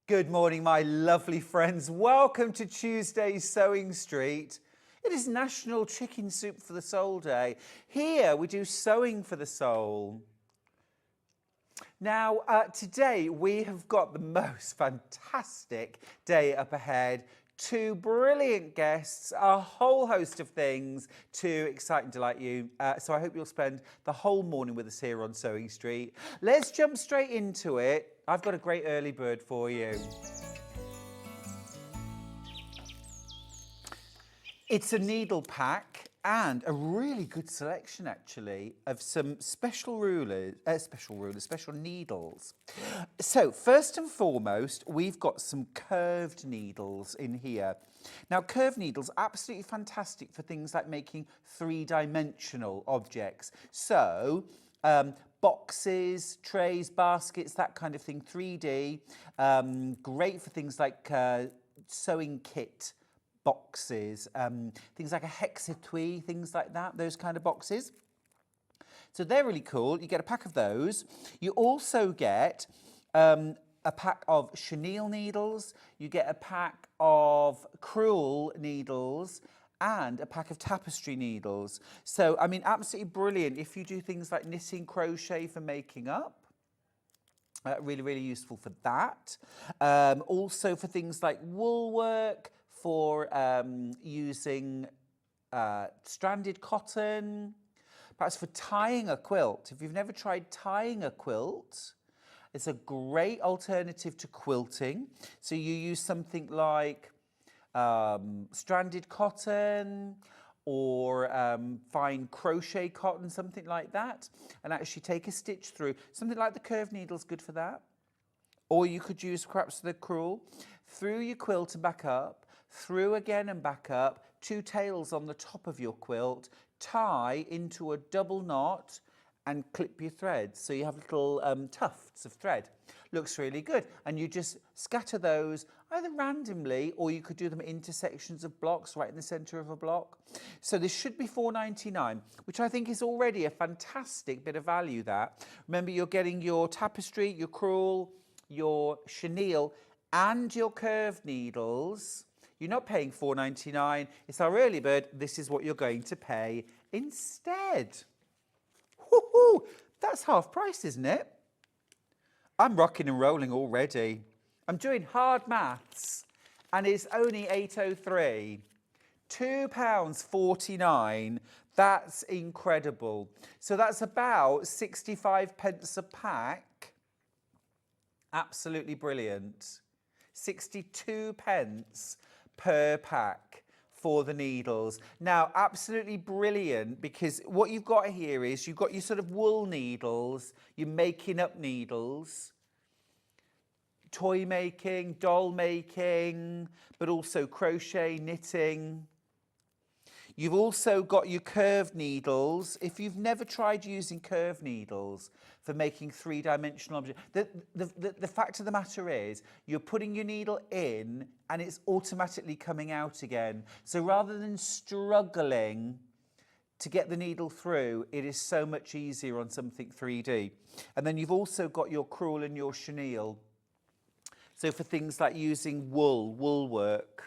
Good morning, my lovely friends. Welcome to Tuesday's Sewing Street. It is National Chicken Soup for the Soul Day. Here we do sewing for the soul. Now, today we have got the most fantastic day up ahead. Two brilliant guests, a whole host of things to excite and delight you. So I hope you'll spend the whole morning with us here on Sewing Street. Let's jump straight into it. I've got a great early bird for you. It's a needle pack and a really good selection actually of some special needles. So first and foremost, we've got some curved needles in here. Now curved needles, absolutely fantastic for things like making three-dimensional objects. So boxes, trays, baskets, that kind of thing, 3D. Great for things like sewing kit boxes, things like a hexatui, things like that, those kind of boxes. So they're really cool. You get a pack of those. You also get a pack of chenille needles. You get a pack of crewel needles and a pack of tapestry needles. So, I mean, absolutely brilliant if you do things like knitting, crochet for making up. Really, really useful for that. Also for things like wool work, for using stranded cotton, perhaps for tying a quilt. If you've never tried tying a quilt, it's a great alternative to quilting. So you use something like stranded cotton or fine crochet cotton, something like that, and actually take a stitch through. Something like the curved needle's good for that. Or you could use perhaps the crewel, through your quilt and back up, through again and back up, two tails on the top of your quilt, tie into a double knot and clip your threads. So you have little tufts of thread. Looks really good. And you just scatter those either randomly or you could do them at intersections of blocks right in the centre of a block. So this should be £4.99, which I think is already a fantastic bit of value that. Remember, you're getting your tapestry, your crewel, your chenille and your curved needles. You're not paying £4.99. It's our early bird. This is what you're going to pay instead. Woohoo! That's half price, isn't it? I'm rocking and rolling already. I'm doing hard maths and it's only 8.03. £2.49. That's incredible. So that's about 65 pence a pack. Absolutely brilliant. 62 pence per pack for the needles. Now, absolutely brilliant, because what you've got here is you've got your sort of wool needles, your making up needles, toy making, doll making, but also crochet, knitting. You've also got your curved needles. If you've never tried using curved needles for making three-dimensional objects, the fact of the matter is you're putting your needle in and it's automatically coming out again. So rather than struggling to get the needle through, it is so much easier on something 3D. And then you've also got your crewel and your chenille. So for things like using wool work,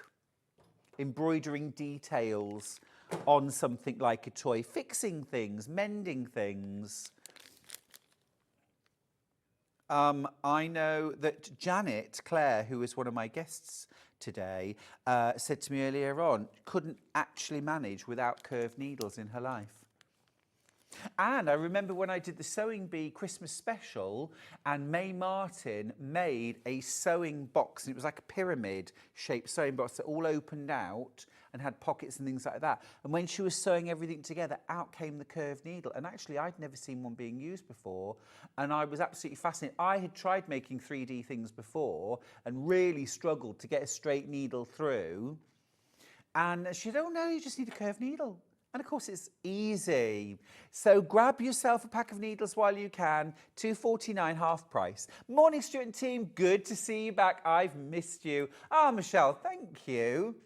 embroidering details on something like a toy, fixing things, mending things. I know that Janet Clare, who was one of my guests today, said to me earlier on, couldn't actually manage without curved needles in her life. And I remember when I did the Sewing Bee Christmas special and May Martin made a sewing box, and it was like a pyramid shaped sewing box that all opened out and had pockets and things like that. And when she was sewing everything together, out came the curved needle. And actually, I'd never seen one being used before. And I was absolutely fascinated. I had tried making 3D things before and really struggled to get a straight needle through. And she said, oh no, you just need a curved needle. And of course, it's easy. So grab yourself a pack of needles while you can. £2.49, half price. Morning, Stuart and team. Good to see you back. I've missed you. Ah, Michelle, thank you.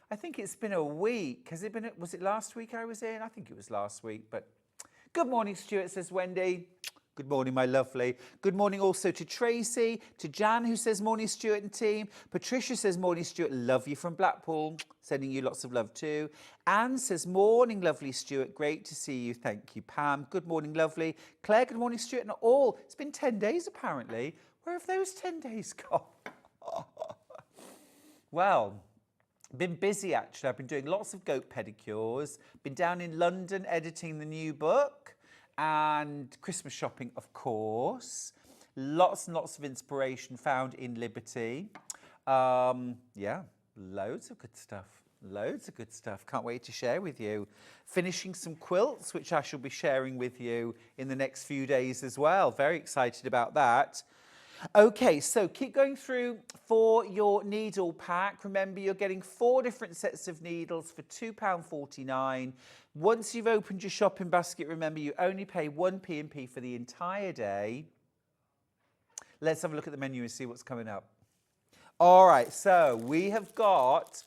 I think it's been a week. Has it been? Was it last week I was in? I think it was last week. But good morning, Stuart, says Wendy. Good morning, my lovely. Good morning also to Tracy, to Jan, who says morning, Stuart and team. Patricia says morning, Stuart. Love you from Blackpool. Sending you lots of love too. Anne says morning, lovely Stuart. Great to see you. Thank you, Pam. Good morning, lovely. Claire, good morning, Stuart. And all. It's been 10 days apparently. Where have those 10 days gone? Well, been busy actually. I've been doing lots of goat pedicures. Been down in London editing the new book. And Christmas shopping, of course. Lots and lots of inspiration found in Liberty. Yeah, loads of good stuff. Loads of good stuff. Can't wait to share with you. Finishing some quilts, which I shall be sharing with you in the next few days as well. Very excited about that. Okay, so keep going through for your needle pack. Remember, you're getting 4 different sets of needles for £2.49. Once you've opened your shopping basket, remember, you only pay 1 P&P for the entire day. Let's have a look at the menu and see what's coming up. All right, so we have got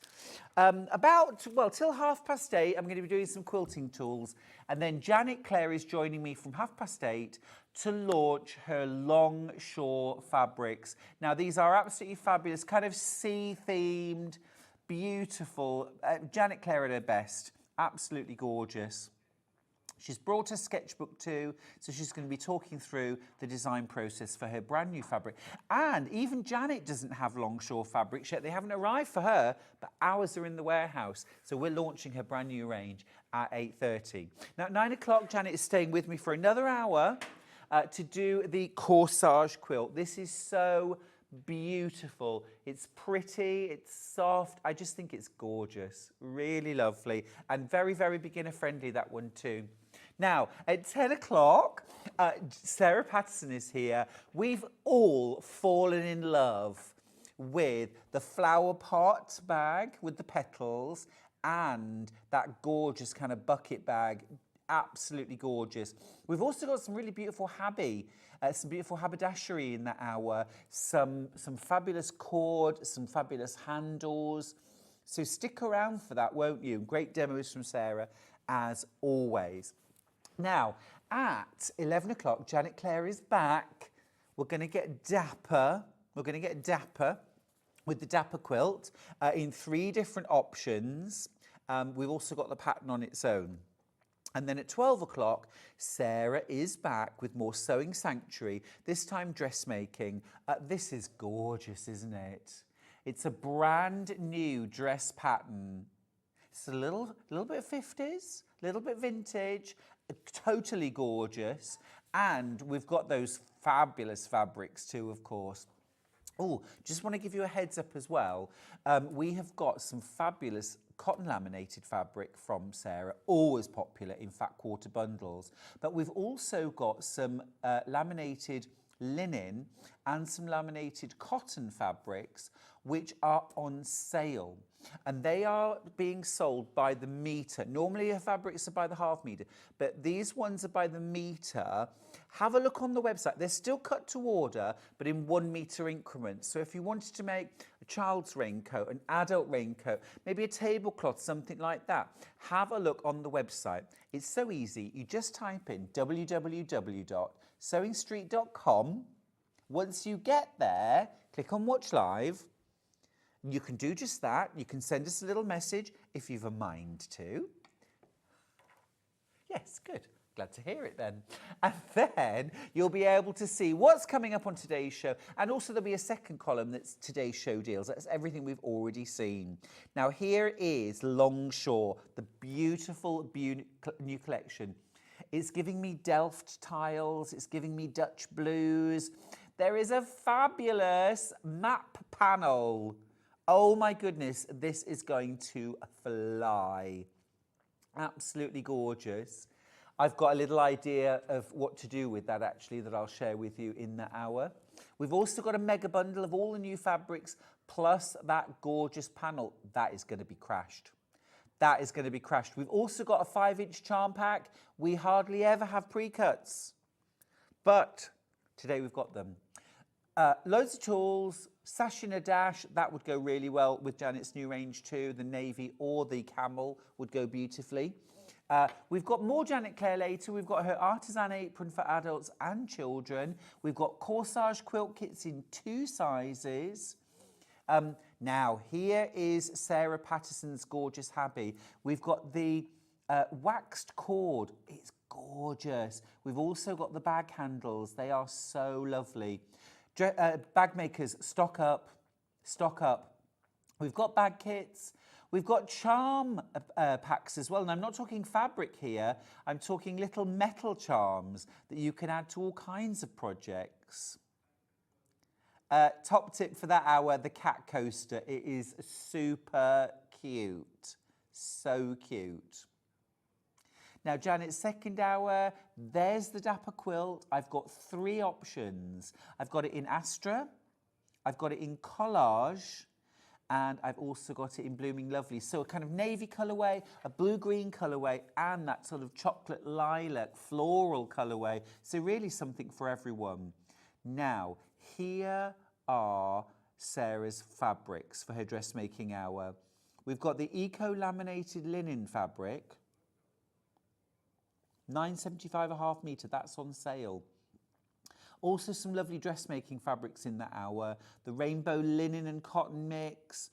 till 8:30, I'm going to be doing some quilting tools. And then Janet Clare is joining me from 8:30 to launch her Longshore fabrics. Now, these are absolutely fabulous, kind of sea-themed, beautiful. Janet Clare at her best, absolutely gorgeous. She's brought a sketchbook too, so she's going to be talking through the design process for her brand new fabric. And even Janet doesn't have Longshore fabrics yet. They haven't arrived for her, but ours are in the warehouse. So we're launching her brand new range at 8:30. Now, at 9 o'clock, Janet is staying with me for another hour to do the Corsage Quilt. This is so beautiful. It's pretty, it's soft. I just think it's gorgeous. Really lovely. And very, very beginner friendly, that one too. Now, at 10 o'clock, Sarah Patterson is here. We've all fallen in love with the flower pot bag with the petals and that gorgeous kind of bucket bag. Absolutely gorgeous. We've also got some really beautiful some beautiful haberdashery in that hour, some fabulous cord, some fabulous handles. So stick around for that, won't you? Great demos from Sarah, as always. Now, at 11 o'clock, Janet Clare is back. We're going to get Dapper. We're going to get Dapper with the Dapper Quilt in 3 different options. We've also got the pattern on its own. And then at 12 o'clock, Sarah is back with more Sewing Sanctuary, this time dressmaking. This is gorgeous, isn't it? It's a brand new dress pattern. It's a little bit 50s, a little bit vintage, totally gorgeous. And we've got those fabulous fabrics too, of course. Oh, just want to give you a heads up as well. We have got some fabulous cotton laminated fabric from Sarah, always popular in fat quarter bundles. But we've also got some laminated linen and some laminated cotton fabrics which are on sale. And they are being sold by the metre. Normally her fabrics are by the half metre, but these ones are by the metre. Have a look on the website. They're still cut to order, but in 1 metre increments. So if you wanted to make a child's raincoat, an adult raincoat, maybe a tablecloth, something like that, have a look on the website. It's so easy. You just type in www.sewingstreet.com. Once you get there, click on Watch Live. You can do just that. You can send us a little message if you've a mind to. Yes, good. Glad to hear it then. And then you'll be able to see what's coming up on today's show. And also there'll be a second column that's today's show deals. That's everything we've already seen. Now here is Longshore, the beautiful new collection. It's giving me Delft tiles. It's giving me Dutch blues. There is a fabulous map panel. Oh my goodness, this is going to fly. Absolutely gorgeous. I've got a little idea of what to do with that actually that I'll share with you in the hour. We've also got a mega bundle of all the new fabrics plus that gorgeous panel. That is going to be crashed. That is going to be crashed. We've also got a 5-inch charm pack. We hardly ever have pre-cuts, but today we've got them. Loads of tools, sash in a dash, that would go really well with Janet's new range too. The navy or the camel would go beautifully. We've got more Janet Clare later. We've got her artisan apron for adults and children. We've got Corsage Quilt Kits in 2 sizes. Now, here is Sarah Patterson's gorgeous Habby. We've got the waxed cord. It's gorgeous. We've also got the bag handles. They are so lovely. Bag makers, stock up, stock up. We've got bag kits. We've got charm packs as well. And I'm not talking fabric here. I'm talking little metal charms that you can add to all kinds of projects. Top tip for that hour, the cat coaster. It is super cute. So cute. Now, Janet's second hour, there's the Dapper Quilt. I've got 3 options. I've got it in Astra. I've got it in Collage. And I've also got it in Blooming Lovely. So a kind of navy colourway, a blue-green colourway, and that sort of chocolate lilac floral colourway. So really something for everyone. Now, here are Sarah's fabrics for her dressmaking hour. We've got the eco-laminated linen fabric, £9.75 a half metre, that's on sale. Also some lovely dressmaking fabrics in that hour. The rainbow linen and cotton mix.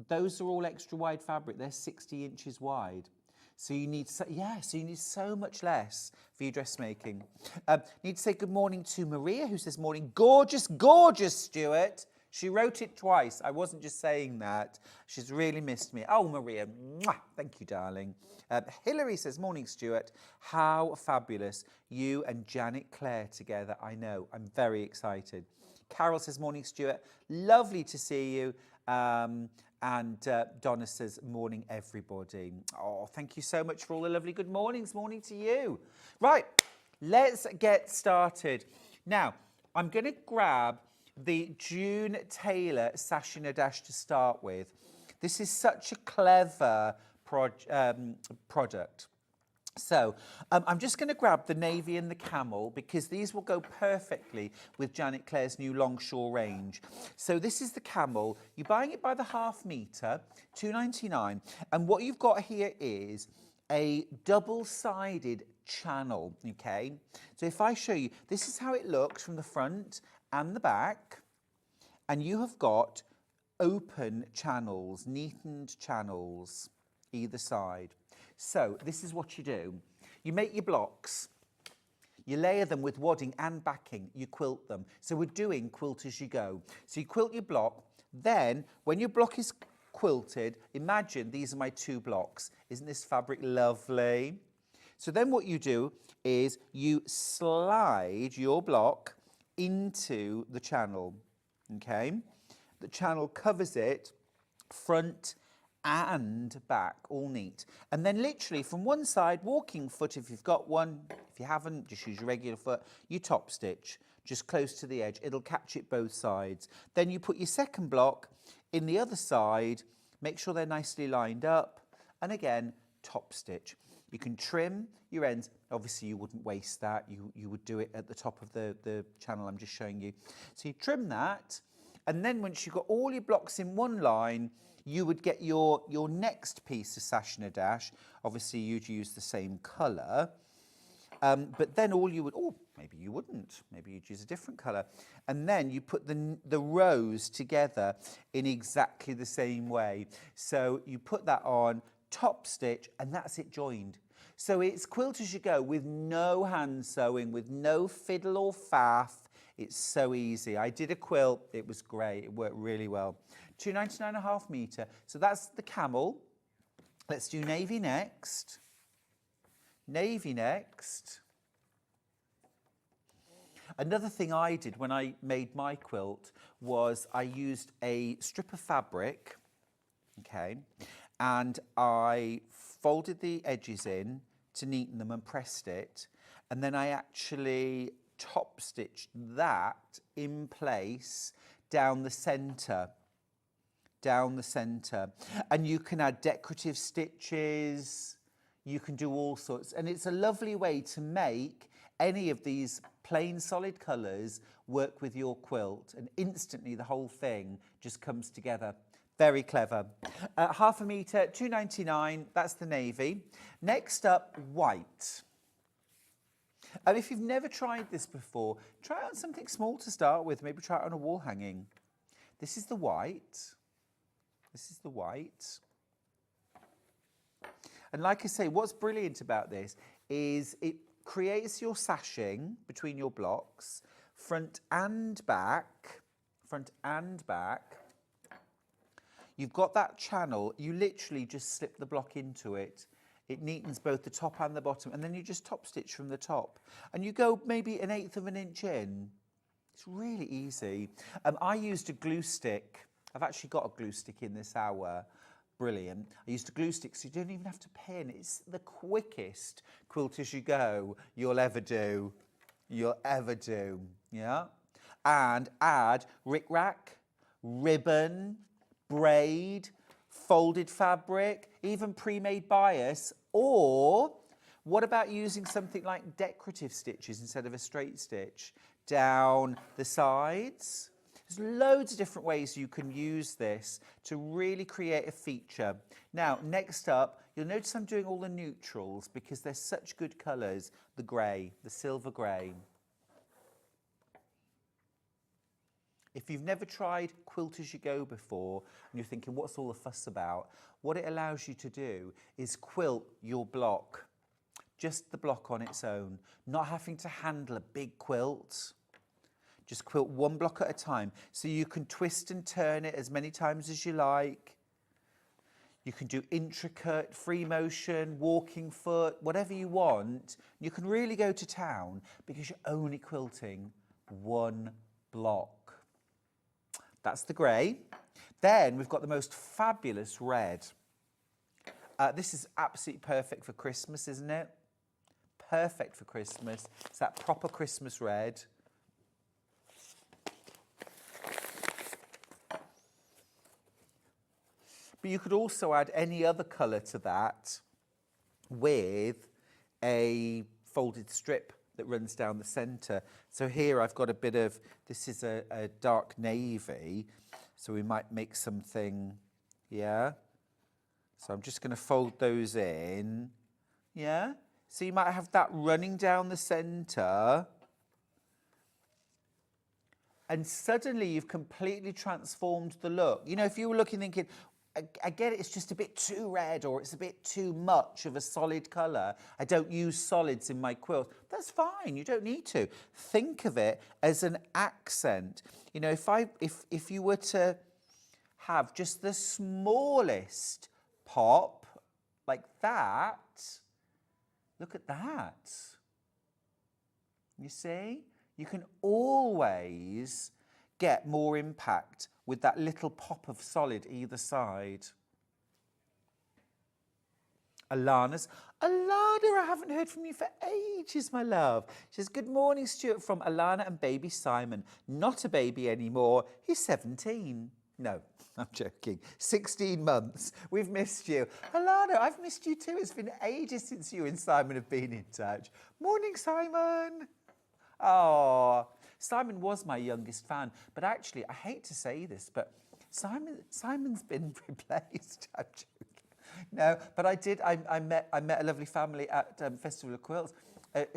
Those are all extra wide fabric. They're 60 inches wide. So you need so much less for your dressmaking. Need to say good morning to Maria, who says morning. Gorgeous, gorgeous, Stuart. She wrote it twice. I wasn't just saying that. She's really missed me. Oh, Maria, mwah, thank you, darling. Hillary says, morning, Stuart. How fabulous. You and Janet Clare together. I know. I'm very excited. Carol says, morning, Stuart. Lovely to see you. And Donna says, morning, everybody. Oh, thank you so much for all the lovely good mornings. Morning to you. Right, let's get started. Now, I'm going to grab the June Taylor Sash in a Dash to start with. This is such a clever product. So I'm just going to grab the navy and the camel because these will go perfectly with Janet Clare's new Longshore range. So this is the camel. You're buying it by the half metre, £2.99. And what you've got here is a double-sided channel, okay? So if I show you, this is how it looks from the front and the back. And you have got open channels, neatened channels either side. So this is what you do. You make your blocks, you layer them with wadding and backing, you quilt them. So we're doing quilt as you go. So you quilt your block, then when your block is quilted, imagine these are my 2 blocks. Isn't this fabric lovely? So then what you do is you slide your block into the channel, okay? The channel covers it front and back, all neat. And then literally from one side, walking foot if you've got one, if you haven't, just use your regular foot, you top stitch just close to the edge. It'll catch it both sides. Then you put your second block in the other side, make sure they're nicely lined up, and again, top stitch. You can trim your ends. Obviously, you wouldn't waste that. You would do it at the top of the channel I'm just showing you. So you trim that, and then once you've got all your blocks in one line, you would get your next piece of Sash in a Dash. Obviously, you'd use the same colour. But then all you would, oh, maybe you wouldn't. Maybe you'd use a different colour. And then you put the rows together in exactly the same way. So you put that on, top stitch, and that's it joined. So it's quilt as you go with no hand sewing, with no fiddle or faff. It's so easy. I did a quilt. It was great. It worked really well. £2.99 a half metre. So that's the camel. Let's do navy next. Navy next. Another thing I did when I made my quilt was I used a strip of fabric, okay, and I folded the edges in to neaten them and pressed it, and then I actually top stitched that in place down the centre. Down the centre. And you can add decorative stitches, you can do all sorts, and it's a lovely way to make any of these plain solid colours work with your quilt, and instantly the whole thing just comes together. Very clever. Half a metre, £2.99, that's the navy. Next up, white. And if you've never tried this before, try it on something small to start with. Maybe try it on a wall hanging. This is the white. This is the white. And like I say, what's brilliant about this is it creates your sashing between your blocks, front and back, front and back. You've got that channel, you literally just slip the block into it. It neatens both the top and the bottom, and then you just top stitch from the top. And you go maybe 1/8 of an inch in. It's really easy. I used a glue stick. I've actually got a glue stick in this hour. Brilliant. I used a glue stick so you don't even have to pin. It's the quickest quilt as you go you'll ever do. You'll ever do. Yeah? And add rickrack, ribbon, braid, folded fabric, even pre-made bias, or what about using something like decorative stitches instead of a straight stitch down the sides? There's loads of different ways you can use this to really create a feature. Now, next up, you'll notice I'm doing all the neutrals because they're such good colours. The grey, the silver grey. If you've never tried Quilt As You Go before and you're thinking, what's all the fuss about? What it allows you to do is quilt your block, just the block on its own, not having to handle a big quilt. Just quilt one block at a time. So you can twist and turn it as many times as you like. You can do intricate, free motion, walking foot, whatever you want. You can really go to town because you're only quilting one block. That's the grey. Then we've got the most fabulous red. This is absolutely perfect for Christmas, isn't it? Perfect for Christmas. It's that proper Christmas red. But you could also add any other colour to that with a folded strip that runs down the centre. So here I've got a bit of, this is a dark navy, so we might make something, yeah? So I'm just going to fold those in, yeah? So you might have that running down the centre, and suddenly you've completely transformed the look. You know, if you were looking thinking, I get it, it's just a bit too red or it's a bit too much of a solid colour. I don't use solids in my quilt. That's fine, you don't need to. Think of it as an accent. You know, if you were to have just the smallest pop like that, look at that. You see? You can always get more impact with that little pop of solid either side. Alana, I haven't heard from you for ages, my love. She says, good morning, Stuart, from Alana and baby Simon. Not a baby anymore. He's 17. No, I'm joking. 16 months. We've missed you. Alana, I've missed you too. It's been ages since you and Simon have been in touch. Morning, Simon. Oh, Simon was my youngest fan, but actually, I hate to say this, but Simon's been replaced. I'm joking. No, but I met a lovely family at Festival of Quilts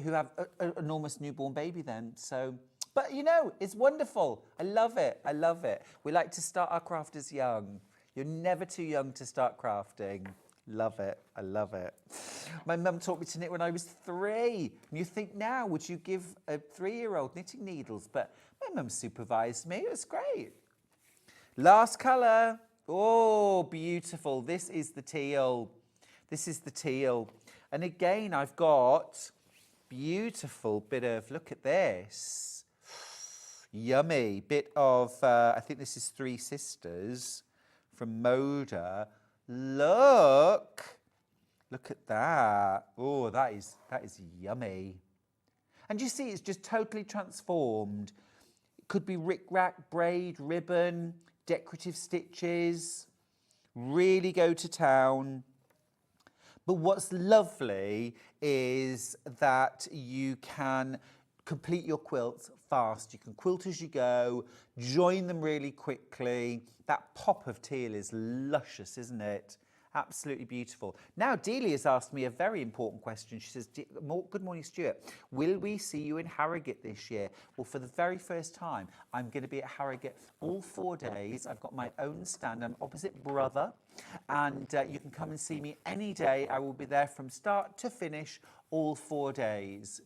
who have an enormous newborn baby then. So, but you know, it's wonderful. I love it. I love it. We like to start our crafters young. You're never too young to start crafting. Love it. I love it. My mum taught me to knit when I was 3. And you think now, would you give a 3-year-old knitting needles? But my mum supervised me. It was great. Last colour. Oh, beautiful. This is the teal. This is the teal. And again, I've got beautiful bit of, look at this. Yummy. Bit of, I think this is Three Sisters from Moda. Look at that. Oh, that is yummy. And you see, it's just totally transformed. It could be rickrack, braid, ribbon, decorative stitches. Really go to town. But what's lovely is that you can complete your quilts fast. You can quilt as you go, join them really quickly. That pop of teal is luscious, isn't it? Absolutely beautiful. Now, Delia's asked me a very important question. She says, good morning, Stuart. Will we see you in Harrogate this year? Well, for the very first time, I'm going to be at Harrogate all 4 days. I've got my own stand. I'm opposite Brother. And you can come and see me any day. I will be there from start to finish all 4 days.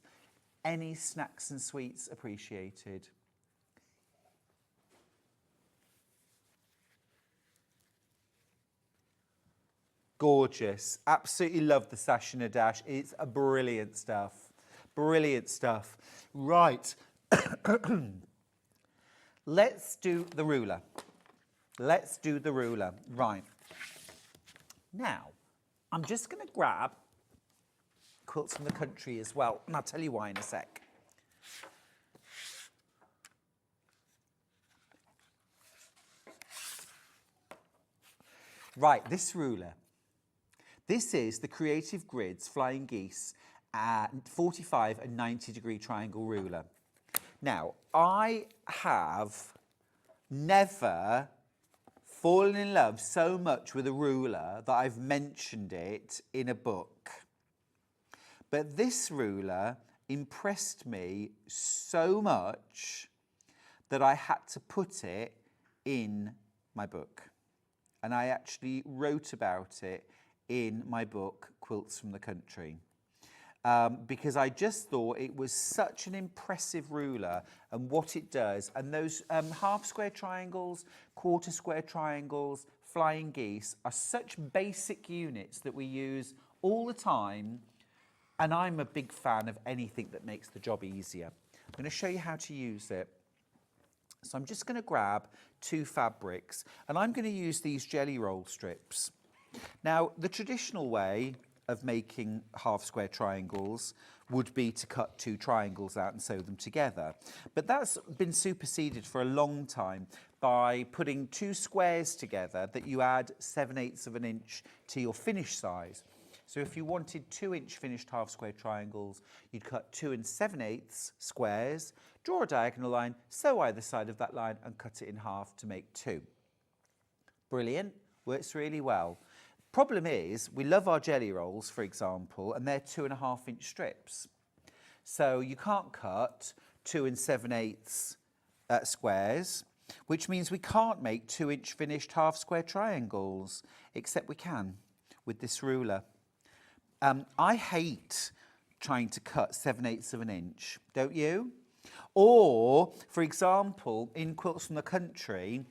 Any snacks and sweets appreciated. Gorgeous. Absolutely love the sash and a dash. It's a brilliant stuff. Brilliant stuff. Right. Let's do the ruler. Let's do the ruler. Right. Now, I'm just going to grab quilts from the country as well, and I'll tell you why in a sec. Right, this ruler. This is the Creative Grids Flying Geese 45 and 90 degree triangle ruler. Now, I have never fallen in love so much with a ruler that I've mentioned it in a book. But this ruler impressed me so much that I had to put it in my book. And I actually wrote about it in my book, Quilts from the Country, because I just thought it was such an impressive ruler and what it does. And those half square triangles, quarter square triangles, flying geese are such basic units that we use all the time. And I'm a big fan of anything that makes the job easier. I'm going to show you how to use it. So I'm just going to grab 2 fabrics, and I'm going to use these jelly roll strips. Now, the traditional way of making half square triangles would be to cut 2 triangles out and sew them together. But that's been superseded for a long time by putting 2 squares together that you add 7/8 of an inch to your finish size. So if you wanted 2-inch finished half square triangles, you'd cut 2 7/8 squares, draw a diagonal line, sew either side of that line and cut it in half to make 2. Brilliant, works really well. Problem is, we love our jelly rolls, for example, and they're 2.5-inch strips. So you can't cut 2 7/8 squares, which means we can't make 2-inch finished half square triangles, except we can with this ruler. I hate trying to cut 7/8 of an inch, don't you? Or, for example, in Quilts from the Country,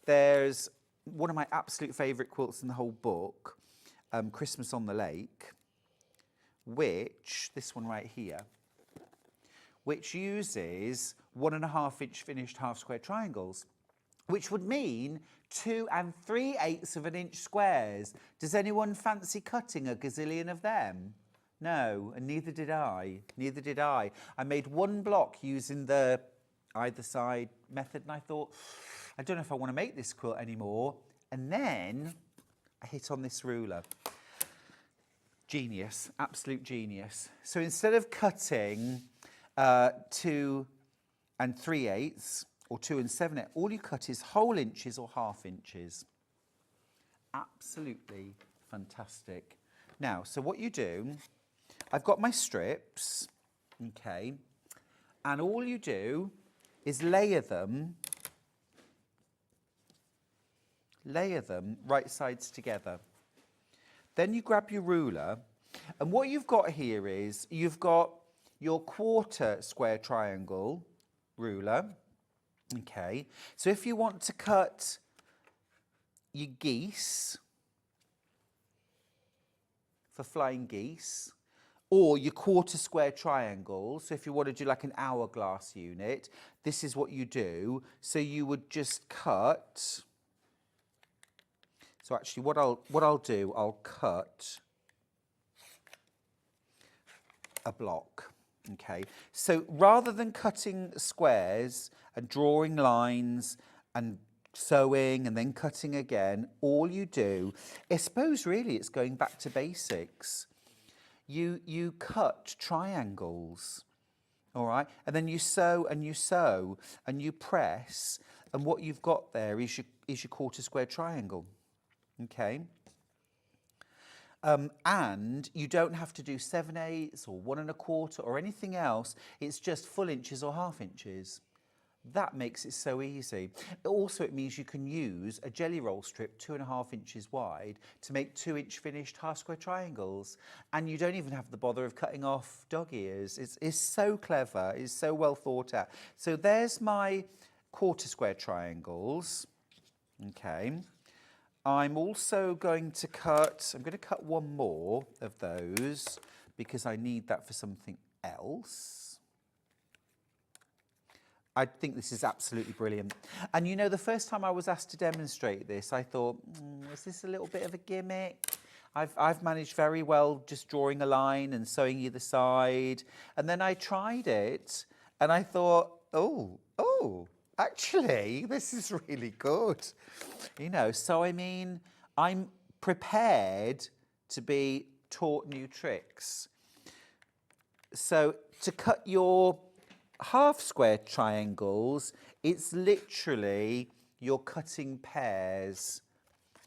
there's one of my absolute favourite quilts in the whole book, Christmas on the Lake, which, this one right here, which uses 1.5-inch finished half square triangles, which would mean 2 3/8 of an inch squares. Does anyone fancy cutting a gazillion of them? No, and neither did I. Neither did I. I made 1 block using the either side method, and I thought, I don't know if I want to make this quilt anymore. And then I hit on this ruler. Genius, absolute genius. So instead of cutting 2 3/8 or 2 7/8, all you cut is whole inches or half inches. Absolutely fantastic. Now, so what you do, I've got my strips, okay, and all you do is layer them right sides together. Then you grab your ruler, and what you've got here is you've got your quarter square triangle ruler, okay. So if you want to cut your geese for flying geese, or your quarter square triangle, so if you want to do like an hourglass unit, this is what you do. So you would just cut. So actually what I'll do, I'll cut a block, okay? So rather than cutting squares and drawing lines and sewing and then cutting again, all you do, I suppose really it's going back to basics. You cut triangles. all right? And then you sew and you sew and you press, and what you've got there is your quarter square triangle, okay? And you don't have to do 7/8 or 1 1/4 or anything else. It's just full inches or half inches. That makes it so easy. Also, it means you can use a jelly roll strip 2.5 inches wide to make 2-inch finished half square triangles. And you don't even have the bother of cutting off dog ears. It's so clever. It's so well thought out. So there's my quarter square triangles. Okay. I'm also going to cut one more of those because I need that for something else. I think this is absolutely brilliant. And you know, the first time I was asked to demonstrate this, I thought, is this a little bit of a gimmick? I've managed very well just drawing a line and sewing either side. And then I tried it and I thought, oh, actually, this is really good. You know, so I mean, I'm prepared to be taught new tricks. So to cut your half square triangles, it's literally you're cutting pairs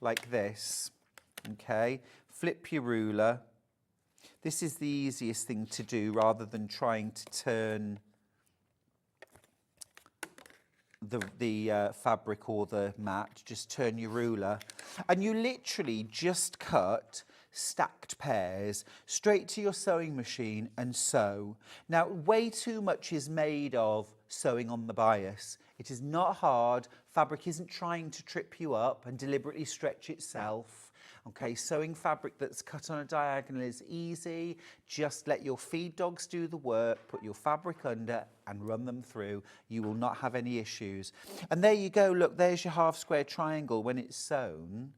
like this, okay? Flip your ruler. This is the easiest thing to do rather than trying to turn the fabric or the mat. Just turn your ruler and you literally just cut stacked pairs straight to your sewing machine and sew. Now, way too much is made of sewing on the bias. It is not hard. Fabric isn't trying to trip you up and deliberately stretch itself. Okay, sewing fabric that's cut on a diagonal is easy. Just let your feed dogs do the work, put your fabric under and run them through. You will not have any issues. And there you go, look, there's your half square triangle when it's sewn.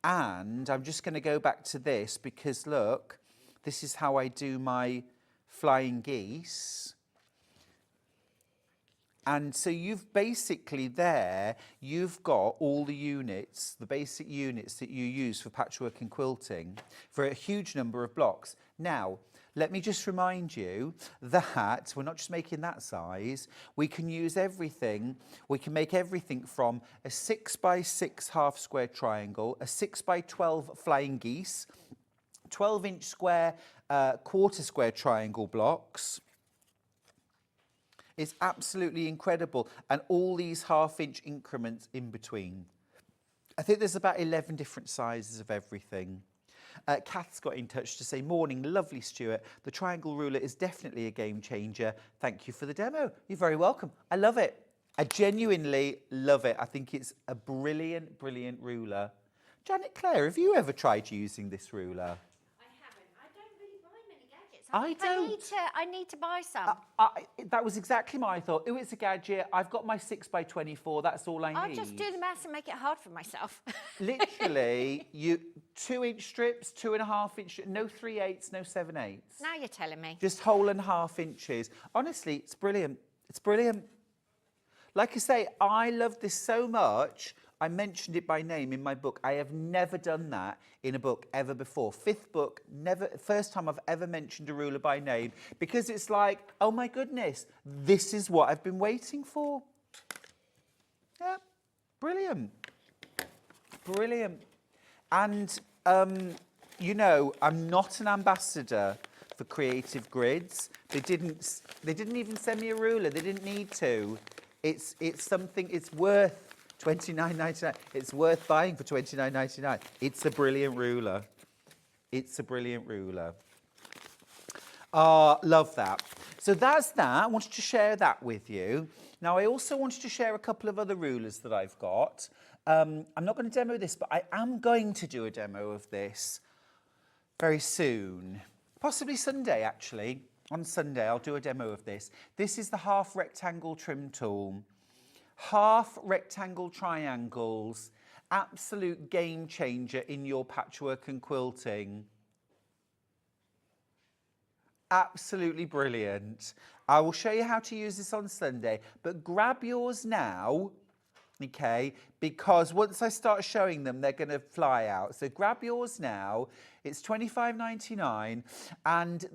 And I'm just going to go back to this because look, this is how I do my flying geese. And so you've basically there, you've got all the units, the basic units that you use for patchwork and quilting for a huge number of blocks. Now, let me just remind you that we're not just making that size, we can use everything. We can make everything from a 6x6 half square triangle, a 6x12 flying geese, 12-inch square, quarter square triangle blocks. It's absolutely incredible. And all these half-inch increments in between. I think there's about 11 different sizes of everything. Kath's got in touch to say, morning, lovely Stuart. The triangle ruler is definitely a game changer. Thank you for the demo. You're very welcome. I love it. I genuinely love it. I think it's a brilliant, brilliant ruler. Janet Clare, have you ever tried using this ruler? I need to buy some. That was exactly my thought. Oh, it's a gadget. I've got my 6x24. That's all I need. I'll just do the maths and make it hard for myself. Literally, 2-inch strips, 2.5-inch, no 3/8, no 7/8. Now you're telling me. Just whole and half inches. Honestly, it's brilliant. It's brilliant. Like I say, I love this so much. I mentioned it by name in my book. I have never done that in a book ever before. 5th book, never. First time I've ever mentioned a ruler by name because it's like, oh my goodness, this is what I've been waiting for. Yeah, brilliant, brilliant. And you know, I'm not an ambassador for Creative Grids. They didn't even send me a ruler. They didn't need to. It's something. It's worth $29.99. It's worth buying for $29.99. It's a brilliant ruler. It's a brilliant ruler. Love that. So that's that. I wanted to share that with you. Now, I also wanted to share a couple of other rulers that I've got. I'm not going to demo this, but I am going to do a demo of this very soon. Possibly Sunday, actually. On Sunday, I'll do a demo of this. This is the half rectangle trim tool. Half rectangle triangles, absolute game changer in your patchwork and quilting. Absolutely brilliant. I will show you how to use this on Sunday, but grab yours now okay, because once I start showing them, they're going to fly out. So grab yours now. It's $25.99, and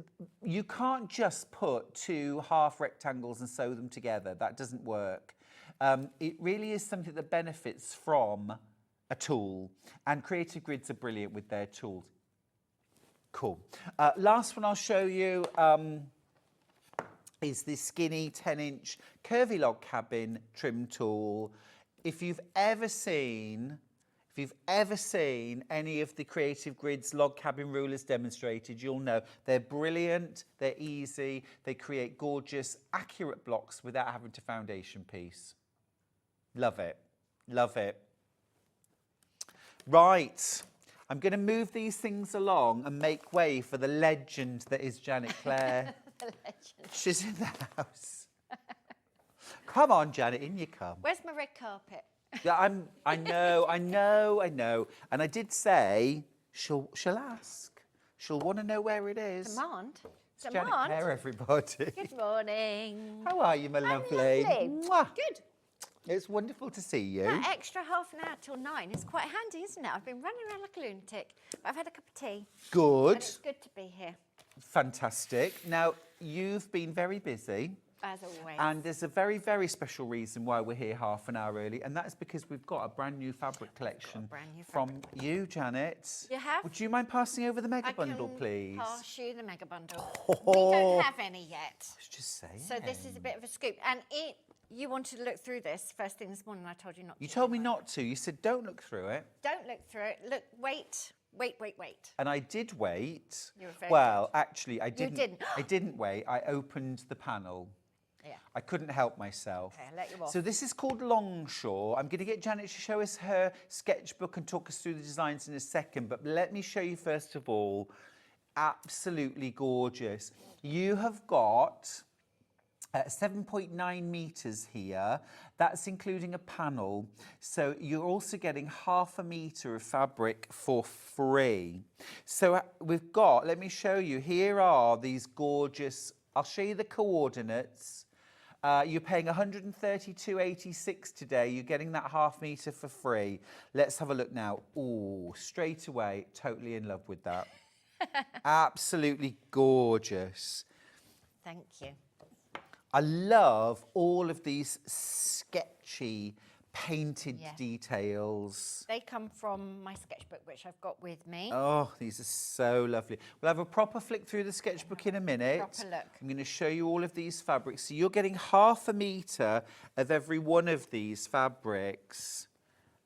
you can't just put 2 half rectangles and sew them together. That doesn't work. It really is something that benefits from a tool, and Creative Grids are brilliant with their tools. Cool. Last one I'll show you is this skinny 10-inch curvy log cabin trim tool. If you've ever seen any of the Creative Grids log cabin rulers demonstrated, you'll know they're brilliant, they're easy, they create gorgeous, accurate blocks without having to foundation piece. Love it, love it. Right, I'm going to move these things along and make way for the legend that is Janet Clare. The legend. She's in the house. Come on, Janet, in you come. Where's my red carpet? Yeah, I know. And I did say she'll ask. She'll want to know where it is. Demand. It's Janet Clare, everybody. Good morning. How are you, my lovely? Lovely. Mwah. Good. It's wonderful to see you. That extra half an hour till 9 is quite handy, isn't it? I've been running around like a lunatic, but I've had a cup of tea. Good. And it's good to be here. Fantastic. Now, you've been very busy. As always. And there's a very, very special reason why we're here half an hour early, and that is because we've got a brand new fabric collection from you, Janet. You have? Would you mind passing over the mega bundle, I can please? pass you the mega bundle. Oh. We don't have any yet. I was just saying. So this is a bit of a scoop. And you wanted to look through this first thing this morning, and I told you not to. You told me not to. You said don't look through it. Don't look through it. Look, wait. And I did wait. You were very well, actually, I didn't. You didn't. I didn't wait. I opened the panel. Yeah. I couldn't help myself. Okay, I'll let you off. So this is called Longshore. I'm going to get Janet to show us her sketchbook and talk us through the designs in a second. But let me show you first of all, absolutely gorgeous. You have got 7.9 meters here. That's including a panel. So you're also getting half a meter of fabric for free. So we've got, let me show you, here are these gorgeous, I'll show you the coordinates. You're paying $132.86 today. You're getting that half meter for free. Let's have a look now. Ooh, straight away, totally in love with that. Absolutely gorgeous. Thank you. I love all of these sketchy, painted details. They come from my sketchbook, which I've got with me. Oh, these are so lovely. We'll have a proper flick through the sketchbook in a minute. Proper look. I'm going to show you all of these fabrics. So you're getting half a meter of every one of these fabrics.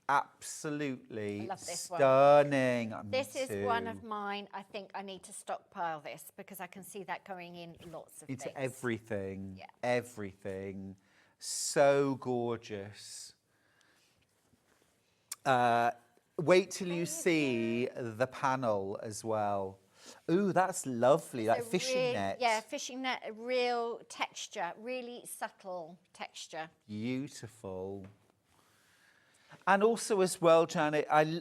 Absolutely I love this one. stunning. This is one of mine. I think I need to stockpile this because I can see that going in lots of into things. everything. Yeah. Everything. So gorgeous. Wait till you see the panel as well. Ooh, that's lovely, like fishing net. Yeah, fishing net, a real texture, really subtle texture. Beautiful. And also as well, Janet, I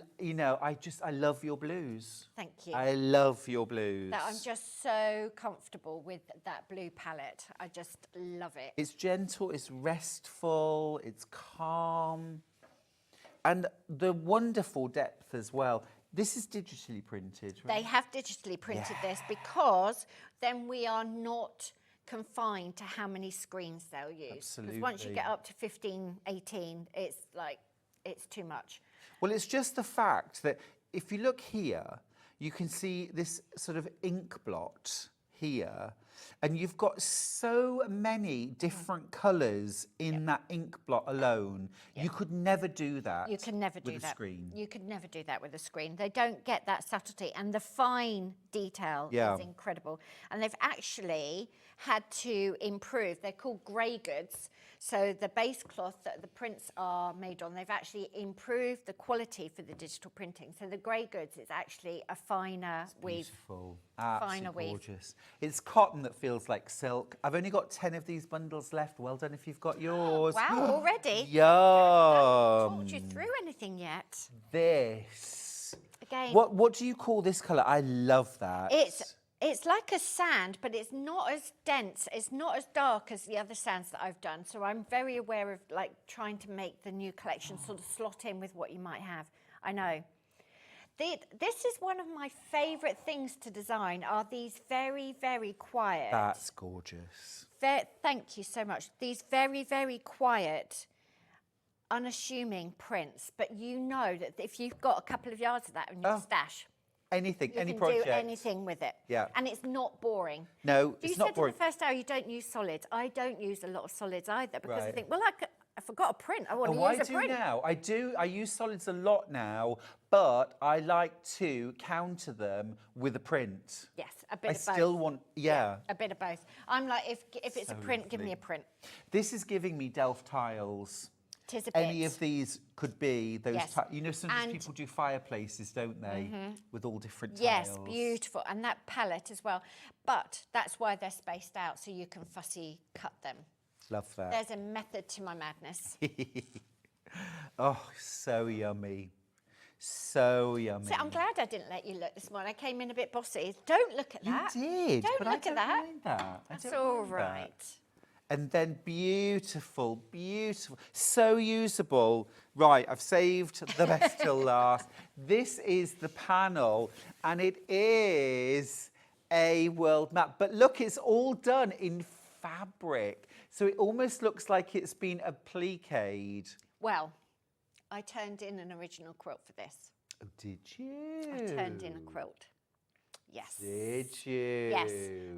love your blues. Thank you. I love your blues. That I'm just so comfortable with that blue palette. I just love it. It's gentle, it's restful, it's calm. And the wonderful depth as well. This is digitally printed, right? They have digitally printed this because then we are not confined to how many screens they'll use. Absolutely. Because once you get up to 15, 18, it's like, it's too much. Well, it's just the fact that if you look here, you can see this sort of ink blot here, and you've got so many different colours in that ink blot alone. You could never do that. You can never do with that. A screen. You could never do that with a screen. They don't get that subtlety, and the fine detail is incredible. And they've actually had to improve. They're called grey goods. So the base cloth that the prints are made on, they've actually improved the quality for the digital printing. So the grey goods is actually a finer weave. Beautiful. Absolutely Finer weave. gorgeous. It's cotton that feels like silk. I've only got 10 of these bundles left. Well done if you've got yours. Wow, already? Yum. I haven't talked you through anything yet. This. Again. What do you call this colour? I love that. It's like a sand, but it's not as dense. It's not as dark as the other sands that I've done. So I'm very aware of like trying to make the new collection sort of slot in with what you might have. I know. This is one of my favourite things to design, are these very, very quiet. That's gorgeous. Thank you so much. These very, very quiet, unassuming prints. But you know that if you've got a couple of yards of that in your stash, anything, you any can project. do anything with it. Yeah. And it's not boring. No, it's not boring. You said in the first hour you don't use solids. I don't use a lot of solids either because I Right. think, well, I forgot a print. I want to use a print. I do. I use solids a lot now, but I like to counter them with a print. Yes, a bit of both. I still want, yeah. A bit of both. I'm like, if it's So a print, give me lovely. a print. This is giving me Delft tiles. Tis a bit. Any of these could be those. Yes. You know, sometimes And- people do fireplaces, don't they, with all different tiles. Yes, beautiful. And that palette as well. But that's why they're spaced out, so you can fussy cut them. Love that. There's a method to my madness. Oh, so yummy. So yummy. So I'm glad I didn't let you look this morning. I came in a bit bossy. Don't look at that. You did. Don't but look I at don't that. Mind that. That's all right. And then beautiful, beautiful, so usable. Right, I've saved the best till last. This is the panel, and it is a world map. But look, it's all done in fabric. So it almost looks like it's been appliqued. Well, I turned in an original quilt for this. Oh, did you? I turned in a quilt. Yes. Did you? Yes.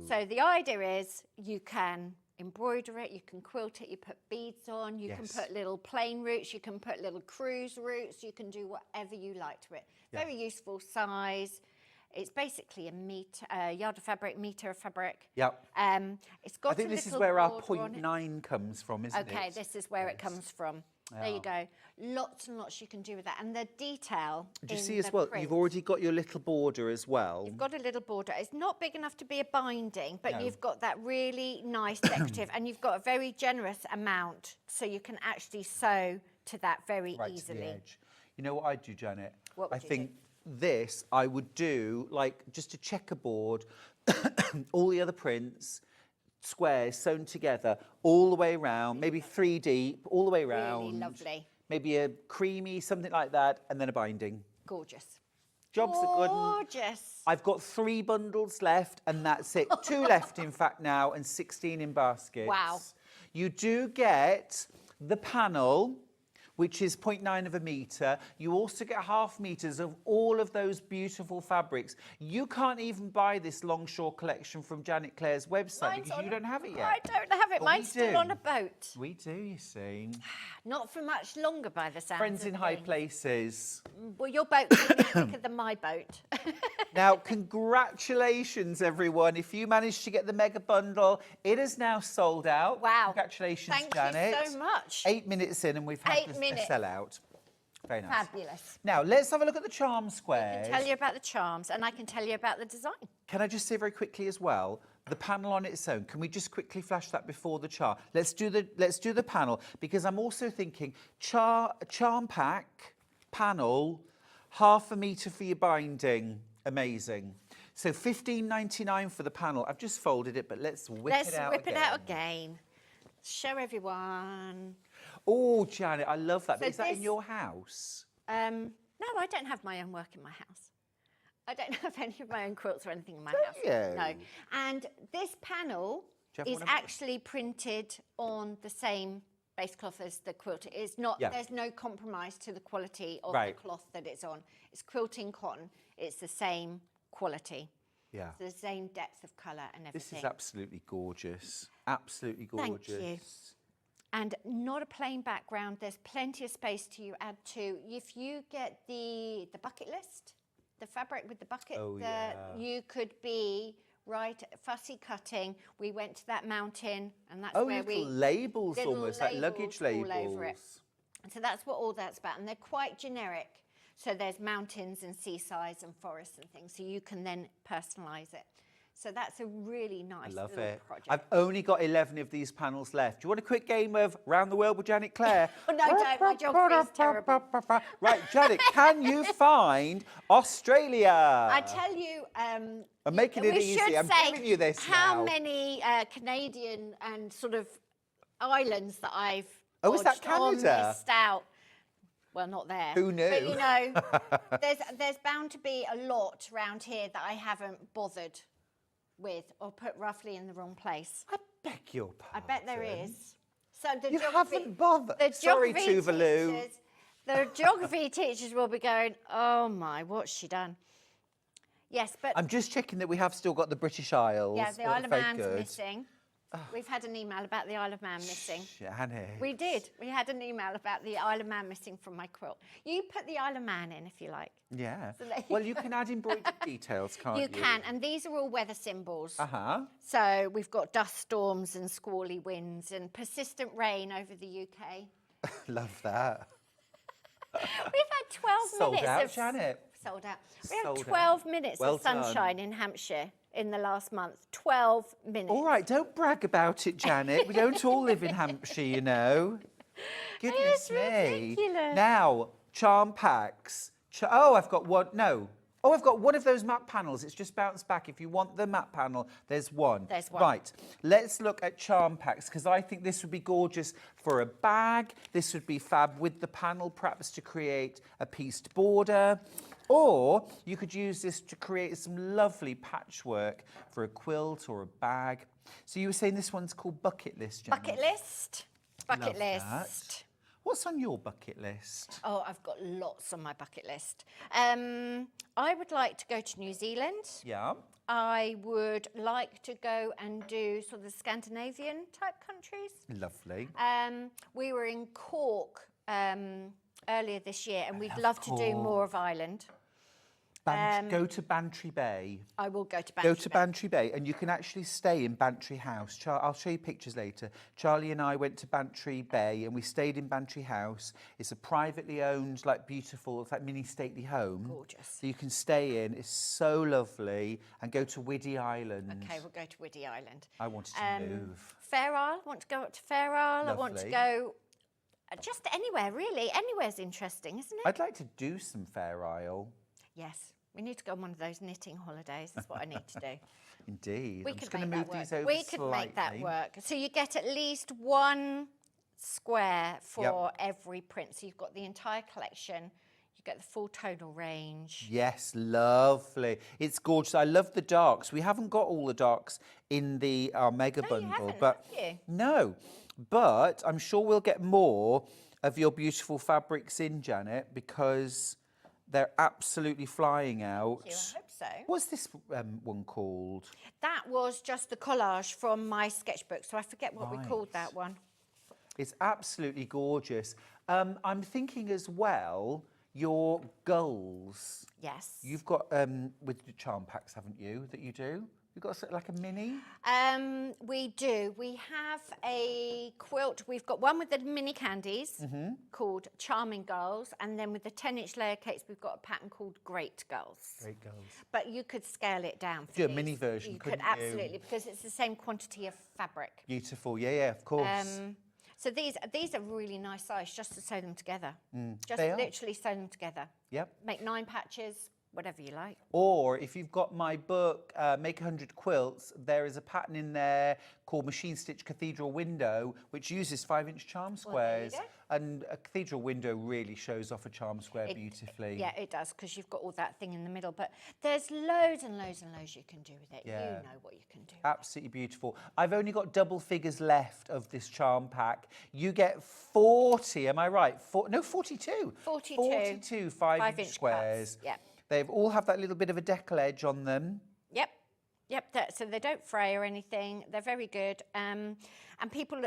So the idea is you can embroider it, you can quilt it, you put beads on, you can put little plain roots, you can put little cruise roots, you can do whatever you like to it. Yeah. Very useful size. It's basically a yard of fabric, metre of fabric. Yep. It's got I think a this is little where our border on it. 0.9 comes from, isn't it? Okay, this is where it comes from. There you go. Lots and lots you can do with that. And the detail Do you in see as the well, print. you've already got your little border as well. You've got a little border. It's not big enough to be a binding, but No. you've got that really nice decorative, and you've got a very generous amount, so you can actually sew to that very right easily. to the edge. You know what I'd do, Janet? What would I you think this, I would do like just a checkerboard, all the other prints, squares sewn together all the way around, maybe 3 deep, all the way around. Really lovely. Maybe a creamy, something like that, and then a binding. Gorgeous. Jobs are good. Gorgeous. I've got 3 bundles left, and that's it. 2 left, in fact, now, and 16 in baskets. Wow. You do get the panel, which is 0.9 of a metre. You also get 0.5 metres of all of those beautiful fabrics. You can't even buy this Longshore collection from Janet Clare's website because you don't have it yet. I don't have it. But Mine's we still do. on a boat. We do, you see. Not for much longer by the sounds Friends of in high things. places. Well, your boat's going to be quicker than my boat. Now, congratulations, everyone. If you managed to get the mega bundle, it is now sold out. Wow. Congratulations, Thank Janet. you so much. 8 minutes in and we've had 8 a minutes. sellout. Very nice. Fabulous. Now, let's have a look at the charm squares. I can tell you about the charms, and I can tell you about the design. Can I just say very quickly as well, the panel on its own, can we just quickly flash that before the charm? Let's do the panel, because I'm also thinking charm pack, panel, 0.5 metre for your binding. Amazing. So £15.99 for the panel. I've just folded it, but let's whip it out Let's whip again. it out again. Show everyone. Oh, Janet, I love that. So Is that in this- your house? No, I don't have my own work in my house. I don't have any of my own quilts or anything in my Don't house. you? No. And this panel Do you have is one of those? actually printed on the same base cloth as the quilt. It's not. Yeah. There's no compromise to the quality of Right. the cloth that it's on. It's quilting cotton. It's the same quality. Yeah. The same depth of colour and This everything. is absolutely gorgeous. Absolutely Thank gorgeous. you. And not a plain background. There's plenty of space to add to. If you get the bucket list, the fabric with the bucket, Oh, yeah. you could be right fussy cutting. We went to that mountain, and that's Oh, where little we labels little almost, like luggage labels labels. all over it. And so that's what all that's about, and they're quite generic. So there's mountains and seasides and forests and things, so you can then personalise it. So that's a really nice little project. I've only got 11 of these panels left. Do you want a quick game of Round the World with Janet Clare? Oh, no, don't. My geography's terrible. Right, Janet, can you find Australia? I tell you, I'm making it easy. I'm giving you this how now. many Canadian and sort of islands that I've is that on Canada? missed out. Well, not there. Who knew? But you know, there's bound to be a lot around here that I haven't bothered with or put roughly in the wrong place. I beg your pardon. I bet there is. So the You geography, haven't bothered. the Sorry, geography Tuvalu. teachers, the geography teachers will be going, oh my, what's she done? Yes, but I'm just checking that we have still got the British Isles. yeah, the Oh, Isle of very Man's good. missing. We've had an email about the Isle of Man missing. Janet. We did. We had an email about the Isle of Man missing from my quilt. You put the Isle of Man in if you like. Yeah. So there Well, you can add embroidered details, can't you? You can, and these are all weather symbols. Uh-huh. So we've got dust storms and squally winds and persistent rain over the UK. Love that. We've had 12 Sold minutes out, of... Janet. Sold out. We had Sold out. 12 minutes Well of sunshine in Hampshire in the last month. 12 minutes. All right, don't brag about it, Janet. We don't all live in Hampshire, you know. Goodness It's me. ridiculous. Now, charm packs. I've got one. No. Oh, I've got one of those map panels. It's just bounced back. If you want the map panel, there's one. There's one. Right. Let's look at charm packs because I think this would be gorgeous for a bag. This would be fab with the panel, perhaps to create a pieced border. Or you could use this to create some lovely patchwork for a quilt or a bag. So you were saying this one's called Bucket List, Janet? Bucket list. Bucket Love list. that. What's on your bucket list? Oh, I've got lots on my bucket list. I would like to go to New Zealand. Yeah. I would like to go and do sort of the Scandinavian type countries. Lovely. We were in Cork earlier this year, and we'd love to do Cork. more of Ireland. Go to Bantry Bay. I will go to Bantry Go to Bantry Bay, and you can actually stay in Bantry House. I'll show you pictures later. Charlie and I went to Bantry Bay, and we stayed in Bantry House. It's a privately owned, like beautiful, it's like mini stately home. Gorgeous. So you can stay in. It's so lovely. And go to Whiddy Island. Okay, we'll go to Whiddy Island. I wanted to move. Fair Isle, want to go up to Fair Isle. I want to Lovely. go just anywhere, really. Anywhere's interesting, isn't it? I'd like to do some Fair Isle. Yes, we need to go on one of those knitting holidays. That's what I need to do. Indeed. We I'm just could going make to that move these work. over We could make that slightly. work. So you get at least one square for every print. So you've got the entire collection. You get the full tonal range. Yes, lovely. It's gorgeous. I love the darks. We haven't got all the darks in the mega No, you bundle, haven't, but have you? no. But I'm sure we'll get more of your beautiful fabrics in, Janet, because they're absolutely flying out. Thank you, I hope so. What's this one called? That was just the collage from my sketchbook, so I forget what we called that one. It's absolutely gorgeous. I'm thinking as well, your gulls. Yes. You've got with the charm packs, haven't you? That you do. You've got like a mini. We do. We have a quilt. We've got one with the mini candies called Charming Gulls, and then with the 10-inch layer cakes, we've got a pattern called Great Gulls. Great gulls. But you could scale it down. For Do a these. mini version, You could couldn't you? absolutely, because it's the same quantity of fabric. Beautiful. Yeah, of course. So these are really nice size just to sew them together. Just They are. literally sew them together. Yep. Make 9 patches, whatever you like. Or if you've got my book, Make 100 Quilts, there is a pattern in there called Machine Stitch Cathedral Window, which uses 5-inch charm Well, there you squares. go. And a cathedral window really shows off a charm square beautifully. Yeah, it does, because you've got all that thing in the middle. But there's loads and loads and loads you can do with it. Yeah. You know what you can do. Absolutely beautiful. I've only got double figures left of this charm pack. You get 40, am I right? 42. 42. 42 5-inch inch squares. cuts, yep. They all have that little bit of a decal edge on them. Yep, so they don't fray or anything. They're very good. And people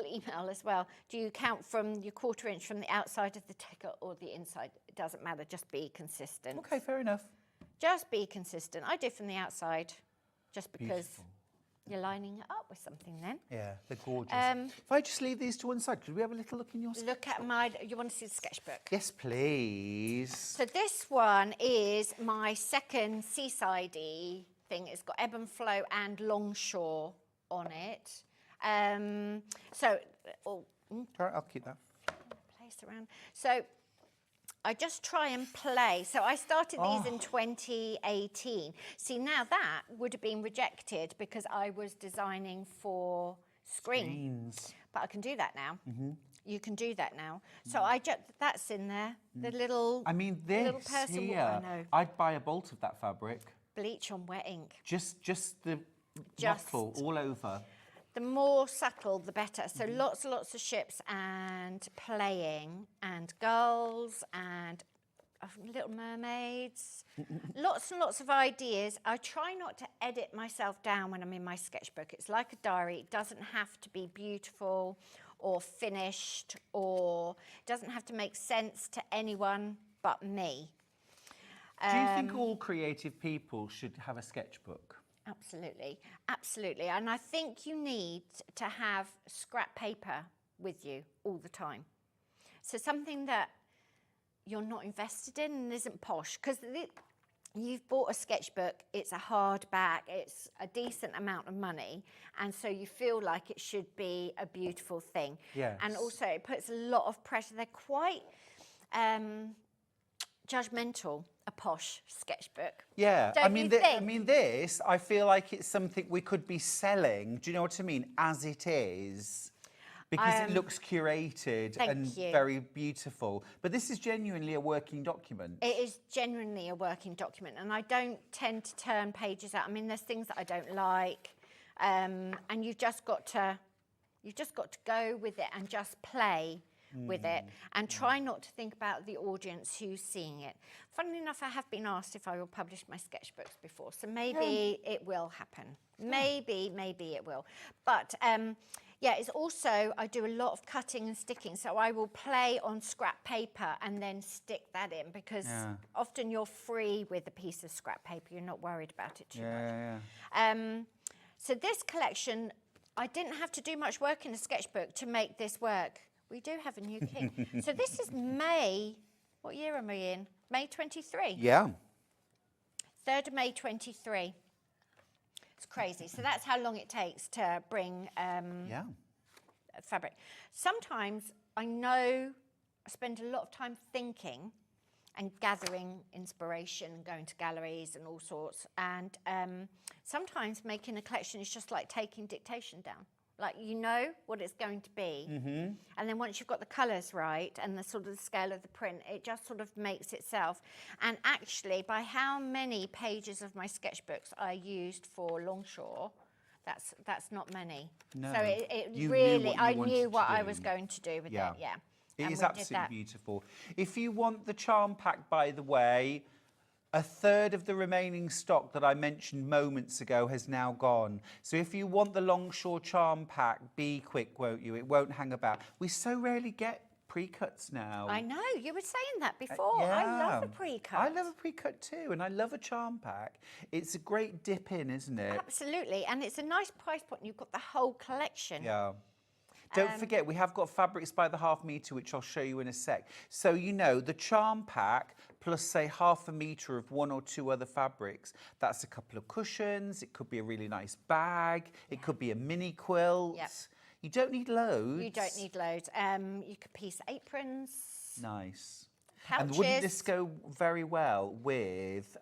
email as well. Do you count from your 1/4 inch from the outside of the decal or the inside? It doesn't matter, just be consistent. Okay, fair enough. Just be consistent. I do from the outside, just because Beautiful. you're lining it up with something then. Yeah, they're gorgeous. If I just leave these to one side, could we have a little look in your Look at my, you want to see the sketchbook? Yes, please. So this one is my second seaside-y thing. It's got ebb and flow and Longshore on it. All right, I'll keep that. Place around. So I just try and play. So I started these in 2018. See, now that would have been rejected because I was designing for screens. But I can do that now. You can do that now. So I just, that's in there. The little, I mean, little this person. here, I know. I'd buy a bolt of that fabric. Bleach on wet ink. Just the ruffle all over. The more subtle, the better. So lots and lots of ships and playing and gulls and little mermaids. Lots and lots of ideas. I try not to edit myself down when I'm in my sketchbook. It's like a diary. It doesn't have to be beautiful or finished, or it doesn't have to make sense to anyone but me. Do you think all creative people should have a sketchbook? Absolutely, absolutely. And I think you need to have scrap paper with you all the time. So something that you're not invested in and isn't posh, because you've bought a sketchbook, it's a hardback, it's a decent amount of money, and so you feel like it should be a beautiful thing. Yes. And also it puts a lot of pressure. They're quite judgmental, a posh sketchbook. Yeah, Don't I mean, you think? I mean, this, I feel like it's something we could be selling, do you know what I mean, as it is, because it looks curated and very beautiful. But this is genuinely a working document. It is genuinely a working document, and I don't tend to turn pages out. I mean, there's things that I don't like, and you've just got to go with it and just play with it and try not to think about the audience who's seeing it. Funnily enough, I have been asked if I will publish my sketchbooks before, so maybe it will happen. Maybe it will. But yeah, it's also, I do a lot of cutting and sticking, so I will play on scrap paper and then stick that in, because often you're free with a piece of scrap paper. You're not worried about it too much. So this collection, I didn't have to do much work in the sketchbook to make this work. We do have a new king. So this is May, what year am I in? May 23. Yeah. 3rd of May 23. It's crazy. So that's how long it takes to bring fabric. Sometimes I know I spend a lot of time thinking and gathering inspiration and going to galleries and all sorts. And sometimes making a collection is just like taking dictation down. Like, you know what it's going to be. And then once you've got the colours right and the sort of the scale of the print, it just sort of makes itself. And actually, by how many pages of my sketchbooks I used for Longshore, that's not many. No. So it You really, I knew knew what to I do. was going to do with it, yeah. It And is we did absolutely that. beautiful. If you want the charm pack, by the way, 1/3 of the remaining stock that I mentioned moments ago has now gone. So if you want the Longshore charm pack, be quick, won't you? It won't hang about. We so rarely get pre-cuts now. I know, you were saying that before. I love a pre-cut. I love a pre-cut too, and I love a charm pack. It's a great dip in, isn't it? Absolutely, and it's a nice price point. You've got the whole collection. Yeah. Don't forget, we have got fabrics by the ½ metre, which I'll show you in a sec. So, you know, the charm pack plus, say, ½ metre of 1 or 2 other fabrics, that's a couple of cushions. It could be a really nice bag. It could be a mini quilt. Yep. You don't need loads. You don't need loads. You could piece aprons. Nice. Pouches. And wouldn't this go very well with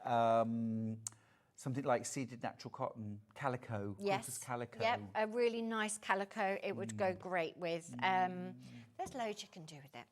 something like seeded natural cotton, calico, Yes. calico? Yep, a really nice calico. It would go great with. There's loads you can do with it.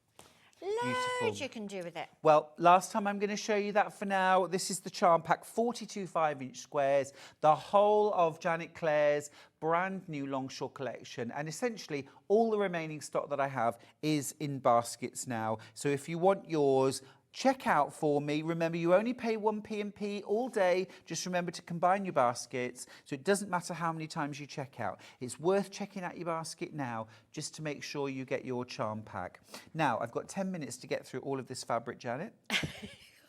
Loads you can do with it. Well, last time I'm going to show you that for now. This is the charm pack, 42 5-inch squares, the whole of Janet Clare's brand new Longshore collection. And essentially, all the remaining stock that I have is in baskets now. So if you want yours, check out for me. Remember, you only pay 1p&p all day. Just remember to combine your baskets, so it doesn't matter how many times you check out. It's worth checking out your basket now just to make sure you get your charm pack. Now, I've got 10 minutes to get through all of this fabric, Janet.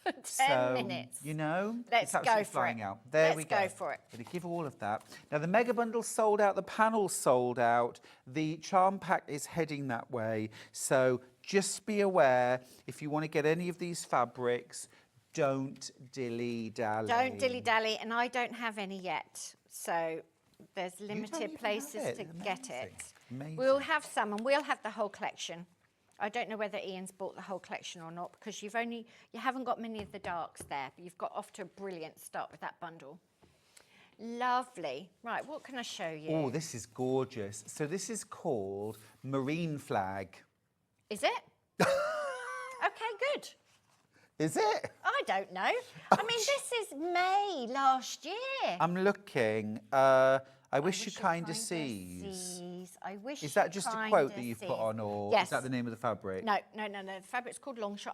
10 minutes. You know, Let's it's go absolutely for flying it. out. There we Let's go. go for it. Going to give all of that. Now, the mega bundle's sold out. The panel's sold out. The charm pack is heading that way. So just be aware, if you want to get any of these fabrics, Don't dilly-dally. Don't dilly-dally, and I don't have any yet. So there's limited places to get it. Amazing. We'll have some, and we'll have the whole collection. I don't know whether Ian's bought the whole collection or not, because you haven't got many of the darks there, but you've got off to a brilliant start with that bundle. Lovely. Right, what can I show you? Oh, this is gorgeous. So this is called Marine Flag. Is it? Okay, good. Is it? I don't know. I mean, this is May last year. I'm looking. I wish you kinder sees. I wish. Is that just a quote that you've put on, or yes. is that the name of the fabric? No. The fabric's called Longshore.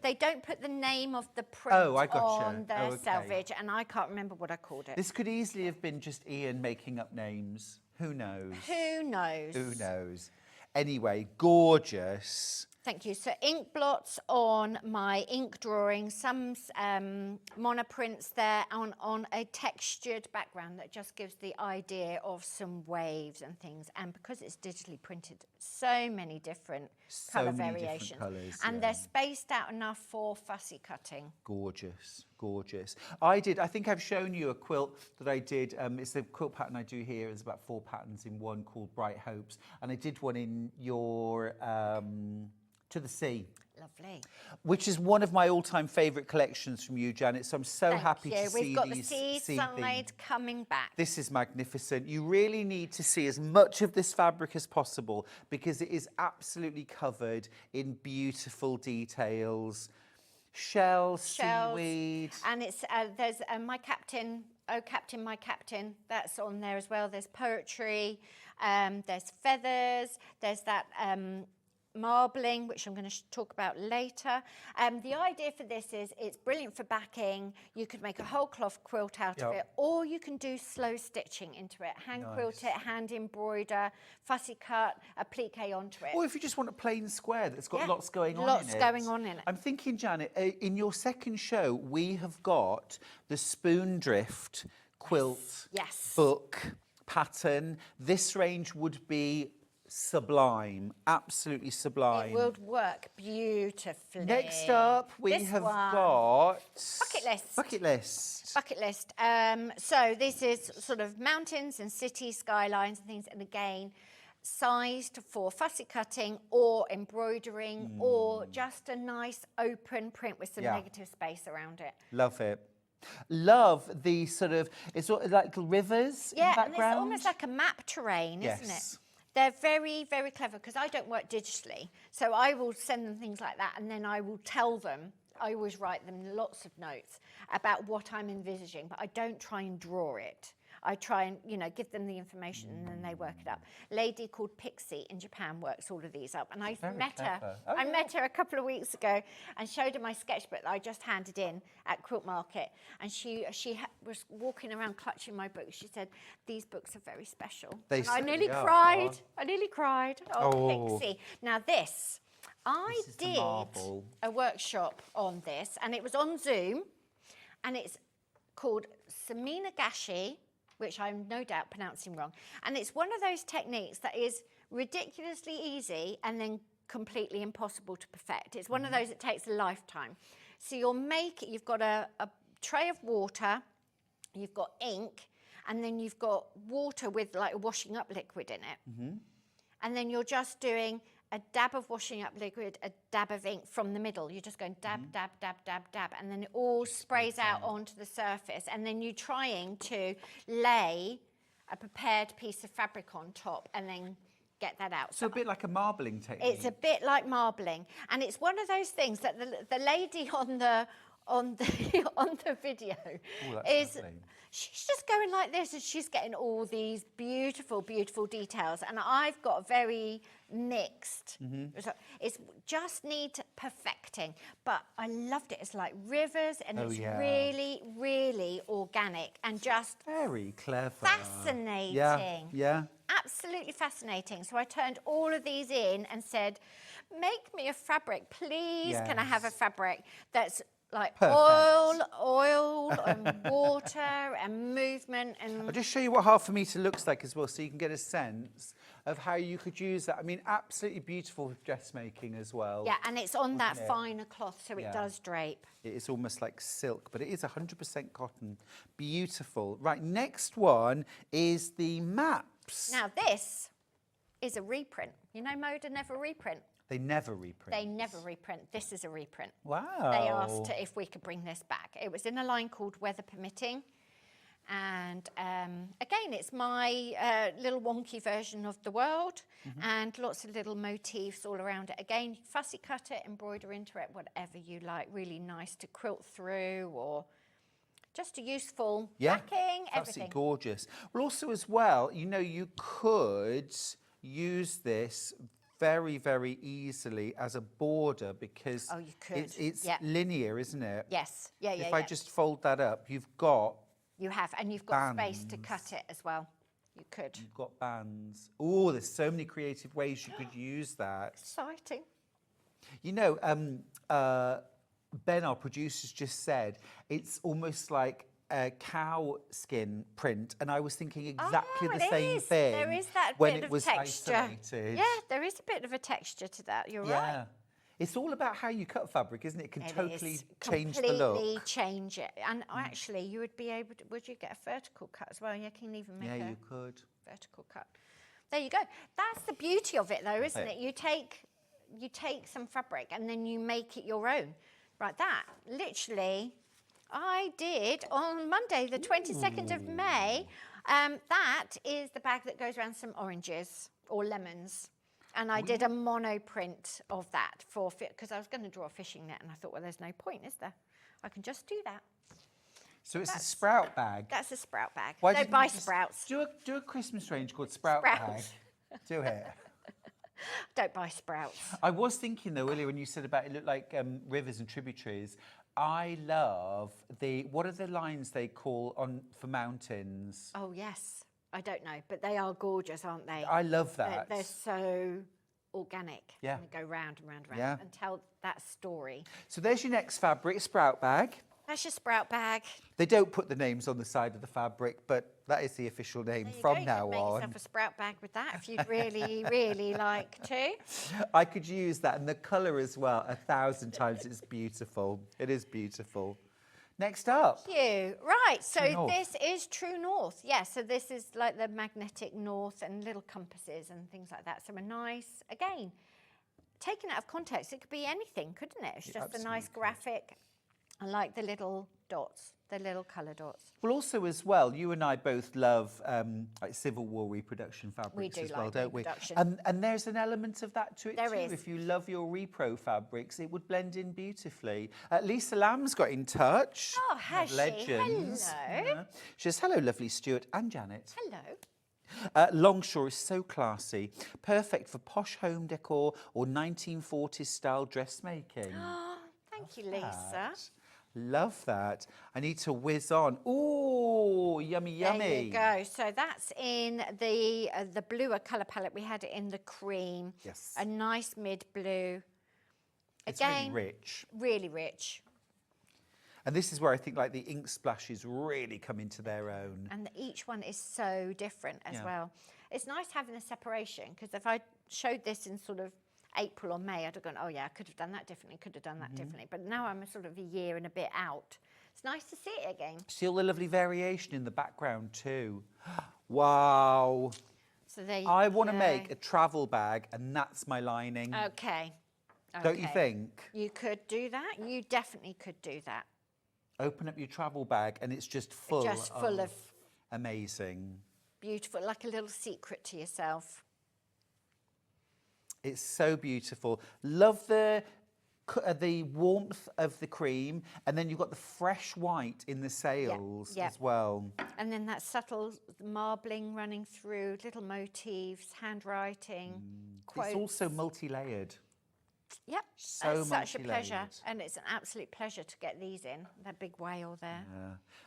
They don't put the name of the print on the selvage, and I can't remember what I called it. This could easily have been just Ian making up names. Who knows? Who knows? Who knows? Anyway, gorgeous. Thank you. So ink blots on my ink drawing, some monoprints there on a textured background that just gives the idea of some waves and things. And because it's digitally printed, so many different colour variations. Different colours, and they're spaced out enough for fussy cutting. Gorgeous, gorgeous. I think I've shown you a quilt that I did. It's the quilt pattern I do here. There's about 4 patterns in one called Bright Hopes. And I did one in your... To the Sea. Lovely. Which is one of my all-time favourite collections from you, Janet. So I'm so happy to see these. We've got the seaside coming back. This is magnificent. You really need to see as much of this fabric as possible because it is absolutely covered in beautiful details. Shells, seaweed. And it's there's My Captain, Oh Captain, My Captain. That's on there as well. There's poetry. There's feathers. There's that... marbling, which I'm going to talk about later. The idea for this is it's brilliant for backing. You could make a whole cloth quilt out of it, or you can do slow stitching into it. Hand quilt it, hand embroider, fussy cut, applique onto it. Or if you just want a plain square that's got lots going on in it. Lots going on in it. I'm thinking, Janet, in your second show, we have got the Spoondrift quilt book pattern. This range would be sublime, absolutely sublime. It would work beautifully. Next up, we have got... Bucket list. Bucket list. Bucket list. So this is sort of mountains and city skylines and things, and again, sized for fussy cutting or embroidering or just a nice open print with some negative space around it. Love it. Love the sort of, it's like rivers in the background. And it's almost like a map terrain, isn't it? They're very, very clever because I don't work digitally. So I will send them things like that and then I will tell them, I always write them lots of notes about what I'm envisaging, but I don't try and draw it. I try and, give them the information and then they work it up. A lady called Pixie in Japan works all of these up. And I met her. I met her a couple of weeks ago and showed her my sketchbook that I just handed in at Quilt Market. And she was walking around clutching my book. She said, "These books are very special." And I nearly cried. I nearly cried. Oh, Pixie. Now this did a workshop on this and it was on Zoom and it's called Saminagashi, which I'm no doubt pronouncing wrong. And it's one of those techniques that is ridiculously easy and then completely impossible to perfect. It's one of those that takes a lifetime. So you've got a tray of water, you've got ink, and then you've got water with like a washing up liquid in it. And then you're just doing a dab of washing up liquid, a dab of ink from the middle. You're just going dab, dab, dab, dab, dab, and then it all sprays out onto the surface. And then you're trying to lay a prepared piece of fabric on top and then get that out. So a bit like a marbling technique. It's a bit like marbling. And it's one of those things that the lady on the video is... Lovely. She's just going like this and she's getting all these beautiful, beautiful details. And I've got very mixed. It's just need perfecting. But I loved it. It's like rivers and it's really, really organic and just... Very clever. Fascinating. Yeah. Absolutely fascinating. So I turned all of these in and said, make me a fabric, please. Can I have a fabric that's like oil and water and movement. And I'll just show you what half a metre looks like as well so you can get a sense. of how you could use that. I mean, absolutely beautiful with dressmaking as well. Yeah, and it's on that finer cloth, so it does drape. It is almost like silk, but it is 100% cotton. Beautiful. Right, next one is the maps. Now this is a reprint. You know Moda never reprint. They never reprint. They never reprint. This is a reprint. Wow. They asked if we could bring this back. It was in a line called Weather Permitting. And again, it's my little wonky version of the world, and lots of little motifs all around it. Again, fussy cut it, embroider into it, whatever you like. Really nice to quilt through, or just a useful backing, everything. Absolutely gorgeous. Well, also as well, you know, you could use this very, very easily as a border because you could. It's linear, isn't it? Yes. Yeah, If I just fold that up, you've got You have, and you've got bands. space to cut it as well. You could. You've got bands. Oh, there's so many creative ways you could use that. Exciting. You know, Ben, our producer's just said, it's almost like a cow skin print, and I was thinking exactly the same thing. There is that when bit it of was texture. isolated. Yeah, there is a bit of a texture to that. You're right. It's all about how you cut fabric, isn't it? It can totally change the Completely look. change it. And actually, you would be able to, would you get a vertical cut as well? You can even make Yeah, you could. vertical cut. There you go. That's the beauty of it, though, isn't it? You take some fabric and then you make it your own. Right, that, literally, I did on Monday, the 22nd of May. That is the bag that goes around some oranges or lemons. And I did a mono print of that because I was going to draw a fishing net, and I thought, well, there's no point, is there? I can just do that. So it's a sprout bag. That's a sprout bag. Why Don't buy sprouts. Do a Christmas range called Sprout Bag. Do it. Don't buy sprouts. I was thinking though earlier when you said about it looked like rivers and tributaries. I love what are the lines they call for mountains? Oh yes, I don't know, but they are gorgeous, aren't they? I love that. They're so organic. Yeah. And they go round and round and round and tell that story. So there's your next fabric, Sprout Bag. That's your sprout bag. They don't put the names on the side of the fabric, but that is the official name from now on. Make yourself a sprout bag with that if you'd really, really like to. I could use that, and the colour as well, 1,000 times. It's beautiful. It is beautiful. Next up. Thank you. Right, so This is True North. Yeah, so this is like the magnetic north and little compasses and things like that. So a nice, again, taken out of context, it could be anything, couldn't it? It's just a nice graphic. I like the little dots, the little colour dots. Well, also as well, you and I both love like Civil War reproduction fabrics as well, don't we? And there's an element of that to it too. Is. If you love your repro fabrics, it would blend in beautifully. Lisa Lamb's got in touch. Oh, has she? Legends. Hello. She says, hello, lovely Stuart and Janet. Hello. Longshore is so classy, perfect for posh home decor or 1940s style dressmaking. Oh, thank you, Lisa. Love that. I need to whiz on. Ooh, yummy, yummy. There you go. So that's in the bluer colour palette. We had it in the cream. Yes. A nice mid blue. It's Again, really rich. Really rich. And this is where I think like the ink splashes really come into their own. And each one is so different as well. It's nice having the separation, because if I showed this in sort of April or May, I'd have gone, oh yeah, I could have done that differently, could have done that differently. But now I'm sort of a year and a bit out. It's nice to see it again. See all the lovely variation in the background too. Wow. So there you I want to make a travel bag, and that's my lining. Okay. Don't you think? You could do that. You definitely could do that. Open up your travel bag and it's just full of amazing. Beautiful, like a little secret to yourself. It's so beautiful. Love the warmth of the cream, and then you've got the fresh white in the sails as well. And then that subtle marbling running through, little motifs, handwriting, quotes. It's also multi-layered. Yep, so it's such a pleasure, multi-layered. and it's an absolute pleasure to get these in. That big whale there.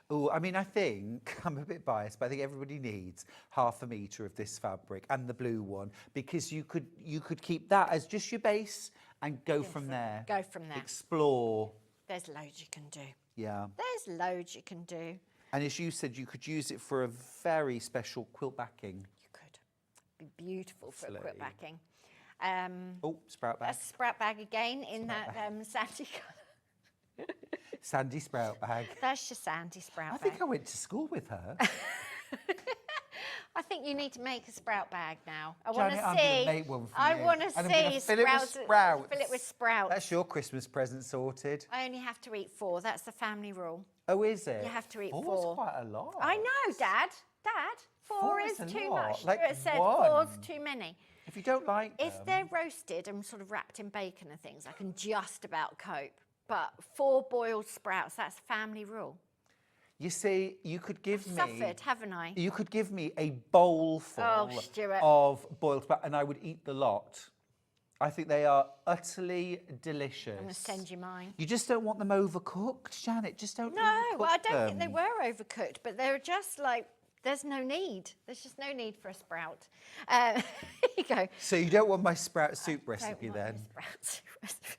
Oh, I mean, I think, I'm a bit biased, but I think everybody needs 1/2 metre of this fabric and the blue one, because you could keep that as just your base and go from there. Go from there. Explore. There's loads you can do. Yeah. There's loads you can do. And as you said, you could use it for a very special quilt backing. You could. Be beautiful for a quilt Lovely. backing. Oh, sprout bag. That's a sprout bag again in that sandy colour. Sandy sprout bag. That's your sandy sprout I bag. think I went to school with her. I think you need to make a sprout bag now. I want to Janet, see. I'm going to make one for I you. want to And I'm gonna see fill it with sprouts. Fill it with sprouts. That's your Christmas present sorted. I only have to eat 4. That's the family rule. Oh, is it? You have to eat 4. Four's quite a lot. I know, Dad. Dad, 4 4 is is a too lot. much. Like Stuart said 1. 4's too many. If you don't like If them, they're roasted and sort of wrapped in bacon and things, I can just about cope. But 4 boiled sprouts, that's family rule. you see, you could give me... Suffered, haven't I? You could give me a bowl full Stuart. of boiled sprouts and I would eat the lot. I think they are utterly delicious. I'm going to send you mine. You just don't want them overcooked, Janet. Just don't No, overcook well, I don't think they them. were overcooked, but they're just like, there's no need. There's just no need for a sprout. Here you go. So you don't want my sprout soup Don't recipe want then? my sprout soup recipe.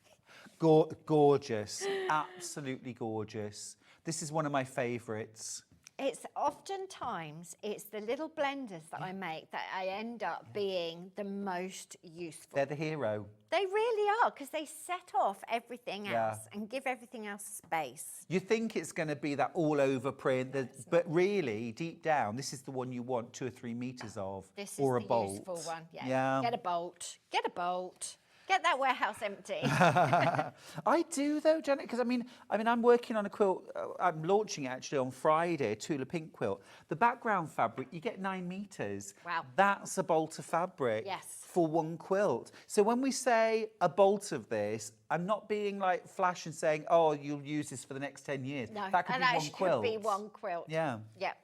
Gorgeous, absolutely gorgeous. This is one of my favourites. It's oftentimes, it's the little blenders that I make that I end up being the most useful. They're the hero. They really are, because they set off everything Yeah. else and give everything else space. You think it's going to be that all-over print, but really, deep down, this is the one you want 2 or 3 metres of, This or is a the bolt. useful one. Yeah. Yeah. Get a bolt. Get a bolt. Get that warehouse empty. I do though, Janet, because I mean, I'm working on a quilt. I'm launching it actually on Friday, a Tula pink quilt. The background fabric, you get 9 metres. Wow. That's a bolt of fabric. Yes. For one quilt. So when we say a bolt of this, I'm not being like flash and saying, oh, you'll use this for the next 10 years. No, that could and be that one quilt. could be one quilt. Yeah. Yep.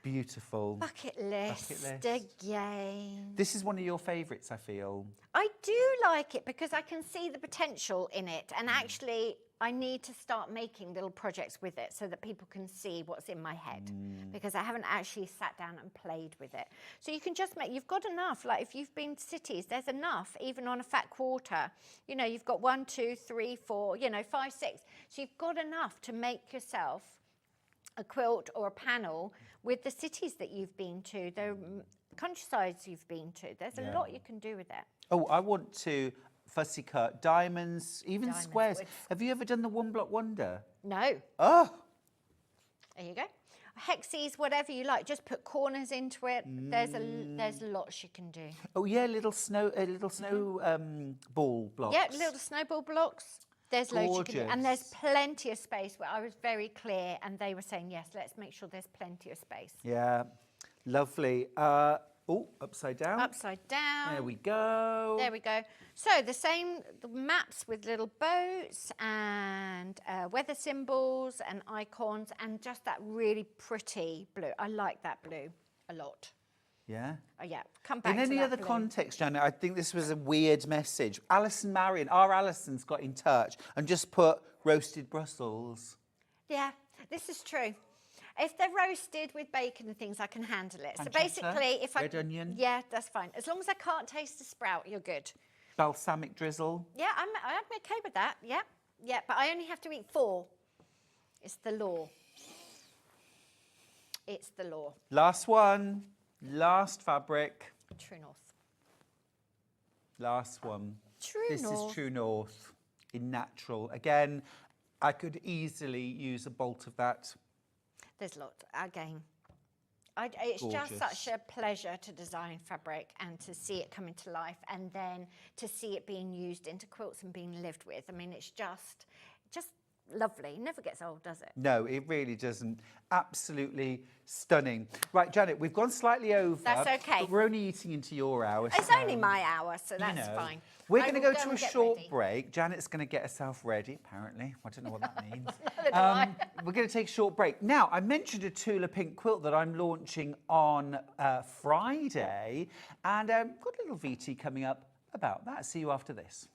Beautiful. Bucket list, list. again. This is one of your favourites, I feel. I do like it because I can see the potential in it, and actually I need to start making little projects with it so that people can see what's in my head, because I haven't actually sat down and played with it. So you can just make, you've got enough, like if you've been to cities, there's enough, even on a fat quarter. You know, you've got 1, 2, 3, 4, 5, 6. So you've got enough to make yourself a quilt or a panel with the cities that you've been to, the countrysides you've been to. There's a lot you can do with it. Oh, I want to fussy cut diamonds, even Diamonds squares. with- Have you ever done the one block wonder? No. Oh, There you go. Hexes, whatever you like, just put corners into it. There's lots you can do. oh yeah, little snow ball blocks. Yeah, little snowball blocks. There's loads you can do. And there's plenty of space where I was very clear and they were saying, yes, let's make sure there's plenty of space. Yeah, lovely. Oh, upside down. Upside down. There we go. There we go. So the maps with little boats and weather symbols and icons and just that really pretty blue. I like that blue a lot. Yeah. Oh, yeah, come back In to any that other blue. context, Janet, I think this was a weird message. Alison Marion, our Alison's got in touch and just put roasted Brussels. Yeah, this is true. If they're roasted with bacon and things, I can handle it. So Pancetta, basically, if red onion. Yeah, that's fine. As long as I can't taste the sprout, you're good. Balsamic drizzle. Yeah, I'm okay with that. Yeah, yeah, but I only have to eat 4. It's the law. It's the law. Last one. Last fabric. True north. Last one. True This north. is True North in natural. Again, I could easily use a bolt of that. There's lots. Again, it's just Gorgeous. such a pleasure to design fabric and to see it come into life and then to see it being used into quilts and being lived with. I mean, it's just lovely. It never gets old, does it? No, it really doesn't. Absolutely stunning. Right, Janet, we've gone slightly over. That's okay. But we're only eating into your hour. It's so, only my hour, so that's fine. We're I going to will go to a and get short ready. break. Janet's going to get herself ready, apparently. I don't know what that means. Neither do I. We're going to take a short break. Now, I mentioned a Tula pink quilt that I'm launching on Friday, and got a little VT coming up about that. See you after this.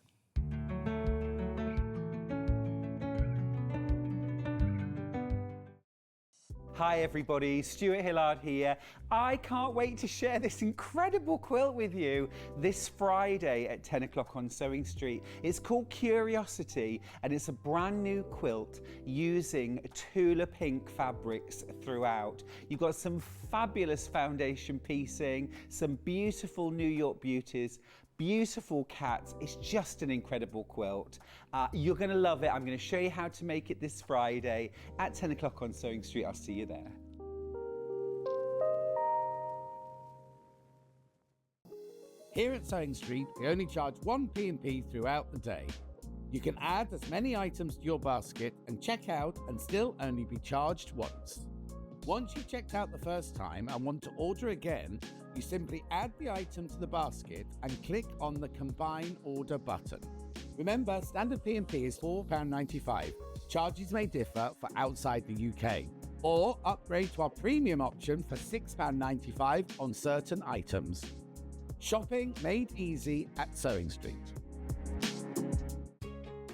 Hi everybody, Stuart Hillard here. I can't wait to share this incredible quilt with you this Friday at 10 o'clock on Sewing Street. It's called Curiosity and it's a brand new quilt using Tula pink fabrics throughout. You've got some fabulous foundation piecing, some beautiful New York beauties, beautiful cats. It's just an incredible quilt. You're going to love it. I'm going to show you how to make it this Friday at 10 o'clock on Sewing Street. I'll see you there. Here at Sewing Street, we only charge one P&P throughout the day. You can add as many items to your basket and check out and still only be charged once. Once you've checked out the first time and want to order again, you simply add the item to the basket and click on the Combine Order button. Remember, standard P&P is £4.95. Charges may differ for outside the UK. Or upgrade to our premium option for £6.95 on certain items. Shopping made easy at Sewing Street.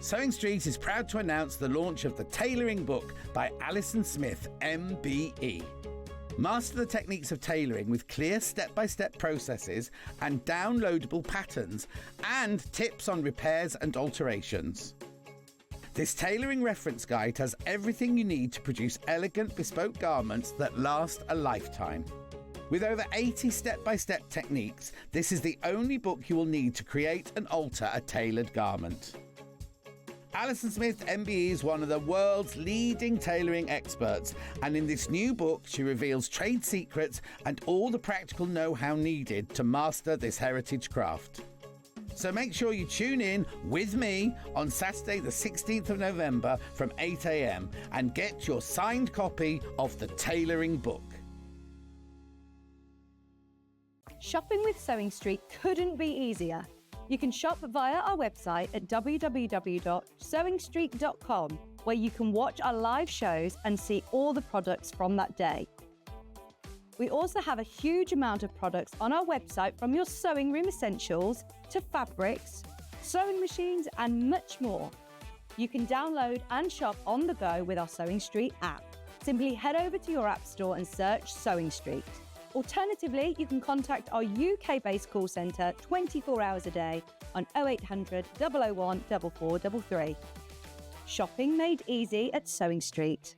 Sewing Street is proud to announce the launch of the tailoring book by Alison Smith, MBE. Master the techniques of tailoring with clear step-by-step processes and downloadable patterns and tips on repairs and alterations. This tailoring reference guide has everything you need to produce elegant bespoke garments that last a lifetime. With over 80 step-by-step techniques, this is the only book you will need to create and alter a tailored garment. Alison Smith MBE is one of the world's leading tailoring experts, and in this new book she reveals trade secrets and all the practical know-how needed to master this heritage craft. So make sure you tune in with me on Saturday the 16th of November from 8 a.m. and get your signed copy of the tailoring book. Shopping with Sewing Street couldn't be easier. You can shop via our website at www.sewingstreet.com, where you can watch our live shows and see all the products from that day. We also have a huge amount of products on our website, from your sewing room essentials to fabrics, sewing machines and much more. You can download and shop on the go with our Sewing Street app. Simply head over to your app store and search Sewing Street. Alternatively, you can contact our UK-based call centre 24 hours a day on 0800 001 4433. Shopping made easy at Sewing Street.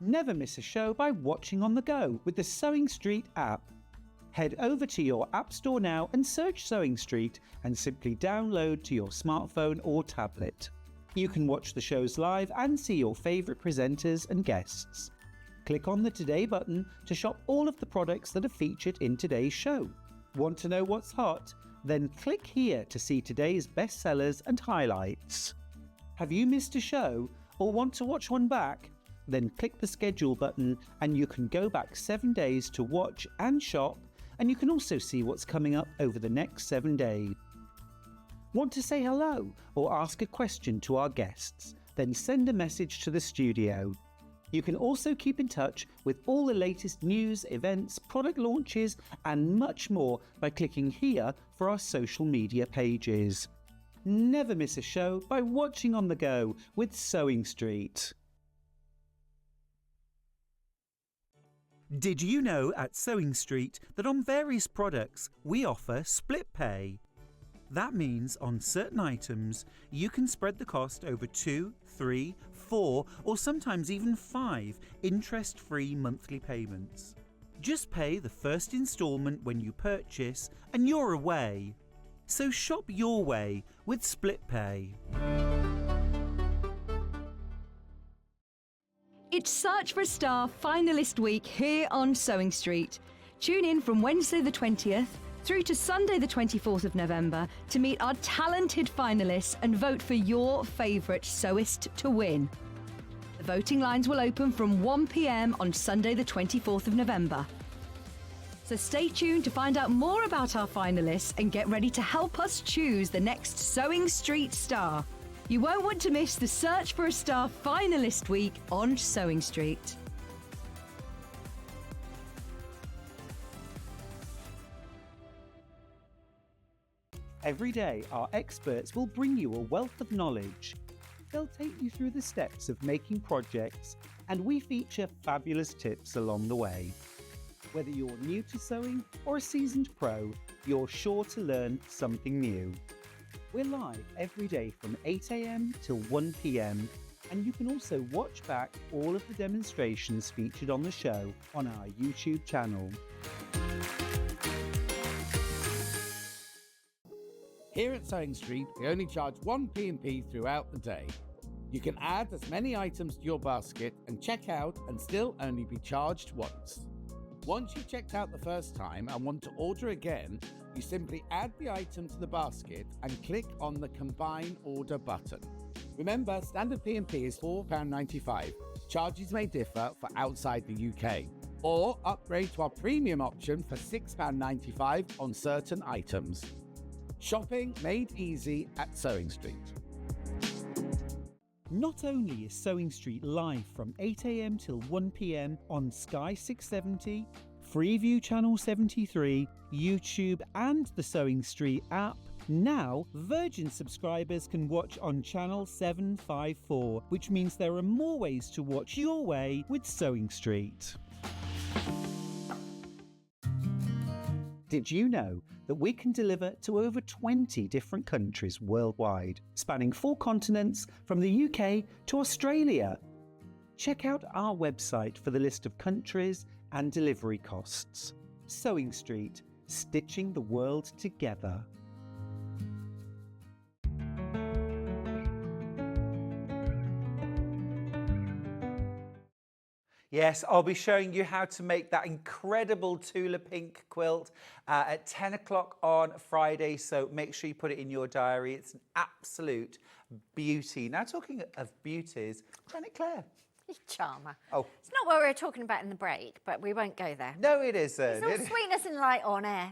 Never miss a show by watching on the go with the Sewing Street app. Head over to your app store now and search Sewing Street and simply download to your smartphone or tablet. You can watch the shows live and see your favourite presenters and guests. Click on the Today button to shop all of the products that are featured in today's show. Want to know what's hot? Then click here to see today's bestsellers and highlights. Have you missed a show or want to watch one back? Then click the schedule button and you can go back 7 days to watch and shop, and you can also see what's coming up over the next 7 days. Want to say hello or ask a question to our guests? Then send a message to the studio. You can also keep in touch with all the latest news, events, product launches and much more by clicking here for our social media pages. Never miss a show by watching on the go with Sewing Street. Did you know at Sewing Street that on various products we offer split pay? That means on certain items, you can spread the cost over 2, 3, 4, or sometimes even 5 interest-free monthly payments. Just pay the first instalment when you purchase and you're away. So shop your way with split pay. It's Search for a Star finalist week here on Sewing Street. Tune in from Wednesday the 20th through to Sunday the 24th of November to meet our talented finalists and vote for your favourite sewist to win. The voting lines will open from 1 p.m. on Sunday the 24th of November. So stay tuned to find out more about our finalists and get ready to help us choose the next Sewing Street star. You won't want to miss the Search for a Star finalist week on Sewing Street. Every day, our experts will bring you a wealth of knowledge. They'll take you through the steps of making projects, and we feature fabulous tips along the way. Whether you're new to sewing or a seasoned pro, you're sure to learn something new. We're live every day from 8 a.m. till 1 p.m, and you can also watch back all of the demonstrations featured on the show on our YouTube channel. Here at Sewing Street, we only charge one P&P throughout the day. You can add as many items to your basket and check out and still only be charged once. Once you've checked out the first time and want to order again, you simply add the item to the basket and click on the Combine Order button. Remember, standard P&P is £4.95. Charges may differ for outside the UK. Or upgrade to our premium option for £6.95 on certain items. Shopping made easy at Sewing Street. Not only is Sewing Street live from 8 a.m. till 1 p.m. on Sky 670, Freeview Channel 73, YouTube and the Sewing Street app, now Virgin subscribers can watch on Channel 754, which means there are more ways to watch your way with Sewing Street. Did you know that we can deliver to over 20 different countries worldwide, spanning 4 continents from the UK to Australia? Check out our website for the list of countries and delivery costs. Sewing Street, stitching the world together. Yes, I'll be showing you how to make that incredible Tula Pink quilt at 10 o'clock on Friday, so make sure you put it in your diary. It's an absolute beauty. Now, talking of beauties, Janet Clare. Charmer. Oh. It's not what we were talking about in the break, but we won't go there. No, it isn't. It's all sweetness and light on air.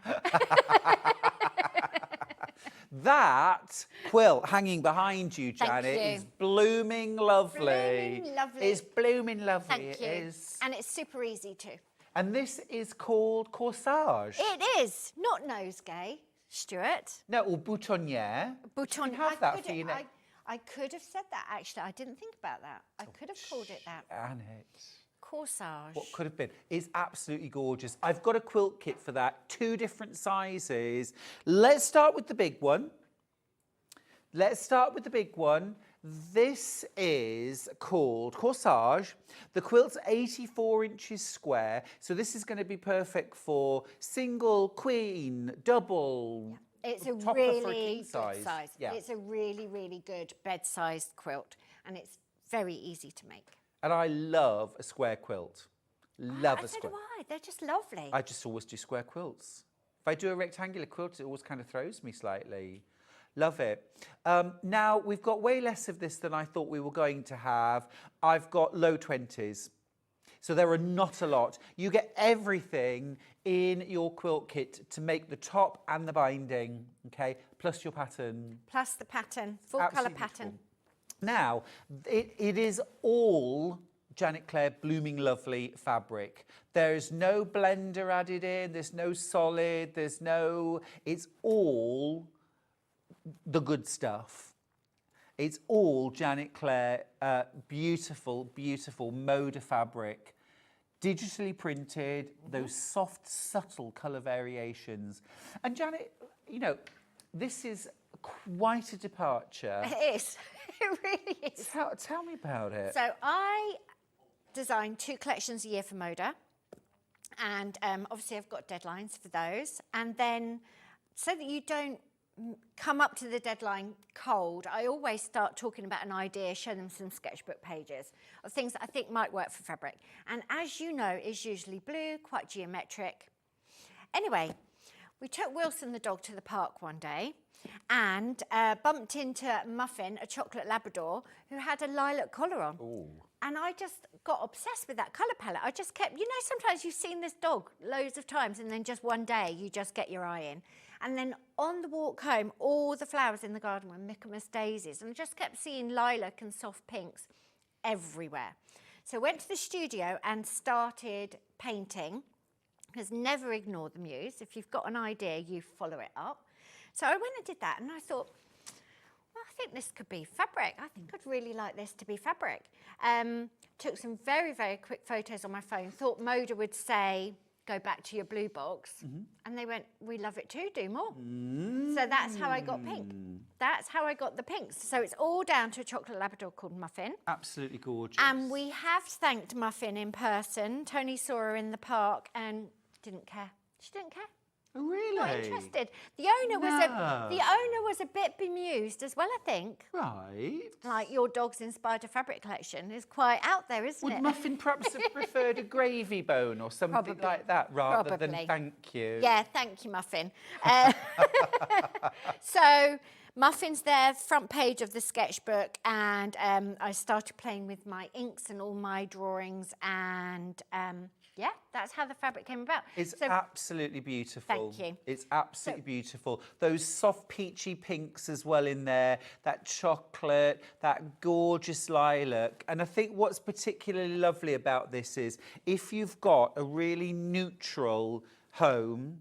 That quilt hanging behind you, Thank Janet, you. is blooming lovely. Blooming lovely. It's blooming lovely. Thank you. It is. And it's super easy too. And this is called Corsage. It is. Not nosegay, Stuart. No, or boutonniere. Bouton. You can have that for your neck. I could have said that, actually. I didn't think about that. I could have called it that. Janet. Corsage. What could have been. It's absolutely gorgeous. I've got a quilt kit for that, 2 different sizes. Let's start with the big one. This is called Corsage. The quilt's 84 inches square, so this is going to be perfect for single, queen, double. Yeah. It's a topper really for a king good size. Yeah. It's a really, really good bed-sized quilt, and it's very easy to make. And I love a square quilt. Love a So square. do I. They're just lovely. I just always do square quilts. If I do a rectangular quilt, it always kind of throws me slightly. Love it. Now, we've got way less of this than I thought we were going to have. I've got low 20s. So there are not a lot. You get everything in your quilt kit to make the top and the binding, okay? Plus your pattern. Plus the pattern, full Absolutely colour pattern. beautiful. Now, it is all Janet Clare Blooming Lovely fabric. There's no blender added in, there's no solid, it's all the good stuff. It's all Janet Clare, beautiful, beautiful Moda fabric. Digitally printed, those soft, subtle colour variations. And Janet, you know, this is quite a departure. It is. It really is. Tell me about it. So I design 2 collections a year for Moda. And obviously I've got deadlines for those. And then so that you don't come up to the deadline cold, I always start talking about an idea, show them some sketchbook pages of things that I think might work for fabric. And as you know, it's usually blue, quite geometric. Anyway, we took Wilson the dog to the park one day and bumped into Muffin, a chocolate Labrador, who had a lilac collar on. Ooh. And I just got obsessed with that colour palette. I just kept, you know, sometimes you've seen this dog loads of times and then just one day you just get your eye in. And then on the walk home, all the flowers in the garden were Michaelmas daisies. And I just kept seeing lilac and soft pinks everywhere. So I went to the studio and started painting, because never ignore the muse. If you've got an idea, you follow it up. So I went and did that, and I thought, well, I think this could be fabric. I think I'd really like this to be fabric. Took some very, very quick photos on my phone. Thought Moda would say, go back to your blue box. And they went, we love it too, do more. So that's how I got pink. That's how I got the pinks. So it's all down to a chocolate Labrador called Muffin. Absolutely gorgeous. And we have thanked Muffin in person. Tony saw her in the park and didn't care. She didn't care. Oh, really? Not interested. The owner was a bit bemused as well, I think. Right. Like your dog's inspired a fabric collection is quite out there, isn't it? Would Muffin perhaps have preferred a gravy bone or something Probably. like that rather than Probably. thank you? Yeah, thank you, Muffin. So Muffin's there, front page of the sketchbook, and I started playing with my inks and all my drawings, and yeah, that's how the fabric came about. It's absolutely beautiful. Thank you. It's absolutely beautiful. Those soft peachy pinks as well in there, that chocolate, that gorgeous lilac. And I think what's particularly lovely about this is if you've got a really neutral home,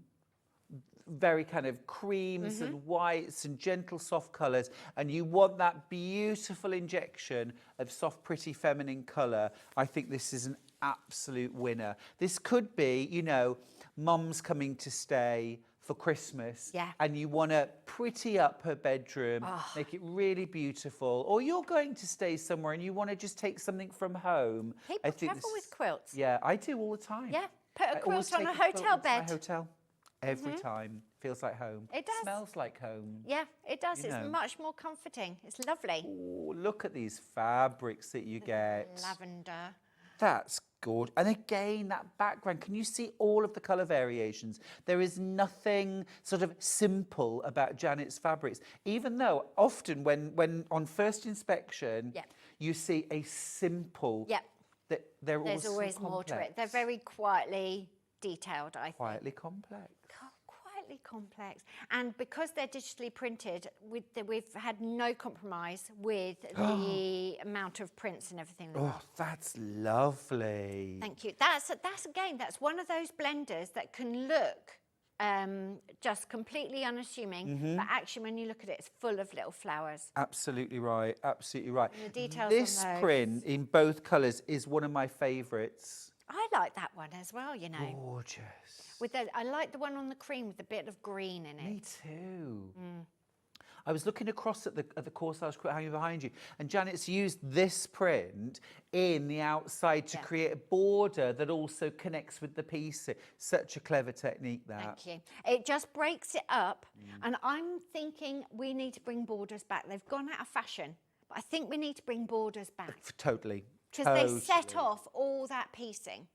very kind of creams and whites and gentle soft colours, and you want that beautiful injection of soft, pretty feminine colour, I think this is an absolute winner. This could be, you know, mum's coming to stay for Christmas, and you want to pretty up her bedroom, make it really beautiful, or you're going to stay somewhere and you want to just take something from home. People travel with quilts. Yeah, I do all the time. Yeah, put a quilt on a quilt hotel into my bed. hotel. Every time. Feels like home. It does. Smells like home. Yeah, it does. You It's know. much more comforting. It's lovely. Oh, look at these fabrics that you get. Lavender. That's good. And again, that background, can you see all of the colour variations? There is nothing sort of simple about Janet's fabrics, even though often when on first inspection, you see a simple, that they're There's all always so more to it. complex. They're very quietly detailed, I think. Quietly complex. Quietly complex. And because they're digitally printed, we've had no compromise with the amount of prints and everything. Oh, that's lovely. Thank you. That's one of those blenders that can look just completely unassuming, but actually when you look at it, it's full of little flowers. Absolutely right. Absolutely right. And the details This on those. print in both colours is one of my favourites. I like that one as well, you know. Gorgeous. I like the one on the cream with a bit of green in it. Me too. I was looking across at the Corsage Quilt hanging behind you, and Janet's used this print in the outside to create a border that also connects with the piece. Such a clever technique, that. Thank you. It just breaks it up, and I'm thinking we need to bring borders back. They've gone out of fashion, but I think we need to bring borders back. Totally. Because they set off all that piecing.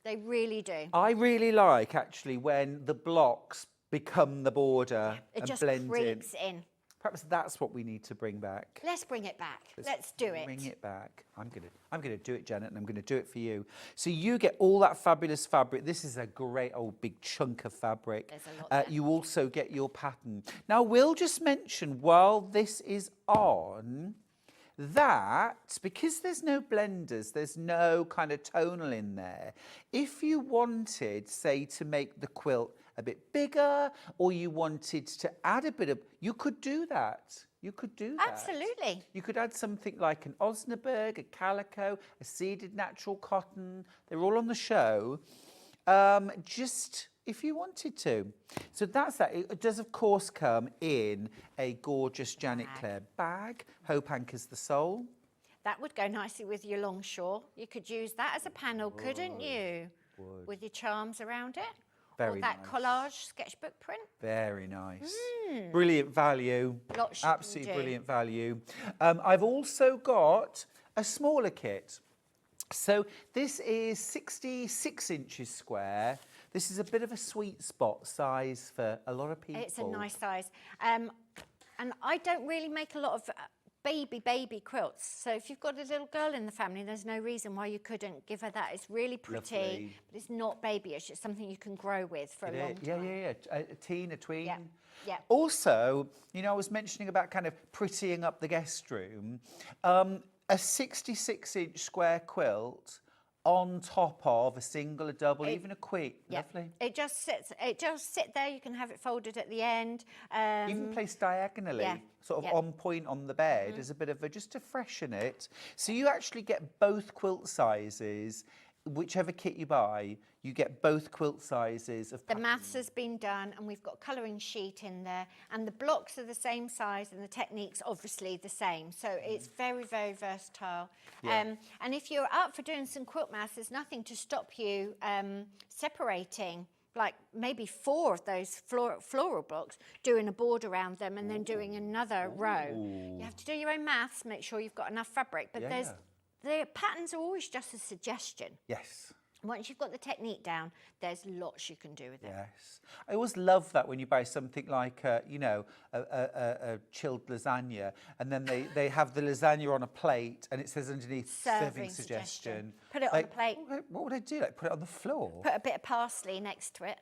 They really do. I really like, actually, when the blocks become the border It and just blend creeps in. Perhaps that's what we need to bring back. Let's bring it back. Let's do it. Bring it back. I'm gonna do it, Janet, and I'm gonna do it for you. So you get all that fabulous fabric. This is a great old big chunk of fabric. There's a lot there. You also get your pattern. Now we'll just mention while this is on that, because there's no blenders, there's no kind of tonal in there, if you wanted, say, to make the quilt a bit bigger, or you wanted to add a bit of, you could do that. You could do that. Absolutely. You could add something like an Osnaburg, a calico, a seeded natural cotton. They're all on the show. Just if you wanted to. So that's that. It does, of course, come in a gorgeous Janet Clare bag. Hope anchors the soul. That would go nicely with your Longshore. You could use that as a panel, couldn't you? Would. With your charms around it. Very or that nice. collage sketchbook print. Very nice. Brilliant value. Lots you can Absolutely do. brilliant value. I've also got a smaller kit. So this is 66 inches square. This is a bit of a sweet spot size for a lot of people. It's a nice size. And I don't really make a lot of baby quilts. So if you've got a little girl in the family, there's no reason why you couldn't give her that. It's really pretty, Lovely. but it's not babyish. It's something you can grow with for a long time. Yeah. A teen, a tween. Yeah. Also, you know, I was mentioning about kind of prettying up the guest room. A 66-inch square quilt on top of a single, a double, even a quick. Yeah. Lovely. It just sits there. You can have it folded at the end. Even placed diagonally, sort of on point on the bed as a bit of just to freshen it. So you actually get both quilt sizes. Whichever kit you buy, you get both quilt sizes of The pattern. maths has been done, and we've got a colouring sheet in there, and the blocks are the same size, and the technique's obviously the same. So it's very, very versatile. Yeah. And if you're up for doing some quilt maths, there's nothing to stop you separating like maybe 4 of those floral blocks, doing a board around them, and then doing another row. You have to do your own maths, make sure you've got enough fabric, but the patterns are always just a suggestion. Yes. Once you've got the technique down, there's lots you can do with it. Yes. I always love that when you buy something like, you know, a chilled lasagna, and then they have the lasagna on a plate, and it says underneath serving suggestion. Put it on the plate. What would I do? Like put it on the floor? Put a bit of parsley next to it,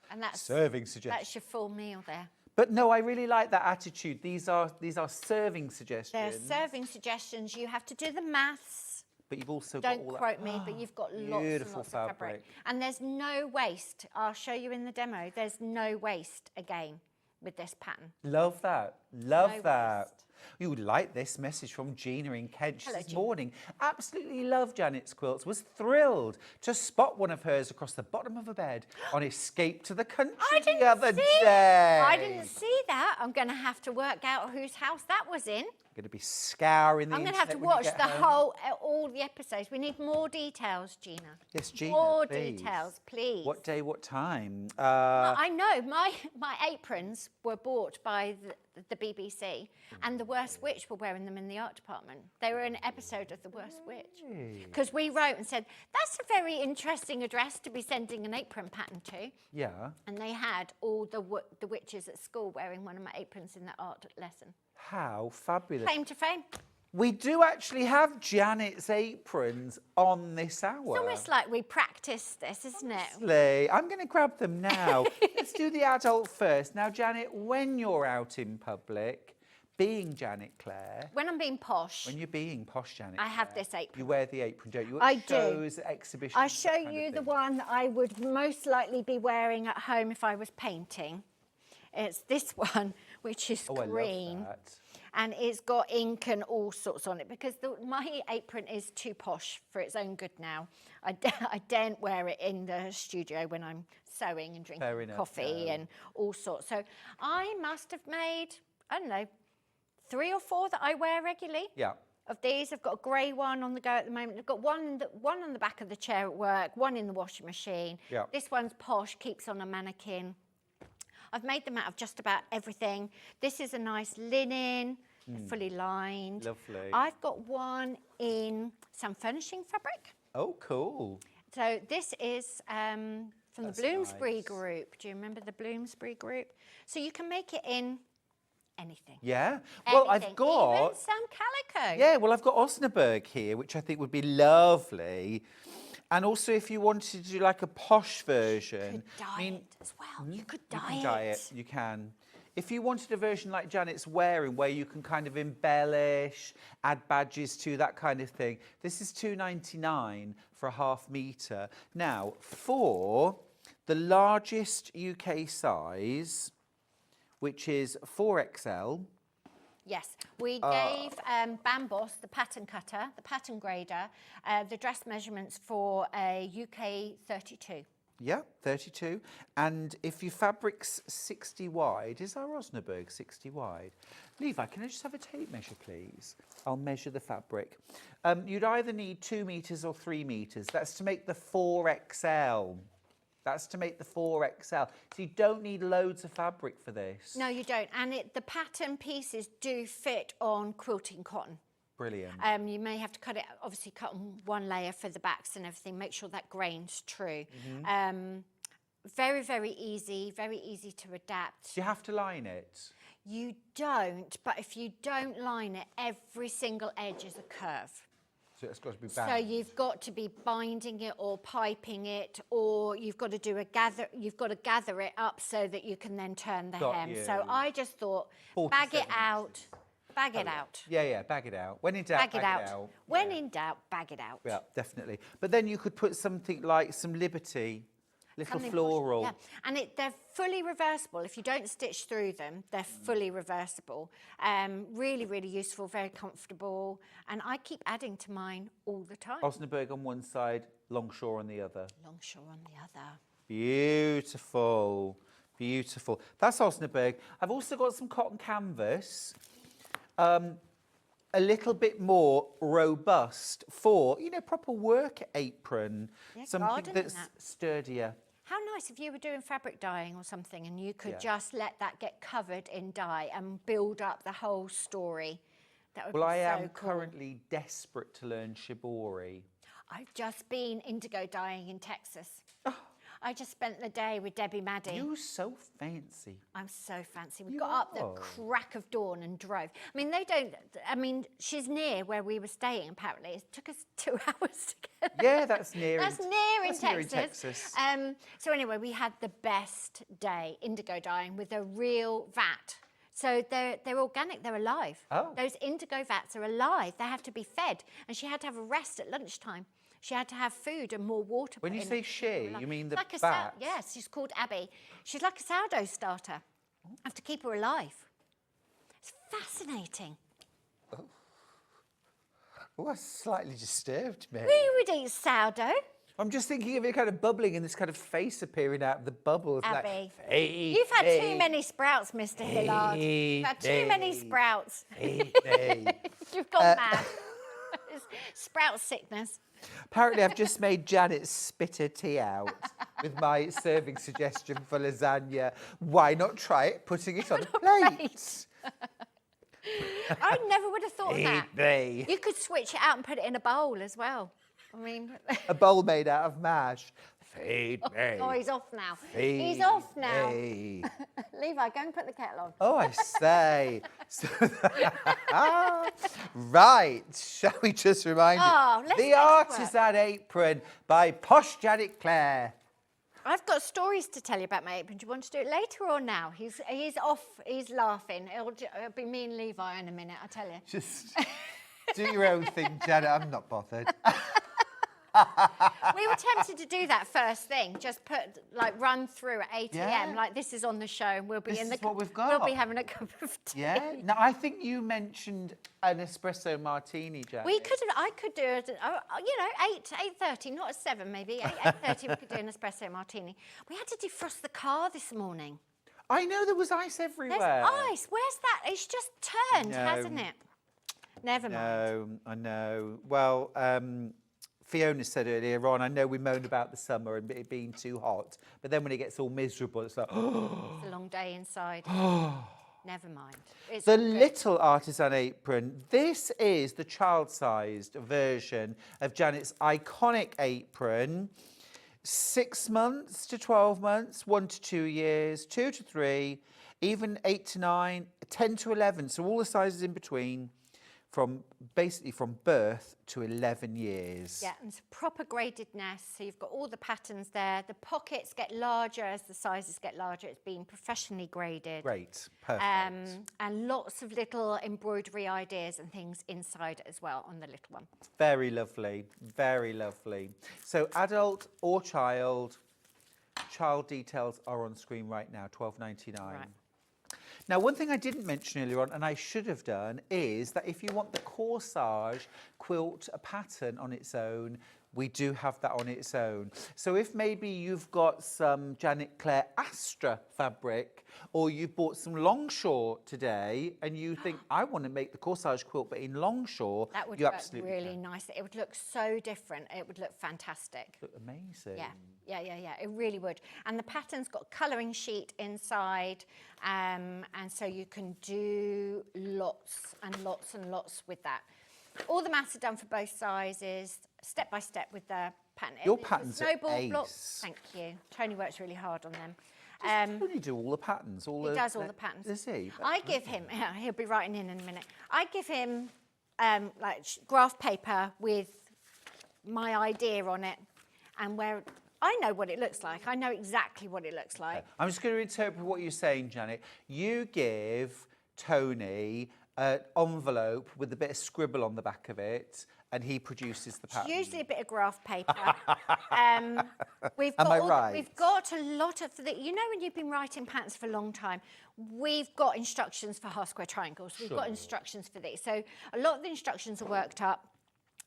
and that's serving suggestion. That's your full meal there. But no, I really like that attitude. These are serving suggestions. They're serving suggestions. You have to do the maths. But you've also got all Don't quote me, but you've got lots and lots of fabric. And there's no waste. I'll show you in the demo. There's no waste again with this pattern. Love that. Love that. Waste. You would like this message from Gina in Kent this morning. Absolutely love Janet's quilts. Was thrilled to spot one of hers across the bottom of a bed on Escape to the Country the other day. I didn't see that. I'm going to have to work out whose house that was in. Going to be scouring the I'm going to have to watch all the episodes. We need more details, Gina. Yes, Gina, more details, please. What day, what time? Well, I know my aprons were bought by the BBC, and the Worst Witch were wearing them in the art department. They were an episode of the Worst Witch. Because we wrote and said, that's a very interesting address to be sending an apron pattern to. Yeah. And they had all the witches at school wearing one of my aprons in their art lesson. How fabulous. Claim to fame. We do actually have Janet's aprons on this hour. It's almost like we practiced this, isn't it? I'm going to grab them now. Let's do the adult first. Now, Janet, when you're out in public, being Janet Clare... When I'm being posh. When you're being posh, Janet I have this apron. You wear the apron, don't you? I do. Shows, exhibitions, I show you the one that I would most likely be wearing at home if I was painting. It's this one, which is green. I love that. And it's got ink and all sorts on it, because my apron is too posh for its own good now. I daren't wear it in the studio when I'm sewing and drinking coffee and all sorts. So I must have made, I don't know, 3 or 4 that I wear regularly. Yeah. Of these, I've got a grey one on the go at the moment. I've got one on the back of the chair at work, one in the washing machine. Yeah. This one's posh, keeps on a mannequin. I've made them out of just about everything. This is a nice linen, fully lined. Lovely. I've got one in some furnishing fabric. Oh, cool. So this is from the Bloomsbury group. Do you remember the Bloomsbury group? So you can make it in anything. Yeah. Well, anything. I've got... Even some calico. Yeah, well, I've got Osnaburg here, which I think would be lovely. And also, if you wanted to do like a posh version... You could dye it as well. You could dye it. You can dye it. You can. If you wanted a version like Janet's wearing, where you can kind of embellish, add badges to, that kind of thing, this is £2.99 for a ½ metre. Now, for the largest UK size, which is 4XL... Yes, we gave Bambos, the pattern cutter, the pattern grader, the dress measurements for a UK 32. Yeah, 32. And if your fabric's 60 wide, is our Osnaburg 60 wide? Levi, can I just have a tape measure, please? I'll measure the fabric. You'd either need 2 metres or 3 metres. That's to make the 4XL. That's to make the 4XL. So you don't need loads of fabric for this. No, you don't. And the pattern pieces do fit on quilting cotton. Brilliant. You may have to cut it, obviously cut on one layer for the backs and everything, make sure that grain's true. Very, very easy to adapt. Do you have to line it? You don't, but if you don't line it, every single edge is a curve. So it's got to be bound. So you've got to be binding it or piping it, or you've got to do you've got to gather it up so that you can then turn the hem. So I just thought, bag it out. Bag it out. Yeah, bag it out. When in doubt, Bag it out. When in doubt, bag it out. Yeah, definitely. But then you could put something like some Liberty, little Something floral. Yeah, and they're fully reversible. If you don't stitch through them, they're fully reversible. Really, really useful, very comfortable. And I keep adding to mine all the time. Osnaburg on one side, Longshore on the other. Longshore on the other. Beautiful, beautiful. That's Osnaburg. I've also got some cotton canvas, a little bit more robust for, you know, proper work apron, something that's sturdier. How nice if you were doing fabric dyeing or something and you could just let that get covered in dye and build up the whole story. That would be so cool. Well, I am currently desperate to learn shibori. I've just been indigo dyeing in Texas. I just spent the day with Debbie Maddie. You're so fancy. I'm so fancy. We got up the crack of dawn and drove. I mean, she's near where we were staying, apparently. It took us 2 hours to get there. Yeah, that's near. That's near in Texas. Near in Texas. So anyway, we had the best day indigo dyeing with a real vat. So they're organic, they're alive. Oh. Those indigo vats are alive. They have to be fed. And she had to have a rest at lunchtime. She had to have food and more water. When you say she, you mean the like bat? Yes, she's called Abby. She's like a sourdough starter. I have to keep her alive. It's fascinating. Oh, that slightly disturbed me. We would eat sourdough. I'm just thinking of it kind of bubbling and this kind of face appearing out of the bubbles. Abby, like, you've had too many sprouts, Mr. Hillard. You've had too many sprouts. You've gone mad. It's sprout sickness. Apparently, I've just made Janet spit her tea out with my serving suggestion for lasagna. Why not try it putting it on a plate? I never would have thought that. You could switch it out and put it in a bowl as well. I mean... a bowl made out of mash. Feed me. Oh, he's off now. Feed he's off now. me. Levi, go and put the kettle on. Oh, I say. Right, shall we just remind you? The Artisan Apron by Posh Janet Clare. I've got stories to tell you about my apron. Do you want to do it later or now? He's off, he's laughing. It'll be me and Levi in a minute, I tell you. Just do your own thing, Janet. I'm not bothered. We were tempted to do that first thing, just run through at 8 a.m. Like this is on the show, and we'll be what we've got. We'll be having a cup of tea. Yeah. Now I think you mentioned an espresso martini, Janet. I could do it. 8:30, not at 7, maybe 8:30. We could do an espresso martini. We had to defrost the car this morning. I know there was ice everywhere. There's ice. Where's that? It's just turned, hasn't it? Never mind. No, I know. Well. Fiona said earlier on, I know we moan about the summer and it being too hot, but then when it gets all miserable, it's like, it's a long day inside. Never mind. It's the little artisan apron. This is the child-sized version of Janet's iconic apron. 6 months to 12 months, 1 to 2 years, 2 to 3, even 8 to 9, 10 to 11. So all the sizes in between. Basically from birth to 11 years. Yeah, and it's proper graded nest, so you've got all the patterns there. The pockets get larger as the sizes get larger. It's been professionally graded. Great, perfect. And lots of little embroidery ideas and things inside as well on the little one. Very lovely, very lovely. So adult or child details are on screen right now, $12.99. Right. Now, one thing I didn't mention earlier on, and I should have done, is that if you want the Corsage Quilt pattern on its own, we do have that on its own. So if maybe you've got some Janet Clare Astra fabric, or you bought some Longshore today, and you think, I want to make the Corsage quilt, but in Longshore, that would you look absolutely really can. Nice. It would look so different. It would look fantastic. Look amazing. Yeah. It really would. And the pattern's got colouring sheet inside, and so you can do lots and lots and lots with that. All the mats are done for both sizes, step by step with the pattern. Your patterns are ace. Blocks. Thank you. Tony works really hard on them. Does Tony do all the patterns? He does all the patterns. Does he? I give him, he'll be writing in a minute. I give him graph paper with my idea on it, and where I know what it looks like. I know exactly what it looks like. I'm just going to interpret what you're saying, Janet. You give Tony envelope with a bit of scribble on the back of it, and he produces the pattern. Usually a bit of graph paper. We've got a lot of you know, when you've been writing patterns for a long time, we've got instructions for half square triangles. We've got instructions for these. So a lot of the instructions are worked up,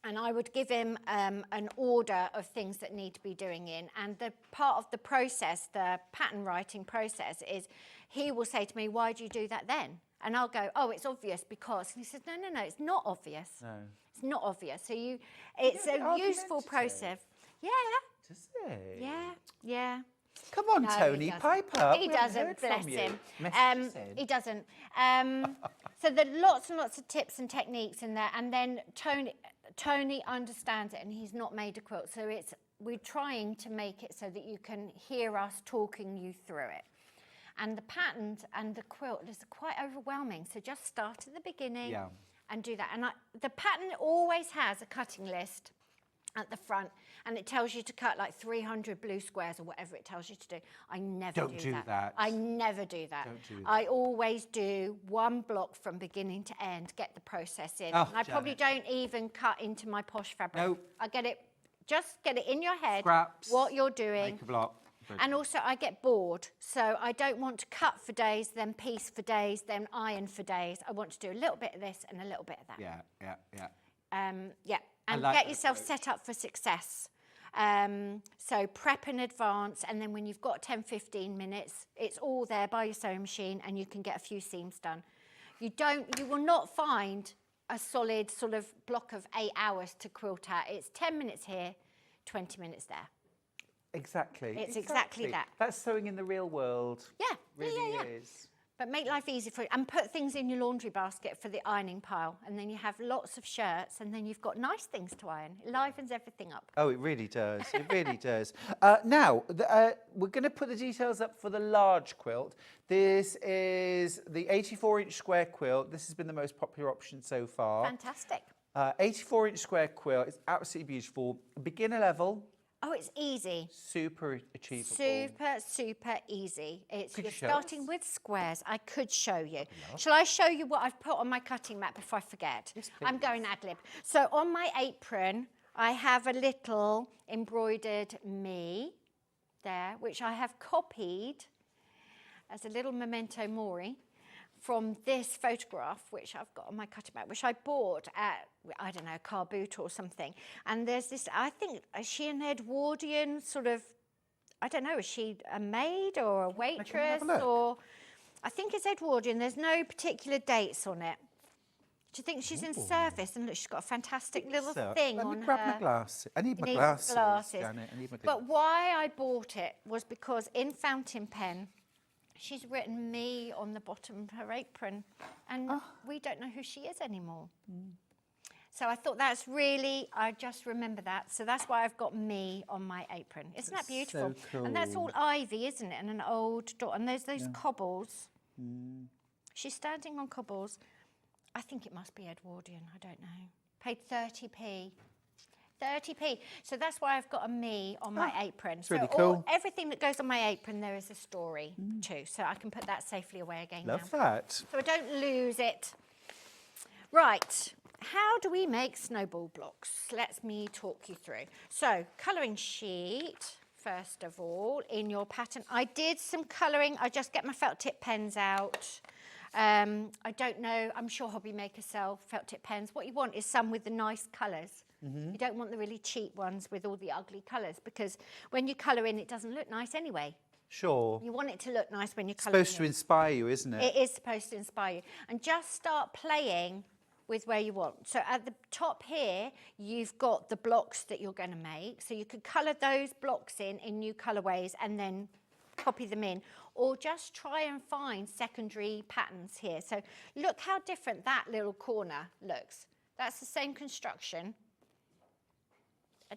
and I would give him an order of things that need to be doing in. And the part of the process, the pattern writing process, is he will say to me, "Why do you do that then?" And I'll go, "Oh, it's obvious because." And he says, "No, no, no, it's not obvious. No. It's not obvious." So it's a useful process. Yeah. Does it? Yeah, yeah. Come on, No, Tony, pipe up. He doesn't, bless him. He doesn't. So there are lots and lots of tips and techniques in there. And then Tony understands it, and he's not made a quilt. So we're trying to make it so that you can hear us talking you through it. And the patterns and the quilt is quite overwhelming. So just start at the beginning and do that. And the pattern always has a cutting list at the front, and it tells you to cut like 300 blue squares or whatever it tells you to do. I never do that. I never do that. Don't do that. I always do one block from beginning to end, get the process in. Oh, and I probably don't even cut into my posh fabric. Nope. I just get it in your head, Scraps, what you're doing. make a block. And also I get bored, so I don't want to cut for days, then piece for days, then iron for days. I want to do a little bit of this and a little bit of that. Yeah. And like get that yourself approach. set up for success. So prep in advance, and then when you've got 10, 15 minutes, it's all there by your sewing machine, and you can get a few seams done. You will not find a solid sort of block of 8 hours to quilt at. It's 10 minutes here, 20 minutes there. Exactly. It's exactly that. That's sewing in the real world. Yeah, Really yeah. is. But make life easy for you, and put things in your laundry basket for the ironing pile, and then you have lots of shirts, and then you've got nice things to iron. It livens everything up. Oh, it really does. It really does. Now, we're going to put the details up for the large quilt. This is the 84-inch square quilt. This has been the most popular option so far. Fantastic. 84-inch square quilt. It's absolutely beautiful. Beginner level. Oh, it's easy. Super achievable. Super easy. Could You're you show starting us? with squares. I could show you. Shall I show you what I've put on my cutting mat before I forget? Yes, I'm please. going ad lib. So on my apron, I have a little embroidered me there, which I have copied as a little memento mori from this photograph, which I've got on my cutting mat, which I bought at, I don't know, a car boot or something. And there's this, I think, is she an Edwardian sort of, I don't know, is she a maid or a waitress? Or I think it's Edwardian. There's no particular dates on it. Do you think she's in service? And look, she's got a fantastic little thing Let on me grab her. my glasses. I need my Needs glasses, glasses. Janet. I need my glasses. But why I bought it was because in fountain pen, she's written me on the bottom of her apron, and we don't know who she is anymore. So I thought that's really, I just remember that. So that's why I've got me on my apron. Isn't that beautiful? So cool. And that's all ivy, isn't it? And an old dot. And there's those cobbles. She's standing on cobbles. I think it must be Edwardian. I don't know. Paid 30p. 30p. So that's why I've got a me on my apron. It's really so cool. Everything that goes on my apron, there is a story too. So I can put that safely away again now. Love that. So I don't lose it. Right. How do we make snowball blocks? Let me talk you through. So colouring sheet, first of all, in your pattern. I did some colouring. I just get my felt tip pens out. I don't know. I'm sure hobby makers sell felt tip pens. What you want is some with the nice colours. You don't want the really cheap ones with all the ugly colours, because when you colour in, it doesn't look nice anyway. Sure. You want it to look nice when you're colouring. Supposed to inspire you, isn't it? It is supposed to inspire you. And just start playing with where you want. So at the top here, you've got the blocks that you're going to make. So you could colour those blocks in new colourways and then copy them in. Or just try and find secondary patterns here. So look how different that little corner looks. That's the same construction.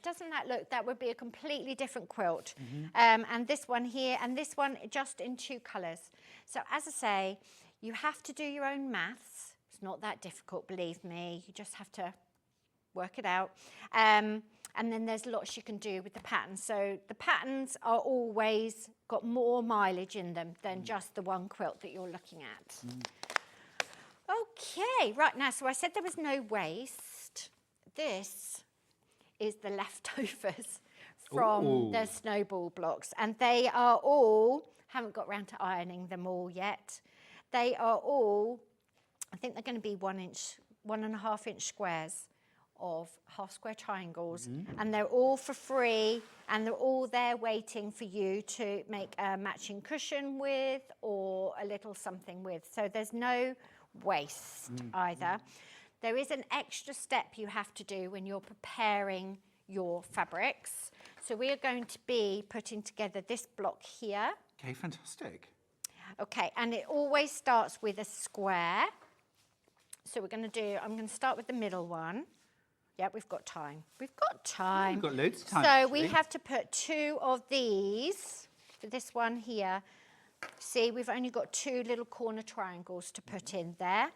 Doesn't that look, that would be a completely different quilt. And this one here, and this one just in two colours. So as I say, you have to do your own maths. It's not that difficult, believe me. You just have to work it out. And then there's lots you can do with the patterns. So the patterns are always got more mileage in them than just the one quilt that you're looking at. Okay, right now, so I said there was no waste. This is the leftovers from the snowball blocks, and they are all, haven't got round to ironing them all yet. They are all, I think they're going to be 1.5 inch squares of half square triangles, and they're all for free, and they're all there waiting for you to make a matching cushion with or a little something with. So there's no waste either. There is an extra step you have to do when you're preparing your fabrics. So we are going to be putting together this block here. Okay, fantastic. Okay, and it always starts with a square. So we're going to do, I'm going to start with the middle one. Yeah, we've got time. We've got time. We've got loads of time. So actually. we have to put 2 of these for this one here. See, we've only got 2 little corner triangles to put in there.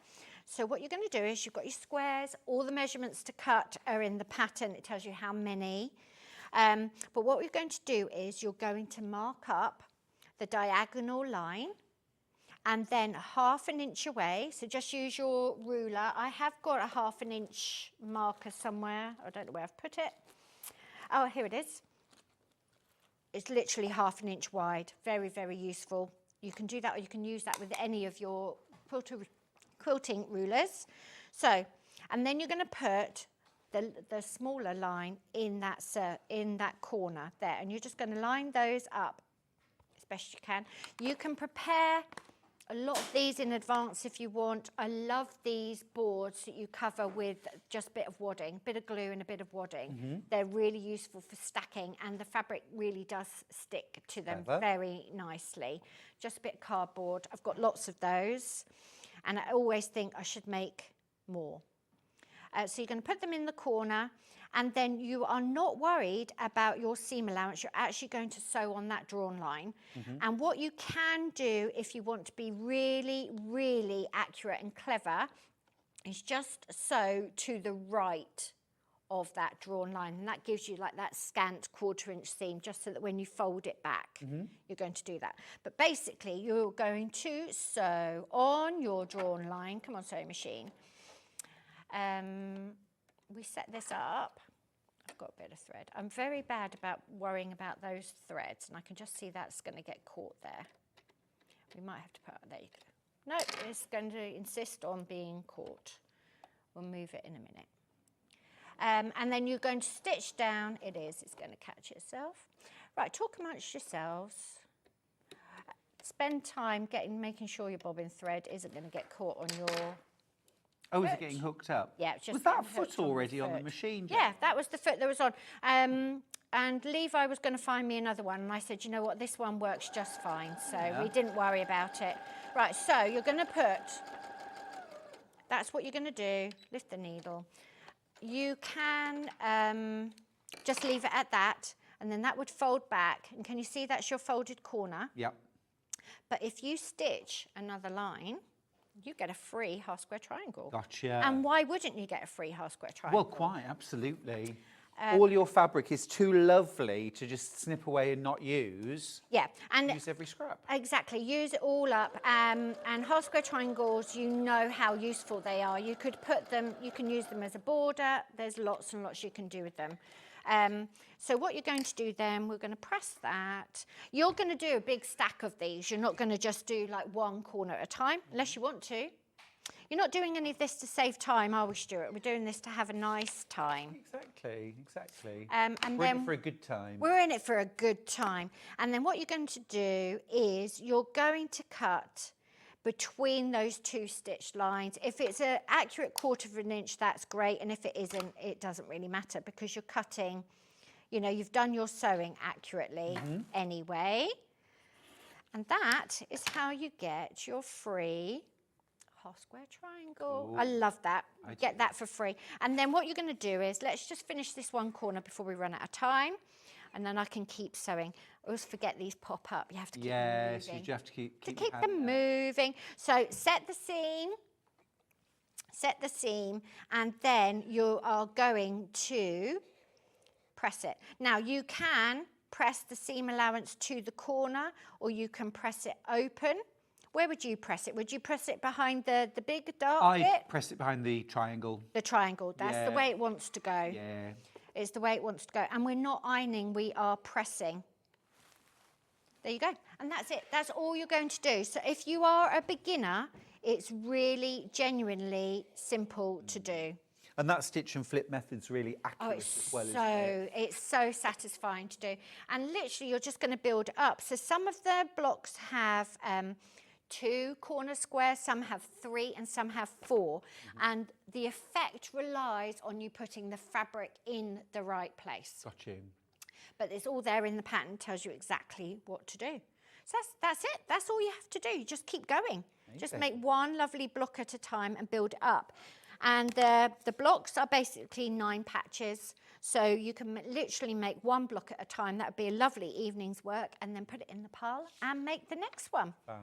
So what you're going to do is you've got your squares. All the measurements to cut are in the pattern. It tells you how many. But what we're going to do is you're going to mark up the diagonal line, and then 1/2 inch away, so just use your ruler. I have got a 1/2 inch marker somewhere. I don't know where I've put it. Oh, here it is. It's literally 1/2 inch wide. Very, very useful. You can do that, or you can use that with any of your quilting rulers. So, and then you're going to put the smaller line in that corner there, and you're just going to line those up as best you can. You can prepare a lot of these in advance if you want. I love these boards that you cover with just a bit of wadding, a bit of glue and a bit of wadding. They're really useful for stacking, and the fabric really does stick to them very nicely. Just a bit of cardboard. I've got lots of those, and I always think I should make more. So you're going to put them in the corner, and then you are not worried about your seam allowance. You're actually going to sew on that drawn line. And what you can do if you want to be really, really accurate and clever is just sew to the right of that drawn line. And that gives you like that scant 1/4 inch seam, just so that when you fold it back, you're going to do that. But basically, you're going to sew on your drawn line. Come on, sewing machine. We set this up. I've got a bit of thread. I'm very bad about worrying about those threads, and I can just see that's going to get caught there. We might have to put, there you go. No, it's going to insist on being caught. We'll move it in a minute. And then you're going to stitch down. It's going to catch itself. Right, talk amongst yourselves. Spend time making sure your bobbin thread isn't going to get caught on your... Oh, is it getting hooked up? Yeah, it's just was that getting hooked foot already on the machine? Yeah, that was the foot that was on. And Levi was going to find me another one, and I said, you know what, this one works just fine, so we didn't worry about it. Right, so you're going to put, that's what you're going to do, lift the needle. You can just leave it at that, and then that would fold back, and can you see that's your folded corner? Yep. But if you stitch another line, you get a free half square triangle. Gotcha. And why wouldn't you get a free half square triangle? Well, quite, absolutely. All your fabric is too lovely to just snip away and not use. Yeah. And use every scrap. Exactly. Use it all up. And half square triangles, you know how useful they are. You could put them, you can use them as a border. There's lots and lots you can do with them. So what you're going to do then, we're going to press that. You're going to do a big stack of these. You're not going to just do like one corner at a time, unless you want to. You're not doing any of this to save time, are we, Stuart? We're doing this to have a nice time. Exactly, exactly. And we're in it for a good time. We're in it for a good time. And then what you're going to do is you're going to cut between those 2 stitch lines. If it's an accurate 1/4 inch, that's great. And if it isn't, it doesn't really matter, because you're cutting, you know, you've done your sewing accurately anyway. And that is how you get your free half square triangle. Ooh. I love that. Get that for free. And then what you're going to do is, let's just finish this one corner before we run out of time. And then I can keep sewing. I always forget these pop up. You have to keep them moving. Yes, you have to keep them moving. So set the seam, and then you are going to press it. Now you can press the seam allowance to the corner, or you can press it open, Where would you press it? Would you press it behind the big dark I bit? press it behind the triangle. The triangle, that's the way it wants to go. Yeah. It's the way it wants to go. And we're not ironing, we are pressing. There you go. And that's it. That's all you're going to do. So if you are a beginner, it's really genuinely simple to do. And that stitch and flip method's really accurate as well, isn't it? It's so satisfying to do. And literally, you're just going to build up. So some of the blocks have 2 corner squares, some have 3, and some have 4. And the effect relies on you putting the fabric in the right place. Got you. But it's all there in the pattern, tells you exactly what to do. So that's it. That's all you have to do. You just keep going. Amazing. Just make one lovely block at a time and build up. And the blocks are basically 9 patches. So you can literally make one block at a time. That would be a lovely evening's work. And then put it in the pile and make the next one. Fab.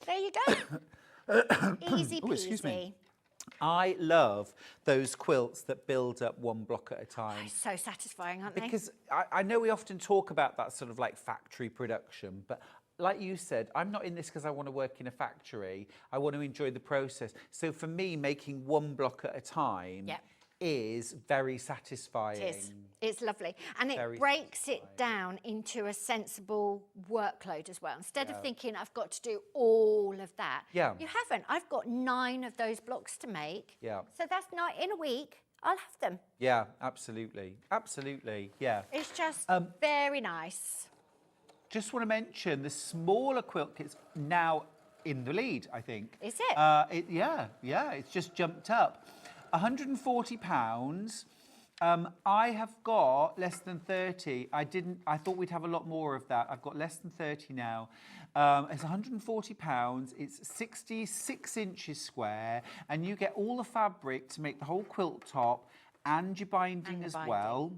There you go. Easy peasy. Oh, excuse me. I love those quilts that build up one block at a time. So satisfying, aren't they? Because I know we often talk about that sort of like factory production, but like you said, I'm not in this because I want to work in a factory. I want to enjoy the process. So for me, making one block at a time is very satisfying. It is. It's lovely. And it breaks it down into a sensible workload as well. Instead of thinking, I've got to do all of that. Yeah. You haven't. I've got 9 of those blocks to make. Yeah. So that's 9 in a week. I'll have them. Yeah, absolutely. Absolutely. Yeah. It's just very nice. Just want to mention the smaller quilt kit's now in the lead, I think. Is it? Yeah, it's just jumped up. £140. I have got less than 30. I thought we'd have a lot more of that. I've got less than 30 now. It's £140. It's 66 inches square, and you get all the fabric to make the whole quilt top and your binding as well.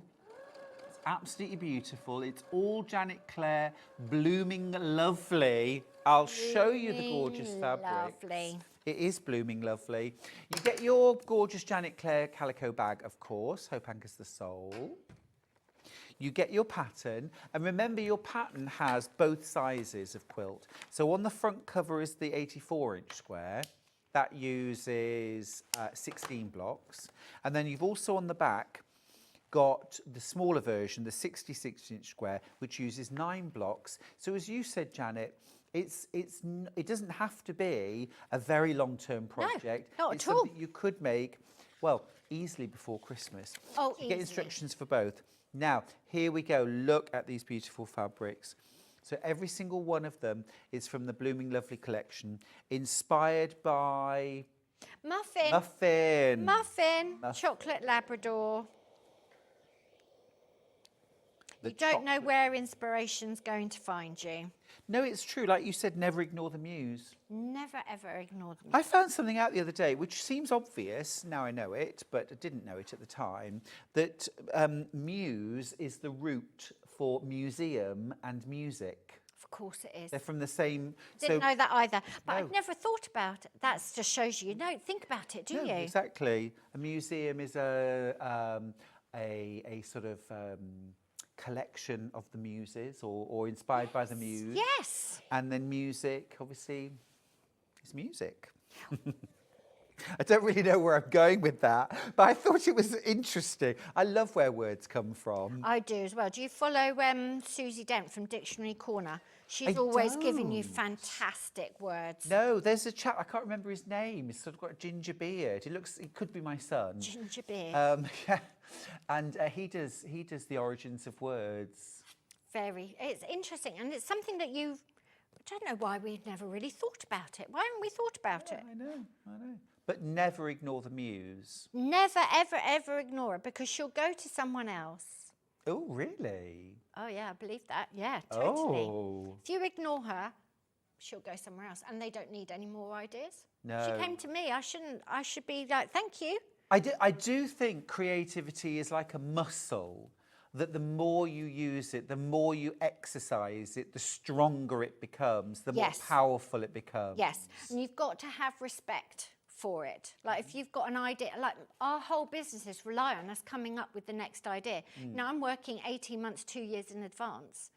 It's absolutely beautiful. It's all Janet Clare, blooming lovely. I'll show you the gorgeous fabric. Lovely. It is blooming lovely. You get your gorgeous Janet Clare calico bag, of course. Hope anchors the soul. You get your pattern, and remember your pattern has both sizes of quilt. So on the front cover is the 84-inch square. That uses 16 blocks. And then you've also on the back got the smaller version, the 66-inch square, which uses 9 blocks. So as you said, Janet, it doesn't have to be a very long-term project. No, not it's at all. something you could make, well, easily before Christmas. Oh, You easily. get instructions for both. Now, here we go. Look at these beautiful fabrics. So every single one of them is from the Blooming Lovely collection, inspired by Muffin, chocolate Labrador. You don't know where inspiration's going to find you. No, it's true. Like you said, never ignore the muse. Never, ever ignore them. I found something out the other day, which seems obvious. Now I know it, but I didn't know it at the time, that muse is the root for museum and music. Of course it is. They're from the same... Didn't know that either. But No. I've never thought about it. That just shows you don't think about it, do you? Exactly. A museum is a sort of... collection of the muses or inspired by the muse. Yes. And then music, obviously, is music. I don't really know where I'm going with that, but I thought it was interesting. I love where words come from. I do as well. Do you follow Susie Dent from Dictionary Corner? She's always giving you fantastic words. No, there's a chap, I can't remember his name. He's sort of got a ginger beard. He could be my son. Ginger beard. Yeah. And he does the origins of words. It's interesting, and it's something that I don't know why we've never really thought about it. Why haven't we thought about it? I know. But never ignore the muse. Never, ever, ever ignore her, because she'll go to someone else. Oh, really? Oh, yeah, I believe that. Yeah, totally. Oh. If you ignore her, she'll go somewhere else, and they don't need any more ideas. No. She came to me. I should be like, thank you. I do think creativity is like a muscle, that the more you use it, the more you exercise it, the stronger it becomes, the more powerful it becomes. Yes, and you've got to have respect for it. Like if you've got an idea, like our whole businesses rely on us coming up with the next idea. Now I'm working 18 months, 2 years in advance.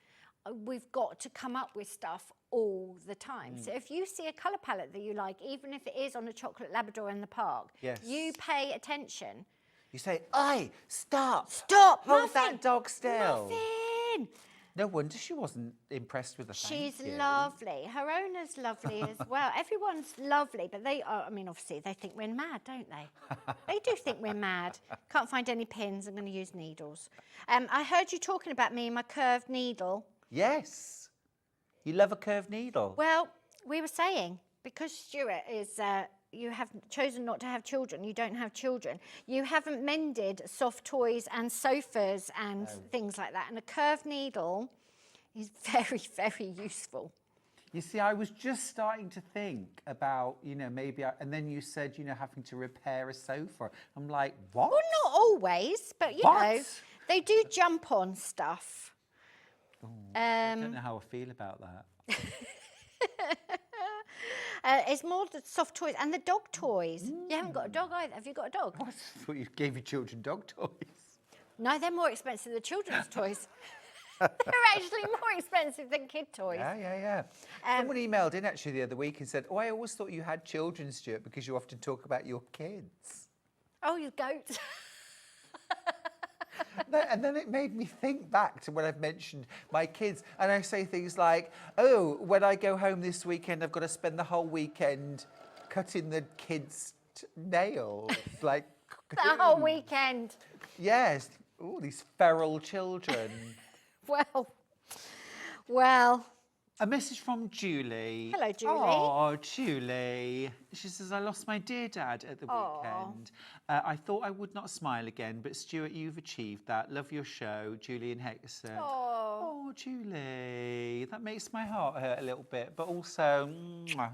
We've got to come up with stuff all the time. So if you see a colour palette that you like, even if it is on a chocolate Labrador in the park, you pay attention. You say, "Oi, stop! Stop! Hold Muffin, that dog still." Muffin. No wonder she wasn't impressed with the thank She's you. lovely. Her owner's lovely as well. Everyone's lovely, but they are, I mean, obviously they think we're mad, don't they? They do think we're mad. Can't find any pins. I'm going to use needles. I heard you talking about me and my curved needle. Yes. You love a curved needle. Well, we were saying, because Stuart is, you have chosen not to have children, you don't have children, you haven't mended soft toys and sofas and things like that. And a curved needle is very, very useful. You see, I was just starting to think about, you know, maybe, and then you said, you know, having to repair a sofa. I'm like, what? Well, not always, but you know, they do jump on stuff. Oh, I don't know how I feel about that. It's more the soft toys and the dog toys. You haven't got a dog either. Have you got a dog? I thought you gave your children dog toys. No, they're more expensive than children's toys. They're actually more expensive than kid toys. Yeah. Someone emailed in actually the other week and said, "Oh, I always thought you had children, Stuart, because you often talk about your kids." Oh, you goat. And then it made me think back to when I've mentioned my kids, and I say things like, "Oh, when I go home this weekend, I've got to spend the whole weekend cutting the kids' nails." Like The whole weekend. Yes. Oh, these feral children. Well. A message from Julie. Hello, Julie. Oh, Julie. She says, "I lost my dear dad at the weekend. I thought I would not smile again, but Stuart, you've achieved that. Love your show, Julie and Hexon." Oh, Julie. That makes my heart hurt a little bit, but also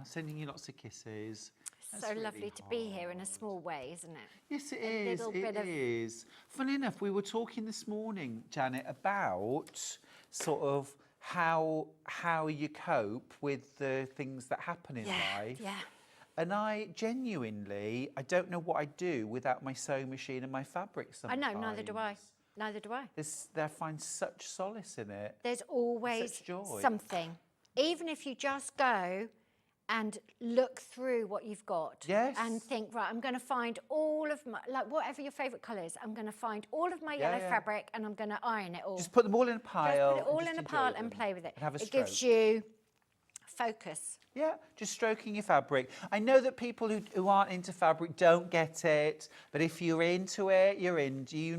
sending you lots of kisses. That's So really lovely to be here in a small way, isn't it? Yes, it is. It is. Funny enough, we were talking this morning, Janet, about sort of how you cope with the things that happen in life. Yeah. And I genuinely, I don't know what I'd do without my sewing machine and my fabric sometimes. I know, neither do I. Neither do I. I find such solace in it. There's always Such joy. something. Even if you just go and look through what you've got. Yes. And think, right, I'm going to find all of my, like whatever your favourite colour is, I'm going to find all of my yellow fabric and I'm going to iron it all. Just put them all in a pile. Just put it all in a pile and play with it. And have a it gives you focus. Yeah, just stroking your fabric. I know that people who aren't into fabric don't get it, but if you're into it, you're into, you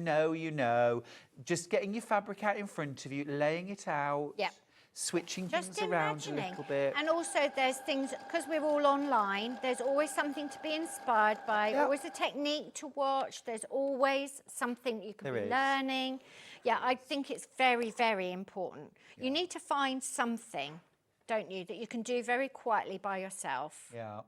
know. Just getting your fabric out in front of you, laying it out. Yeah. Switching Just things around a little bit. And also there's things, because we're all online, there's always something to be inspired by, always a technique to watch, there's always something you can be learning. Yeah, I think it's very, very important. You need to find something, don't you, that you can do very quietly by yourself. Yeah.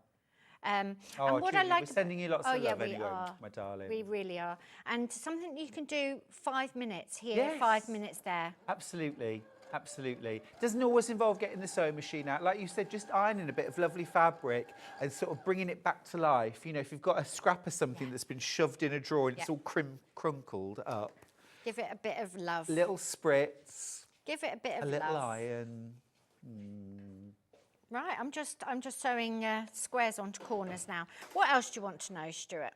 And what Julie, I like we're sending you lots of love we anyway, are. my darling. We really are. And something you can do 5 minutes here, 5 minutes there. Absolutely. Absolutely. Doesn't always involve getting the sewing machine out. Like you said, just ironing a bit of lovely fabric and sort of bringing it back to life. You know, if you've got a scrap of something that's been shoved in a drawer and it's all crunkled up. Give it a bit of love. Little spritz. Give it a bit of love. A little iron. Right, I'm just sewing squares onto corners now. What else do you want to know, Stuart?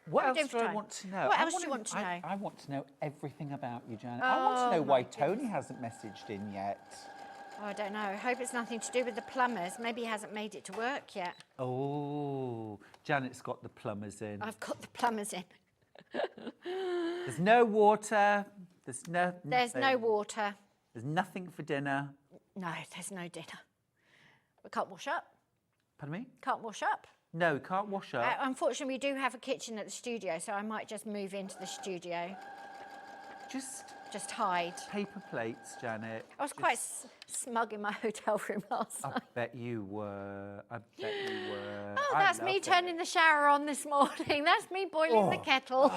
What else do I want to know? What else do you want to know? I want to know everything about you, Janet. I want to know why Tony hasn't messaged in yet. Oh, I don't know. I hope it's nothing to do with the plumbers. Maybe he hasn't made it to work yet. Oh, Janet's got the plumbers in. I've got the plumbers in. There's no water. There's no water. There's nothing for dinner. No, there's no dinner. We can't wash up. Pardon me? Can't wash up. No, can't wash up. Unfortunately, we do have a kitchen at the studio, so I might just move into the studio. Just hide. Paper plates, Janet. I was quite smug in my hotel room last night. I bet you were. Oh, that's me turning the shower on this morning. That's me boiling the kettle.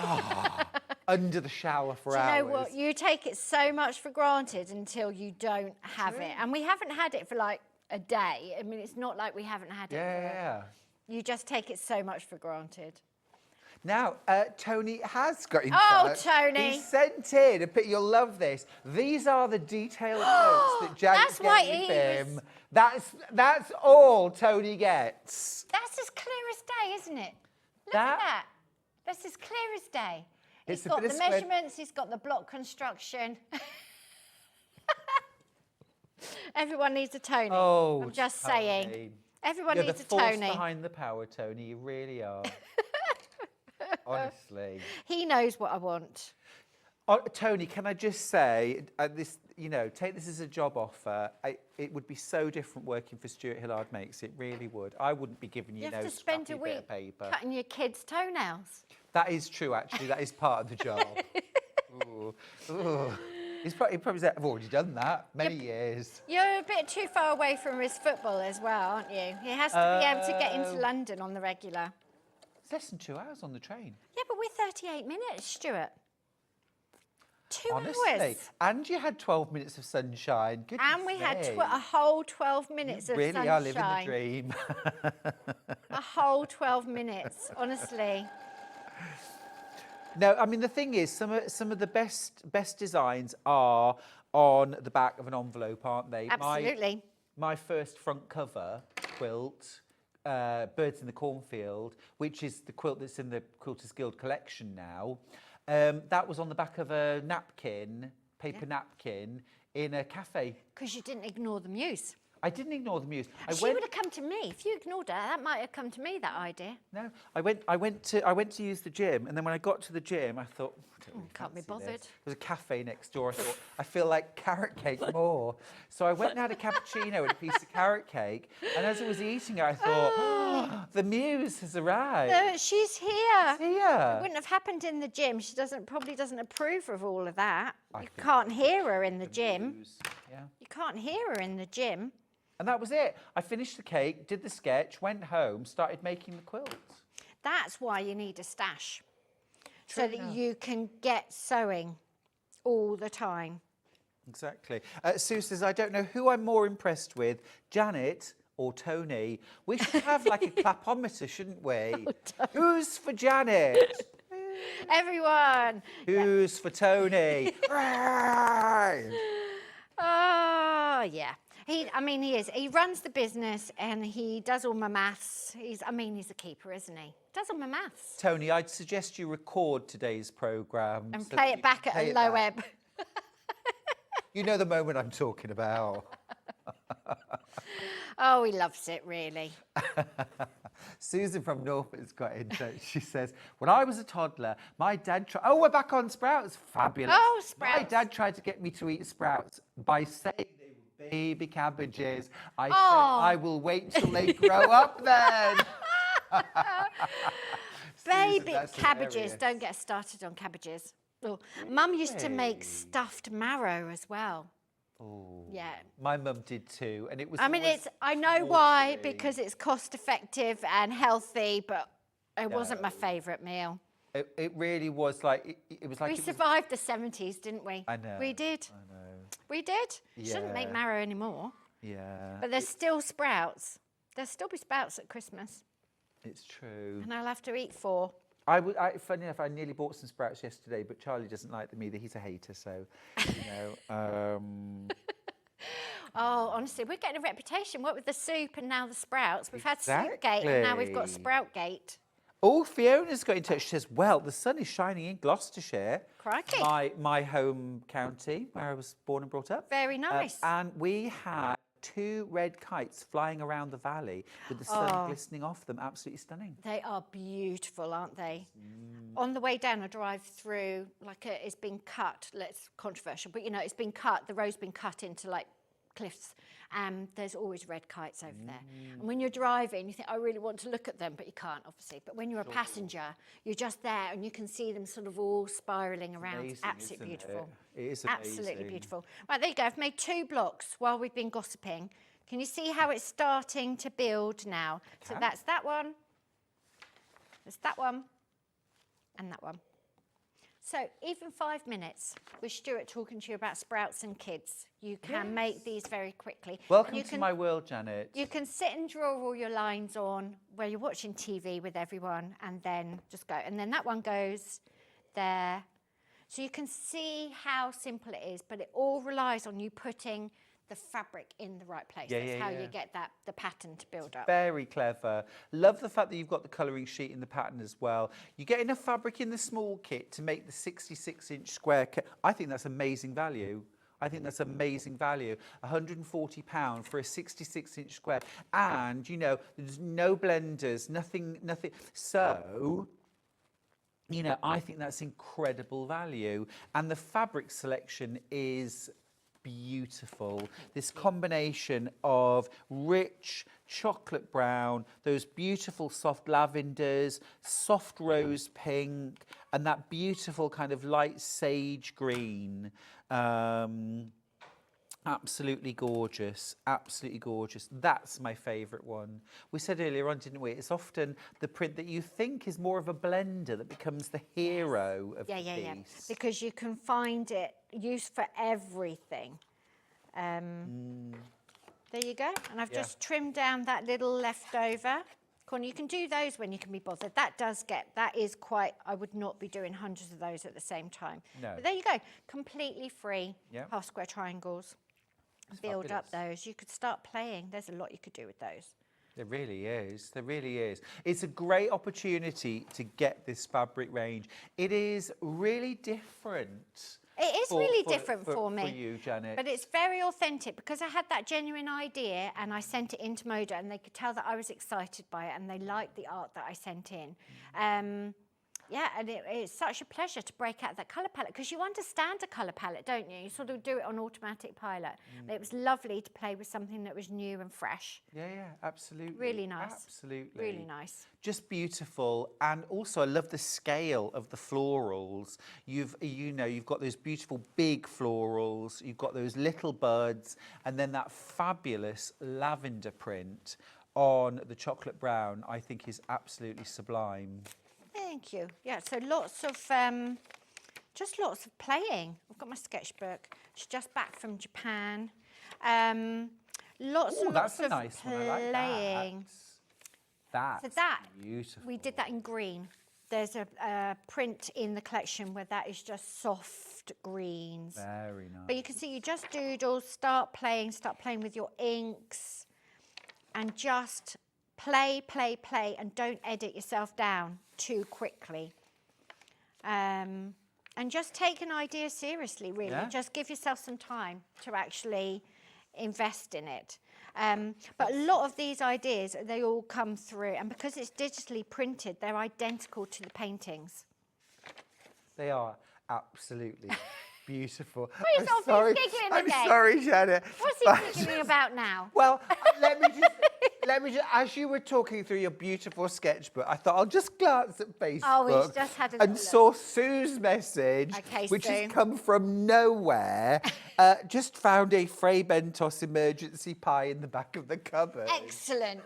Under the shower for hours. Do you know what? You take it so much for granted until you don't have it. And we haven't had it for like a day. I mean, it's not like we haven't had it. Yeah. You just take it so much for granted. Now, Tony has got in Oh, touch. Tony. He sent in a picture. You'll love this. These are the detailed notes that Janet gave him. That's all Tony gets. That's as clear as day, isn't it? Look at that. That's as clear as day. He's got the measurements, he's got the block construction. Everyone needs a Tony. Oh, I'm just Tony. saying. Everyone You're needs a the force Tony. behind the power, Tony. You really are. Honestly. He knows what I want. Tony, can I just say, this, you know, take this as a job offer. It would be so different working for Stuart Hillard Makes. It really would. I wouldn't be giving you, You have no to spend scrappy a bit week of paper. cutting your kids' toenails. That is true, actually. That is part of the job. Ooh. Ooh. He probably said, I've already done that many years. You're a bit too far away from his football as well, aren't you? He has to be able to get into London on the regular. It's less than 2 hours on the train. Yeah, but we're 38 minutes, Stuart. 2 Honestly. hours. And you had 12 minutes of sunshine. Goodness And we had me. a whole 12 minutes of really sunshine. are living the dream. A whole 12 minutes, honestly. No, I mean, the thing is, some of the best designs are on the back of an envelope, aren't they? Absolutely. My first front cover quilt, Birds in the Cornfield, which is the quilt that's in the Quilters Guild collection now, that was on the back of a napkin, paper napkin, in a cafe. Because you didn't ignore the muse. I didn't ignore the muse. She would have come to me. If you ignored her, that might have come to me, that idea. No, I went to use the gym, and then when I got to the gym, I thought, I don't really can't be fancy bothered. this. There was a cafe next door. I thought, I feel like carrot cake more. So I went and had a cappuccino and a piece of carrot cake, and as I was eating it, I thought, oh, the muse has arrived. No, she's here. She's here. It wouldn't have happened in the gym. She probably doesn't approve of all of that. You can't hear her in the gym. Muse, yeah. You can't hear her in the gym. And that was it. I finished the cake, did the sketch, went home, started making the quilts. That's why you need a stash. True so that enough. you can get sewing all the time. Exactly. Sue says, I don't know who I'm more impressed with, Janet or Tony. We should have like a clapometer, shouldn't we? Who's for Janet? Everyone. Who's for Tony? Oh, yeah. He is. He runs the business and he does all my maths. He's a keeper, isn't he? Does all my maths. Tony, I'd suggest you record today's programme. And so play that it back you at can a play it low back. ebb. You know the moment I'm talking about. Oh, he loves it, really. Susan from Norfolk's got in touch. She says, when I was a toddler, my dad tried... Oh, we're back on sprouts. Fabulous. Oh, sprouts. My dad tried to get me to eat sprouts by saying they were baby cabbages. I said, I will wait till they grow up then. Baby that's cabbages. hilarious. Don't get started on cabbages. Oh, Mum used to make stuffed marrow as well. Oh, Yeah. my mum did too, and it was. I know why, because it's cost effective and healthy, but it wasn't my favourite meal. It really was like it was like. We it was, survived the 70s, didn't we? I know. We did. I know. We did. Shouldn't make Yeah. marrow anymore. Yeah. But there's still sprouts. There'll still be sprouts at Christmas, It's true. and I'll have to eat 4. Funny enough, I nearly bought some sprouts yesterday, but Charlie doesn't like them either. He's a hater, so, you know. Oh, honestly, we're getting a reputation. What with the soup and now the sprouts. We've had Soupgate and now we've got Exactly. Sproutgate. Oh, Fiona's got in touch. She says, well, the sun is shining in Gloucestershire. Crikey. My home county, where I was born and brought up. Very nice. And we had 2 red kites flying around the valley with the sun glistening off them. Absolutely stunning. They are beautiful, aren't they? On the way down, I drive through, it's been cut, controversial, but it's been cut, the road's been cut into cliffs, and there's always red kites over there. And when you're driving, you think, I really want to look at them, but you can't, obviously. But when you're a passenger, you're just there and you can see them sort of all spiralling around. Amazing, Absolutely isn't beautiful. It is Absolutely amazing. beautiful. Right, there you go. I've made 2 blocks while we've been gossiping. Can you see how it's starting to build now? So that's that one. There's that one. And that one. So even 5 minutes with Stuart talking to you about sprouts and kids, you can make these very quickly. Welcome to my world, Janet. You can sit and draw all your lines on where you're watching TV with everyone and then just go. And then that one goes there. So you can see how simple it is, but it all relies on you putting the fabric in the right place. That's how you get the pattern to build up. Very clever. Love the fact that you've got the colouring sheet in the pattern as well. You get enough fabric in the small kit to make the 66-inch square kit. I think that's amazing value. I think that's amazing value. £140 for a 66-inch square. And, you know, there's no blenders, nothing. So, you know, I think that's incredible value. And the fabric selection is beautiful. This combination of rich chocolate brown, those beautiful soft lavenders, soft rose pink, and that beautiful kind of light sage green. Absolutely gorgeous, absolutely gorgeous. That's my favourite one. We said earlier on, didn't we? It's often the print that you think is more of a blender that becomes the hero of the piece. Yeah. Because you can find it used for everything. There you go. And I've just trimmed down that little leftover corner. You can do those when you can be bothered. That is quite, I would not be doing hundreds of those at the same time. No. But there you go. Completely free half square triangles. Build up those. You could start playing. There's a lot you could do with those. There really is. There really is. It's a great opportunity to get this fabric range. It is really different. It is really different for me. For you, Janet. But it's very authentic because I had that genuine idea and I sent it into Moda and they could tell that I was excited by it and they liked the art that I sent in. Yeah, and it's such a pleasure to break out that colour palette because you understand a colour palette, don't you? You sort of do it on automatic pilot. And it was lovely to play with something that was new and fresh. Yeah, absolutely. Really nice. Absolutely. Really nice. Just beautiful. And also I love the scale of the florals. You've got those beautiful big florals, you've got those little buds, and then that fabulous lavender print on the chocolate brown, I think is absolutely sublime. Thank you. Yeah, so lots of playing. I've got my sketchbook. She's just back from Japan. Lots of nice playing. That's beautiful. We did that in green. There's a print in the collection where that is just soft greens. Very nice. But you can see you just doodle, start playing with your inks, and just play, and don't edit yourself down too quickly. And just take an idea seriously, really. Yeah. Just give yourself some time to actually invest in it. But a lot of these ideas, they all come through. And because it's digitally printed, they're identical to the paintings. They are absolutely beautiful. I'm sorry. I'm sorry, Janet. What's he giggling about now? Well, let me just, as you were talking through your beautiful sketchbook, I thought I'll just glance at Facebook and saw Sue's message, which has come from nowhere. Just found a Fray Bentos emergency pie in the back of the cupboard. Excellent.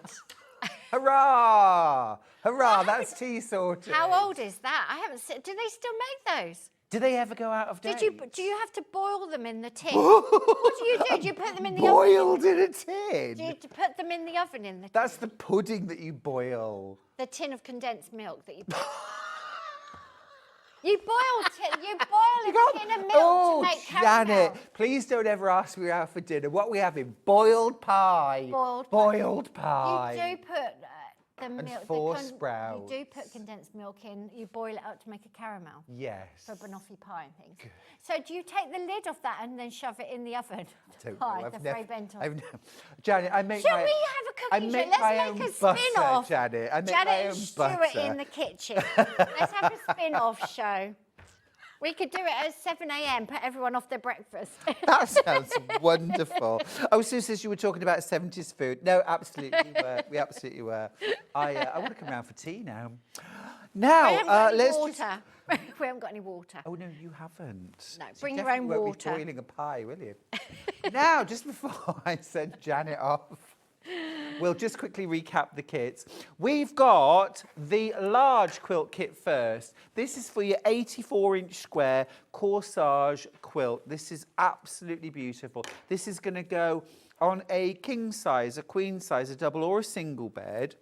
Hurrah! Hurrah, that's tea sorted. How old is that? I haven't seen. Do they still make those? Do they ever go out of date? Do you have to boil them in the tin? What do you do? Do you put them in the oven? Boiled in a tin? Do you put them in the oven in the tin? That's the pudding that you boil. The tin of condensed milk that you put. You boil a tin of milk to make caramel. Janet, please don't ever ask me out for dinner. What we having? Boiled pie. Boiled pie. You do put the milk. And 4 sprouts. You do put condensed milk in. You boil it up to make a caramel. Yes. For banoffee pie and things. Good. So do you take the lid off that and then shove it in the oven? Janet, I make Shall we have a cooking show? Let's make a spin-off. Janet, I make Janet my and own Stuart butter. in the kitchen. Let's have a spin-off show. We could do it at 7 a.m, put everyone off their breakfast. That sounds wonderful. Oh, Sue says you were talking about 70s food. No, absolutely we were. We absolutely were. I want to come round for tea now. Now, let's water. We haven't got any water. Oh, no, you haven't. No, bring your own water. Won't be boiling a pie, will you? Now, just before I send Janet off We'll just quickly recap the kits. We've got the large quilt kit first. This is for your 84-inch square Corsage quilt. This is absolutely beautiful. This is going to go on a king size, a queen size, a double or a single bed,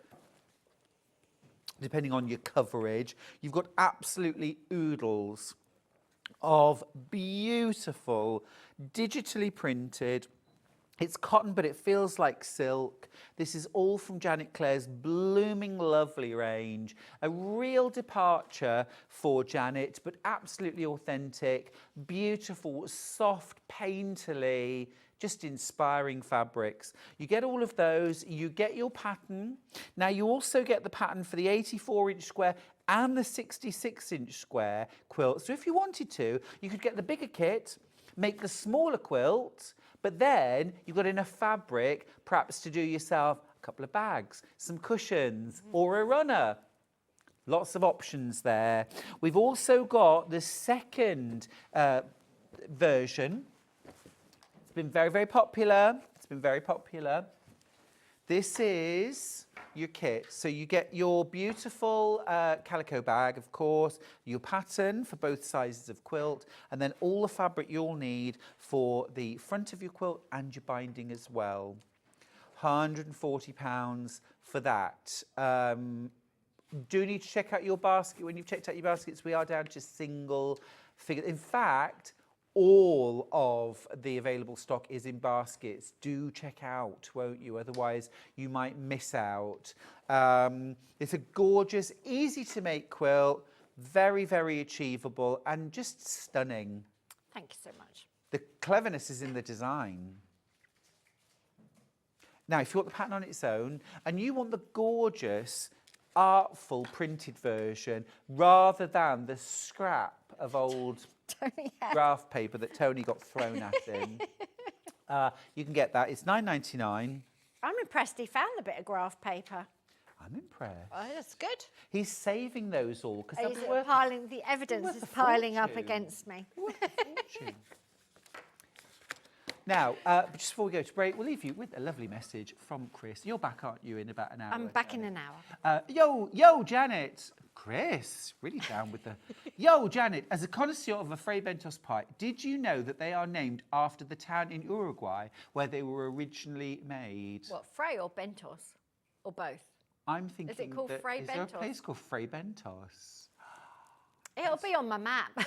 depending on your coverage. You've got absolutely oodles of beautiful, digitally printed. It's cotton, but it feels like silk. This is all from Janet Clare's blooming lovely range. A real departure for Janet, but absolutely authentic, beautiful, soft, painterly, just inspiring fabrics. You get all of those, you get your pattern. Now you also get the pattern for the 84-inch square and the 66-inch square quilt. So if you wanted to, you could get the bigger kit, make the smaller quilt, but then you've got enough fabric, perhaps to do yourself a couple of bags, some cushions, or a runner. Lots of options there. We've also got the second version. It's been very, very popular. It's been very popular. This is your kit. So you get your beautiful calico bag, of course, your pattern for both sizes of quilt, and then all the fabric you'll need for the front of your quilt and your binding as well. £140 for that. Do need to check out your basket. When you've checked out your baskets, we are down to single figure. In fact, all of the available stock is in baskets. Do check out, won't you? Otherwise, you might miss out. It's a gorgeous, easy to make quilt, very, very achievable and just stunning. Thank you so much. The cleverness is in the design. Now, if you want the pattern on its own and you want the gorgeous, artful printed version rather than the scrap of old graph paper that Tony got thrown at him, you can get that. It's £9.99. I'm impressed he found the bit of graph paper. I'm impressed. Oh, that's good. He's saving those all because The evidence is piling up against me. Now, just before we go to break, we'll leave you with a lovely message from Chris. You're back, aren't you, in about an hour? I'm back in an hour. Yo, Janet. Chris, really down with the... Yo, Janet, as a connoisseur of a Fray Bentos pie, did you know that they are named after the town in Uruguay where they were originally made? What, Fray or Bentos? Or both? I'm thinking, is it called Fray Bentos? Is there a place called Fray Bentos? It'll be on my map.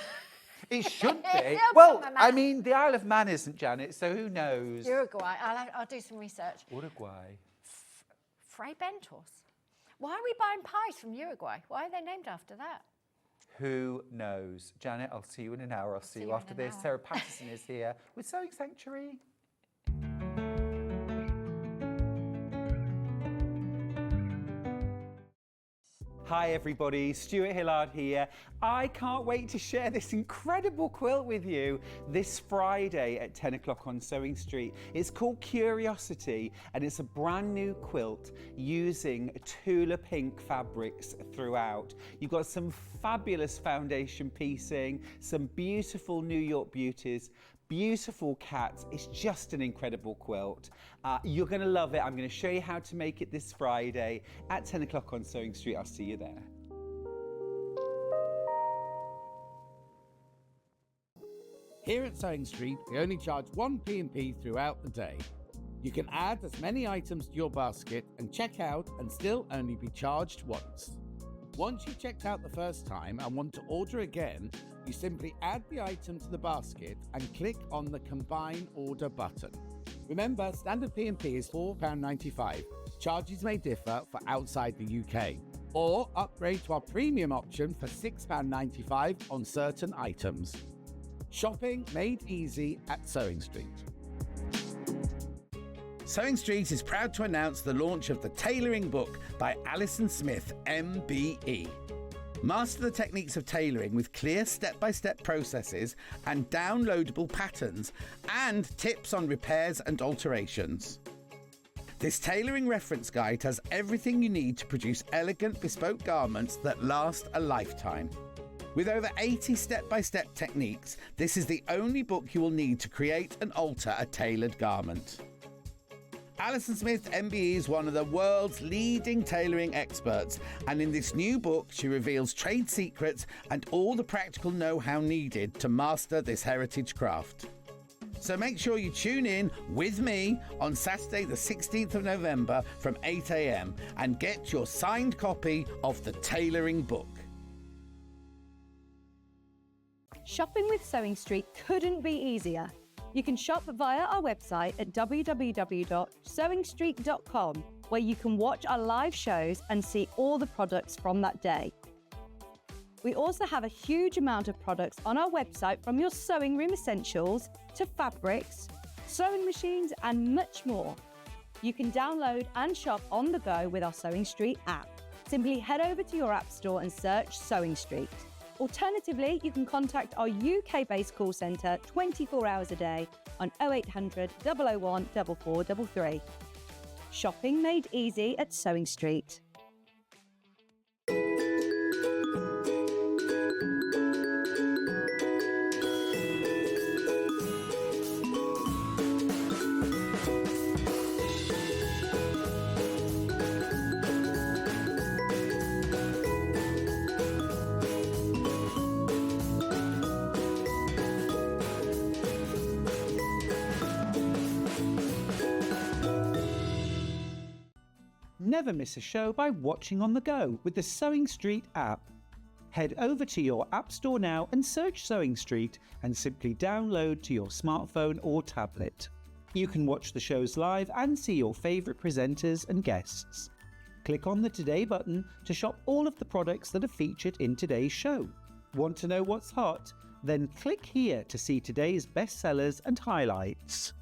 It should be. Well, I mean, the Isle of Man isn't, Janet, so who knows? Uruguay. I'll do some research. Uruguay. Fray Bentos. Why are we buying pies from Uruguay? Why are they named after that? Who knows? Janet, I'll see you in an hour. I'll see you after this. Sarah Patterson is here with Sewing Sanctuary. Hi everybody, Stuart Hillard here. I can't wait to share this incredible quilt with you this Friday at 10 o'clock on Sewing Street. It's called Curiosity and it's a brand new quilt using Tula Pink fabrics throughout. You've got some fabulous foundation piecing, some beautiful New York beauties, beautiful cats. It's just an incredible quilt. You're going to love it. I'm going to show you how to make it this Friday at 10 o'clock on Sewing Street. I'll see you there. Here at Sewing Street, we only charge one P&P throughout the day. You can add as many items to your basket and check out and still only be charged once. Once you've checked out the first time and want to order again, you simply add the item to the basket and click on the Combine Order button. Remember, standard P&P is £4.95. Charges may differ for outside the UK. Or upgrade to our premium option for £6.95 on certain items. Shopping made easy at Sewing Street. Sewing Street is proud to announce the launch of the tailoring book by Alison Smith, MBE. Master the techniques of tailoring with clear step-by-step processes and downloadable patterns and tips on repairs and alterations. This tailoring reference guide has everything you need to produce elegant bespoke garments that last a lifetime. With over 80 step-by-step techniques, this is the only book you will need to create and alter a tailored garment. Alison Smith MBE is one of the world's leading tailoring experts, and in this new book she reveals trade secrets and all the practical know-how needed to master this heritage craft. So make sure you tune in with me on Saturday the 16th of November from 8 a.m. and get your signed copy of the tailoring book. Shopping with Sewing Street couldn't be easier. You can shop via our website at www.sewingstreet.com, where you can watch our live shows and see all the products from that day. We also have a huge amount of products on our website, from your sewing room essentials to fabrics, sewing machines and much more. You can download and shop on the go with our Sewing Street app. Simply head over to your app store and search Sewing Street. Alternatively, you can contact our UK-based call centre 24 hours a day on 0800 001 4433. Shopping made easy at Sewing Street. Never miss a show by watching on the go with the Sewing Street app. Head over to your app store now and search Sewing Street and simply download to your smartphone or tablet. You can watch the shows live and see your favourite presenters and guests. Click on the Today button to shop all of the products that are featured in today's show. Want to know what's hot? Then click here to see today's bestsellers and highlights.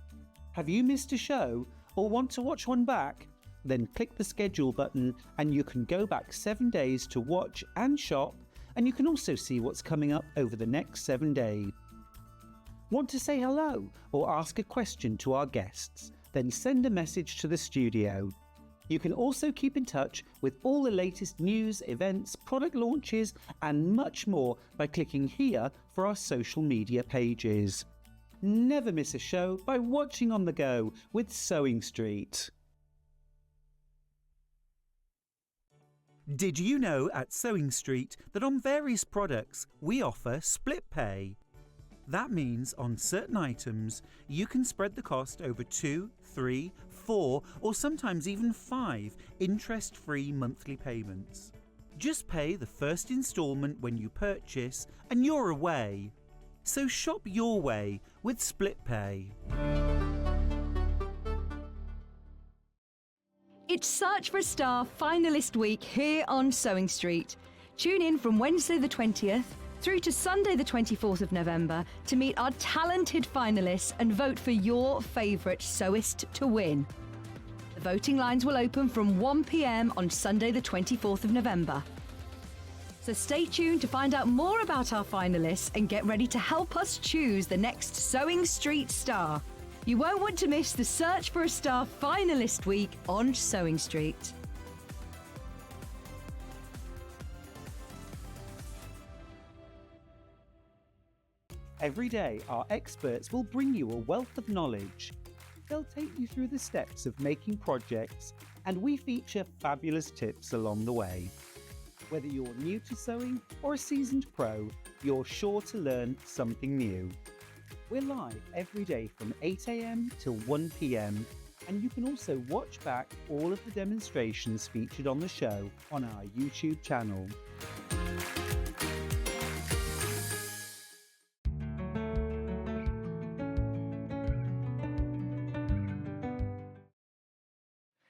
Have you missed a show or want to watch one back? Then click the schedule button and you can go back 7 days to watch and shop, and you can also see what's coming up over the next 7 days. Want to say hello or ask a question to our guests? Then send a message to the studio. You can also keep in touch with all the latest news, events, product launches and much more by clicking here for our social media pages. Never miss a show by watching on the go with Sewing Street. Did you know at Sewing Street that on various products we offer split pay? That means on certain items you can spread the cost over 2, 3, 4 or sometimes even 5 interest-free monthly payments. Just pay the first instalment when you purchase and you're away. So shop your way with split pay. It's Search for a Star finalist week here on Sewing Street. Tune in from Wednesday the 20th through to Sunday the 24th of November to meet our talented finalists and vote for your favourite sewist to win. The voting lines will open from 1 p.m. on Sunday the 24th of November. So stay tuned to find out more about our finalists and get ready to help us choose the next Sewing Street star. You won't want to miss the Search for a Star finalist week on Sewing Street. Every day, our experts will bring you a wealth of knowledge. They'll take you through the steps of making projects, and we feature fabulous tips along the way. Whether you're new to sewing or a seasoned pro, you're sure to learn something new. We're live every day from 8 a.m. till 1 p.m. and you can also watch back all of the demonstrations featured on the show on our YouTube channel.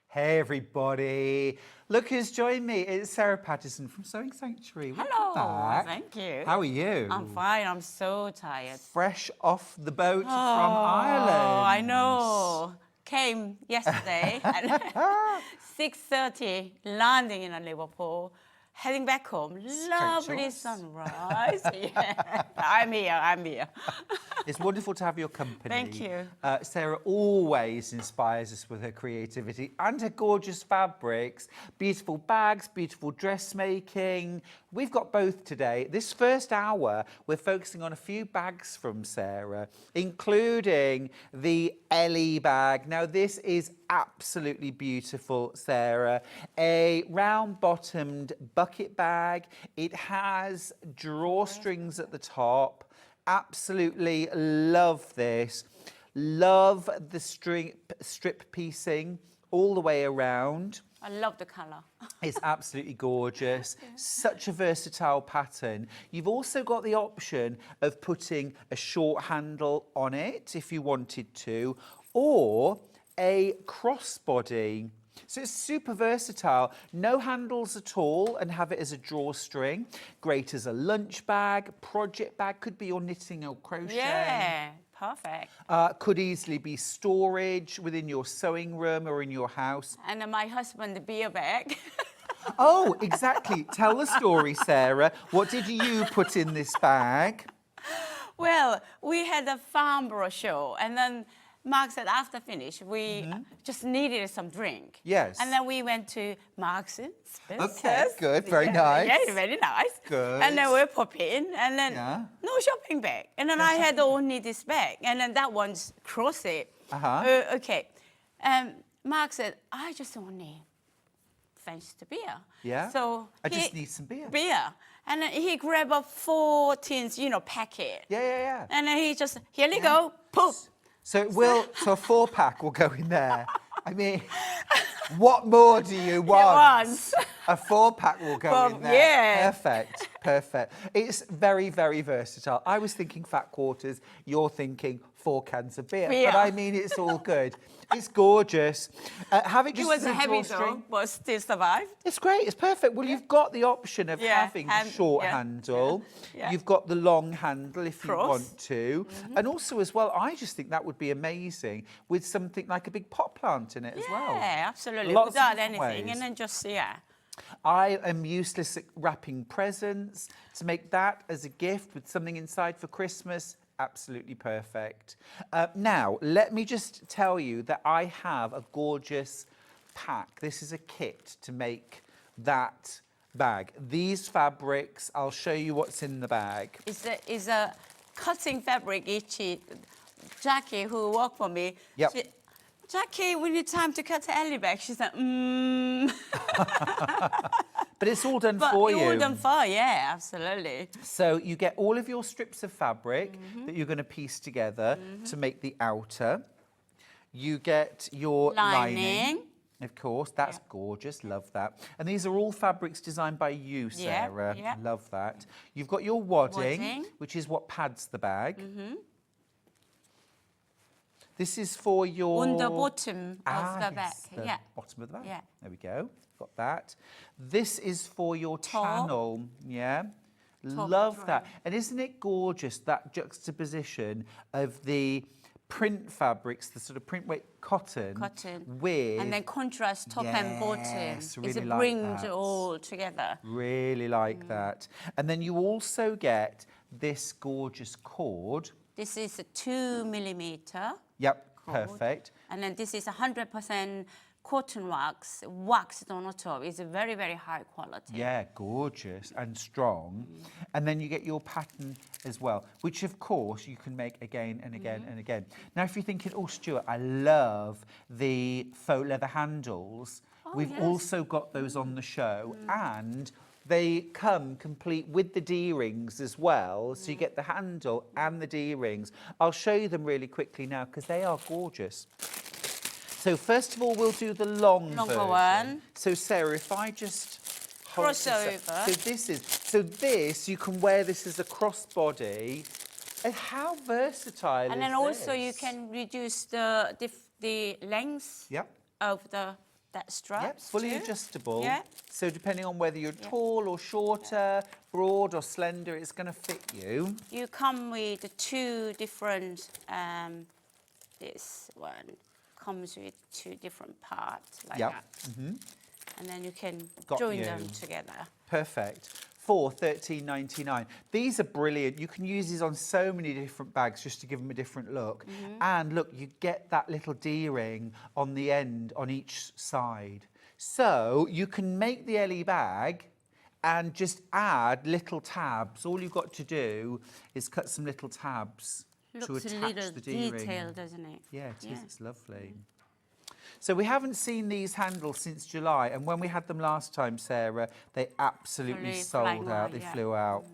Hey everybody, look who's joined me. It's Sarah Patterson from Sewing Sanctuary. Hello, Welcome back. thank you. How are you? I'm fine, I'm so tired. Fresh off the boat from Ireland. Oh, I know. Came yesterday at 6:30, landing in Liverpool, heading back home. Lovely sunrise. Yeah, I'm here. It's wonderful to have your company. Thank you. Sarah always inspires us with her creativity and her gorgeous fabrics, beautiful bags, beautiful dressmaking, We've got both today. This first hour, we're focusing on a few bags from Sarah, including the Ellie bag. Now, this is absolutely beautiful, Sarah. A round-bottomed bucket bag. It has drawstrings at the top. Absolutely love this. Love the strip piecing all the way around. I love the colour. It's absolutely gorgeous. Such a versatile pattern. You've also got the option of putting a short handle on it if you wanted to, or a crossbody. So it's super versatile. No handles at all, and have it as a drawstring. Great as a lunch bag, project bag, could be your knitting or crochet. Yeah, perfect. Could easily be storage within your sewing room or in your house. And my husband, the beer bag. Oh, exactly. Tell the story, Sarah. What did you put in this bag? Well, we had a farm brochure, and then Mark said after finish, we just needed some drink. Yes. And then we went to Marks and Spencer's. Okay, good. Very nice. Yeah, very nice. Good. And then we pop in, and then Yeah. no shopping bag. And then I had only this bag, and then that one's cross it. Okay. Mark said, I just only fancy the beer. Yeah. So I just need some beer. Beer. And then he grabbed up 4 tins, packet. Yeah. And then he just, here you go, poof. So a 4-pack will go in there. I mean, what more do you want? A 4-pack will go in there. Yeah. Perfect. It's very, very versatile. I was thinking fat quarters. You're thinking 4 cans of beer. But I mean, it's all good. It's gorgeous. Have it just It was as a heavy drawstring. though, but still survived. It's great. It's perfect. Well, you've got the option of having the short yeah, handle. yeah. You've got the long handle if you Cross. want to. And also as well, I just think that would be amazing with something like a big pot plant in it as well. Yeah, absolutely. Lots of Without different anything. ways. And then just, I am useless at wrapping presents. To make that as a gift with something inside for Christmas, absolutely perfect. Now, let me just tell you that I have a gorgeous pack. This is a kit to make that bag. These fabrics, I'll show you what's in the bag. It's a cutting fabric. Jackie, who worked for me, Jackie, we need time to cut the Ellie bag. She said, But it's all done for you. All done for, yeah, absolutely. So you get all of your strips of fabric that you're going to piece together to make the outer. You get your lining. Of course, that's gorgeous. Love that. And these are all fabrics designed by you, Sarah. Yeah. Love that. You've got your wadding, which is what pads the bag. This is for your... On the bottom of the bag. The bottom of the bag. Yeah. There we go. Got that. This is for your channel. Yeah. Love that. And isn't it gorgeous, that juxtaposition of the print fabrics, the sort of print weight cotton with... And then contrast top and bottom. Really It like brings that. it all together. Really like that. And then you also get this gorgeous cord. This is a 2 millimeter. Yep, cord. perfect. And then this is 100% cotton wax, waxed on top. It's a very, very high quality. Yeah, gorgeous and strong. And then you get your pattern as well, which of course you can make again and again and again. Now, if you're thinking, oh, Stuart, I love the faux leather handles, we've also got those on the show, and they come complete with the D-rings as well, so you get the handle and the D-rings. I'll show you them really quickly now because they are gorgeous. So first of all, we'll do the longer one. So Sarah, if I just hold Cross this over. up. So this, you can wear this as a crossbody. And how versatile And is then also this? you can reduce the length of that strap. Yep, fully adjustable. Yeah. So depending on whether you're tall or shorter, broad or slender, it's going to fit you. You come with 2 different, this one comes with 2 different parts like that. And then you can join them together. Perfect. For $13.99. These are brilliant. You can use these on so many different bags just to give them a different look. And look, you get that little D-ring on the end on each side. So you can make the Ellie bag and just add little tabs. All you've got to do is cut some little tabs to Looks a attach little the D-ring. detailed, doesn't it? Yeah, it is. It's lovely. So we haven't seen these handles since July, and when we had them last time, Sarah, they absolutely sold out. They flew out.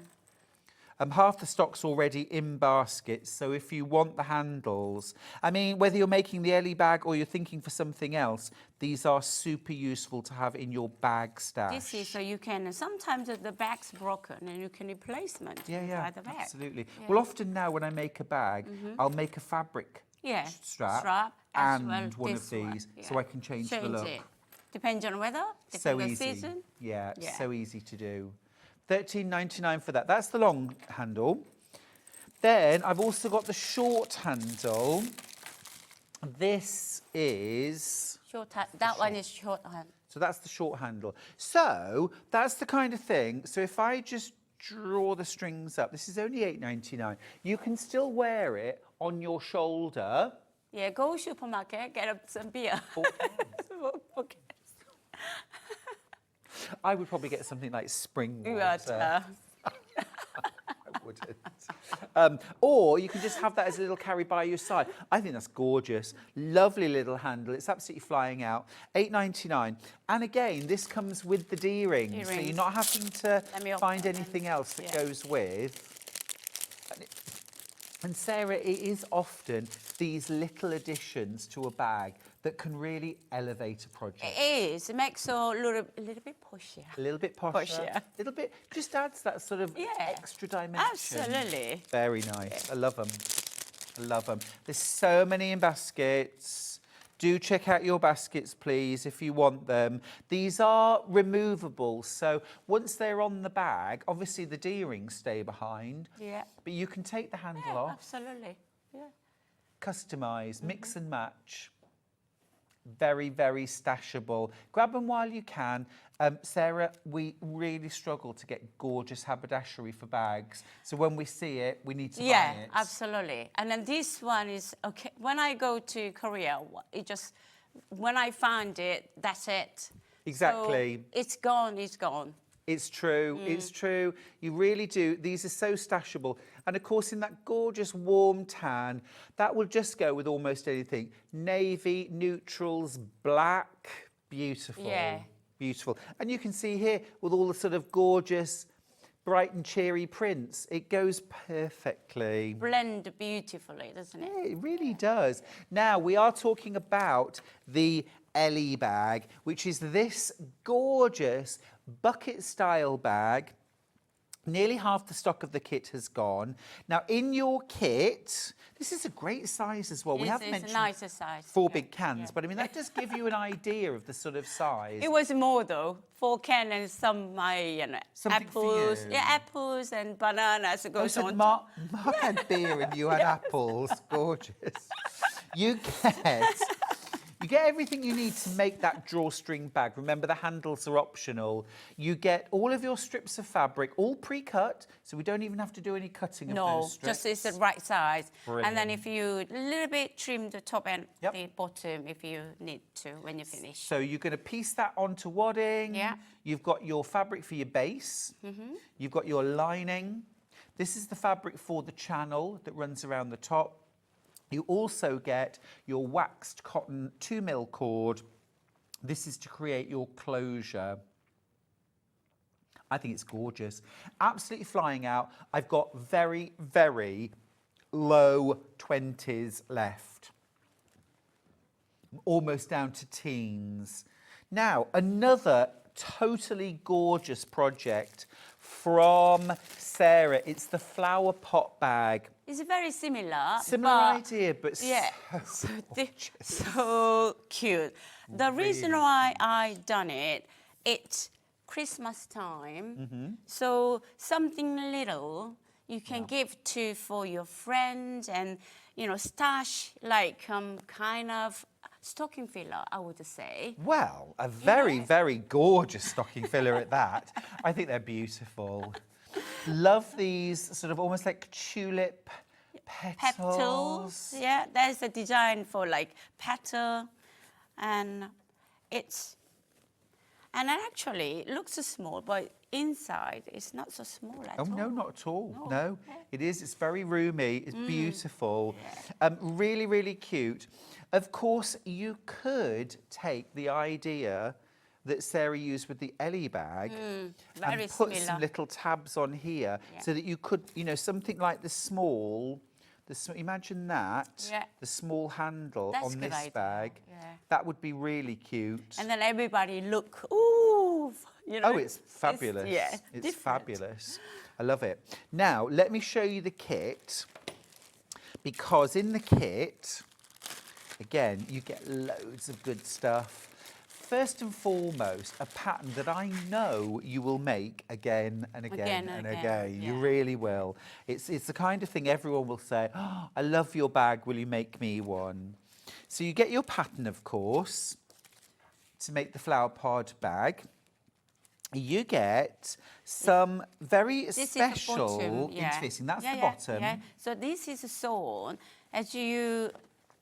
Half the stock's already in baskets, so if you want the handles, I mean, whether you're making the Ellie bag or you're thinking for something else, these are super useful to have in your bag stash. This is so you can, sometimes the bag's broken and you can replacement inside the bag. Absolutely. Well, often now when I make a bag, I'll make a fabric strap and one of these, so I can change the look. Depends on weather, depends on season. Yeah, it's so easy to do. $13.99 for that. That's the long handle. Then I've also got the short handle. This is... That one is short handle. So that's the short handle. So that's the kind of thing. So if I just draw the strings up, this is only $8.99. You can still wear it on your shoulder. Yeah, go supermarket, get some beer. I would probably get something like spring water. I wouldn't. Or you can just have that as a little carry by your side. I think that's gorgeous. Lovely little handle. It's absolutely flying out. $8.99. And again, this comes with the D-ring, so you're not having to find anything else that goes with. And Sarah, it is often these little additions to a bag that can really elevate a project. It is. It makes it a little bit poshier. A little bit posher. A little bit, just adds that sort of extra dimension. Absolutely. Very nice. I love them. I love them. There's so many in baskets. Do check out your baskets, please, if you want them. These are removable, so once they're on the bag, obviously the D-rings stay behind. Yeah. But you can take the handle off. Absolutely. Yeah. Customise, mix and match. Very, very stashable. Grab them while you can. Sarah, we really struggle to get gorgeous haberdashery for bags. So when we see it, we need to buy it. Yeah, absolutely. And then this one is, okay, when I go to Korea, when I find it, that's it. Exactly. So it's gone, it's gone. It's true, it's true. You really do. These are so stashable. And of course, in that gorgeous warm tan, that will just go with almost anything. Navy, neutrals, black, beautiful. Yeah. Beautiful. And you can see here with all the sort of gorgeous, bright and cheery prints, it goes perfectly. Blend beautifully, doesn't it? Yeah, it really does. Now, we are talking about the Ellie bag, which is this gorgeous bucket-style bag. Nearly half the stock of the kit has gone. Now, in your kit, this is a great size as well. We have mentioned a nicer size. 4 big cans, but I mean, that does give you an idea of the sort of size. It was more though. 4 cans and some apples. For you. Yeah, apples and bananas goes on. Mark had beer and you had apples. Gorgeous. You get everything you need to make that drawstring bag. Remember, the handles are optional. You get all of your strips of fabric, all pre-cut, so we don't even have to do any cutting of those strips. No, just it's the right size. Brilliant. And then if you a little bit trim the top and the bottom if you need to when you finish. So you're going to piece that onto wadding. Yeah. You've got your fabric for your base. You've got your lining. This is the fabric for the channel that runs around the top. You also get your waxed cotton 2mm cord. This is to create your closure. I think it's gorgeous. Absolutely flying out. I've got very, very low 20s left. Almost down to teens. Now, another totally gorgeous project from Sarah. It's the flower pot bag. It's very similar. Similar idea, but so cute. The reason why I done it, it's Christmas time, so something little you can give to for your friends and stash like kind of stocking filler, I would say. Well, a very, very gorgeous stocking filler at that. I think they're beautiful. Love these sort of almost like tulip petals. Yeah, there's a design for like petal, and actually it looks small, but inside it's not so small at all. Oh, no, not at all. No. No, it is. It's very roomy. It's beautiful. Yeah. Really, really cute. Of course, you could take the idea that Sarah used with the Ellie bag and put some little tabs on here so that you could, you know, something like the small, imagine that, the small handle on this bag. Yeah. That would be really cute. And then everybody look, ooh, you know. Oh, it's fabulous. It's different. fabulous. I love it. Now, let me show you the kit, because in the kit, again, you get loads of good stuff. First and foremost, a pattern that I know you will make again and again and again. You really will. It's the kind of thing everyone will say, oh, I love your bag, will you make me one? So you get your pattern, of course, to make the flower pod bag. You get some very special interfacing. That's the bottom. Yeah. So this is sewn. As you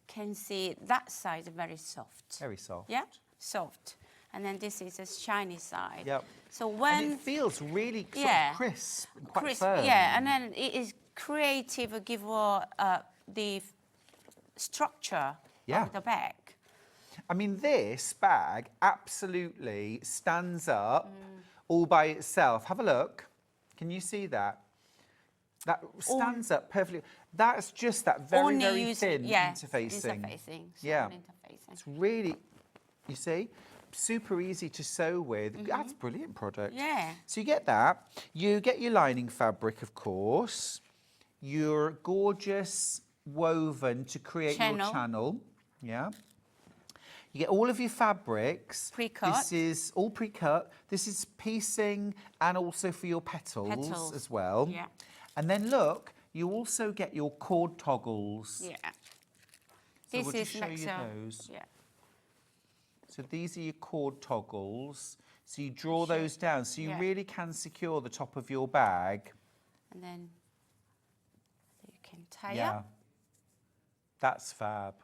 can see, that side is very soft. Very soft. Yeah, soft. And then this is a shiny side. Yep. So when and it feels really sort of crisp and quite firm. Yeah, and then it is creative, give the structure of the bag. I mean, this bag absolutely stands up all by itself. Have a look. Can you see that? That stands up perfectly. That's just that very, very thin interfacing. Yeah. It's really, you see, super easy to sew with. That's a brilliant product. Yeah. So you get that. You get your lining fabric, of course. Your gorgeous woven to create your channel. Yeah. You get all of your fabrics. Pre-cut. This is all pre-cut. This is piecing and also for your petals as well. Yeah. And then look, you also get your cord toggles. Yeah. So we'll just show you those. Yeah. So these are your cord toggles. So you draw those down. So you really can secure the top of your bag. And then you can tie up. That's fab.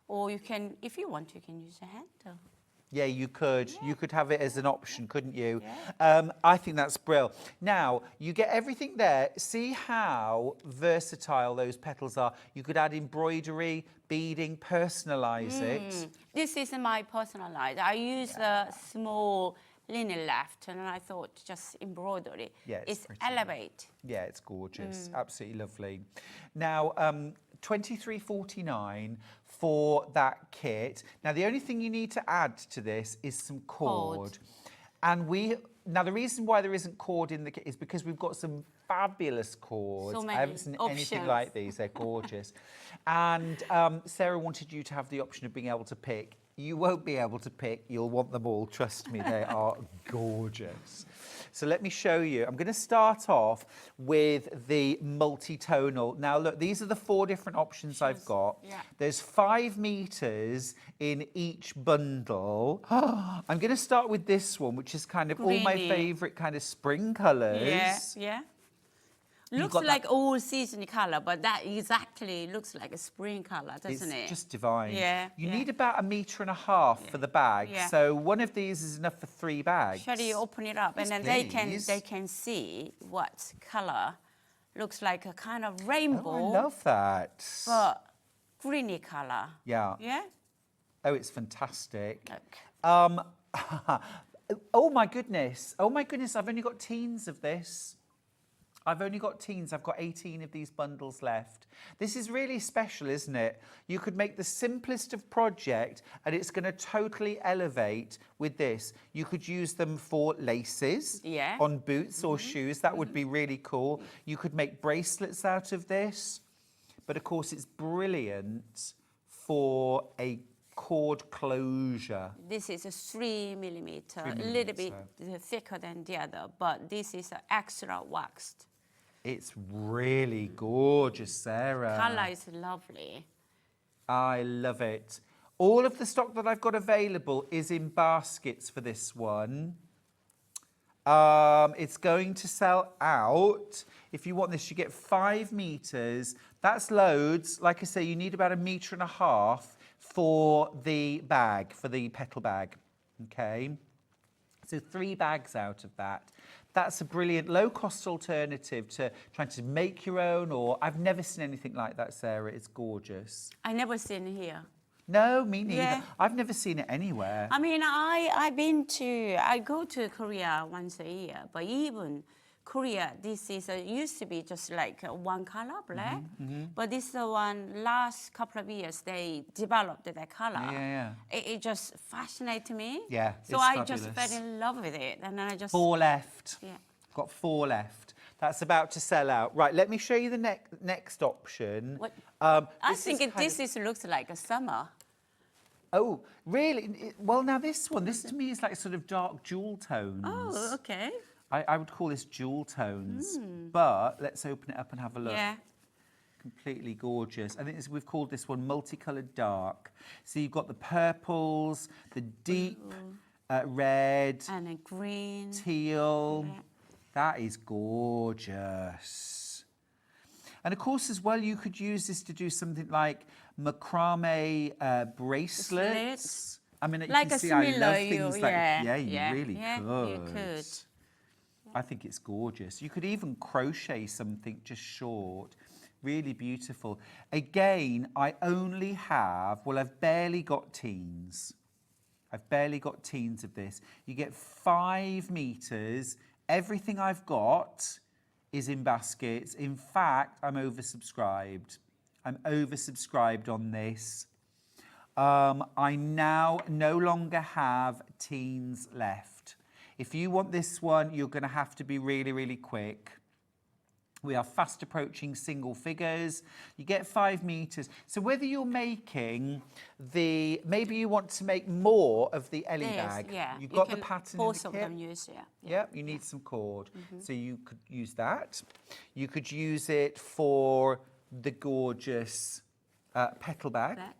Or you can, if you want, you can use a handle. Yeah, you could. You could have it as an option, couldn't you? Yeah. I think that's brilliant. Now, you get everything there. See how versatile those petals are. You could add embroidery, beading, personalise it. This is my personalized. I use a small linen left, and I thought just embroidery. Yeah, it's elevate. Yeah, it's gorgeous. Absolutely lovely. Now, $23.49 for that kit. Now, the only thing you need to add to this is some cord. And now the reason why there isn't cord in the kit is because we've got some fabulous cords. So many I haven't seen anything like these. They're gorgeous. And Sarah wanted you to have the option of being able to pick. You won't be able to pick. You'll want them all. Trust me, they are gorgeous. So let me show you. I'm going to start off with the multi-tonal. Now, look, these are the 4 different options I've got. Yeah. There's 5 meters in each bundle. I'm going to start with this one, which is kind of all my favourite kind of spring colours. Yeah, yeah. Looks like all season colour, but that exactly looks like a spring colour, doesn't it? It's just divine. Yeah. You need about 1.5 meters for the bag. Yeah. So one of these is enough for 3 bags. Shall you open it up? Yes, and then please. they can see what colour. Looks like a kind of rainbow. Oh, I love that. But greeny colour. Yeah. Yeah? Oh, it's fantastic. Look. Oh my goodness. Oh my goodness, I've only got teens of this. I've only got teens. I've got 18 of these bundles left. This is really special, isn't it? You could make the simplest of project and it's going to totally elevate with this. You could use them for laces on boots or shoes. That would be really cool. You could make bracelets out of this. But of course, it's brilliant for a cord closure. This is a 3 millimeter, a little bit thicker than the other, but this is extra waxed. It's really gorgeous, Sarah. Colour is lovely. I love it. All of the stock that I've got available is in baskets for this one. It's going to sell out. If you want this, you get 5 meters. That's loads. Like I say, you need about 1.5 meters for the bag, for the petal bag. Okay. So 3 bags out of that. that's a brilliant low-cost alternative to trying to make your own, or I've never seen anything like that, Sarah. It's gorgeous. I never seen here. No, me neither. Yeah. I've never seen it anywhere. I mean, I go to Korea once a year, but even Korea, this is used to be just like one color, black. But this one, last couple of years, they developed that color. Yeah. It just fascinated me. Yeah, So it's I just fabulous. fell in love with it, and then I just 4 left. Yeah. Got 4 left. That's about to sell out. Right, let me show you the next option. What? I I think this looks like a summer. Oh, really? Well, now this to me is like sort of dark jewel tones. Oh, okay. I would call this jewel tones, but let's open it up and have a look. Yeah. Completely gorgeous. I think we've called this one multicoloured dark. So you've got the purples, the deep red, And a green. teal. Yeah. That is gorgeous. And of course, as well, you could use this to do something like macrame bracelets. I mean, you Like can a see I similar, love things like you really yeah, could. you could. I think it's gorgeous. You could even crochet something just short. Really beautiful. Again, I only have, well, I've barely got teens. I've barely got teens of this. You get 5 meters. Everything I've got is in baskets. In fact, I'm oversubscribed. I'm oversubscribed on this. I now no longer have teens left. If you want this one, you're going to have to be really, really quick. We are fast approaching single figures. You get 5 meters. So whether you're making maybe you want to make more of the Ellie bag. Yeah. You've got the pattern in both the of kit. them use, yeah. Yep, you need some cord. So you could use that. You could use it for the gorgeous petal bag. Black.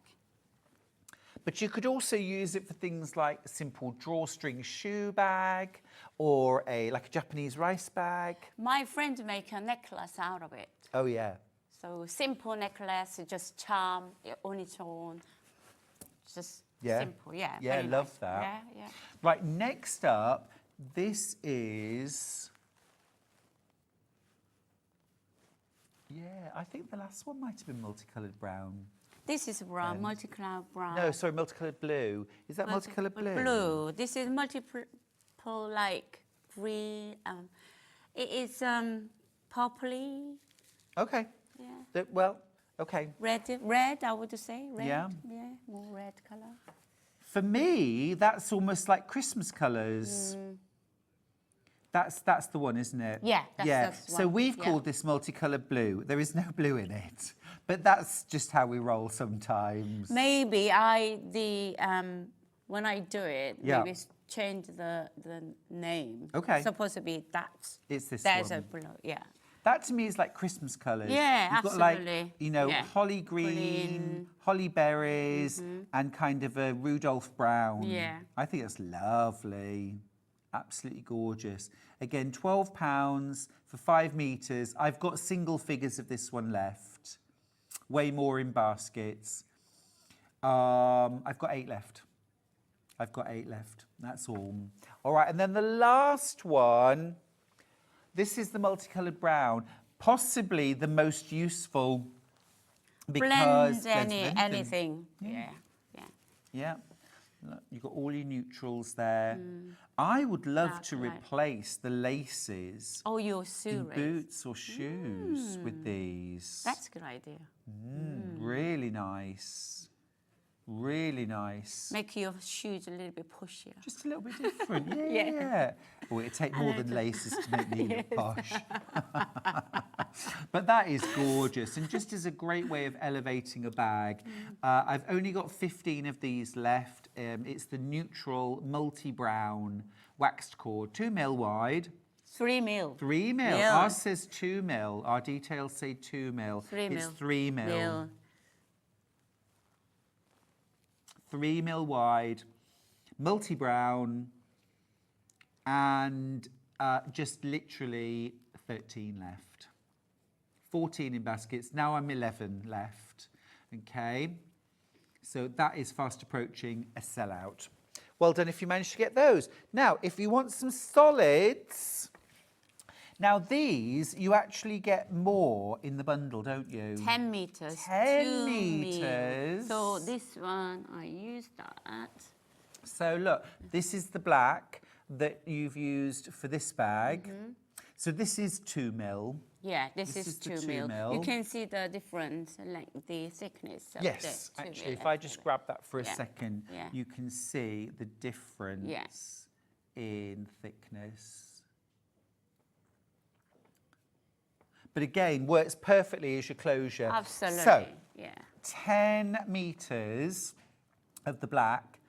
But you could also use it for things like a simple drawstring shoe bag or like a Japanese rice bag. My friend make a necklace out of it. Oh, yeah. So simple necklace, just charm on its own. Just simple, yeah. Yeah, very love nice. that. Yeah, yeah. Right, next up, this is... Yeah, I think the last one might have been multicoloured brown. This is brown, multicolored brown. No, sorry, multicoloured blue. Is that multicoloured blue? Blue. This is multiple, like green. It is purpley. Okay. Yeah. Well, okay. Red, I would say. Red. Yeah. Yeah, more red colour. For me, that's almost like Christmas colours. That's the one, isn't it? Yeah, that's the So one, we've yeah. called this multicoloured blue. There is no blue in it, but that's just how we roll sometimes. Maybe when I do it, Yeah. maybe change the name. Okay. Supposed to be that. It's this There's one. a blue, yeah. That to me is like Christmas colours. Yeah, You've got like, absolutely. you know, Yeah. holly green, holly berries, and kind of a Rudolph brown. Yeah. I think that's lovely. Absolutely gorgeous. Again, £12 for 5 meters. I've got single figures of this one left. Way more in baskets. I've got 8 left. I've got 8 left. That's all. All right, and then the last one. This is the multicoloured brown, possibly the most useful because Blend anything. Yeah, yeah. Yeah, look, you've got all your neutrals there. I would love to right. replace the laces Oh, your in series. boots or shoes with these. That's a good idea. Really nice. Really nice. Make your shoes a little bit pushier. Just a little bit different, yeah. Well, it'd take more than laces to make me look posh. But that is gorgeous, and just as a great way of elevating a bag, I've only got 15 of these left. It's the neutral multi-brown waxed cord, 2 mil wide. 3 mil. 3 mil. Mil. Ours says 2 mil. Our details say 2 mil. 3 It's mil. 3 mil. Mil. 3 mil wide, multi-brown, and just literally 13 left. 14 in baskets. Now I'm 11 left. Okay. So that is fast approaching a sellout. Well done if you managed to get those. Now, if you want some solids, Now these, you actually get more in the bundle, don't you? 10 meters. 10 meters. So this one, I use that. So look, this is the black that you've used for this bag. So this is 2 mil. Yeah, this is the 2 mil. You can see the difference, like the thickness of yes, the 2 actually, mil. if I just grab that for a second, yeah. you can see the difference in thickness. But again, works perfectly as your closure. Absolutely, So, yeah. 10 metres of the black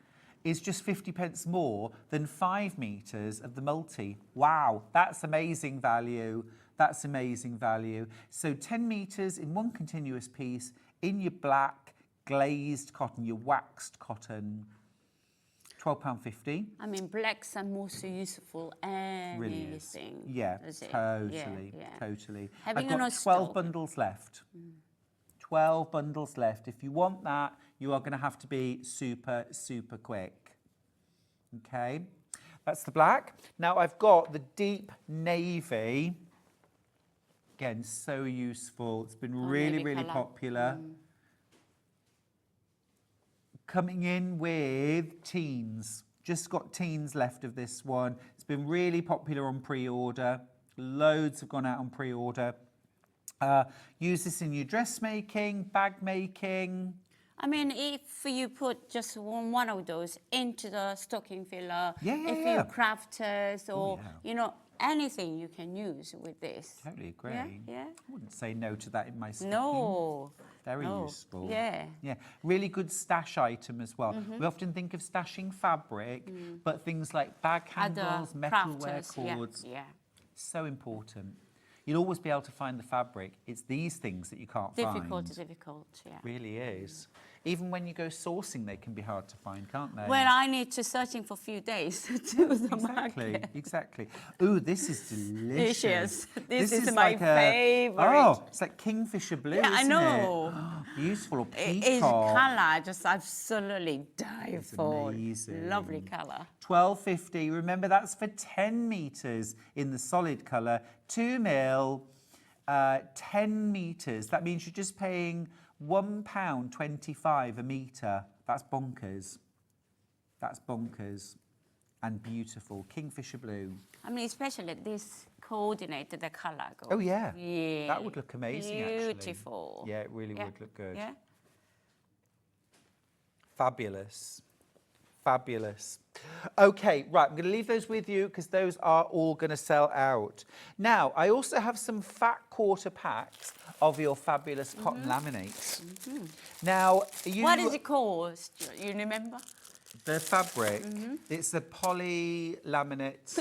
is just 50 pence more than 5 metres of the multi. Wow, that's amazing value. That's amazing value. So 10 metres in one continuous piece in your black glazed cotton, your waxed cotton, £12.50. I mean, blacks are most useful anything. Yeah, totally, Yeah. totally. Having I've got 12 stock. bundles left. 12 bundles left. If you want that, you are going to have to be super, super quick. Okay, that's the black. Now I've got the deep navy. Again, so useful. It's been really, really popular. Coming in with teens. Just got teens left of this one. It's been really popular on pre-order. Loads have gone out on pre-order. Use this in your dressmaking, bag making. I mean, if you put just one of those into the stocking filler, if you crafters or, you know, anything you can use with this. Totally agree. Yeah. I wouldn't say no to that in my stocking. No. Very useful. Yeah. Yeah. Really good stash item as well. We often think of stashing fabric, but things like bag handles, metalware cords, so important. You'll always be able to find the fabric. It's these things that you can't find. Difficult, yeah. Really is. Even when you go sourcing, they can be hard to find, can't they? Well, I need to searching for a few days to do the market. Exactly. Ooh, this is delicious. This is my favourite. Oh, it's like kingfisher blue, yeah, isn't I know. it? Beautiful. Peacock. It is colour, just absolutely It's for. amazing. Lovely colour. £12.50. Remember, that's for 10 metres in the solid colour. 2 mil, 10 metres. That means you're just paying £1.25 a metre. That's bonkers. That's bonkers. And beautiful. Kingfisher blue. I mean, especially this coordinated, the colour goes. Oh, yeah. Yeah. That would look amazing, actually. Beautiful. Yeah, it really would look good. Yeah. Fabulous. Fabulous. Okay, right, I'm going to leave those with you because those are all going to sell out. Now, I also have some fat quarter packs of your fabulous cotton laminates. Now, what is it called? You remember? The fabric. It's a polylaminate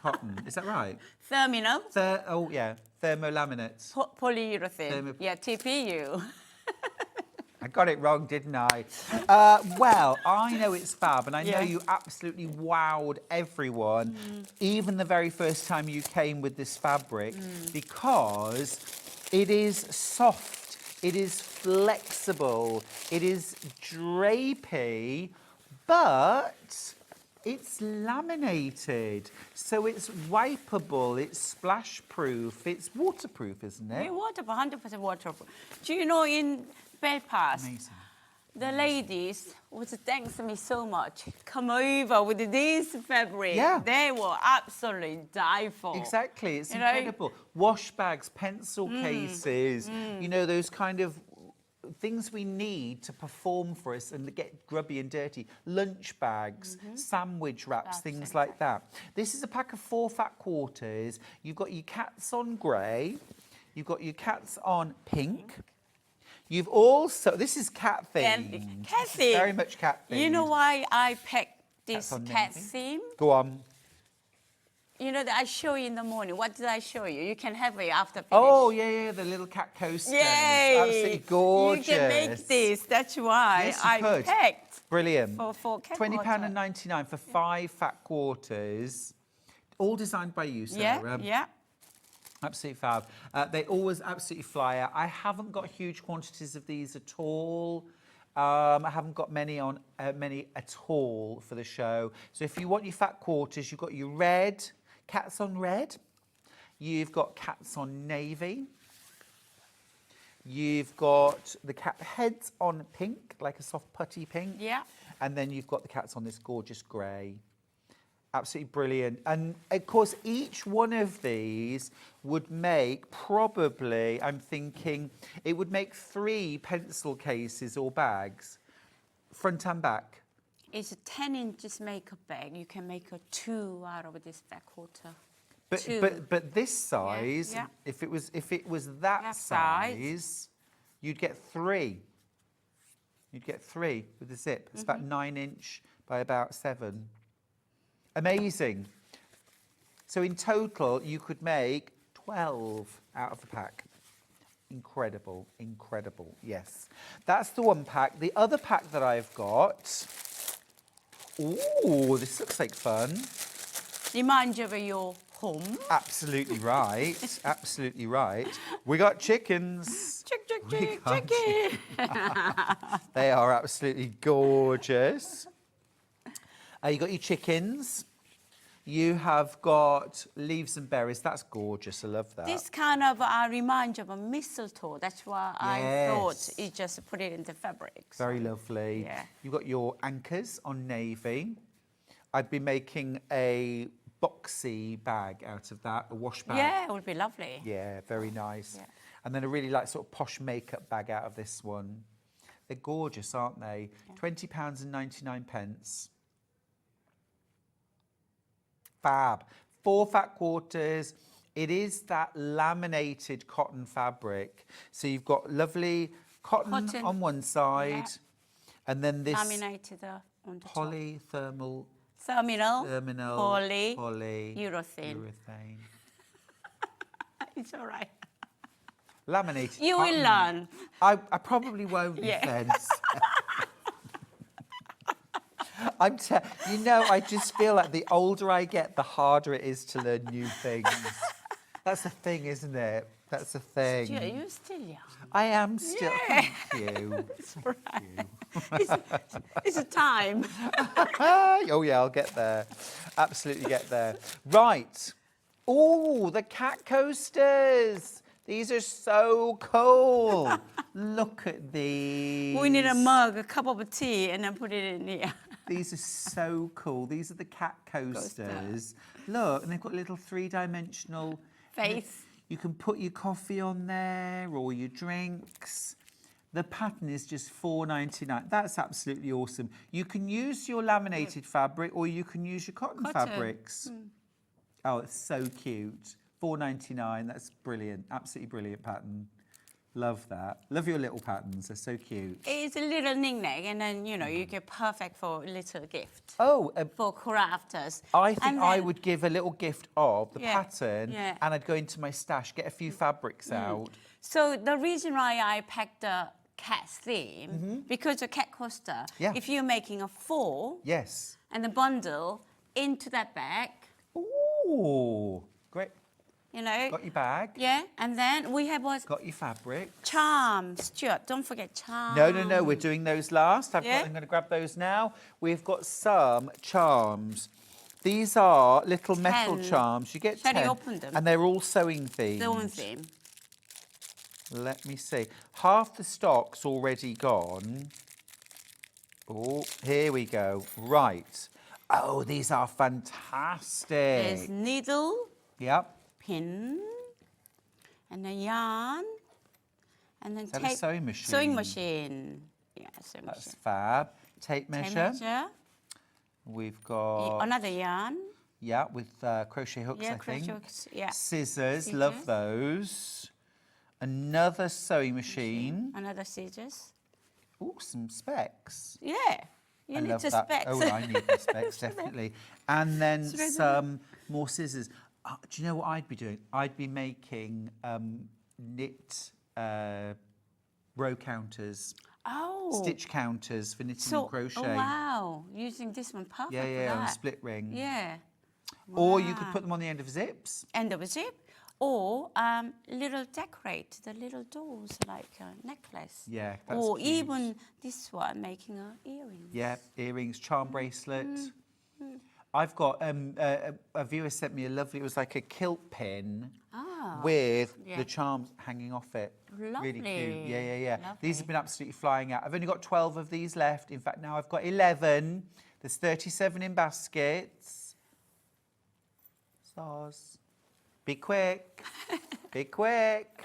cotton. Is that right? Therminal. Thermolaminate. Polyurethane. Yeah, TPU. I got it wrong, didn't I? Well, I know it's fab, and I know you absolutely wowed everyone, even the very first time you came with this fabric, because it is soft, it is flexible, it is drapey, but it's laminated, so it's wipeable, it's splash-proof, it's waterproof, isn't it? Yeah, waterproof, 100% waterproof. Do you know in Belfast, the ladies was thanks me so much. Come over with this fabric. Yeah. They will absolutely die for. Exactly, it's incredible. Wash bags, pencil cases, you know, those kind of things we need to perform for us and get grubby and dirty. Lunch bags, sandwich wraps, things like that. This is a pack of 4 fat quarters. You've got your cats on grey. You've got your cats on pink. You've also, this is cat themed. Cat theme. Very much cat themed. You know why I picked this cat theme? Go on. You know that I show you in the morning. What did I show you? You can have it after finish. Oh, yeah, the little cat coaster. Yay! Absolutely gorgeous. You can make this. That's why I picked. Brilliant. For cat £20.99 for 5 fat quarters. All designed by you, Sarah. Yeah. Absolutely fab. They always absolutely fly out. I haven't got huge quantities of these at all. I haven't got many at all for the show. So if you want your fat quarters, you've got your red, cats on red. You've got cats on navy. You've got the cat heads on pink, like a soft putty pink. Yeah. And then you've got the cats on this gorgeous grey. Absolutely brilliant. And of course, each one of these would make probably, I'm thinking, it would make 3 pencil cases or bags, front and back. It's a 10 inches makeup bag. You can make a 2 out of this back quarter. But this size, yeah. if it was that size, you'd get 3. You'd get 3 with the zip. It's about 9 inch by about 7. Amazing. So in total, you could make 12 out of the pack. Incredible, incredible, yes. That's the one pack. The other pack that I've got, ooh, this looks like fun. Reminds you of your home. Absolutely right, absolutely right. We got chickens. Chicken. They are absolutely gorgeous. You got your chickens. You have got leaves and berries. That's gorgeous. I love that. This kind of reminds you of a mistletoe. That's why I thought you just put it in the fabric. So. Very lovely. Yeah. You've got your anchors on navy. I'd be making a boxy bag out of that, a wash bag. Yeah, it would be lovely. Yeah, very nice. Yeah. And then a really like sort of posh makeup bag out of this one. They're gorgeous, aren't they? Yeah. £20.99. Fab. 4 fat quarters. It is that laminated cotton fabric. So you've got lovely cotton on one side, and then this laminated on the polythermal. Terminal, poly, urethane. It's all right. Laminated. You will learn. I probably won't, Vince. You know, I just feel like the older I get, the harder it is to learn new things. That's the thing, isn't it? That's the thing. Stuart, you're still young. I am still. Yeah. Thank you. It's all right. It's a time. Oh, yeah, I'll get there. Absolutely get there. Right. Oh, the cat coasters. These are so cool. Look at these. We need a mug, a cup of tea, and then put it in here. These are so cool. These are the cat coasters. Look, and they've got little 3-dimensional face. You can put your coffee on there or your drinks. The pattern is just $4.99. That's absolutely awesome. You can use your laminated fabric or you can use your cotton fabrics. Oh, it's so cute. $4.99. That's brilliant. Absolutely brilliant pattern. Love that. Love your little patterns. They're so cute. It's a little knick-knack, and then, you know, you get perfect for a little gift. Oh. For crafters. I think I would give a little gift of the pattern, yeah. and I'd go into my stash, get a few fabrics out. So the reason why I packed the cat theme, because the cat coaster, if you're making a 4, yes, and the bundle into that bag. Ooh, great. You know. Got your bag. Yeah, and then we have what? Got your fabric. Charms. Stuart, don't forget charms. No, we're doing those last. I'm going to grab those now. We've got some charms. These are little metal charms. You get 10. Shall I open them? And they're all sewing themed. Sewing theme. Let me see. Half the stock's already gone. Oh, here we go. Right. Oh, these are fantastic. There's needle. Yep. Pin, and then yarn, and then tape. Sewing machine. Sewing machine. Yeah, sewing That's machine. fab. Tape measure. Tape measure. We've got another yarn. Yeah, with crochet hooks, I think. Hooks, yeah. Scissors, love those. Another sewing machine. Another scissors. Oh, some specs. Yeah. You need love the that. specs. Oh, I need the specs, definitely. And then some more scissors. Do you know what I'd be doing? I'd be making knit row counters. Oh. Stitch counters for knitting and crochet. Oh, wow. Using this one, perfect. Yeah, on a split ring. Yeah. Or you could put them on the end of zips. End of a zip. Or little decorate the little dolls like a necklace. Yeah, that's Or cute. even this one, making an earring. Yeah, earrings, charm bracelet. I've got a viewer sent me a lovely. It was like a kilt pin with the charms hanging off it. Lovely. Really cute. Yeah. Lovely. These have been absolutely flying out. I've only got 12 of these left. In fact, now I've got 11. There's 37 in baskets. Soz. Be quick. Be quick.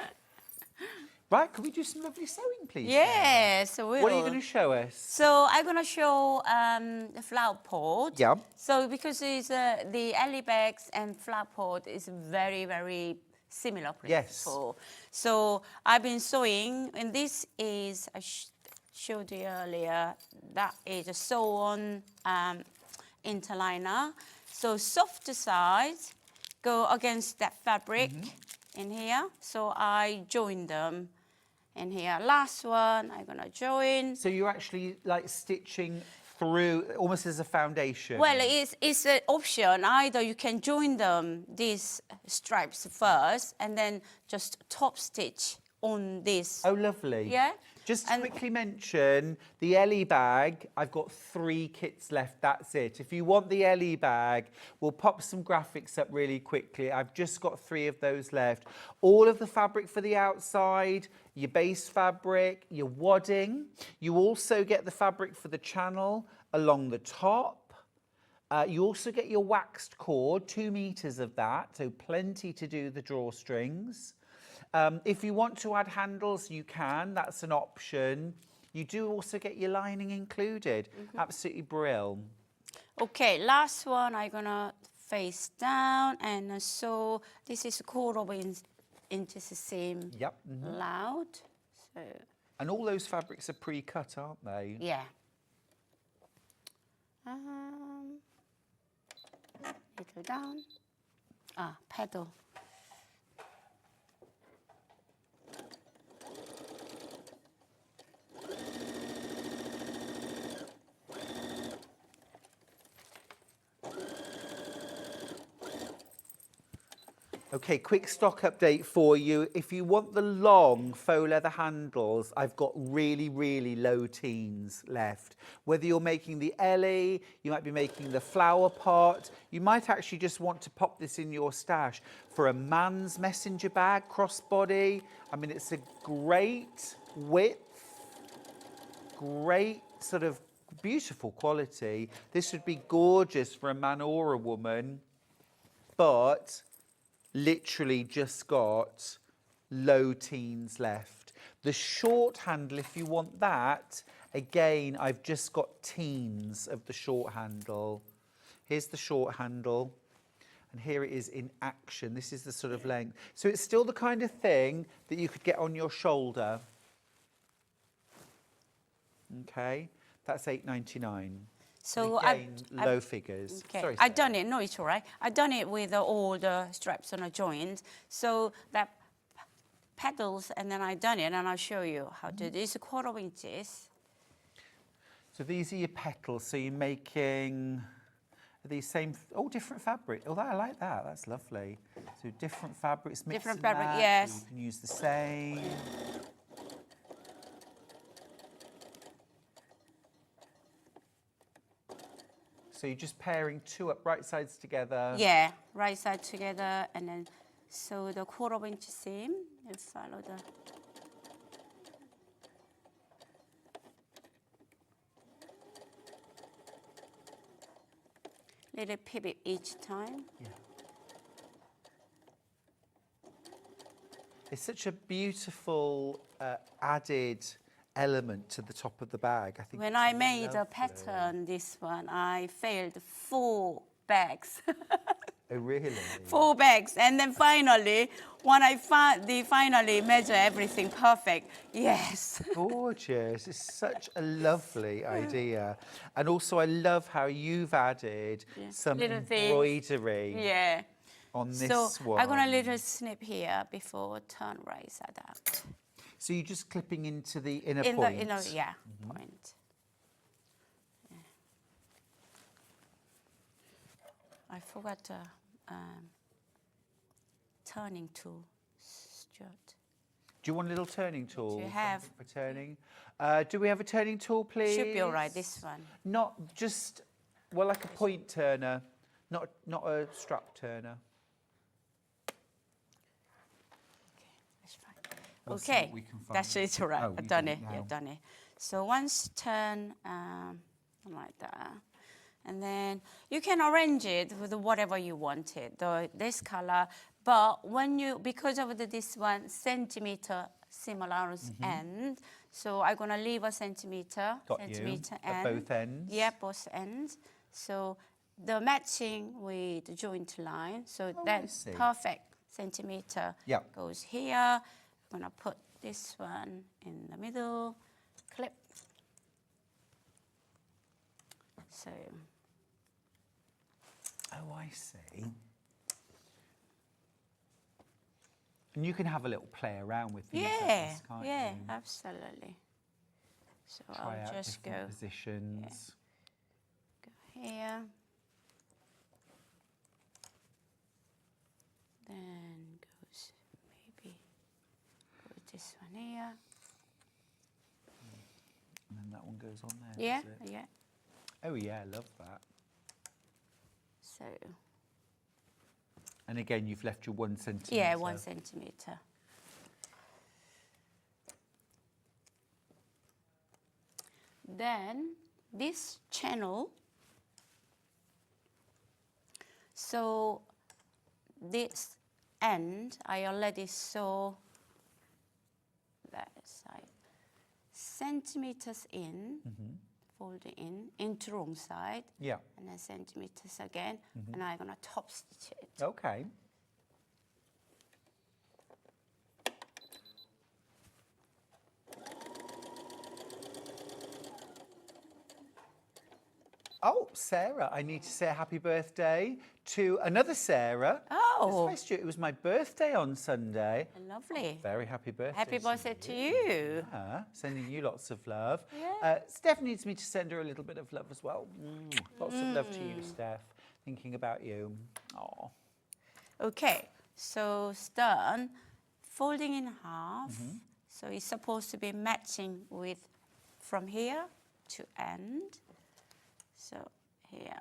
Right, can we do some lovely sewing, please? Yes, What are you going to show us? So I'm going to show the flower pot. Yeah. So because it's, the alley bags and flower pot is very, very similar principle. Yes. So I've been sewing, and this is, I showed you earlier, that is a sew-on interliner. So softer side go against that fabric in here. So I join them in here. Last one, I'm gonna join. So you're actually like stitching through, almost as a foundation? Well, it's an option. Either you can join them, these stripes first, and then just top stitch on this. Oh, lovely. Yeah. Just to quickly mention, the Ellie bag, I've got 3 kits left, that's it. If you want the Ellie bag, we'll pop some graphics up really quickly. I've just got 3 of those left. All of the fabric for the outside, your base fabric, your wadding. You also get the fabric for the channel along the top. You also get your waxed cord, 2 meters of that, so plenty to do the drawstrings. If you want to add handles, you can. That's an option. You do also get your lining included. Absolutely brilliant. Okay, last one, I'm gonna face down, and so this is 1/4 inches seam loud. So. And all those fabrics are pre-cut, aren't they? Yeah. Little down. Pedal. Okay, quick stock update for you. If you want the long faux leather handles, I've got really, really low teens left. Whether you're making the Ellie, you might be making the flower pot, you might actually just want to pop this in your stash for a man's messenger bag, crossbody. I mean, it's a great width, great sort of beautiful quality. This would be gorgeous for a man or a woman, but literally just got low teens left. The short handle, if you want that, again, I've just got teens of the short handle. Here's the short handle, and here it is in action. This is the sort of length. So it's still the kind of thing that you could get on your shoulder. Okay, that's $8.99. So again, low figures. Okay. Sorry, I've done it. No, it's all right. I've done it with all the straps on a joint. So that pedals, and then I've done it, and I'll show you how to do it. It's 1/4 inches. So these are your petals. So you're making these same, different fabric. Oh, I like that. That's lovely. So different fabrics, mix Different and fabric, match. yes. So you can use the same. So you're just pairing 2 upright sides together. Yeah, right side together, and then sew the 1/4 inch seam and follow the. Little pivot each time. Yeah. It's such a beautiful added element to the top of the bag. I think when I made a pattern, this one, I failed 4 bags. Oh, really? 4 bags, and then finally, when I finally measure everything perfect, yes. Gorgeous. It's such a lovely idea. And also I love how you've added some little embroidery on this one. I'm going to little snip here before turn right side up. So you're just clipping into the inner point? Point. Yeah. I forgot the turning tool, Stuart. Do you want a little turning tool? Do you have? For turning? Do we have a turning tool, please? Should be all right, this one. Not just, well, like a point turner. Not a strap turner. That's fine. We'll see Okay, what we can find. that's it, all right. Oh, I've done you it. did it Yeah, now. done it. So once turn like that, and then you can arrange it with whatever you want it, this color. But when you, because of this 1 centimeter similar end, so I'm gonna leave a centimeter. Got centimeter you. At both ends. Yeah, both ends. So the matching with the joint line. So that's perfect. Centimeter goes here. I'm gonna put this one in the middle. Clip. So. Oh, I see. And you can have a little play around with things like this, can't you? Yeah, absolutely. So Try I'll out just go different positions. here. Then goes maybe go this one here. And then that one goes on there. Yeah, does it? yeah. Oh yeah, I love that. So And again, you've left your 1 centimetre. yeah, 1 centimeter. Then this channel, so this end, I already saw that side. Centimeters in, fold it in, into wrong side. Yeah. And then centimeters again, and I'm gonna top stitch it. Okay. Oh, Sarah, I need to say a happy birthday to another Sarah. Oh. Hi, Stuart. It was my birthday on Sunday. Lovely. Very happy birthday. Happy birthday to you. Sending you lots of love. Steph needs me to send her a little bit of love as well. Lots of love to you, Steph. Thinking about you. Oh. Okay, so done. Folding in half. So it's supposed to be matching with from here to end. So here.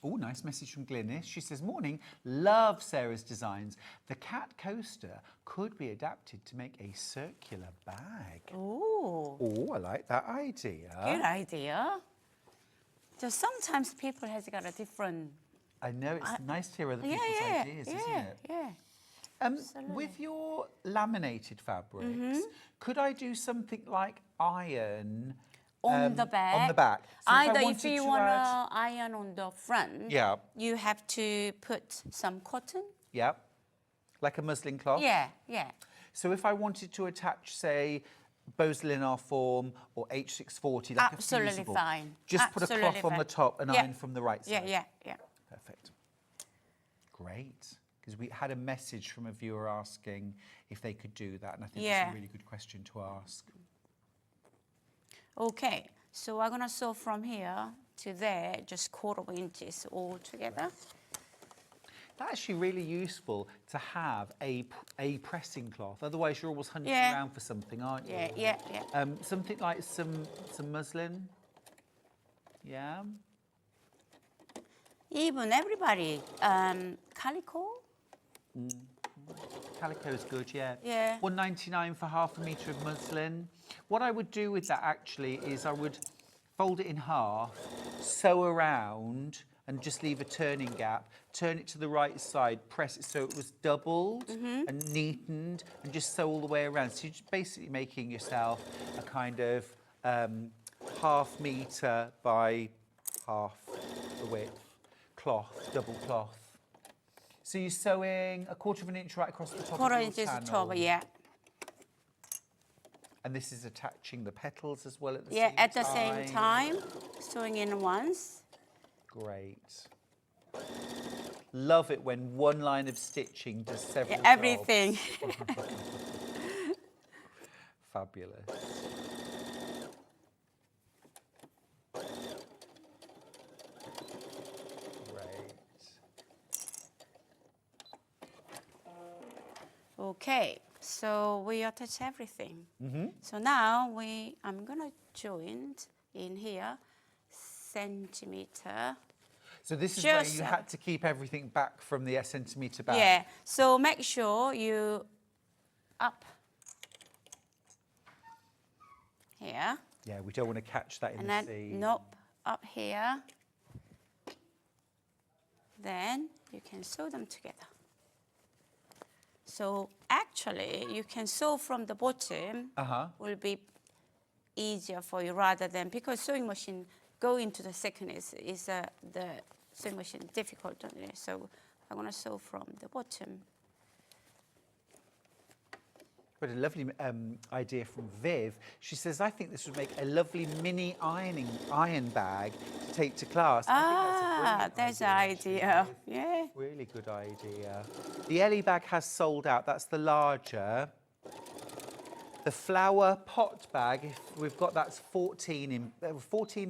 Oh, nice message from Glynis. She says, morning, love Sarah's designs. The cat coaster could be adapted to make a circular bag. Oh. Oh, I like that idea. Good idea. So sometimes people has got a different. I know, it's nice to hear other people's ideas, isn't it? Yeah. With your laminated fabrics, could I do something like iron On the back. On the back. So Either if wanted you to want to add- iron on the front, you have to put some cotton. Yeah, like a muslin cloth? Yeah, yeah. So if I wanted to attach, say, Beausoleil form or H640, like Absolutely a fusible, fine. just put a Absolutely cloth on fine. the top and Yeah. iron from the right side? Yeah. Perfect. Great. Because we had a message from a viewer asking if they could do that, and I think it's a really good question to ask. Okay, so I'm gonna sew from here to there, just 1/4 inches all together. That's actually really useful to have a pressing cloth. Otherwise, you're always hunting Yeah. around for something, aren't you? Yeah. Something like some muslin. Yeah. Even everybody, calico. Calico is good, yeah. Yeah. $1.99 for 1/2 metre of muslin. What I would do with that actually is I would fold it in half, sew around, and just leave a turning gap. Turn it to the right side, press it so it was doubled and neatened, and just sew all the way around. So you're just basically making yourself a kind of 1/2 metre by half the width cloth, double cloth. So you're sewing a 1/4 inch right across the top of 1/4 your inches channel. top, yeah. And this is attaching the petals as well at the same Yeah, time? at the same time, sewing in once. Great. Love it when one line of stitching does several jobs. Everything. Fabulous. Great. Okay, so we attach everything. So now I'm gonna join in here, centimeter. So this is where you had to keep everything back from the centimetre back. Yeah, so make sure you up here. Yeah, we don't want to catch that in And the then, seam. nope, up here. Then you can sew them together. So actually, you can sew from the bottom. Will be easier for you rather than, because sewing machine go into the second is the sewing machine difficult, don't you? So I'm gonna sew from the bottom. But a lovely idea from Viv. She says, I think this would make a lovely mini iron bag to take to class. Ah, that's an idea. Yeah. Really good idea. The Ellie bag has sold out. That's the larger. The flower pot bag, if we've got, that's 14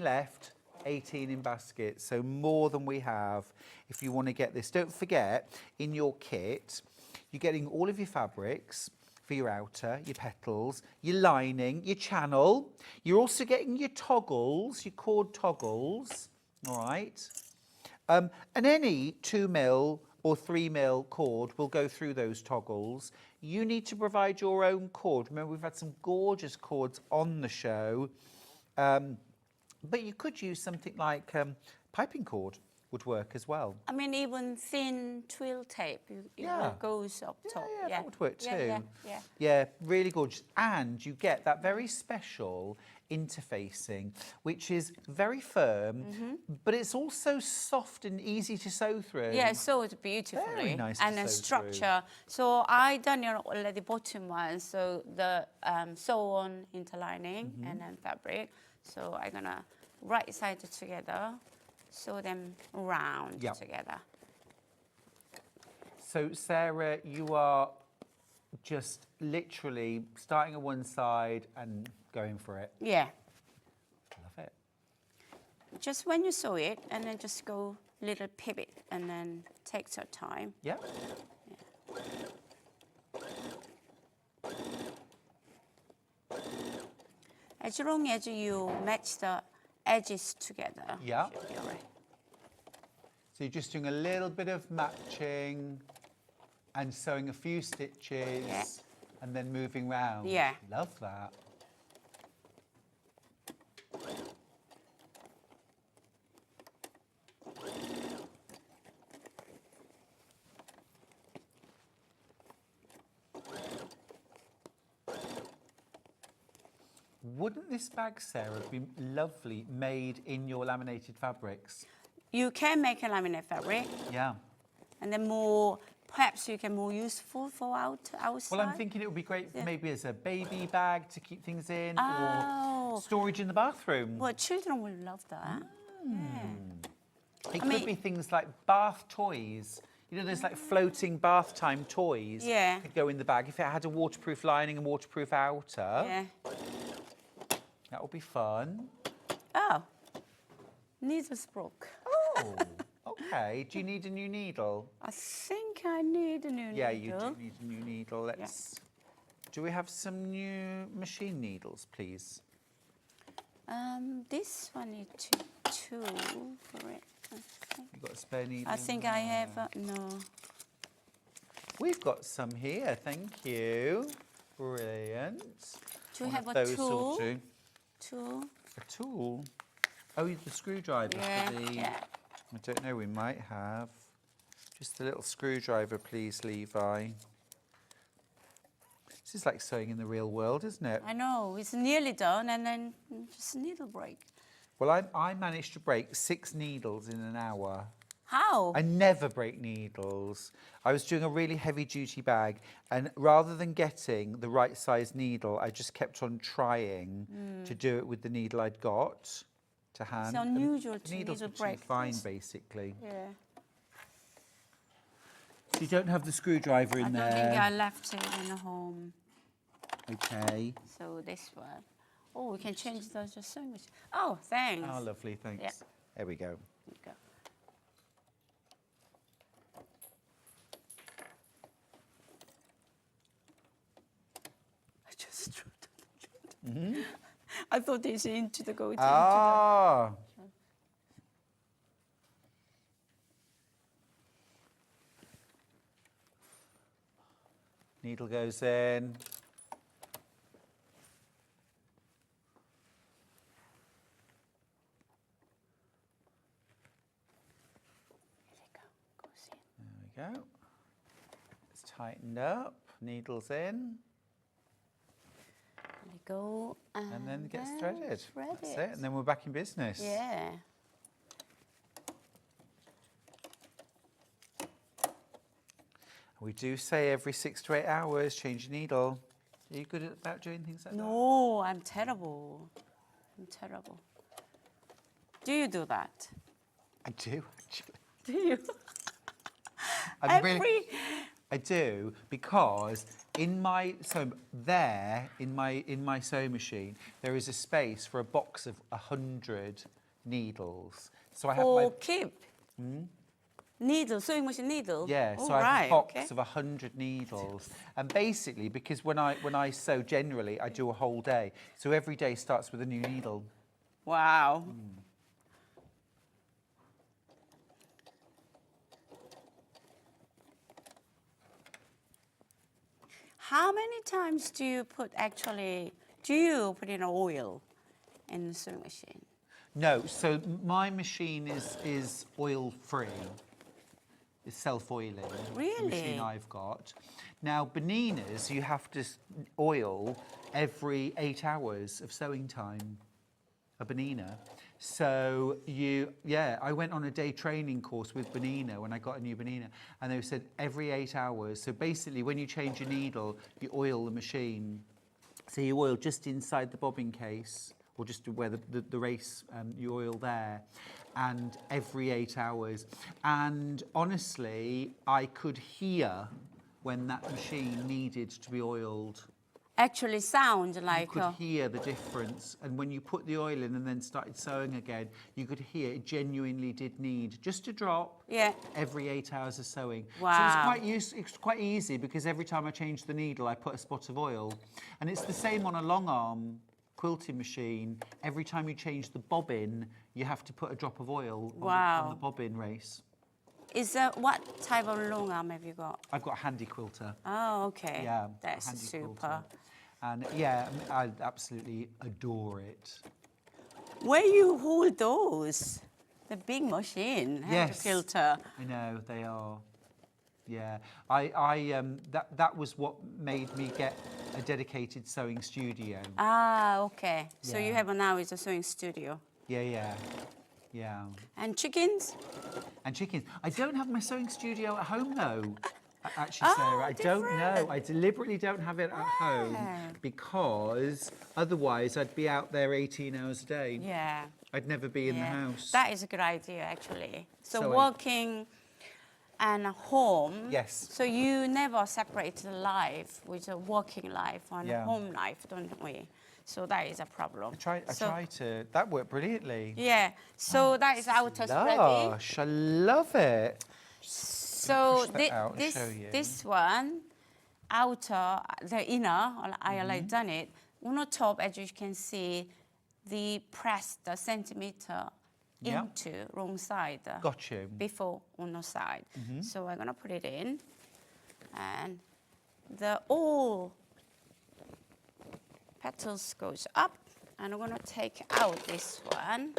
left, 18 in basket. So more than we have if you want to get this. Don't forget, in your kit, you're getting all of your fabrics for your outer, your petals, your lining, your channel. You're also getting your toggles, your cord toggles, all right? And any 2mm or 3mm cord will go through those toggles. You need to provide your own cord. Remember, we've had some gorgeous cords on the show, but you could use something like piping cord would work as well. I mean, even thin twill tape, it goes up top. Yeah, that would work too. Yeah. Really gorgeous. And you get that very special interfacing, which is very firm, but it's also soft and easy to sew through. Yeah, sewed beautifully. Very nice and to then sew structure. So I done it already bottom one, so the sew on interlining and then fabric. So I'm gonna right side together, sew them round together. So Sarah, you are just literally starting at one side and going for it. Yeah. Love it. Just when you sew it, and then just go little pivot, and then takes your time. Yeah. As long as you match the edges together. Yeah. Should be all right. So you're just doing a little bit of matching and sewing a few stitches and then moving round. Yeah. Love that. Wouldn't this bag, Sarah, be lovely made in your laminated fabrics? You can make a laminate fabric. Yeah. And then perhaps you can more useful for outside. Well, I'm thinking it would be great maybe as a baby bag to keep things in, Oh. or storage in the bathroom. Well, children will love that. It could be things like bath toys. You know, there's like floating bath time toys. Yeah. Could go in the bag if it had a waterproof lining and waterproof outer. Yeah. That would be fun. Oh, needles broke. Oh, okay. Do you need a new needle? I think I need a new needle. Yeah, you do need a new needle. Let's. Do we have some new machine needles, please? This one needs two for it. You got a spare needle? I think I have no. We've got some here. Thank you. Brilliant. Do you have a Those tool? will do. Tool. A tool? Oh, the screwdriver Yeah, for the... yeah. I don't know, we might have. Just a little screwdriver, please, Levi. This is like sewing in the real world, isn't it? I know, it's nearly done, and then just needle break. Well, I managed to break 6 needles in an hour. How? I never break needles. I was doing a really heavy-duty bag, and rather than getting the right size needle, I just kept on trying to do it with the needle I'd got to hand. It's unusual to needles needle were break. too fine, basically. Yeah. So you don't have the screwdriver in there. I don't think I left it in the home. Okay. So this one. Oh, we can change those just so much. Oh, thanks. Oh, lovely, thanks. Yeah. There we go. There you go. I just threw it. I thought it's into the go. Ah. Needle goes in. There we go. It's tightened up. Needles in. There we go. And then it gets threaded. Thread That's it. it. And then we're back in business. Yeah. We do say every 6 to 8 hours, change your needle. Are you good about doing things like that? No, I'm terrible. I'm terrible. Do you do that? I do, actually. Do you? I do, because in my sewing machine there is a space for a box of 100 needles. So I have my keep. Needle, sewing machine needle. yeah. Oh, So I have right, a box okay. of 100 needles, and basically because when I sew generally I do a whole day, so every day starts with a new needle. Wow. How many times do you put in oil in the sewing machine? No, so my machine is oil free. It's self-oiling. Really? The machine I've got. Now, Beninas, you have to oil every 8 hours of sewing time. A Benina. So I went on a day training course with Benina when I got a new Benina, and they said every 8 hours. So basically, when you change your needle, you oil the machine. So you oil just inside the bobbin case, or just where the race, you oil there, and every 8 hours. And honestly, I could hear when that machine needed to be oiled. Actually sound like... You could hear the difference. And when you put the oil in and then started sewing again, you could hear it genuinely did need just a drop every 8 hours of sewing. Wow. So it's quite easy, because every time I change the needle, I put a spot of oil. And it's the same on a long arm quilting machine. Every time you change the bobbin, you have to put a drop of oil on the bobbin race. What type of long arm have you got? I've got a handy quilter. Oh, okay. Yeah, that's handy super. quilter. And yeah, I absolutely adore it. Where you hold those? The big machine, hand quilter. I know they are. Yeah, that was what made me get a dedicated sewing studio. Ah, okay. So Yeah. you have now is a sewing studio. Yeah. And chickens? And chickens. I don't have my sewing studio at home though. Actually, Sarah, I don't know. I deliberately don't have it at home because otherwise I'd be out there 18 hours a day. Yeah. I'd never be in the house. That is a good idea, actually. So So working and home. Yes. So you never separate the life with a working life and home life, don't we? So that is a problem. I try to. That worked brilliantly. Yeah. So that is outer spreading. Gosh, I love it. So this one, outer, the inner, I like done it. On the top, as you can see, the pressed the centimeter into wrong side. Got you. Before on the side. So I'm gonna put it in, and the all petals goes up, and I'm gonna take out this one,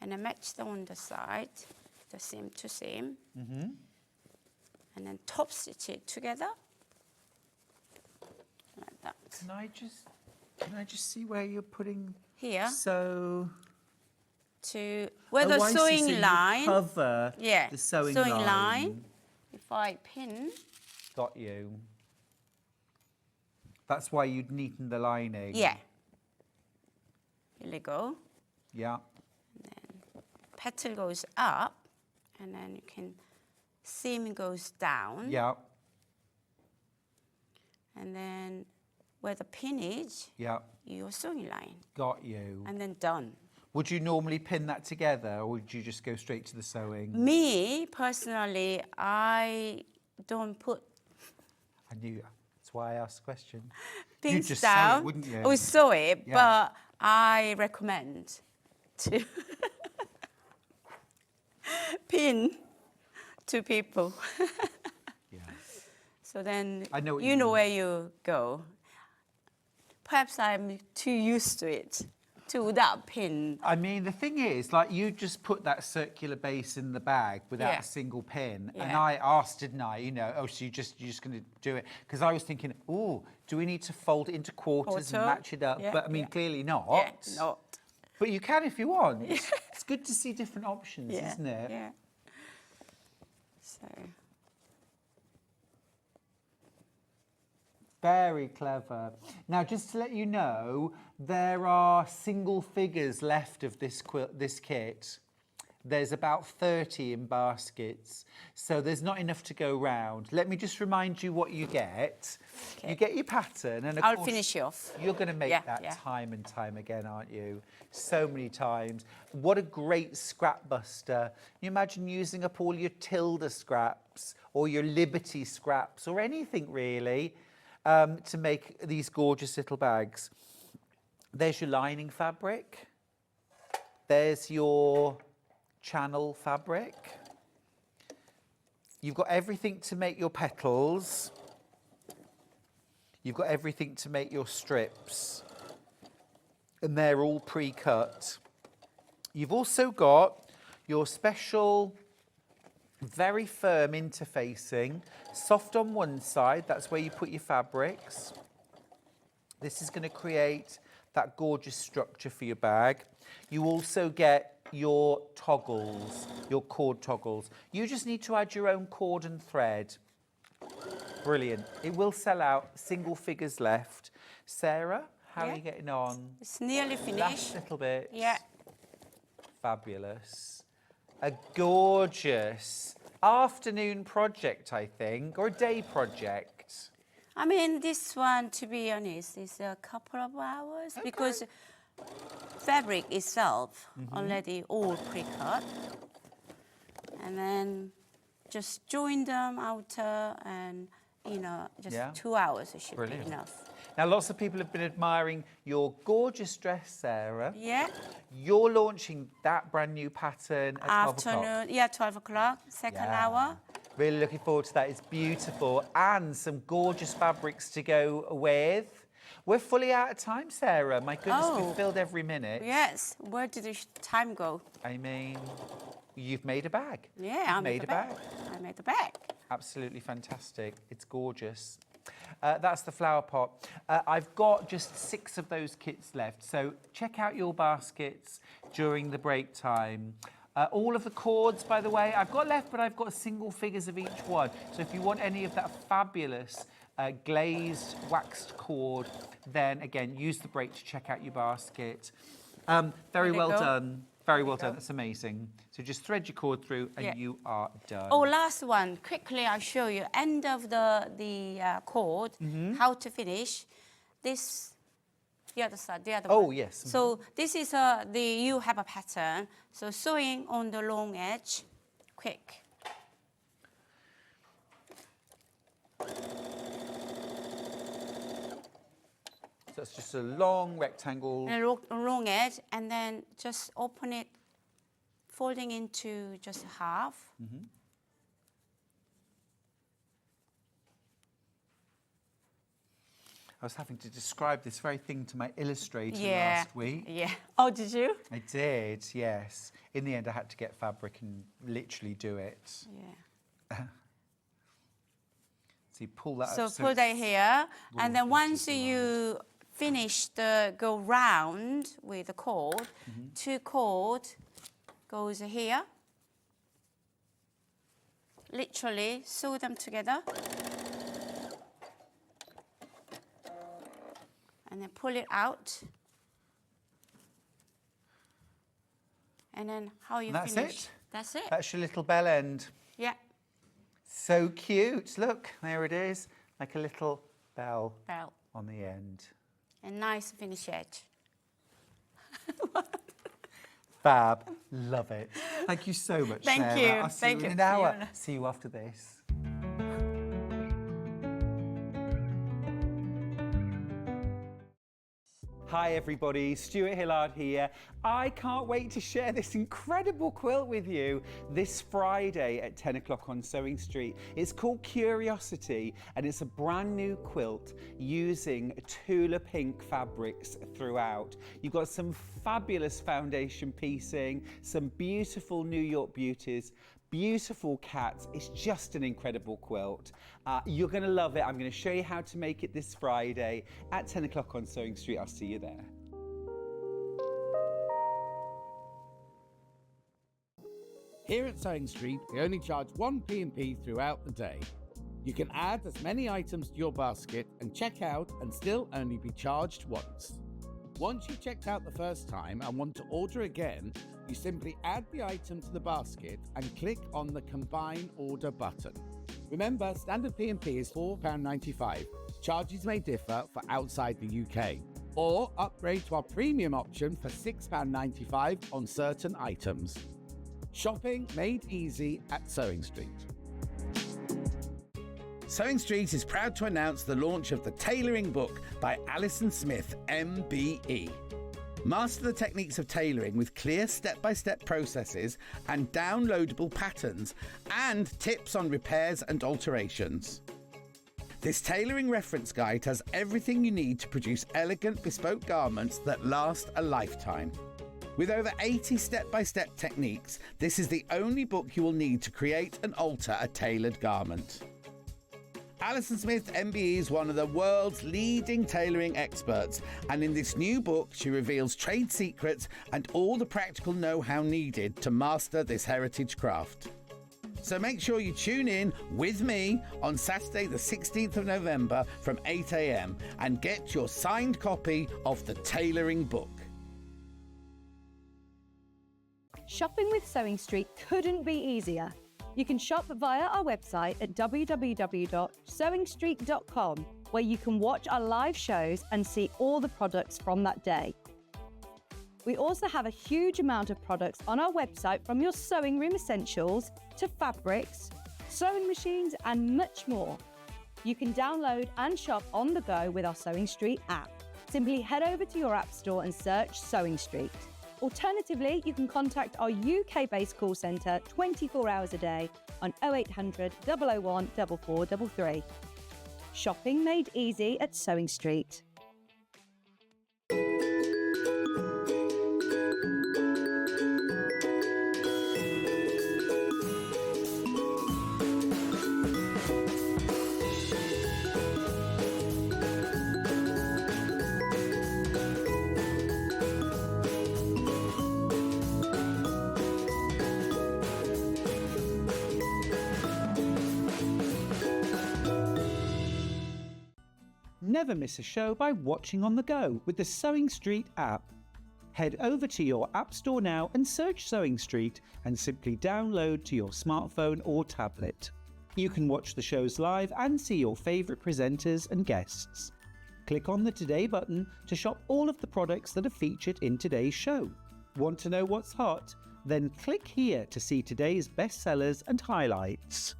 and I match the underside, the seam to seam, and then top stitch it together like that. Can I just see where you're putting Here. So To where the sewing line. Cover the sewing line. If I pin. Got you. That's why you'd neaten the lining. Yeah. Here we go. Yeah. And then petal goes up, and then you can seam goes down. Yeah. And then where the pin is, your sewing line. Got you. And then done. Would you normally pin that together, or would you just go straight to the sewing? Me, personally, I don't put... I knew. That's why I asked the question. Pins You'd just down. sew it, wouldn't you? We sew it, but I recommend to pin to people. So then I know what you you know mean. where you go. Perhaps I'm too used to it, to that pin. I mean, the thing is, like, you just put that circular base in the bag without Yeah. a single pin. And Yeah. I asked, didn't I, you know, oh, so you're just going to do it? Because I was thinking, oh, do we need to fold it into quarters and Quarter. match it up? Yeah, But I mean, yeah. clearly not. Yeah, not. But you can if you want. It's good to see different options, Yeah, isn't it? yeah. So, Very clever. Now, just to let you know, there are single figures left of this kit. There's about 30 in baskets, so there's not enough to go round. Let me just remind you what you get. Okay. You get your pattern, and of I'll course, finish you off. you're going to make Yeah, that yeah. time and time again, aren't you? So many times. What a great scrap buster. Can you imagine using up all your Tilda scraps or your Liberty scraps or anything really to make these gorgeous little bags. There's your lining fabric. There's your channel fabric. You've got everything to make your petals. You've got everything to make your strips. And they're all pre-cut. You've also got your special, very firm interfacing, soft on one side, that's where you put your fabrics. This is going to create that gorgeous structure for your bag. You also get your toggles, your cord toggles. You just need to add your own cord and thread. Brilliant. It will sell out, single figures left. Sarah, how are Yeah. you getting on? It's nearly Last finished. little bit. Yeah. Fabulous. A gorgeous afternoon project, I think, or a day project. I mean, this one, to be honest, is a couple of hours because fabric itself already all pre-cut. And then just join them outer and, you know, just Yeah. 2 hours it should Brilliant. be enough. Now, lots of people have been admiring your gorgeous dress, Sarah. Yeah. You're launching that brand new pattern at 12 o'clock. Afternoon, yeah, 12 o'clock, second hour. Really looking forward to that. It's beautiful. And some gorgeous fabrics to go with. We're fully out of time, Sarah. My goodness, Oh. we've filled every minute. Yes, where did the time go? I mean, you've made a bag. Yeah, You've I made a bag. I made the bag. Absolutely fantastic. It's gorgeous. That's the flower pot. I've got just 6 of those kits left, so check out your baskets during the break time. All of the cords, by the way, I've got left, but I've got single figures of each one. So if you want any of that fabulous glazed waxed cord, then again, use the break to check out your basket. Very well done. Very well done. That's amazing. So just thread your cord through and you are done. Oh, last one. Quickly, I'll show you. End of the cord, how to finish. This, the other side, the other one. Oh, yes. So this is you have a pattern. So sewing on the long edge, quick. So it's just a long rectangle. And a long edge, and then just open it, folding into just half. I was having to describe this very thing to my illustrator Yeah. last week. Yeah. Oh, did you? I did, yes. In the end, I had to get fabric and literally do it. Yeah. So you pull that So up. put that here, and then gorgeous once you finish the go round with the cord, 2 cord goes here. Literally sew them together. And then pull it out. And then how you And that's finish. it? That's it. That's your little bell end. Yeah. So cute. Look, there it is. Like a little bell Bell. on the end. And nice finish edge. Fab. Love it. Thank you so much, Thank Sarah. you. I'll see Thank you in you. an See you hour. in a- See you after this. Hi everybody, Stuart Hillard here. I can't wait to share this incredible quilt with you this Friday at 10 o'clock on Sewing Street. It's called Curiosity and it's a brand new quilt using Tula Pink fabrics throughout. You've got some fabulous foundation piecing, some beautiful New York beauties, beautiful cats. It's just an incredible quilt. You're going to love it. I'm going to show you how to make it this Friday at 10 o'clock on Sewing Street. I'll see you there. Here at Sewing Street, we only charge 1 P&P throughout the day. You can add as many items to your basket and check out and still only be charged once. Once you've checked out the first time and want to order again, you simply add the item to the basket and click on the Combine Order button. Remember, standard P&P is £4.95. Charges may differ for outside the UK. Or upgrade to our premium option for £6.95 on certain items. Shopping made easy at Sewing Street. Sewing Street is proud to announce the launch of the tailoring book by Alison Smith, MBE. Master the techniques of tailoring with clear step-by-step processes and downloadable patterns and tips on repairs and alterations. This tailoring reference guide has everything you need to produce elegant bespoke garments that last a lifetime. With over 80 step-by-step techniques, this is the only book you will need to create and alter a tailored garment. Alison Smith MBE is one of the world's leading tailoring experts, and in this new book she reveals trade secrets and all the practical know-how needed to master this heritage craft. So make sure you tune in with me on Saturday the 16th of November from 8 AM and get your signed copy of the tailoring book. Shopping with Sewing Street couldn't be easier. You can shop via our website at www.sewingstreet.com, where you can watch our live shows and see all the products from that day. We also have a huge amount of products on our website, from your sewing room essentials to fabrics, sewing machines and much more. You can download and shop on the go with our Sewing Street app. Simply head over to your app store and search Sewing Street. Alternatively, you can contact our UK-based call centre 24 hours a day on 0800 001 4433. Shopping made easy at Sewing Street. Never miss a show by watching on the go with the Sewing Street app. Head over to your app store now and search Sewing Street and simply download to your smartphone or tablet. You can watch the shows live and see your favourite presenters and guests. Click on the Today button to shop all of the products that are featured in today's show. Want to know what's hot? Then click here to see today's bestsellers and highlights.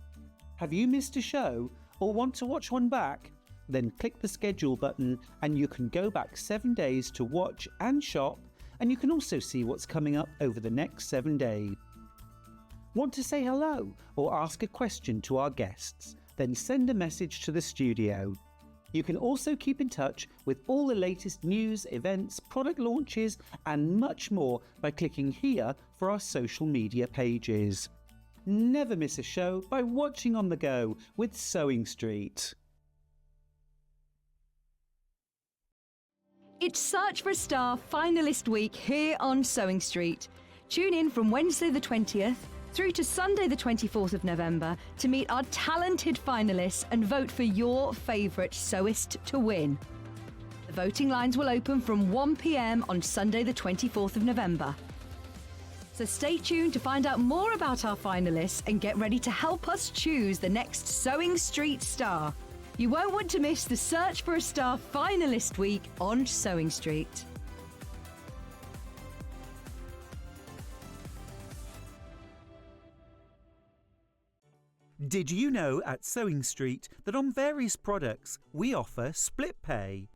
Have you missed a show or want to watch one back? Then click the schedule button and you can go back 7 days to watch and shop, and you can also see what's coming up over the next 7 days. Want to say hello or ask a question to our guests? Then send a message to the studio. You can also keep in touch with all the latest news, events, product launches and much more by clicking here for our social media pages. Never miss a show by watching on the go with Sewing Street. It's Search for a Star finalist week here on Sewing Street. Tune in from Wednesday the 20th through to Sunday the 24th of November to meet our talented finalists and vote for your favourite sewist to win. The voting lines will open from 1 PM on Sunday the 24th of November. So stay tuned to find out more about our finalists and get ready to help us choose the next Sewing Street star. You won't want to miss the Search for a Star finalist week on Sewing Street. Did you know at Sewing Street that on various products we offer split pay?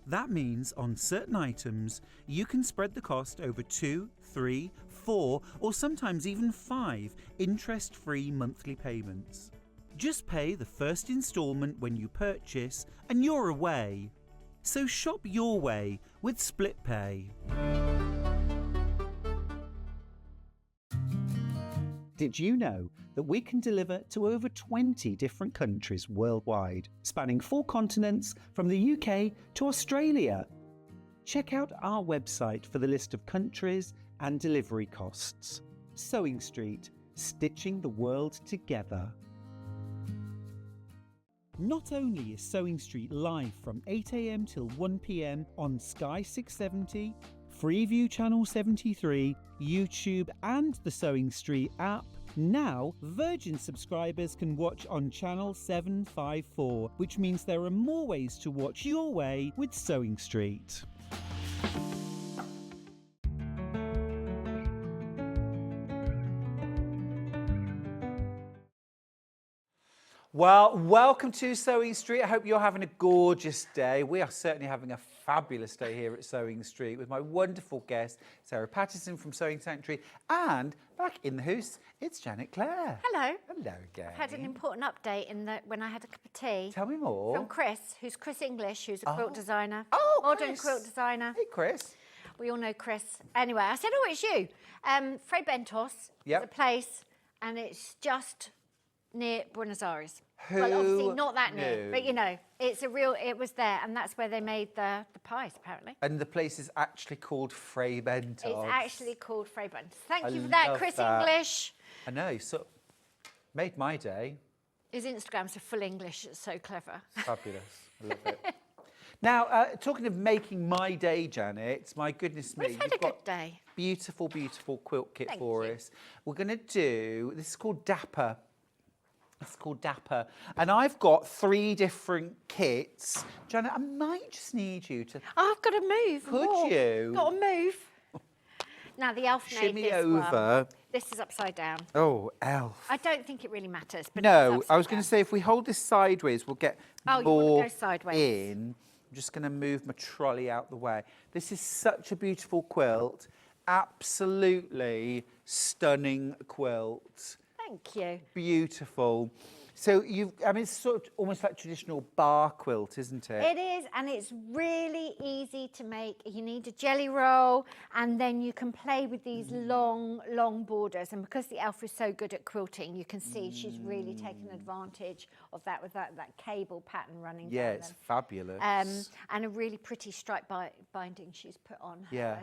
That means on certain items, you can spread the cost over 2, 3, 4, or sometimes even 5 interest-free monthly payments. Just pay the first instalment when you purchase and you're away. So shop your way with Split Pay. Did you know that we can deliver to over 20 different countries worldwide, spanning 4 continents from the UK to Australia? Check out our website for the list of countries and delivery costs. Sewing Street, stitching the world together. Not only is Sewing Street live from 8 AM till 1 PM on Sky 670, Freeview Channel 73, YouTube and the Sewing Street app, now Virgin subscribers can watch on Channel 754, which means there are more ways to watch your way with Sewing Street. Well, welcome to Sewing Street. I hope you're having a gorgeous day. We are certainly having a fabulous day here at Sewing Street with my wonderful guest, Sarah Patterson from Sewing Sanctuary, and back in the house, it's Janet Clare. Hello. Hello again. I had an important update when I had a cup of tea. Tell me more. From Chris, who's Chris English, who's a quilt designer. Oh, modern Chris. quilt designer. Hey, Chris. We all know Chris. Anyway, I said, oh, it's you. Fray Bentos Yep. is a place, and it's just near Buenos Aires. Who Well, obviously not that near, knew? but you know, it was there, and that's where they made the pies, apparently. And the place is actually called Fray Bentos. It's actually called Fray Bentos. Thank I you for that, love Chris that. English. I know, so made my day. His Instagrams are full English. It's so clever. Fabulous. I love it. Now, talking of making my day, Janet, my goodness me. We've had you've a good got day. Beautiful, beautiful quilt kit Thank for you. us. We're going to do, this is called Dapper. It's called Dapper. And I've got 3 different kits. Janet, I might just need you to... Oh, I've got to move. Could walk. you? Got to move. Now, the elf made Shimmy this over. one. This is upside down. Oh, elf. I don't think it really matters. But No, it's I was upside going down. to say if we hold this sideways, we'll get Oh, you want more to go sideways. in. I'm just going to move my trolley out the way. This is such a beautiful quilt. Absolutely stunning quilt. Thank you. Beautiful. So it's sort of almost like traditional bar quilt, isn't it? It is, and it's really easy to make. You need a jelly roll, and then you can play with these long, long borders. And because the elf is so good at quilting, you can see she's really taken advantage of that with that cable pattern running Yeah, down it's them. fabulous. And a really pretty stripe binding she's put on hers. Yeah.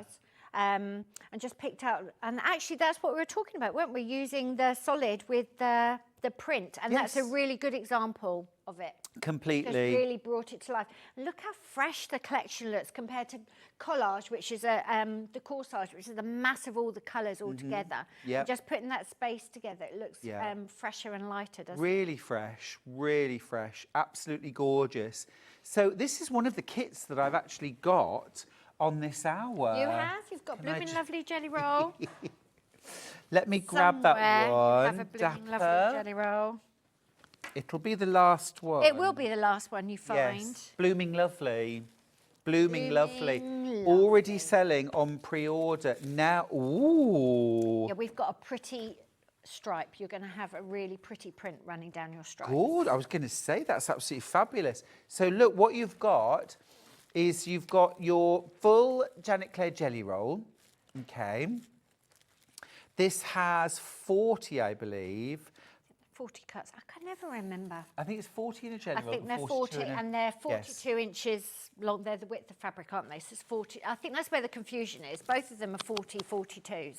And just picked out, and actually that's what we were talking about, weren't we? Using the solid with the print, and that's a Yes. really good example of it. Completely. Just really brought it to life. Look how fresh the collection looks compared to Collage, which is the Corsage, which is the mass of all the colours all together. Yep. Just putting that space together, it looks Yeah. fresher and lighter, doesn't it? Really fresh, absolutely gorgeous. So this is one of the kits that I've actually got on this hour. You have? You've got Can I blooming just- lovely jelly roll. Let me grab that Somewhere you one. have a blooming Dapper. lovely jelly roll. It'll be the last one. It will be the last one you find. Yes. Blooming lovely. Blooming lovely. Blooming Already selling on pre-order now. Ooh. Yeah, we've got a pretty stripe. You're going to have a really pretty print running down your stripe. Good. I was going to say that's absolutely fabulous. So look, what you've got is you've got your full Janet Clare jelly roll. Okay. This has 40, I believe. 40 cuts. I can never remember. I think it's 40 in a jelly I roll. think they're 40 in a- and they're 42 Yes. inches long. They're the width of fabric, aren't they? So it's 40. I think that's where the confusion is. Both of them are 40, 42s.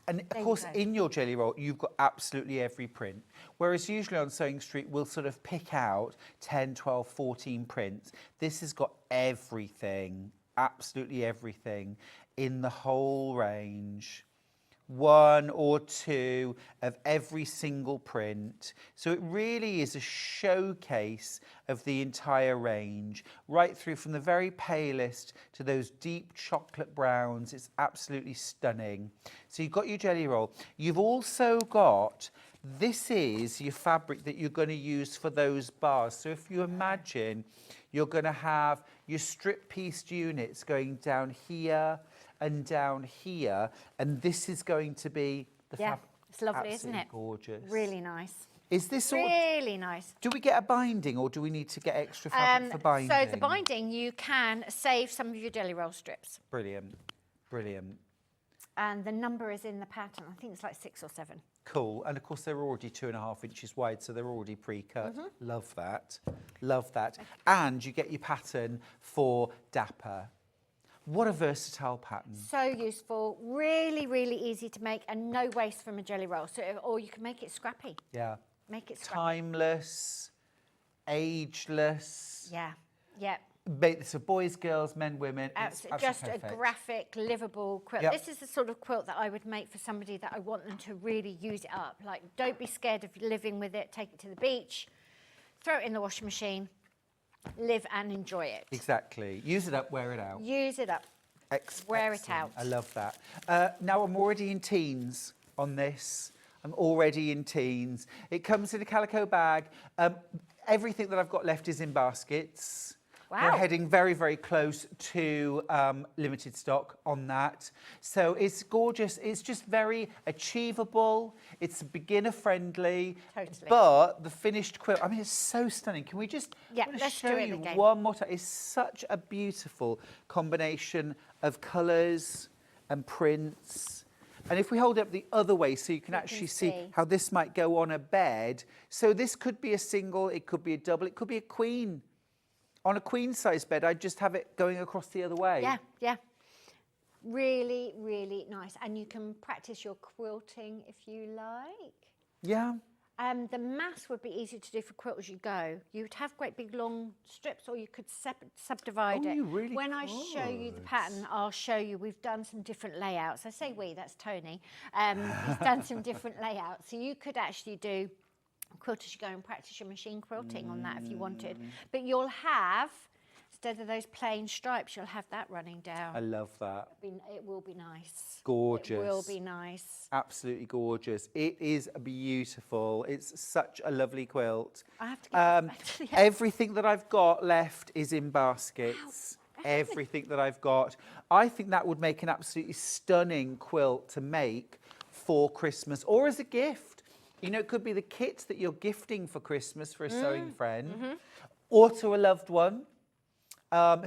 And of There you course, go. in your jelly roll, you've got absolutely every print. Whereas usually on Sewing Street, we'll sort of pick out 10, 12, 14 prints. This has got everything, absolutely everything in the whole range. 1 or 2 of every single print. So it really is a showcase of the entire range, right through from the very palest to those deep chocolate browns. It's absolutely stunning. So you've got your jelly roll. You've also got this is your fabric that you're going to use for those bars. So if you imagine you're going to have your strip pieced units going down here and down here, and this is going to be the fabric. It's lovely, isn't it? Gorgeous. Really nice. Is this all? Really nice. Do we get a binding, or do we need to get extra fabric for binding? So the binding, you can save some of your jelly roll strips. Brilliant, brilliant. And the number is in the pattern. I think it's like 6 or 7. Cool. And of course they're already 2.5 inches wide, so they're already pre-cut. Love that. Love that. And you get your pattern for Dapper. What a versatile pattern. So useful, really, really easy to make, and no waste from a jelly roll. So, or you can make it scrappy. Yeah. Make it scrappy. Timeless, ageless. Yeah, yeah. Make this for boys, girls, men, women. Absolutely. Just perfect. a graphic, livable quilt. Yep. This is the sort of quilt that I would make for somebody that I want them to really use it up. Like, don't be scared of living with it. Take it to the beach, throw it in the washing machine, live and enjoy it. Exactly. Use it up, wear it out. Use it up. Wear it out. I love that. Now I'm already in teens on this. I'm already in teens. It comes in a calico bag. Everything that I've got left is in baskets. Wow. We're heading very, very close to limited stock on that. So it's gorgeous. It's just very achievable. It's beginner friendly. Totally. But the finished quilt, I mean, it's so stunning. Can we just let's show do it you again. one more time? It's such a beautiful combination of colours and prints. And if we hold it up the other way so you can actually see how this might go on a bed. So this could be a single, it could be a double, it could be a queen. On a queen-size bed, I'd just have it going across the other way. Yeah, yeah. Really, really nice. And you can practice your quilting if you like. Yeah. The mass would be easy to do for quilt as you go. You would have great big long strips, or you could subdivide it. You really When I show you the pattern, I'll show you. We've done some different layouts. I say we, that's Tony. He's done some different layouts. So you could actually do quilt as you go and practice your machine quilting on that if you wanted. But you'll have, instead of those plain stripes, you'll have that running down. I love that. It will be nice. Gorgeous. It will be nice. Absolutely gorgeous. It is beautiful. It's such a lovely quilt. I have to get back to the Everything that I've got left is in baskets. Wow. Everything that I've got. I think that would make an absolutely stunning quilt to make for Christmas or as a gift. You know, it could be the kit that you're gifting for Christmas for a sewing friend, or to a loved one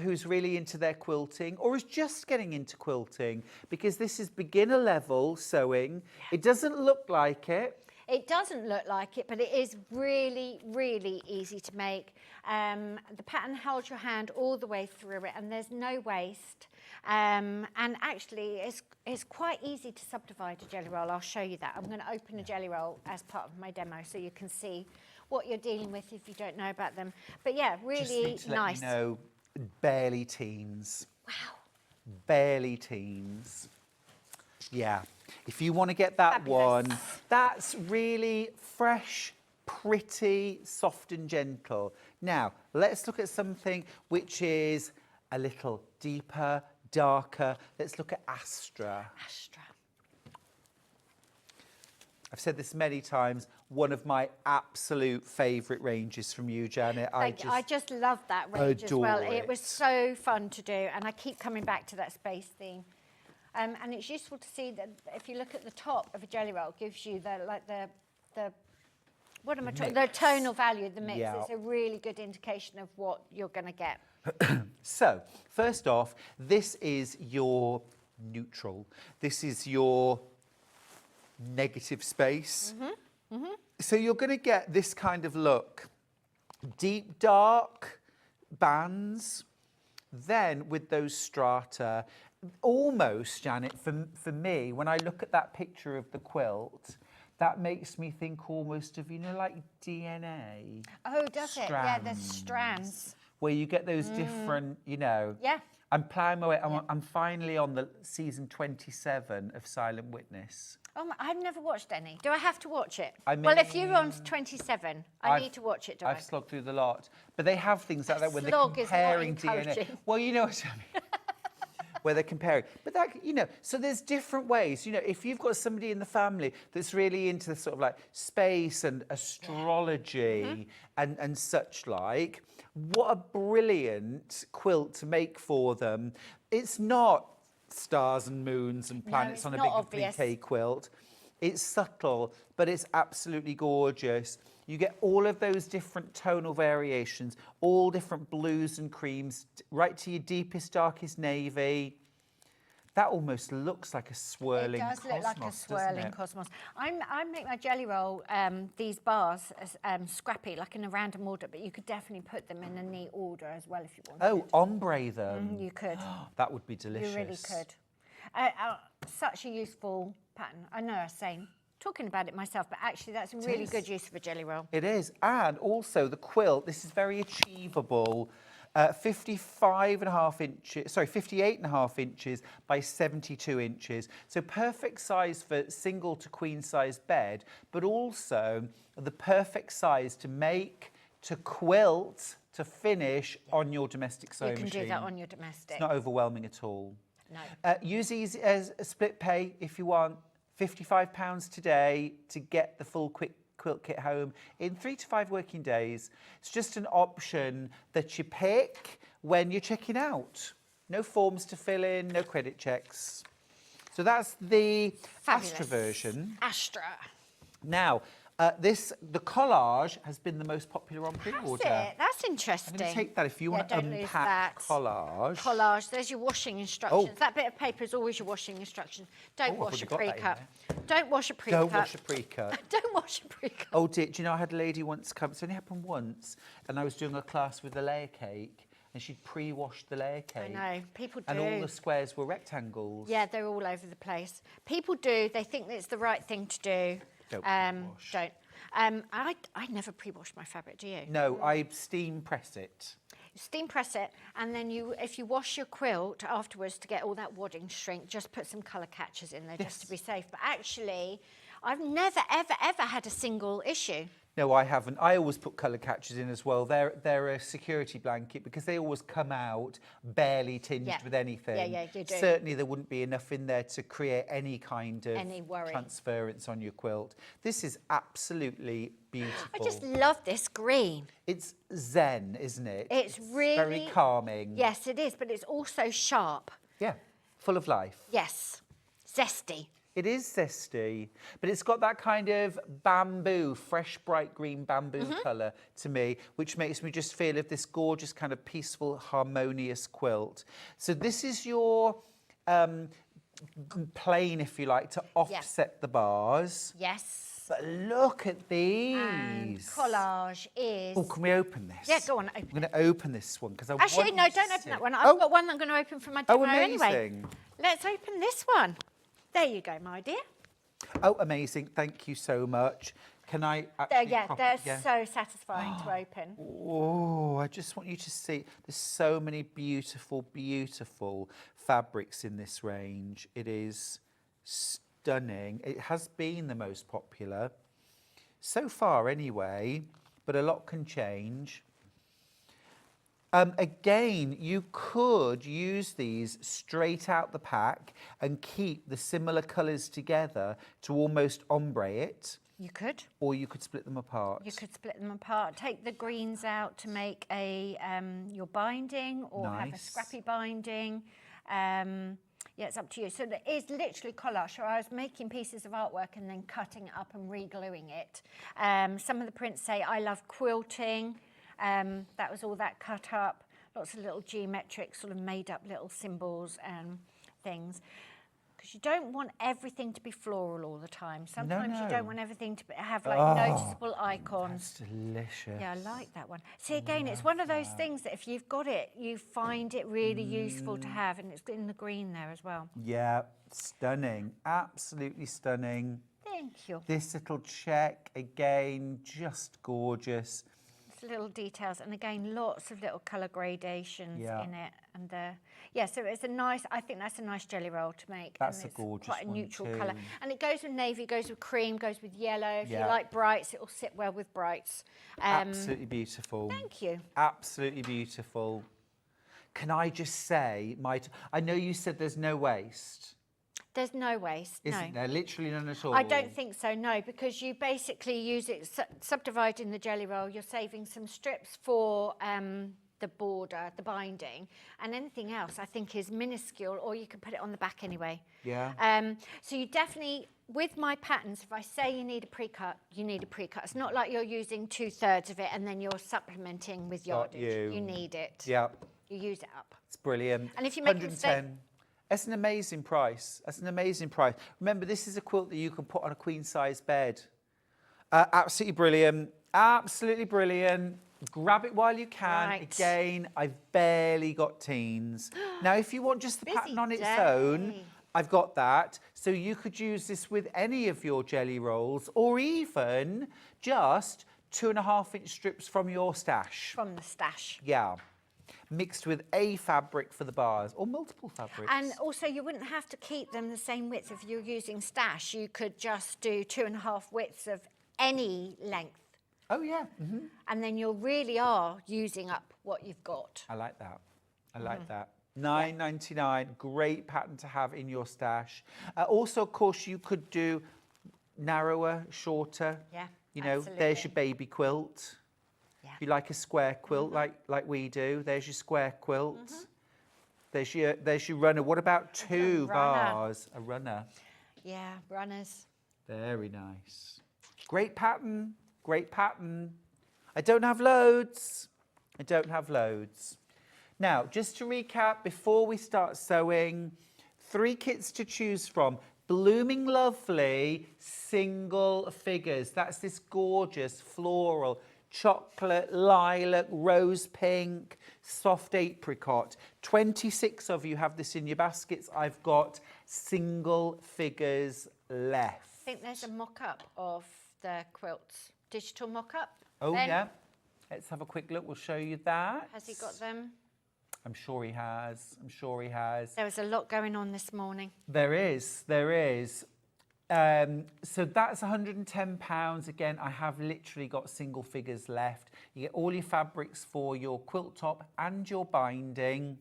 who's really into their quilting, or is just getting into quilting, because this is beginner level sewing. It doesn't look like it. It doesn't look like it, but it is really, really easy to make. The pattern holds your hand all the way through it, and there's no waste. And actually, it's quite easy to subdivide a jelly roll. I'll show you that. I'm going to open a jelly roll as part of my demo, so you can see what you're dealing with if you don't know about them. But yeah, really Just need to nice. let you know, barely teens. Wow. Barely teens. Yeah. If you want to get that Fabulous. one, that's really fresh, pretty, soft and gentle. Now, let's look at something which is a little deeper, darker. Let's look at Astra. Astra. I've said this many times, one of my absolute favourite ranges from you, Janet. Thank you. I just love that range as well. adore It was so fun to do, and I keep coming back to that space theme. And it's useful to see that if you look at the top of a jelly roll, it gives you the what am I talking? The tonal value, the mix. Yeah. It's a really good indication of what you're going to get. So, first off, this is your neutral. This is your negative space. So you're going to get this kind of look. Deep dark bands, then with those strata. Almost, Janet, for me, when I look at that picture of the quilt, that makes me think almost of, you know, like DNA. Oh, does it? Yeah, there's strands. Where you get those different, you know. Yeah. I'm ploughing my way. I'm finally on the season 27 of Silent Witness. Oh, I've never watched any. Do I have to watch it? I well, if you're on mean, 27, I need to watch it, do I've slogged through the lot. But they have things like that when they're Slog is not comparing DNA. encouraging. Well, you know what I mean. where they're comparing. But that, you know, so there's different ways. You know, if you've got somebody in the family that's really into the sort of like space and astrology and such like, what a brilliant quilt to make for them. It's not stars and moons and planets on a big applique quilt. It's subtle, but it's absolutely gorgeous. You get all of those different tonal variations, all different blues and creams, right to your deepest, darkest navy. That almost looks like a swirling cosmos. It does look like a swirling cosmos. I make my jelly roll, these bars, scrappy, like in a random order, but you could definitely put them in a neat order as well if you wanted. Oh, ombre them. You could. That would be delicious. You really could. Such a useful pattern. I know I'm saying, talking about it myself, but actually that's a really good use of a jelly roll. It is. And also the quilt, this is very achievable. 58.5 inches by 72 inches. So perfect size for single to queen size bed, but also the perfect size to make, to quilt, to finish on your domestic sewing machine. You can do that on your domestic. It's not overwhelming at all. No. Use these as a split pay if you want. £55 today to get the full quilt kit home in 3 to 5 working days. It's just an option that you pick when you're checking out. No forms to fill in, no credit checks. So that's the Astra version. Astra. Now, the collage has been the most popular on pre-order. That's it. That's interesting. I'm going to take that if you want to unpack collage. Collage. There's your washing instructions. That bit of paper is always your washing instructions. Don't wash a pre-cut. Don't wash a pre-cut. Don't wash a pre-cut. Don't wash a pre-cut. Oh dear, do you know I had a lady once come, it's only happened once, and I was doing a class with a layer cake, and she'd pre-washed the layer cake. I know, people do. And all the squares were rectangles. Yeah, they're all over the place. People do, they think that it's the right thing to do. Don't pre-wash. Don't. I never pre-wash my fabric, do you? No, I steam press it. Steam press it, and then if you wash your quilt afterwards to get all that wadding shrink, just put some colour catchers in there just to be safe. But actually, I've never, ever, ever had a single issue. No, I haven't. I always put colour catchers in as well. They're a security blanket because they always come out barely tinged with anything. Yeah, you do. Certainly there wouldn't be enough in there to create any kind of transference on your quilt. This is absolutely beautiful. I just love this green. It's zen, isn't it? It's really... very calming. Yes, it is, but it's also sharp. Yeah, full of life. Yes, zesty. It is zesty, but it's got that kind of bamboo, fresh, bright green bamboo colour to me, which makes me just feel of this gorgeous kind of peaceful, harmonious quilt. So this is your plane, if you like, to offset the bars. Yes. But look at these. And collage is... Oh, can we open this? Yeah, go on, open I'm going to open this one because I Actually, no, don't open that one. I've got one that I'm going to open for my demo anyway. Let's open this one. There you go, my dear. Oh, amazing. Thank you so much. Can I actually... they're so satisfying to open. Oh, I just want you to see. There's so many beautiful, beautiful fabrics in this range. It is stunning. It has been the most popular so far anyway, but a lot can change. Again, you could use these straight out the pack and keep the similar colours together to almost ombre it. You could. Or you could split them apart. You could split them apart. Take the greens out to make your binding or have a scrappy binding. Yeah, it's up to you. So there is literally collage. So I was making pieces of artwork and then cutting it up and re-gluing it. Some of the prints say, I love quilting. That was all that cut up, lots of little geometric sort of made up little symbols and things. Because you don't want everything to be floral all the time. Sometimes you don't want everything to have like noticeable icons. That's delicious. Yeah, I like that one. See, again, it's one of those things that if you've got it, you find it really useful to have, and it's in the green there as well. Yeah, stunning, absolutely stunning. Thank you. This little check, again, just gorgeous. Little details, and again lots of little colour gradations in it, and so it's a nice, I think that's a nice jelly roll to make. That's and a gorgeous quite a one neutral too. colour, and it goes with navy, goes with cream, goes with yellow. If you like brights, it will sit well with brights. Absolutely beautiful. Thank you. Absolutely beautiful. can I just say, I know you said there's no waste. There's no waste, Isn't there? Literally none at all. I don't think so, no, because you basically use it, subdividing the jelly roll, you're saving some strips for the border, the binding, and anything else I think is minuscule, or you can put it on the back anyway. Yeah. So you definitely, with my patterns, if I say you need a pre-cut, you need a pre-cut. It's not like you're using 2/3 of it and then you're supplementing with yardage. You need it. Yeah. You use it up. It's brilliant. And if you make a mistake, 110. That's an amazing price. That's an amazing price. Remember, this is a quilt that you can put on a queen-size bed. Absolutely brilliant. Absolutely brilliant. Grab it while you can. Right. Again, I've barely got teens. Now, if you want just the pattern on its own, I've got that. So you could use this with any of your jelly rolls, or even just 2.5-inch strips from your stash. from the stash. Yeah. Mixed with a fabric for the bars, or multiple fabrics. And also, you wouldn't have to keep them the same width if you're using stash. You could just do 2.5 widths of any length. Oh, yeah. And then you really are using up what you've got. I like that. I like that. $9.99, great pattern to have in your stash. Also, of course, you could do narrower, shorter. Yeah, You know, absolutely. there's your baby quilt. Yeah. If you like a square quilt like we do, there's your square quilt. There's your runner. What about 2 runner. bars? A runner. Yeah, runners. Very nice. Great pattern. Great pattern. I don't have loads. I don't have loads. Now, just to recap, before we start sewing, 3 kits to choose from. Blooming Lovely single figures. That's this gorgeous floral, chocolate, lilac, rose pink, soft apricot. 26 of you have this in your baskets. I've got single figures left. I think there's a mock-up of the quilts. Digital mock-up. Oh, Ben, yeah. Let's have a quick look. We'll show you that. Has he got them? I'm sure he has. I'm sure he has. There was a lot going on this morning. There is. There is. So that's £110. Again, I have literally got single figures left. You get all your fabrics for your quilt top and your binding.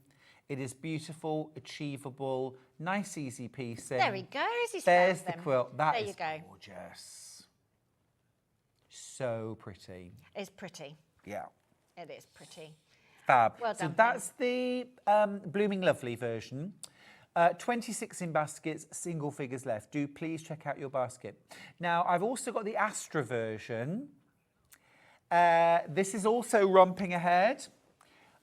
It is beautiful, achievable, nice, easy piecing. There he goes. He's There's found the them. quilt. That there is you go. gorgeous. So pretty. It's pretty. Yeah. It is pretty. Fab. Well So done, that's the Blooming Lovely version. 26 in baskets, single figures left. Do please check out your basket. Now, I've also got the Astra version. This is also romping ahead.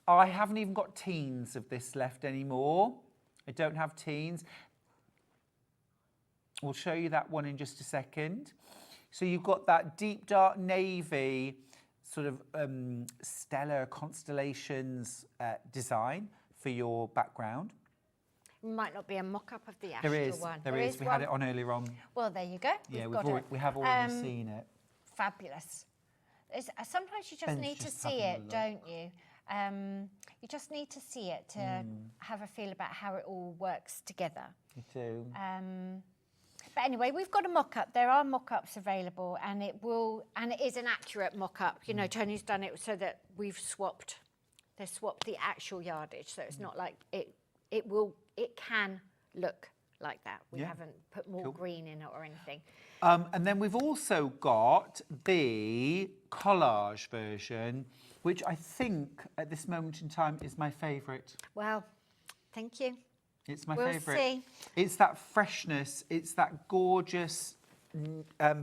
I haven't even got teens of this left anymore. I don't have teens. We'll show you that one in just a second. So you've got that deep dark navy sort of stellar constellations design for your background. Might not be a mock-up of the Astra one. There is. We had it on earlier on. Well, there you go. Yeah, got we have already seen it. Fabulous. Sometimes you just Ben's need to just see having a it, don't you? You just need to see it to have a feel about how it all works together. You do. But anyway, we've got a mock-up. There are mock-ups available, and it is an accurate mock-up. You know, Tony's done it so that they swapped the actual yardage, so it's not like it can look like that. We haven't put more green in it or anything. And then we've also got the collage version, which I think at this moment in time is my favourite. Well, thank you. It's my We'll favourite. see. It's that freshness. It's that gorgeous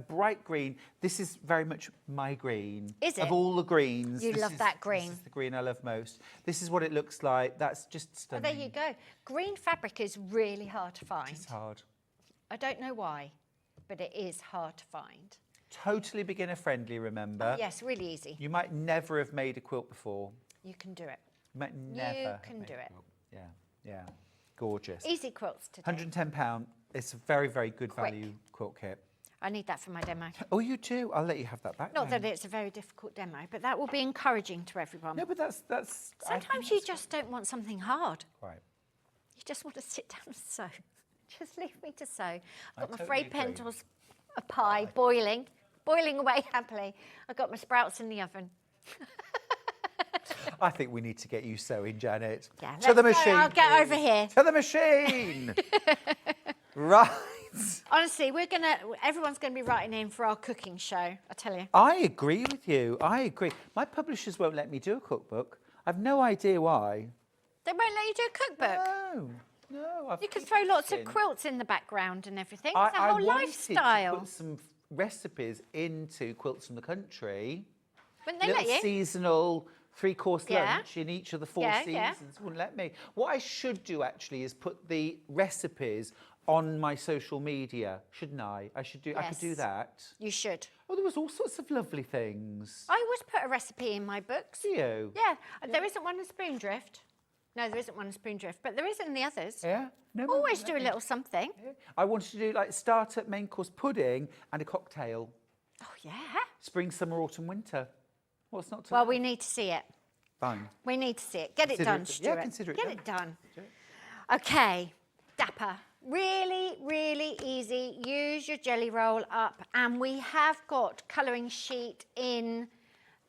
bright green. This is very much my green. Is it? Of all the greens. You love that green. This is the green I love most. This is what it looks like. That's just Oh, stunning. there you go. Green fabric is really hard to find. It's hard. I don't know why, but it is hard to find. Totally beginner friendly, remember? Yes, really easy. You might never have made a quilt before. You can do it. You might never have can made do a it. quilt. Yeah, yeah. Gorgeous. Easy quilts to do. £110. It's a very, very good Quick. value quilt kit. I need that for my demo. Oh, you do? I'll let you have that back. Not then. that it's a very difficult demo, but that will be encouraging to everyone. No, but that's. I think Sometimes you that's just don't want something hard. right. You just want to sit down and sew. Just leave me to sew. I've got my totally frayed agree. pentals, a pie boiling away happily. I've got my sprouts in the oven. I think we need to get you sewing, Janet. Yeah, to the machine. I'll get please. over here. To the machine. Right. Honestly, everyone's gonna be writing in for our cooking show, I tell you. I agree with you. I agree. My publishers won't let me do a cookbook. I've no idea why. They won't let you do a cookbook. No. You can throw lots of quilts in the background and everything. It's a I whole wanted lifestyle. to put some recipes into Quilts from the Country. Wouldn't they let you? Seasonal 3-course Yeah. lunch in each of the 4 Yeah, seasons. yeah. Wouldn't let me. What I should do actually is put the recipes on my social media, shouldn't I? I could do that. You should. Oh, there was all sorts of lovely things. I always put a recipe in my books. Do you? Yeah. There isn't one in Spoondrift. No, there isn't one in Spoondrift, but there is in the others. Yeah. No, Always do a little something. Yeah. I wanted to do like starter, main course pudding and a cocktail. Oh, yeah. Spring, summer, autumn, winter. What's not to Well, like? we need to see it. Fine. We need to see it. Get it Consider done, it- Stuart. yeah, consider it Get done. it done. Sure. Okay, Dapper. Really, really easy. Use your jelly roll up, and we have got colouring sheet in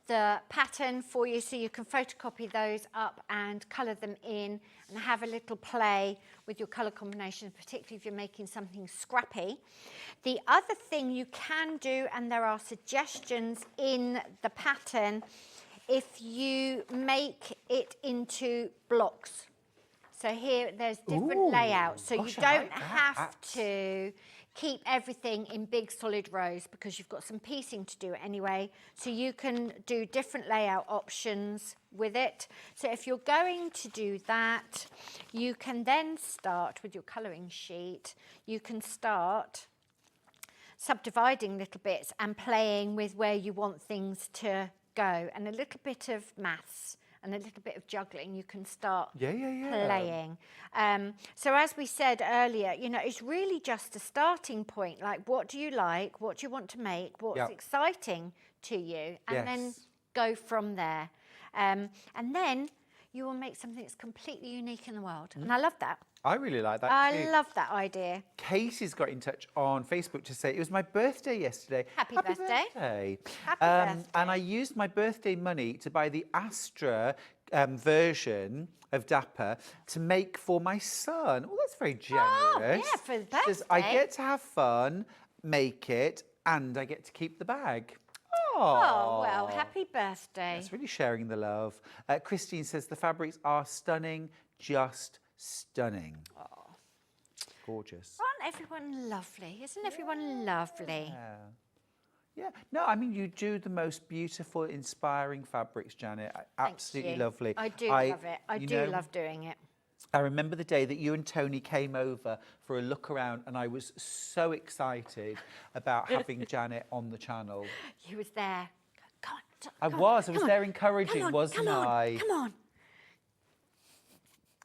the pattern for you, so you can photocopy those up and colour them in and have a little play with your colour combinations, particularly if you're making something scrappy. The other thing you can do, and there are suggestions in the pattern, if you make it into blocks. So here, there's different Ooh, layouts. So gosh, you I don't like have that. to keep everything in big solid rows because you've got some piecing to do anyway. So you can do different layout options with it. So if you're going to do that, you can then start with your colouring sheet. You can start subdividing little bits and playing with where you want things to go, and a little bit of maths and a little bit of juggling, you can start playing. So as we said earlier, you know, it's really just a starting point. Like, what do you like? What do you want to make? What's exciting to you? And then go from there. And then you will make something that's completely unique in the world. And I love that. I really like that too. I love that idea. Casey's got in touch on Facebook to say it was my birthday yesterday. Happy birthday. Happy birthday. And I used my birthday money to buy the Astra version of Dapper to make for my son. Oh, that's very generous. Oh, yeah, for the She says, I birthday. get to have fun, make it, and I get to keep the bag. Oh, well, happy birthday. It's really sharing the love. Christine says the fabrics are stunning, just stunning. Oh. Gorgeous. Aren't everyone lovely? Isn't everyone lovely? Yeah, no, I mean, you do the most beautiful, inspiring fabrics, Janet. Absolutely you. lovely. I do love it. I you do know, love doing it. I remember the day that you and Tony came over for a look around, and I was so excited about having Janet on the channel. You was there. Come on. I was there encouraging, wasn't I? Come on.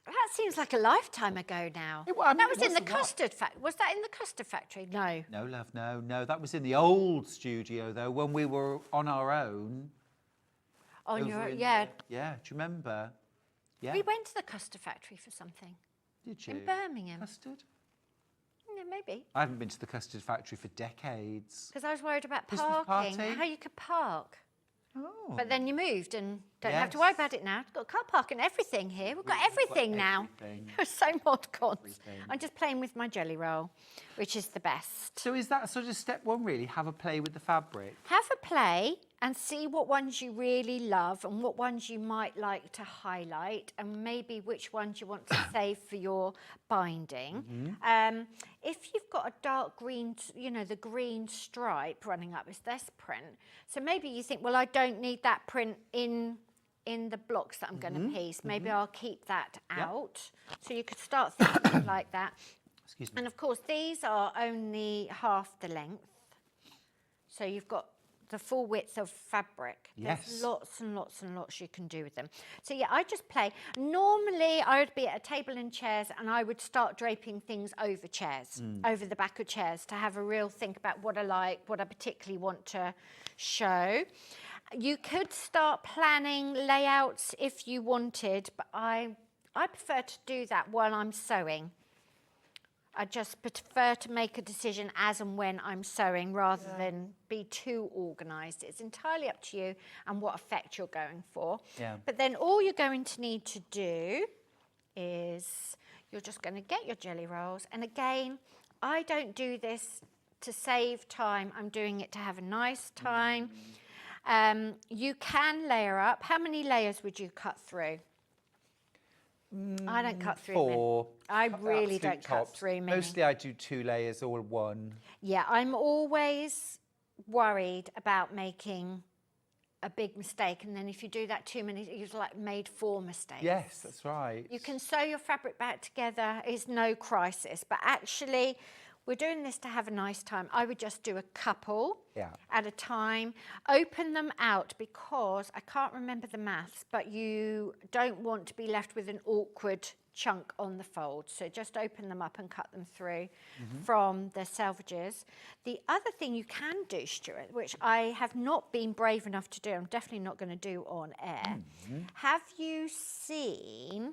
That seems like a lifetime ago now. I mean, that was it in the wasn't what? custard factory. Was that in the custard factory? No. No, love, no. That was in the old studio, though, when we were on our own. On over your in yeah. the- Yeah, do you remember? Yeah. We went to the custard factory for something. Did you? In Birmingham. Custard? Yeah, maybe. I haven't been to the custard factory for decades. Because I was worried about Christmas parking. party? How you could park. Oh. But then you moved and don't have to worry Yes. about it now. We've got car park and everything here. We've got We've got everything now. everything. It was so mod cons. Everything. I'm just playing with my jelly roll, which is the best. So is that sort of step one, really? Have a play with the fabric? Have a play and see what ones you really love and what ones you might like to highlight and maybe which ones you want to save for your binding. If you've got a dark green, you know, the green stripe running up, it's this print. So maybe you think, well, I don't need that print in the blocks that I'm going to piece. Maybe I'll keep that out. So you could start thinking like that. Excuse me. And of course, these are only half the length. So you've got the full width of fabric. Yes. There's lots and lots and lots you can do with them. So yeah, I just play. Normally, I would be at a table and chairs and I would start draping things over chairs, over the back of chairs to have a real think about what I like, what I particularly want to show. You could start planning layouts if you wanted, but I prefer to do that while I'm sewing. I just prefer to make a decision as and when I'm sewing rather than be too organised. It's entirely up to you and what effect you're going for. Yeah. But then all you're going to need to do is you're just going to get your jelly rolls. And again, I don't do this to save time. I'm doing it to have a nice time. You can layer up. How many layers would you cut through? I don't cut through 4. I really Absolute don't cut tops. through many. Mostly I do 2 layers or 1. Yeah, I'm always worried about making a big mistake, and then if you do that too many, you've like made 4 mistakes. Yes, that's right. You can sew your fabric back together. It's no crisis, but actually we're doing this to have a nice time. I would just do a couple at a time. Open them out because I can't remember the maths, but you don't want to be left with an awkward chunk on the fold. So just open them up and cut them through from the selvages. The other thing you can do, Stuart, which I have not been brave enough to do, I'm definitely not going to do on air. Have you seen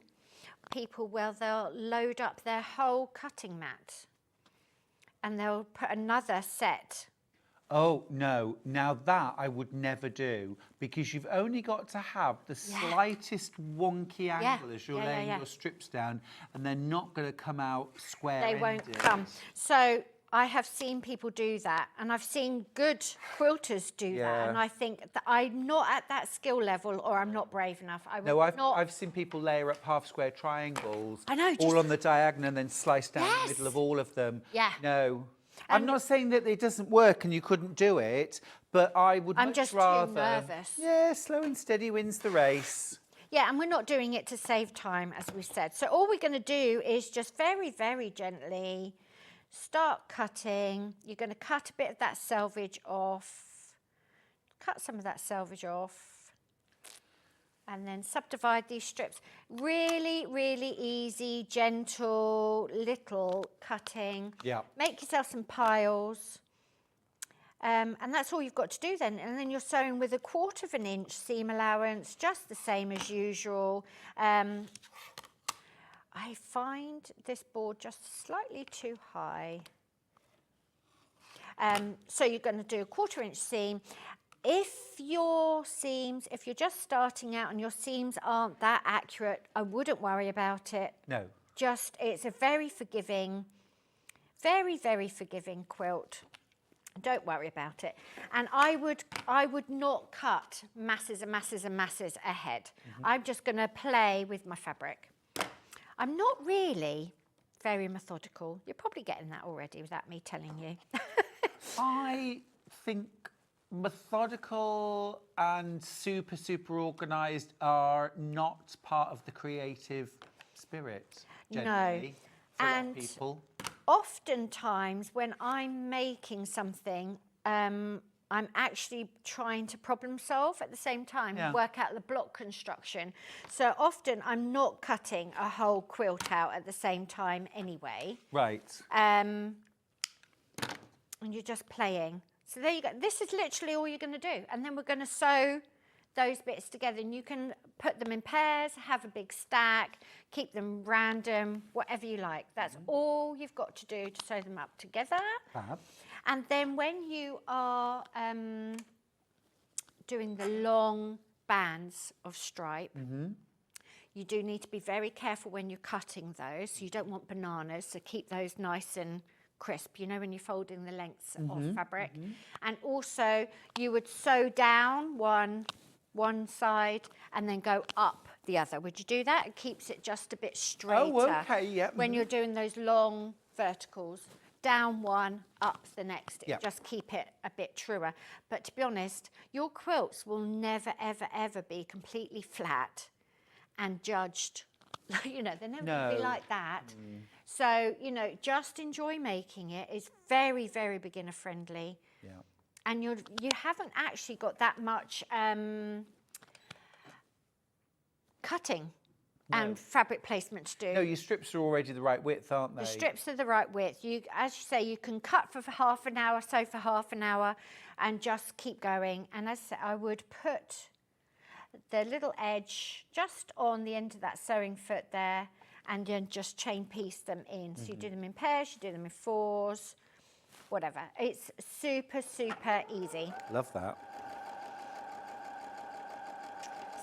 people where they'll load up their whole cutting mat and they'll put another set? Oh, no. Now that I would never do, because you've only got to have the slightest wonky angle as you're laying your strips down, and they're not going to come out square-ended. They won't come. So I have seen people do that, and I've seen good quilters do that, and I think that I'm not at that skill level, or I'm not brave enough. I've seen people layer up half-square triangles, I know, all on the diagonal, and then slice down the middle of all of them. Yeah. No. I'm not saying that it doesn't work and you couldn't do it, but I would I'm much just rather... too nervous. Yeah, slow and steady wins the race. Yeah, and we're not doing it to save time, as we said. So all we're going to do is just very, very gently start cutting. You're going to cut a bit of that selvage off. Cut some of that selvage off. And then subdivide these strips. Really, really easy, gentle, little cutting. Yeah. Make yourself some piles. And that's all you've got to do then. And then you're sewing with 1/4 inch seam allowance, just the same as usual. I find this board just slightly too high. So you're going to do 1/4 inch seam. If you're just starting out and your seams aren't that accurate, I wouldn't worry about it. No. It's a very forgiving, very, very forgiving quilt. Don't worry about it. And I would not cut masses and masses and masses ahead. I'm just going to play with my fabric. I'm not really very methodical. You're probably getting that already without me telling you. I think methodical and super, super organised are not part of the creative spirit, generally, for a lot of people. Oftentimes, when I'm making something, I'm actually trying to problem solve at the same time, work out the block construction. So often, I'm not cutting a whole quilt out at the same time anyway. Right. And you're just playing. So there you go. This is literally all you're going to do. And then we're going to sew those bits together. And you can put them in pairs, have a big stack, keep them random, whatever you like. That's all you've got to do to sew them up together. Fab. And then when you are doing the long bands of stripe, you do need to be very careful when you're cutting those. So you don't want bananas, so keep those nice and crisp, you know, when you're folding the lengths of fabric. And also you would sew down one side and then go up the other. Would you do that? It keeps it just a bit straighter. Oh, okay, yeah. When you're doing those long verticals, down one, up the next. It just keep it a bit truer. But to be honest, your quilts will never, ever, ever be completely flat and judged. You know, they're never going to be like that. So, you know, just enjoy making it. It's very, very beginner friendly. Yeah. And you haven't actually got that much cutting and fabric placement to do. No, your strips are already the right width, aren't they? The strips are the right width. You, as you say, you can cut for half an hour, sew for half an hour, and just keep going. And as I said, I would put the little edge just on the end of that sewing foot there, and then just chain piece them in. So you do them in pairs, you do them in fours, whatever. It's super, super easy. Love that.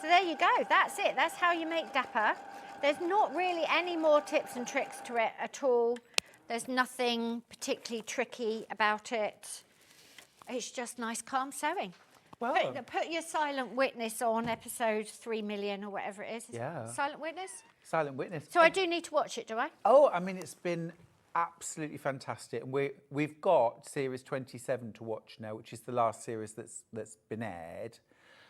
So there you go, that's it. That's how you make Dapper. There's not really any more tips and tricks to it at all. There's nothing particularly tricky about it. It's just nice, calm sewing. Well, Put your silent witness on episode 3 million or whatever it is. Yeah. Silent witness? Silent witness. So I do need to watch it, do I? Oh, I mean, it's been absolutely fantastic. And we've got series 27 to watch now, which is the last series that's been aired.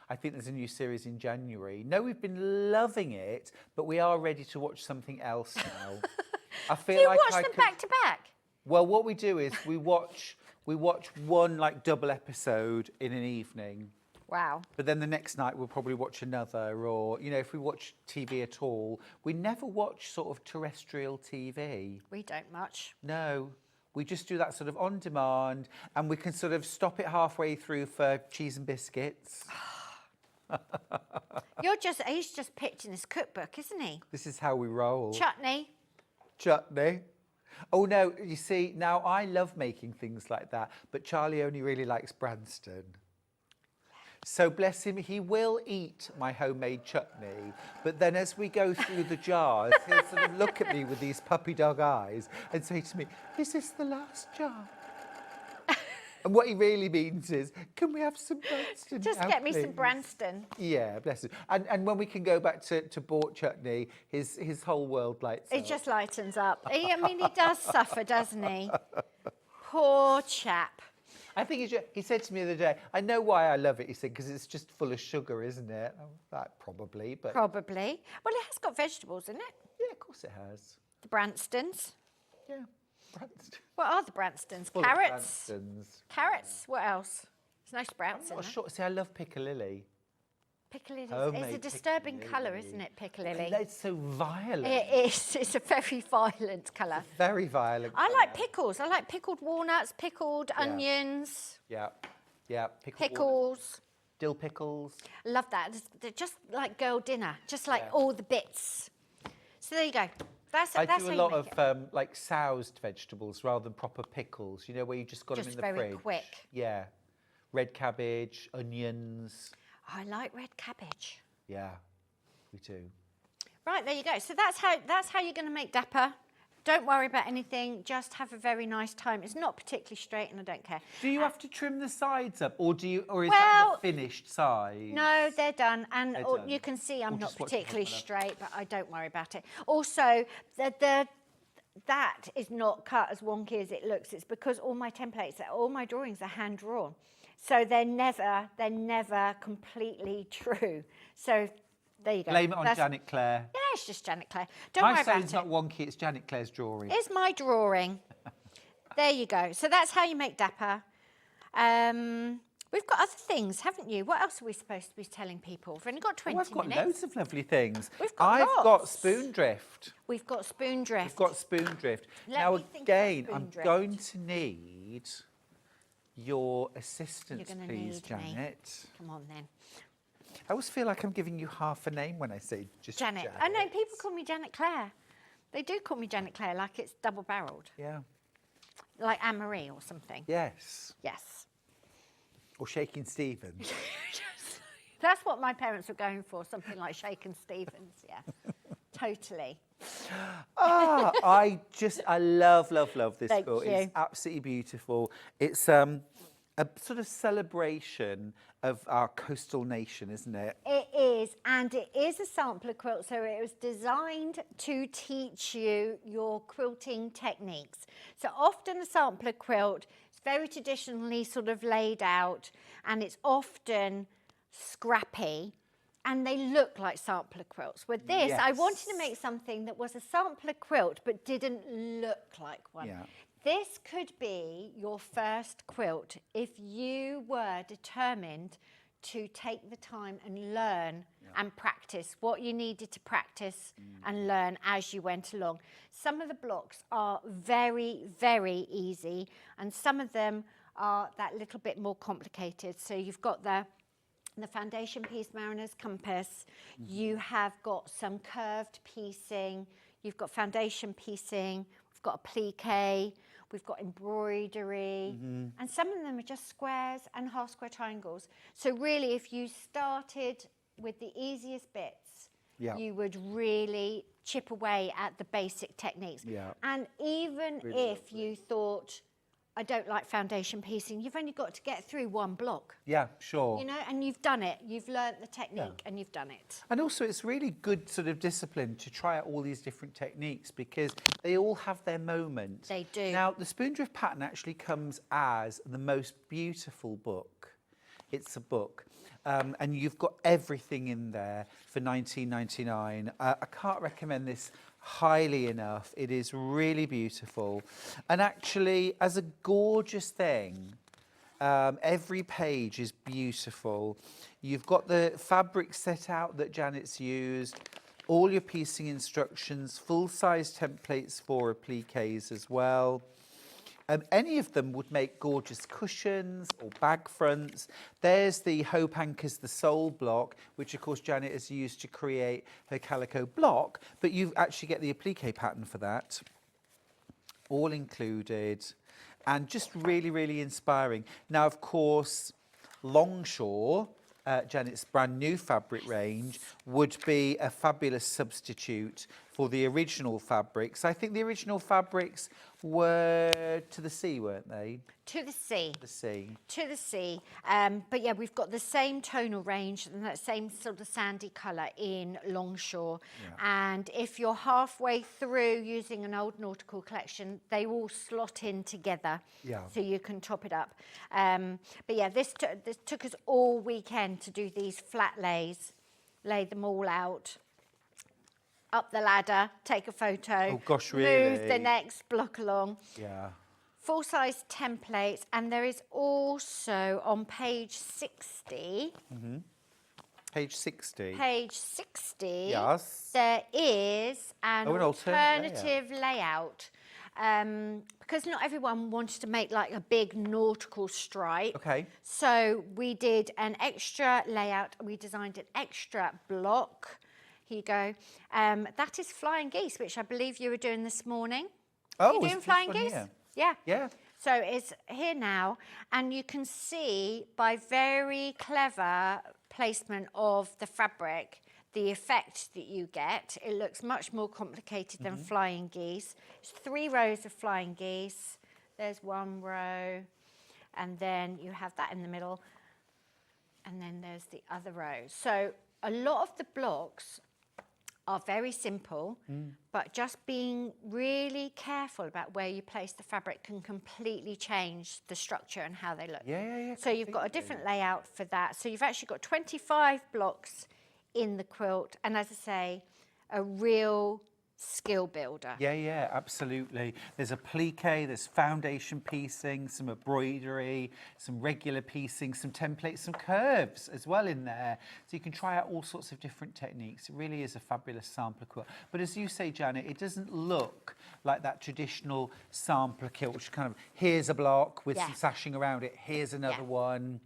I think there's a new series in January. No, we've been loving it, but we are ready to watch something else now. I feel Do you like watch them back to back? Well, what we do is we watch one like double episode in an evening. Wow. But then the next night we'll probably watch another, or, you know, if we watch TV at all, we never watch sort of terrestrial TV. We don't much. No, we just do that sort of on demand, and we can sort of stop it halfway through for cheese and biscuits. He's just pitching his cookbook, isn't he? This is how we roll. Chutney. Chutney. Oh no, you see, now I love making things like that, but Charlie only really likes Branston. So bless him, he will eat my homemade chutney, but then as we go through the jars, he'll sort of look at me with these puppy dog eyes and say to me, "Is this the last jar?" And what he really means is, "Can we have some Branston Just now, get me some please?" Branston. Yeah, bless him. And when we can go back to bought chutney, his whole world lights up. It just lightens up. I mean, he does suffer, doesn't he? Poor chap. I think he said to me the other day, "I know why I love it," he said, "because it's just full of sugar, isn't it?" Oh, that probably, but... Probably. Well, it has got vegetables in it. Yeah, of course it has. The Branstons. Yeah, Branston. What are the Branstons? Full of Carrots? Branstons. Carrots? What else? There's no sprouts in Not there. sure. See, I love piccalilli. Piccalilli. It's Homemade a disturbing piccalilli. colour, isn't it, piccalilli? It's so violent. It is. It's a very violent colour. Very violent. I like pickles. I like pickled walnuts, pickled onions, Yeah, pickled pickles. dill pickles. Love that. They're just like girl dinner, just like all the bits. So there you go. That's I that's do how a you lot make of it. like soused vegetables rather than proper pickles. You know, where you just got them Just in the very fridge. quick. Yeah, red cabbage, onions. I like red cabbage. Yeah, we do. Right, there you go. So that's how you're going to make Dapper. Don't worry about anything. Just have a very nice time. It's not particularly straight, and I don't care. Do you have to trim the sides up, or is Well, that the finished side? No, they're done, and They're done. you can see I'm We'll not just watch the particularly top straight, but I don't worry about it. Also, that is not cut as wonky as it looks. It's because all my templates, all my drawings are hand drawn, so they're never completely true. So there you go. Blame it on Janet Clare. Yeah, it's just Janet Clare. Don't worry My about sewing's it. not wonky, it's Janet Clare's drawing. It's my drawing. There you go. So that's how you make Dapper. We've got other things, haven't you? What else are we supposed to be telling people? We've only got 20 I've got minutes. loads of lovely things. We've got I've got lots. spoon drift. We've got spoon drift. We've got spoon drift. Let Now me think about again, spoon I'm drift. going to need your assistance, You're gonna please, need me. Janet. Come on then. I always feel like I'm giving you half a name when I say just Janet. I know, people call me Janet Clare. They do call me Janet Clare, like it's double-barreled. Yeah. Like Anne-Marie or something. Yes. Yes. Or Shaking Stevens. That's what my parents were going for, something like Shaken Stevens, yeah. Totally. I love this Thank quilt. you. It's absolutely beautiful. It's a sort of celebration of our coastal nation, isn't it? It is, and it is a sampler quilt, so it was designed to teach you your quilting techniques. So often a sampler quilt is very traditionally sort of laid out, and it's often scrappy, and they look like sampler quilts. With this, I Yes. wanted to make something that was a sampler quilt, but didn't look like one. Yeah. This could be your first quilt if you were determined to take the time and learn and practice what you needed to practice and learn as you went along. Some of the blocks are very, very easy, and some of them are that little bit more complicated. So you've got the foundation piece, Mariner's Compass. You have got some curved piecing. you've got foundation piecing, we've got applique, we've got embroidery, and some of them are just squares and half square triangles. So really, if you started with the easiest bits, you would really chip away at the basic techniques. And even if you thought, I don't like foundation piecing, you've only got to get through one block. Yeah, sure. You know, and you've done it. You've learnt the technique and you've done it. And also it's really good sort of discipline to try out all these different techniques because they all have their moment. They do. Now, the Spoondrift pattern actually comes as the most beautiful book. It's a book. And you've got everything in there for $19.99. I can't recommend this highly enough. It is really beautiful. And actually, as a gorgeous thing, every page is beautiful. You've got the fabric set out that Janet's used, all your piecing instructions, full-size templates for appliques as well. Any of them would make gorgeous cushions or bag fronts. There's the Hope Anchors the Soul block, which of course Janet has used to create her calico block, but you actually get the applique pattern for that, all included, and just really, really inspiring. Now, of course, Longshore, Janet's brand new fabric range, would be a fabulous substitute for the original fabrics. I think the original fabrics were to the sea, weren't they? To the sea. The sea. To the sea. But yeah, we've got the same tonal range and that same sort of sandy colour in Longshore. And if you're halfway through using an old nautical collection, they all slot in together. So you can top it up. But yeah, this took us all weekend to do these flat lays, lay them all out. Up the ladder, take a photo. Oh gosh, really? Move the next block along. Full-size templates, and there is also on page 60. Page 60. Page 60. Yes. There is an alternative layout. Because not everyone wanted to make like a big nautical stripe. So we did an extra layout. We designed an extra block. Here you go. That is flying geese, which I believe you were doing this morning. Oh, you're doing flying geese? Here? Yeah. So it's here now, and you can see by very clever placement of the fabric, the effect that you get. It looks much more complicated than flying geese. It's 3 rows of flying geese. There's 1 row, and then you have that in the middle, and then there's the other row. So a lot of the blocks are very simple, but just being really careful about where you place the fabric can completely change the structure and how they look. So you've got a different layout for that. So you've actually got 25 blocks in the quilt, and as I say, a real skill builder. Yeah, absolutely. There's applique, there's foundation piecing, some embroidery, some regular piecing, some templates, some curves as well in there. So you can try out all sorts of different techniques. It really is a fabulous sampler quilt. But as you say, Janet, it doesn't look like that traditional sampler quilt, which kind of, here's a block with some sashing around it, here's another one.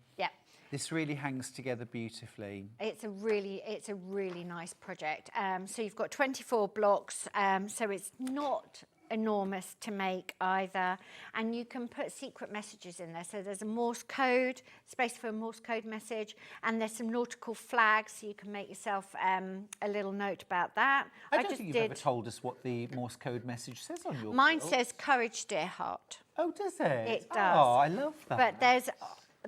This really hangs together beautifully. It's a really nice project. So you've got 24 blocks, so it's not enormous to make either. And you can put secret messages in there. So there's a Morse code, space for a Morse code message, and there's some nautical flags, so you can make yourself a little note about that. I don't think you've ever told us what the Morse code message says on your Mine quilt. says, "Courage, dear heart." Oh, does it? It does. Oh, I love that. But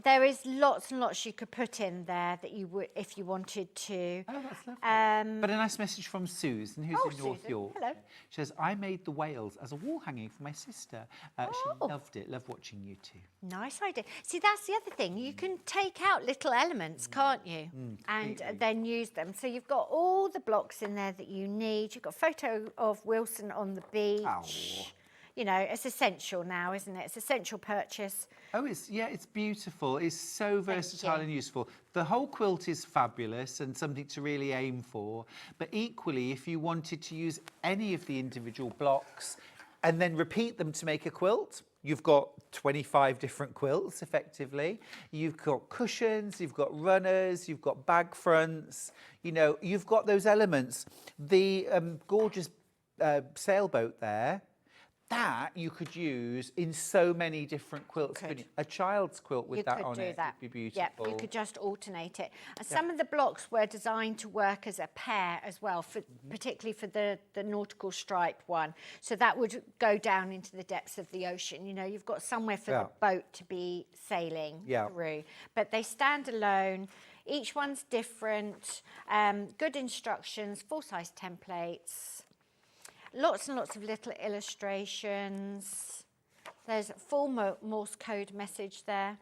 there is lots and lots you could put in there that you would, if you wanted to. Oh, that's lovely. But a nice message from Susan, who's in North York. Hello. She says, I made the whales as a wall hanging for my sister. She loved it. Loved watching you two. Nice idea. See, that's the other thing. You can take out little elements, can't you? And then use them. So you've got all the blocks in there that you need. You've got a photo of Wilson on the beach. Oh. You know, it's essential now, isn't it? It's essential purchase. Oh, it's beautiful. It's so versatile and useful. The whole quilt is fabulous and something to really aim for. But equally, if you wanted to use any of the individual blocks and then repeat them to make a quilt, you've got 25 different quilts, effectively. You've got cushions, you've got runners, you've got bag fronts. You know, you've got those elements. The gorgeous sailboat there. That you could use in so many different quilts. A child's quilt with that on it would be beautiful. Yeah, you could just alternate it. And some of the blocks were designed to work as a pair as well, for particularly for the nautical stripe one. So that would go down into the depths of the ocean. You know, you've got somewhere for the boat to be sailing through. But they stand alone. Each one's different. Good instructions, full-size templates. Lots and lots of little illustrations. There's a full Morse code message there.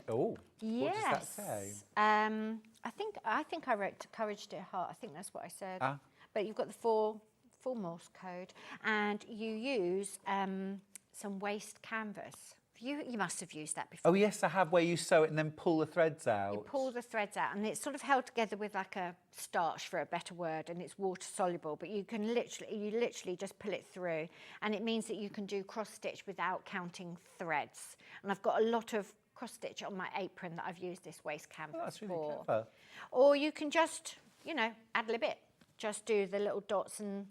Oh, yes. What does that say? I think I wrote Courage Dear Heart. I think that's what I said. But you've got the full Morse code, and you use some waste canvas. You must have used that before. Oh yes, I have, where you sew it and then pull the threads out. You pull the threads out, and it's sort of held together with like a starch, for a better word, and it's water soluble, but you literally just pull it through, and it means that you can do cross stitch without counting threads. And I've got a lot of cross stitch on my apron that I've used this waste canvas that's really for. clever. Or you can just, you know, ad-lib it. Just do the little dots and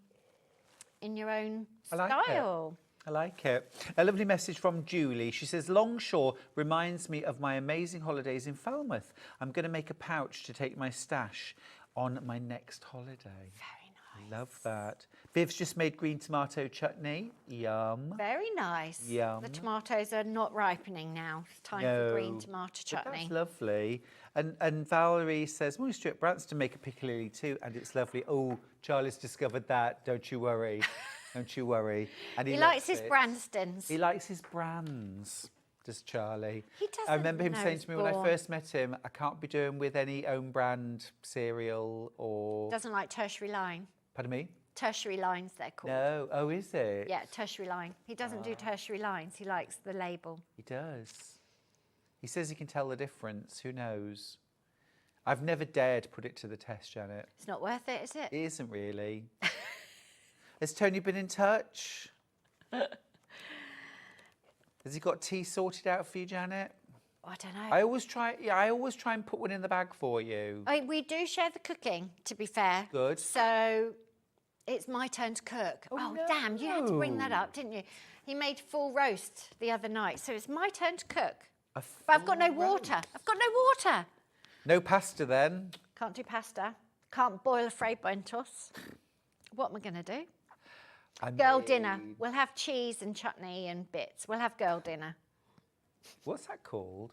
in your own style. I like it. A lovely message from Julie. She says, Longshore reminds me of my amazing holidays in Falmouth. I'm going to make a pouch to take my stash on my next holiday. Very nice. Love that. Viv's just made green tomato chutney. Yum. Very nice. Yum. The tomatoes are not ripening now. It's time for green tomato chutney. That's lovely. And Valerie says, morning Stuart, Branston make a piccalilli too, and it's lovely. Oh, Charlie's discovered that. Don't you worry. Don't you worry. And he likes his Branstons. He likes his brands, does Charlie. He doesn't. I remember him saying to me when I first met him, I can't be doing with any own brand cereal or... Doesn't like tertiary line. Pardon me? Tertiary lines, they're called. No. Oh, is it? Yeah, tertiary line. He doesn't do tertiary lines. He likes the label. He does. He says he can tell the difference. Who knows? I've never dared put it to the test, Janet. It's not worth it, is it? It isn't really. Has Tony been in touch? Has he got tea sorted out for you, Janet? I don't know. I always try and put one in the bag for you. We do share the cooking, to be fair. Good. So it's my turn to cook. Oh no. damn, you had to bring that up, didn't you? He made full roast the other night, so it's my turn to cook. But I've got no water. I've got no water. No pasta then? Can't do pasta. Can't boil a Fray Bentos. What am I going to do? Girl dinner. We'll have cheese and chutney and bits. We'll have girl dinner. What's that called?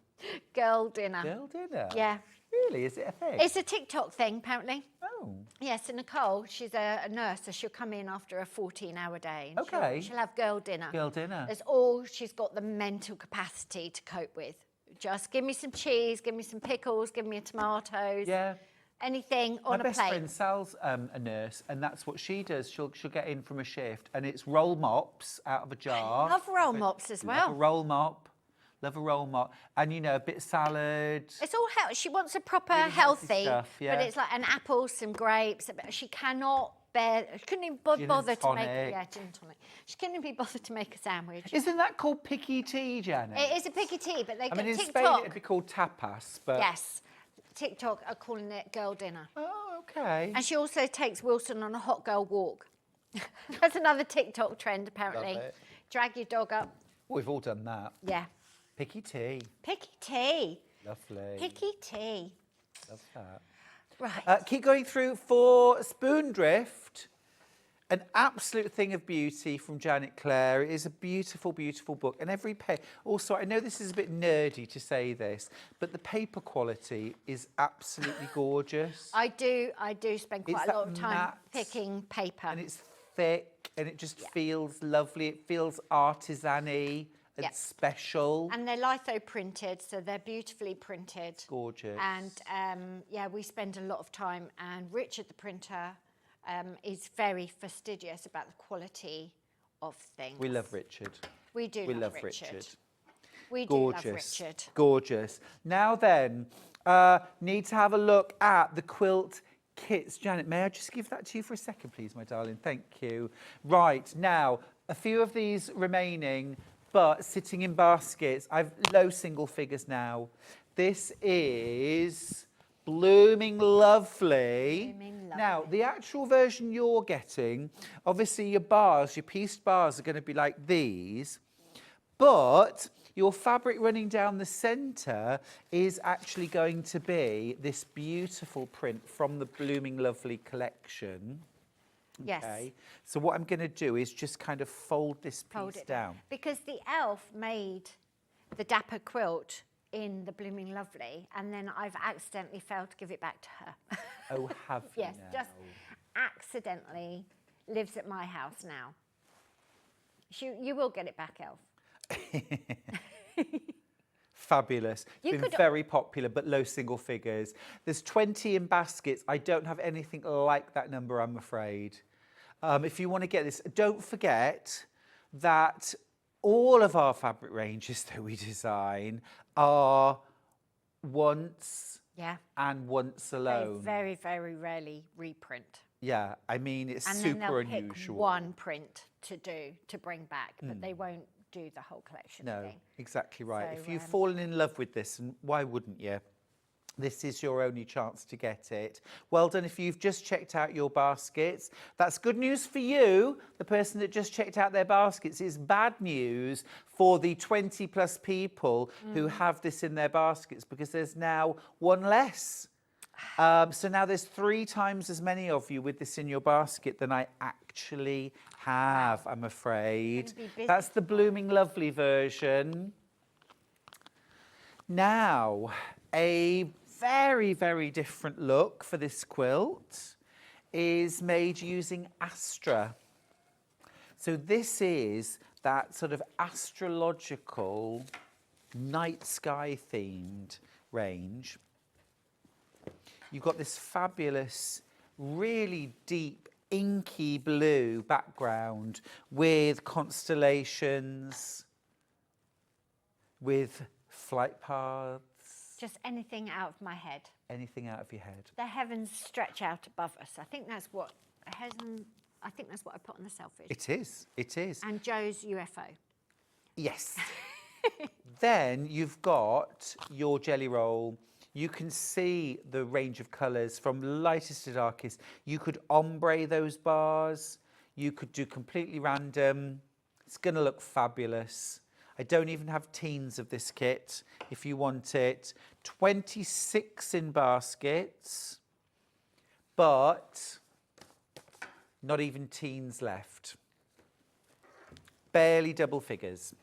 Girl dinner. Girl dinner? Yeah. Really? Is it a thing? It's a TikTok thing, apparently. Oh. Yes, and Nicole, she's a nurse, so she'll come in after a 14-hour day. And Okay. She'll have girl dinner. Girl dinner. That's all she's got the mental capacity to cope with. Just give me some cheese, give me some pickles, give me a tomatoes. Yeah. Anything on a plate. My best friend Sal's a nurse, and that's what she does. She'll get in from a shift, and it's roll mops out of a jar. I love roll mops as well. Love a roll mop. Love a roll mop. And, you know, a bit of salad. It's all healthy. She wants a proper Really healthy healthy, stuff, yeah. but it's like an apple, some grapes. She cannot bear, she couldn't even bother to make, gin and tonic. She couldn't even be bothered to make a sandwich. Isn't that called picky tea, Janet? It is a picky tea, but they I mean, in TikTok. Spain it'd be called tapas, but... Yes. TikTok are calling it girl dinner. Oh, okay. And she also takes Wilson on a hot girl walk. That's another TikTok trend, apparently. Love it. Drag your dog up. We've all done that. Yeah. Picky tea. Picky tea. Lovely. Picky tea. Love that. Right. Keep going through for Spoondrift. An absolute thing of beauty from Janet Clare. It is a beautiful, beautiful book. And every page... Also, I know this is a bit nerdy to say this, but the paper quality is absolutely gorgeous. I do spend quite a lot of time matte, picking paper. And it's thick, and it just feels lovely. It feels artisan-y and special. And they're litho printed, so they're beautifully printed. Gorgeous. And, yeah, we spend a lot of time. And Richard, the printer... is very fastidious about the quality of things. We love Richard. We do love Richard. We do love Richard. Gorgeous. Now then, need to have a look at the quilt kits. Janet, may I just give that to you for a second, please, my darling? Thank you. Right, now, a few of these remaining, but sitting in baskets. I've low single figures now. This is Blooming lovely. Blooming lovely. Now, the actual version you're getting, obviously your bars, your pieced bars are going to be like these, but your fabric running down the centre is actually going to be this beautiful print from the Blooming Lovely collection. Yes. Okay. So what I'm going to do is just kind of fold this piece down. Because the elf made the Dapper Quilt in the Blooming Lovely, and then I've accidentally failed to give it back to her. Oh, have you Yes, now? just accidentally lives at my house now. You will get it back, elf. Fabulous. It's been very popular, but low single figures. There's 20 in baskets. I don't have anything like that number, I'm afraid. If you want to get this, don't forget that all of our fabric ranges that we design are once and once alone. They very, very rarely reprint. Yeah, I mean, it's and super then they'll unusual. Pick one print to bring back, but they won't do the whole collection No, again. exactly right. So, if you've fallen in love with this, and why wouldn't you? This is your only chance to get it. Well done if you've just checked out your baskets. That's good news for you, the person that just checked out their baskets. It's bad news for the 20 plus people who have this in their baskets, because there's now one less. So now there's 3 times as many of you with this in your basket than I actually have, I'm afraid. That's the Blooming Lovely version. Now, a very, very different look for this quilt is made using Astra. So this is that sort of astrological night sky themed range. You've got this fabulous, really deep, inky blue background with constellations, with flight paths. Just anything out of my head. Anything out of your head. The heavens stretch out above us. I think that's what I put on the selfish. It is. It is. And Joe's UFO. Yes. Then you've got your jelly roll. You can see the range of colours from lightest to darkest. You could ombre those bars. You could do completely random. It's going to look fabulous. I don't even have teens of this kit if you want it. 26 in baskets, but not even teens left. Barely double figures.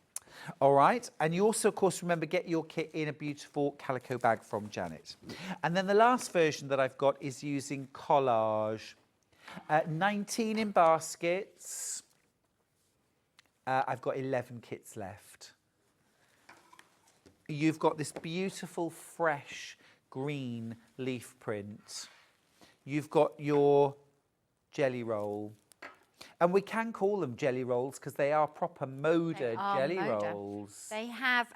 All right, and you also, of course, remember, get your kit in a beautiful calico bag from Janet. And then the last version that I've got is using collage. 19 in baskets. I've got 11 kits left. You've got this beautiful, fresh green leaf print. You've got your jelly roll. And we can call them jelly rolls because they are proper Moda jelly rolls. They have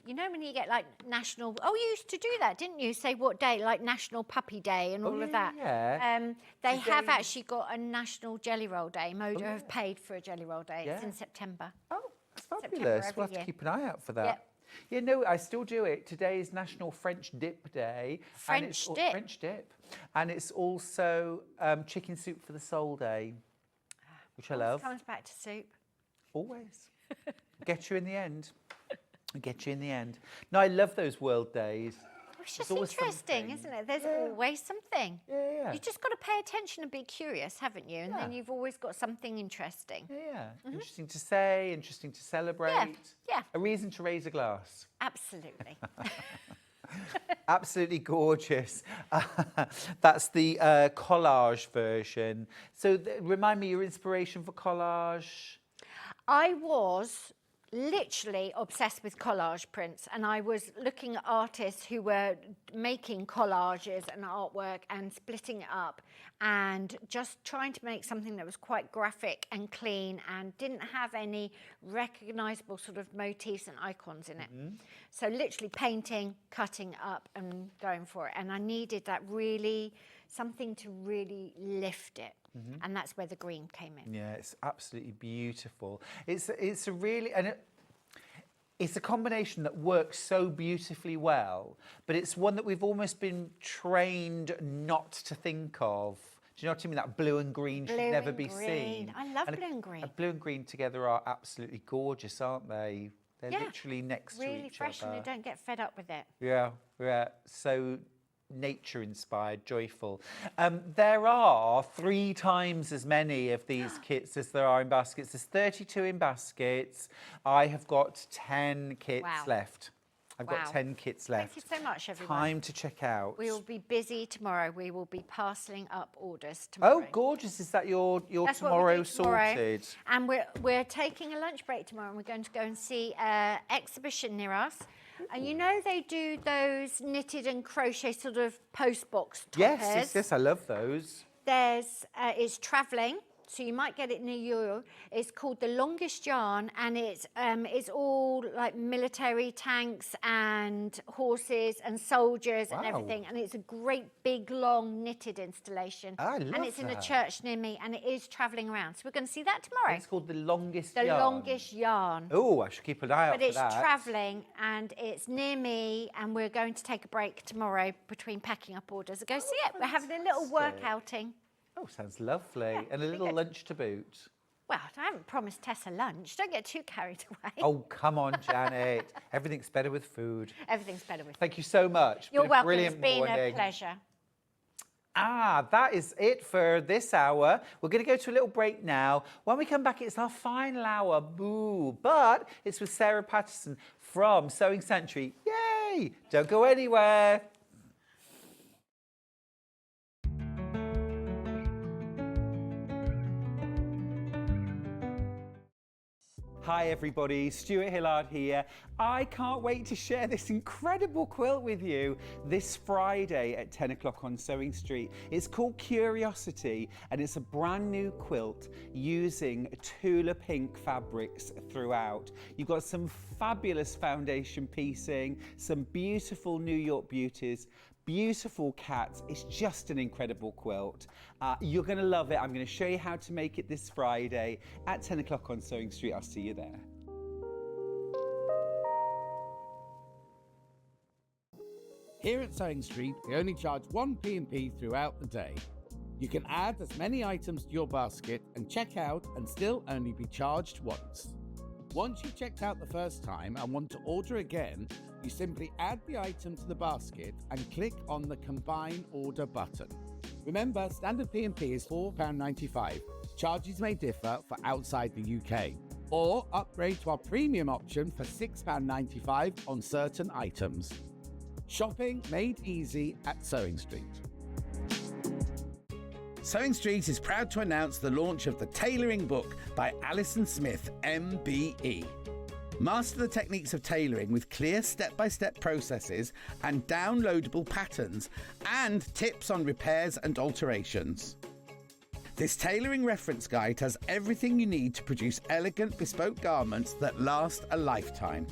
you know when you get like national, you used to do that, didn't you? Say what day, like National Puppy Day and all of that. Yeah. They have actually got a National Jelly Roll Day. Moda have paid for a jelly roll day. It's in September. Oh, that's fabulous. We'll have to keep an eye out for that. Yep. Yeah, no, I still do it. Today is National French Dip Day. French dip. French dip. And it's also Chicken Soup for the Soul Day, which I love. Comes back to soup. Always. Get you in the end. Get you in the end. No, I love those World Days. It's just interesting, isn't it? There's always something. Yeah. You've just got to pay attention and be curious, haven't you? And then you've always got something interesting. Yeah. Interesting to say, interesting to celebrate. Yeah. A reason to raise a glass. Absolutely. Absolutely gorgeous. That's the collage version. So remind me your inspiration for collage. I was literally obsessed with collage prints, and I was looking at artists who were making collages and artwork and splitting it up and just trying to make something that was quite graphic and clean and didn't have any recognizable sort of motifs and icons in it. So literally painting, cutting up and going for it, and I needed that really something to really lift it. And that's where the green came in. Yeah, it's absolutely beautiful. It's a really, and it's a combination that works so beautifully well, but it's one that we've almost been trained not to think of. Do you know what I mean? That blue and green should never be seen. I love blue and green. Blue and green together are absolutely gorgeous, aren't they? They're literally next to each other. Really fresh, and you don't get fed up with it. Yeah, yeah. So nature-inspired, joyful. There are 3 times as many of these kits as there are in baskets. There's 32 in baskets. I have got 10 kits left. I've got 10 kits left. Thank you so much, everyone. Time to check out. We will be busy tomorrow. We will be parcelling up orders tomorrow. Oh, gorgeous. Is that your That's tomorrow what we do tomorrow. sorted? And we're taking a lunch break tomorrow, and we're going to go and see an exhibition near us. And you know they do those knitted and crochet sort of post box toppers? Yes, I love those. There's, it's travelling, so you might get it near you. It's called The Longest Yarn, and it's all like military tanks and horses and soldiers and everything. And it's a great big long knitted installation. I love And it's in a church near me, and it is travelling around. So we're going to see that tomorrow. It's called The Longest The Yarn. Longest Yarn. Oh, I should keep an eye out But for it's that. travelling, and it's near me, and we're going to take a break tomorrow between packing up orders and go see it. We're having a little work outing. Oh, sounds lovely. Yeah, and a little good. lunch to boot. Well, I haven't promised Tessa lunch. Don't get too carried away. Oh, come on, Janet. Everything's better with food. Everything's better with Thank you so much. You're been a welcome. Brilliant It's been morning. a pleasure. That is it for this hour. We're going to go to a little break now. When we come back, it's our final hour. Boo. But it's with Sarah Patterson from Sewing Sanctuary. Yay! Don't go anywhere. Hi everybody, Stuart Hillard here. I can't wait to share this incredible quilt with you this Friday at 10 o'clock on Sewing Street. It's called Curiosity, and it's a brand new quilt using Tula Pink fabrics throughout. You've got some fabulous foundation piecing, some beautiful New York beauties, beautiful cats. It's just an incredible quilt. You're going to love it. I'm going to show you how to make it this Friday at 10 o'clock on Sewing Street. I'll see you there. Here at Sewing Street, we only charge 1 P&P throughout the day. You can add as many items to your basket and check out and still only be charged once. Once you've checked out the first time and want to order again, you simply add the item to the basket and click on the Combine Order button. Remember, standard P&P is £4.95. Charges may differ for outside the UK. Or upgrade to our premium option for £6.95 on certain items. Shopping made easy at Sewing Street. Sewing Street is proud to announce the launch of the tailoring book by Alison Smith, MBE. Master the techniques of tailoring with clear step-by-step processes and downloadable patterns and tips on repairs and alterations. This tailoring reference guide has everything you need to produce elegant bespoke garments that last a lifetime.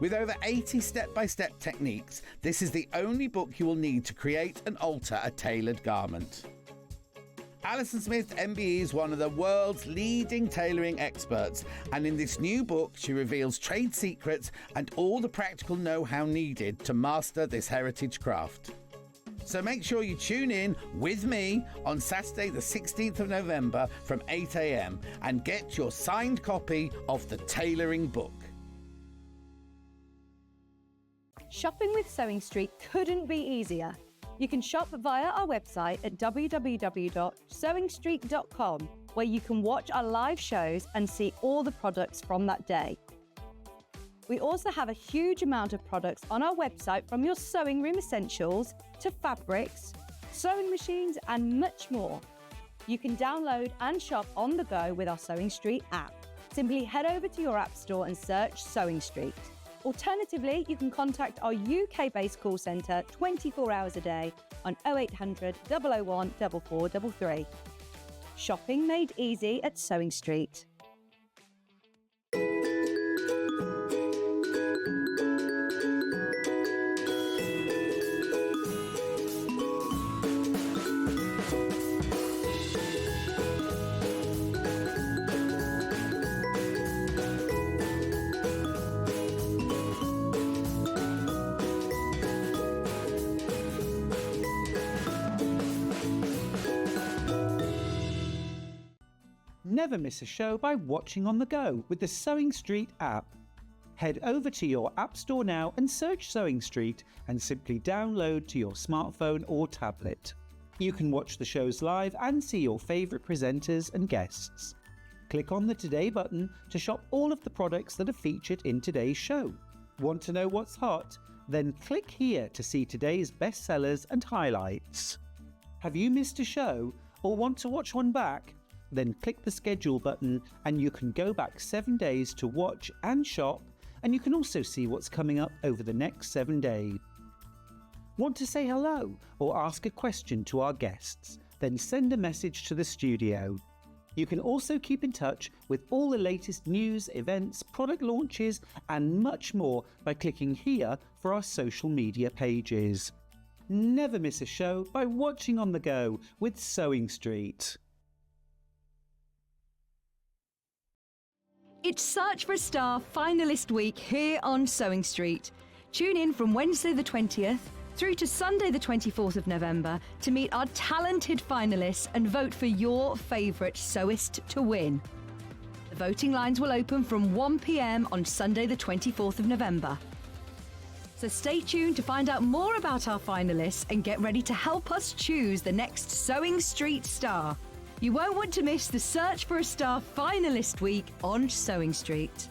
With over 80 step-by-step techniques, this is the only book you will need to create and alter a tailored garment. Alison Smith MBE is one of the world's leading tailoring experts, and in this new book she reveals trade secrets and all the practical know-how needed to master this heritage craft. So make sure you tune in with me on Saturday the 16th of November from 8 a.m. and get your signed copy of the tailoring book. Shopping with Sewing Street couldn't be easier. You can shop via our website at www.sewingstreet.com, where you can watch our live shows and see all the products from that day. We also have a huge amount of products on our website, from your sewing room essentials to fabrics, sewing machines and much more. You can download and shop on the go with our Sewing Street app. Simply head over to your app store and search Sewing Street. Alternatively, you can contact our UK-based call centre 24 hours a day on 0800 001 4433. Shopping made easy at Sewing Street. never miss a show by watching on the go with the Sewing Street app. Head over to your App Store now and search Sewing Street and simply download to your smartphone or tablet. You can watch the shows live and see your favourite presenters and guests. Click on the Today button to shop all of the products that are featured in today's show. Want to know what's hot? Then click here to see today's bestsellers and highlights. Have you missed a show or want to watch one back? Then click the schedule button and you can go back 7 days to watch and shop, and you can also see what's coming up over the next 7 days. Want to say hello or ask a question to our guests? Then send a message to the studio. You can also keep in touch with all the latest news, events, product launches and much more by clicking here for our social media pages. Never miss a show by watching on the go with Sewing Street. It's Search for a Star finalist week here on Sewing Street. Tune in from Wednesday the 20th through to Sunday the 24th of November to meet our talented finalists and vote for your favourite sewist to win. The voting lines will open from 1 p.m. on Sunday the 24th of November. So stay tuned to find out more about our finalists and get ready to help us choose the next Sewing Street star. You won't want to miss the Search for a Star finalist week on Sewing Street.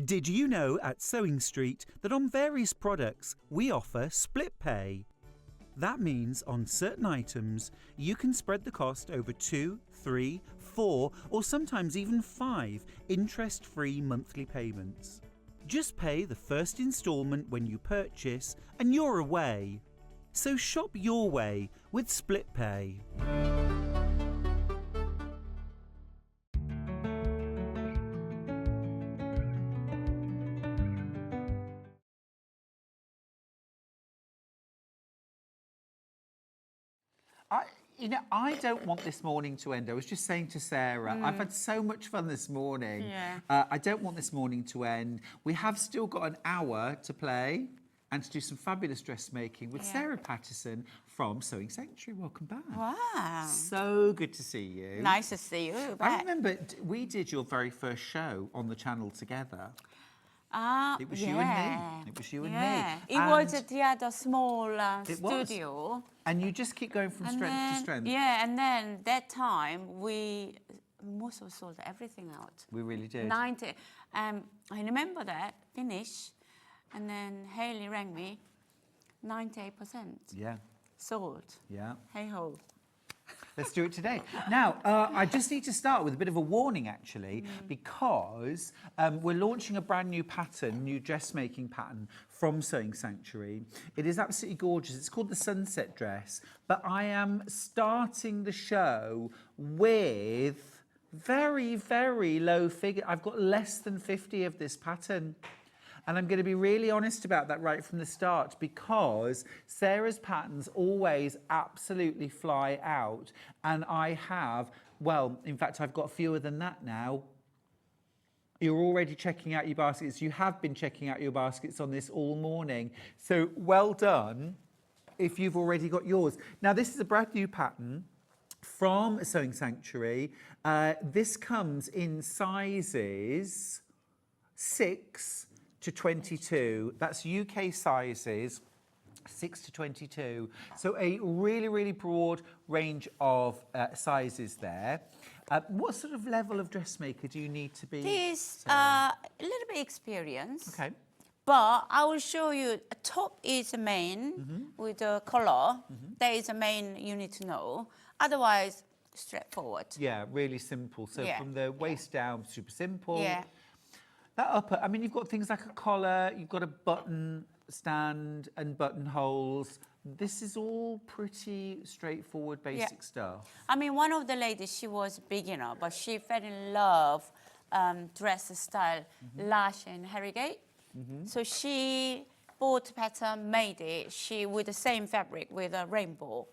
Did you know at Sewing Street that on various products we offer split pay? That means on certain items you can spread the cost over 2, 3, 4 or sometimes even 5 interest-free monthly payments. Just pay the first instalment when you purchase and you're away. So shop your way with split pay. I don't want this morning to end. I was just saying to Sarah, I've had so much fun this morning. Yeah. I don't want this morning to end. We have still got an hour to play and to do some fabulous dressmaking with Sarah Patterson from Sewing Sanctuary. Welcome back. Wow. So good to see you. Nice to see you back. I remember we did your very first show on the channel together. It was you and me. It was you and me. It was at the other small studio. And you just keep going from strength to strength. Yeah, and then that time we must have sold everything out. We really did. 90. I remember that finish, and then Hayley rang me. 98%. Yeah. Sold. Yeah. Hey ho. Let's do it today. Now, I just need to start with a bit of a warning, actually, because we're launching a brand new pattern, new dressmaking pattern from Sewing Sanctuary. It is absolutely gorgeous. It's called the Sunset Dress, but I am starting the show with very, very low figure. I've got less than 50 of this pattern. And I'm going to be really honest about that right from the start, because Sarah's patterns always absolutely fly out. And I have, well, in fact, I've got fewer than that now. You're already checking out your baskets. You have been checking out your baskets on this all morning. So well done if you've already got yours. Now, this is a brand new pattern from Sewing Sanctuary. This comes in sizes 6 to 22. That's UK sizes, 6 to 22. So a really, really broad range of sizes there. What sort of level of dressmaker do you need to be? This a little bit experience. Okay. But I will show you. Top is the main with the collar. That is the main you need to know. Otherwise, straightforward. Yeah, really simple. So from the waist down, super simple. Yeah. That upper, I mean, you've got things like a collar, you've got a button stand and buttonholes. This is all pretty straightforward, basic stuff. I mean, one of the ladies, she was a beginner, but she fell in love dress style Lash and Harrogate. So she bought the pattern, made it, with the same fabric with a rainbow.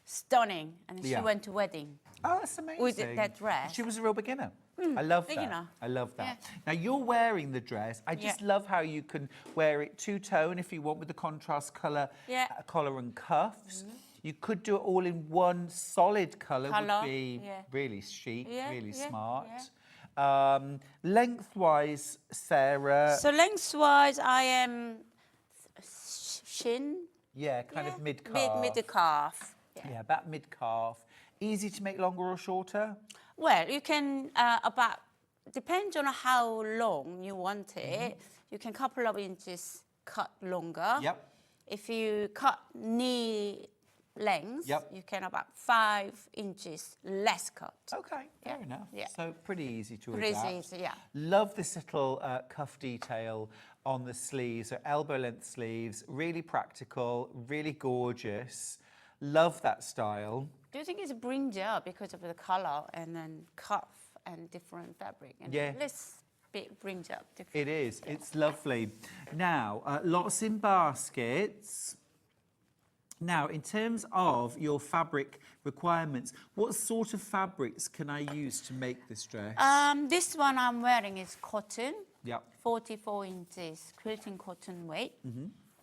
stunning. And she went to wedding. Oh, that's amazing. With that dress. She was a real beginner. I love that. Beginner. I love that. Yeah. Now, you're wearing the dress. I just love how you can wear it two-tone if you want with the contrast colour, collar and cuffs. You could do it all in one solid colour, would be really chic, really smart. Lengthwise, Sarah. So lengthwise, I am shin. Yeah, kind of mid-calf. Mid-calf. Yeah, about mid-calf. Easy to make longer or shorter? Well, you can depends on how long you want it. You can couple of inches cut longer. Yep. If you cut knee length, you can about 5 inches less cut. Okay, fair enough. Yeah. So pretty easy to Pretty adapt. easy, yeah. Love this little cuff detail on the sleeves, so elbow length sleeves, really practical, really gorgeous. Love that style. Do you think it's brings out because of the color and then cuff and different fabric? And less bit brings out different. It is. Yeah. It's lovely. Now, lots in baskets. Now, in terms of your fabric requirements, what sort of fabrics can I use to make this dress? This one I'm wearing is cotton. Yep. 44 inches quilting cotton weight.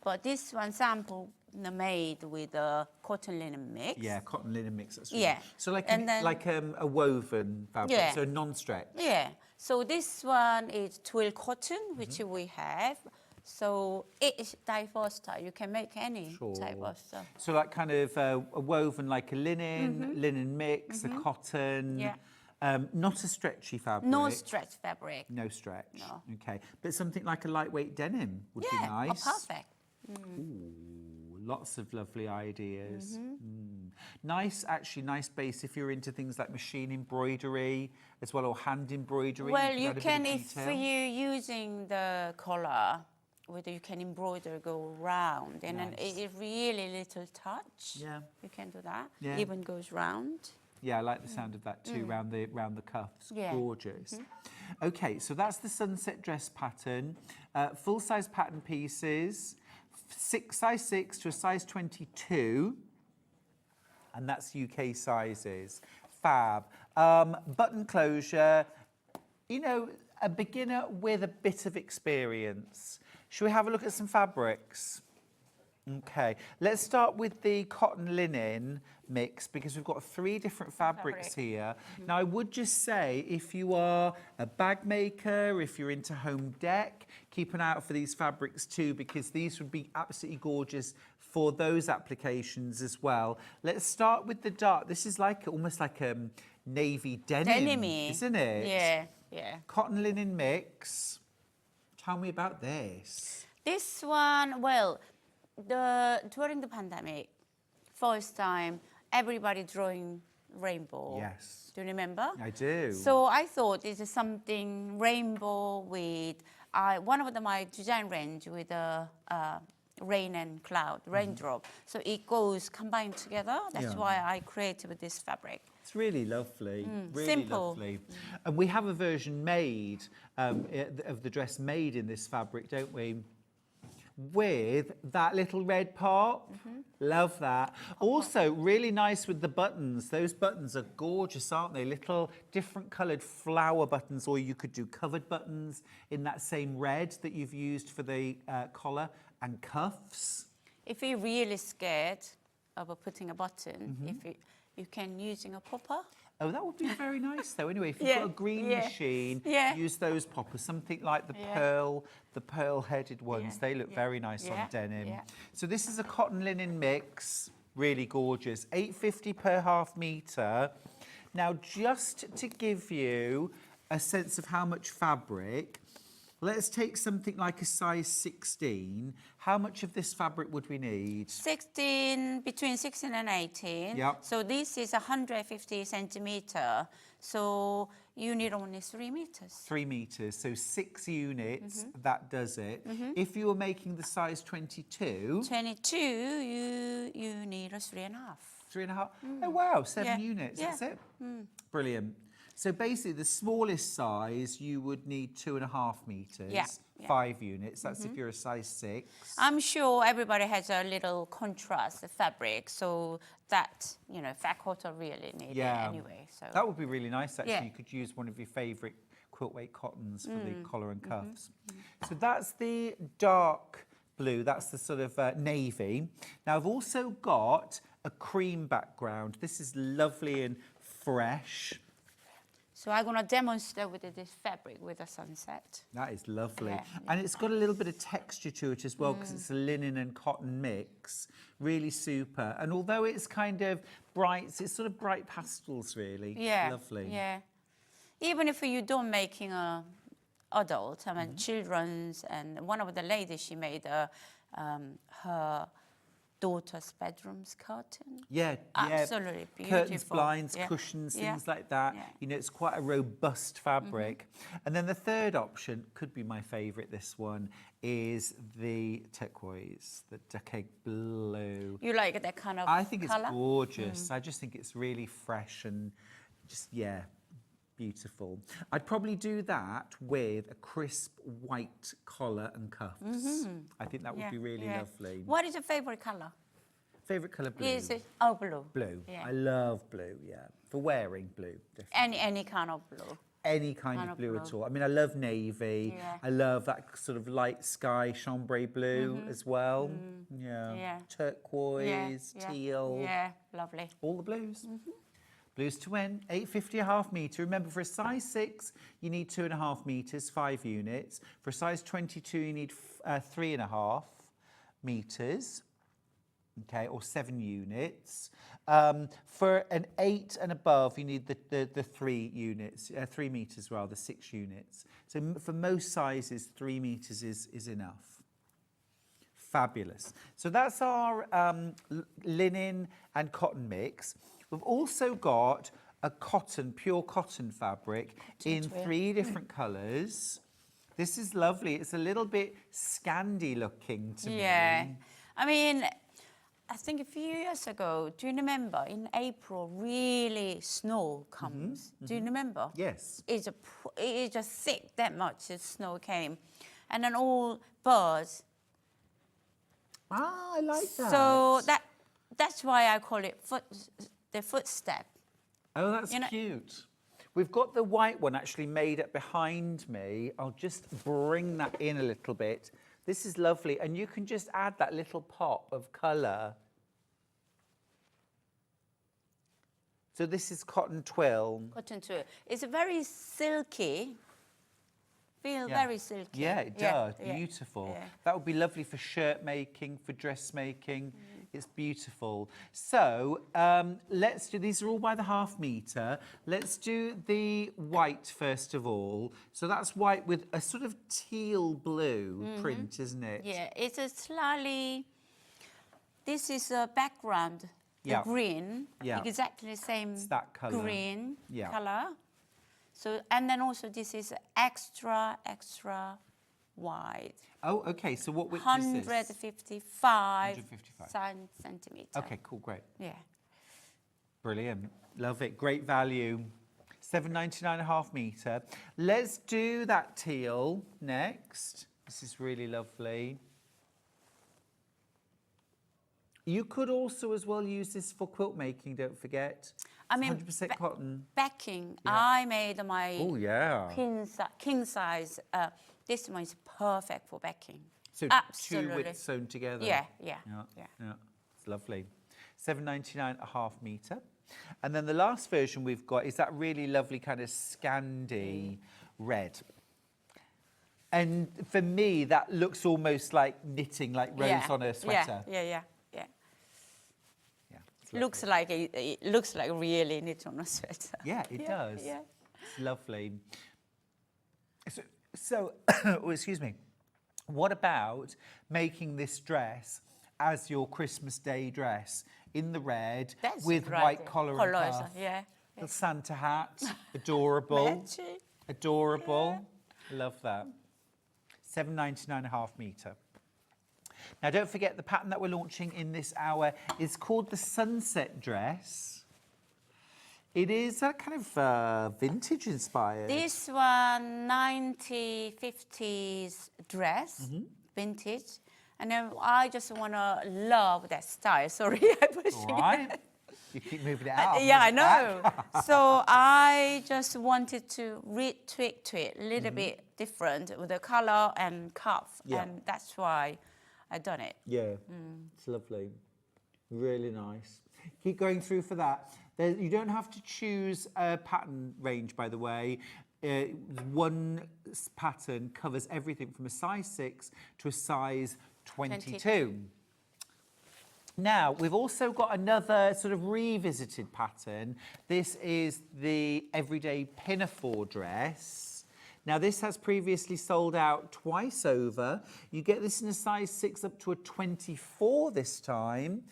But this one sample made with a cotton linen mix. Yeah, cotton linen mix. That's really So like a woven fabric, so non-stretch. Yeah. So this one is twill cotton, which we have. So it's diverse style. You can make any type of stuff. So like kind of a woven like a linen mix, a cotton. Yeah. Not a stretchy fabric. No stretch fabric. No stretch. No. Okay. But something like a lightweight denim would be nice. Yeah, perfect. Ooh, lots of lovely ideas. Nice, actually, nice base if you're into things like machine embroidery as well, or hand embroidery. Well, you can, if you're using the collar, whether you can embroider, go round, and then it really little touch. Yeah. You can do that. Yeah. Even goes round. Yeah, I like the sound of that too, round the cuffs. Yeah. Gorgeous. Okay, so that's the sunset dress pattern. Full-size pattern pieces, size 6 to a size 22, and that's UK sizes. Fab. Button closure, you know, a beginner with a bit of experience. Should we have a look at some fabrics? Okay, let's start with the cotton linen mix because we've got 3 different fabrics here. Now, I would just say if you are a bag maker, if you're into home dec, keep an eye out for these fabrics too because these would be absolutely gorgeous for those applications as well. Let's start with the dark. This is like almost like a navy denim, isn't it? Yeah, yeah. Cotton linen mix. Tell me about this. This one, well, during the pandemic, first time, everybody drawing rainbow. Yes. Do you remember? I do. So I thought this is something rainbow with, one of my design range with a rain and cloud, raindrop. So it goes combined together. That's why I created with this fabric. It's really lovely, really simple. lovely. And we have a version made of the dress made in this fabric, don't we? With that little red part. Love that. Also, really nice with the buttons. Those buttons are gorgeous, aren't they? Little different coloured flower buttons, or you could do covered buttons in that same red that you've used for the collar and cuffs. If you're really scared of putting a button, if you can using a popper. Oh, that would be very nice, though. Anyway, if you've got a green machine, use those poppers. Something like the pearl-headed ones. They look very nice on denim. So this is a cotton linen mix, really gorgeous. £8.50 per half metre. Now, just to give you a sense of how much fabric, let's take something like a size 16. How much of this fabric would we need? 16, between 16 and 18. Yep. So this is 150 centimeter. So you need only 3 meters. 3 meters, so 6 units, that does it. If you were making the size 22... 22, you need a 3.5. 3.5? Oh, wow, 7 units, that's it? Brilliant. So basically, the smallest size, you would need 2.5 meters. 5 units. That's if you're a size 6. I'm sure everybody has a little contrast fabric, so that, you know, fat quarter really need it anyway. So that would be really nice, actually. Yeah. You could use one of your favourite quilt weight cottons for the collar and cuffs. So that's the dark blue, that's the sort of navy. Now I've also got a cream background. This is lovely and fresh. So I'm going to demonstrate with this fabric with the sunset. That is lovely. Yeah. And it's got a little bit of texture to it as well, because it's a linen and cotton mix. Really super. And although it's kind of bright, it's sort of bright pastels, really. Yeah. Lovely. Yeah. Even if you don't making a adult, I mean children's, and one of the ladies, she made her daughter's bedroom's curtain. Yeah, absolutely beautiful. Curtains, blinds, cushions, things like that. Yeah. You know, it's quite a robust fabric. And then the third option, could be my favourite, this one, is the turquoise, the decade blue. You like that kind of I think colour? it's gorgeous. I just think it's really fresh and just, beautiful. I'd probably do that with a crisp white collar and cuffs. I think that would be really lovely. What is your favourite colour? Favourite colour, blue. Is it blue? Blue. Yeah. I love blue, for wearing blue. Definitely. Any kind of blue. Any kind of blue at all. I mean, I love navy. Yeah. I love that sort of light sky chambray blue as well. Yeah. Turquoise, teal. Yeah, lovely. All the blues. Blues to win, 850 a half metre. Remember, for a size 6, you need 2.5 metres, 5 units. For a size 22, you need 3.5 metres, okay, or 7 units. For an 8 and above, you need the 3 units, 3 metres rather, 6 units. So for most sizes, 3 metres is enough. Fabulous. So that's our linen and cotton mix. We've also got a cotton, pure cotton fabric in 3 different colours. This is lovely. It's a little bit Scandi looking to me. I mean, I think a few years ago, do you remember, in April, really snow comes. Do you remember? Yes. It's just thick, that much snow came. And then all birds. Ah, I like that. So that's why I call it the footstep. Oh, that's cute. We've got the white one actually made up behind me. I'll just bring that in a little bit. This is lovely. And you can just add that little pop of colour. So this is cotton twill. Cotton twill. It's very silky. Very silky. Yeah, it does. Beautiful. Yeah. That would be lovely for shirt making, for dressmaking. It's beautiful. So let's do, these are all by the half metre. Let's do the white first of all. So that's white with a sort of teal blue print, isn't it? Yeah, it's a slightly, this is a background, the green, exactly the same that colour. Green colour. So, and then also this is extra wide. Oh, okay. So what width is this? 155 centimetres. Okay, cool, great. Yeah. Brilliant. Love it. Great value. £7.99 a half metre. Let's do that teal next. This is really lovely. You could also as well use this for quilt making, don't forget. I mean, 100% cotton. Backing. I made my king size. This one is perfect for backing. So absolutely. 2 widths sewn together. Yeah. It's lovely. £7.99 a half metre. And then the last version we've got is that really lovely kind of Scandi red. And for me, that looks almost like knitting, like rose on a sweater. Yeah. Looks like it looks like really knit on a sweater. Yeah, it does. Yeah. It's lovely. So oh, excuse me. What about making this dress as your Christmas Day dress in the red with white collar and cuff? Yeah. The Santa hat, adorable. Adorable. Love that. £7.99 a half metre. Now, don't forget the pattern that we're launching in this hour is called the Sunset Dress. It is a kind of vintage inspired. This one, 1950s dress, vintage. And then I just want to love that style. Sorry, I'm pushing Right. You keep moving it out. yeah, I know. So I just wanted to retweak to it a little bit different with the color and cuff. Yeah. And that's why I done it. Yeah, it's lovely. Really nice. Keep going through for that. You don't have to choose a pattern range, by the way. One pattern covers everything from a size 6 to a size 22. Now, we've also got another sort of revisited pattern. This is the everyday pinafore dress. Now, this has previously sold out twice over. You get this in a size 6 up to a 24 this time.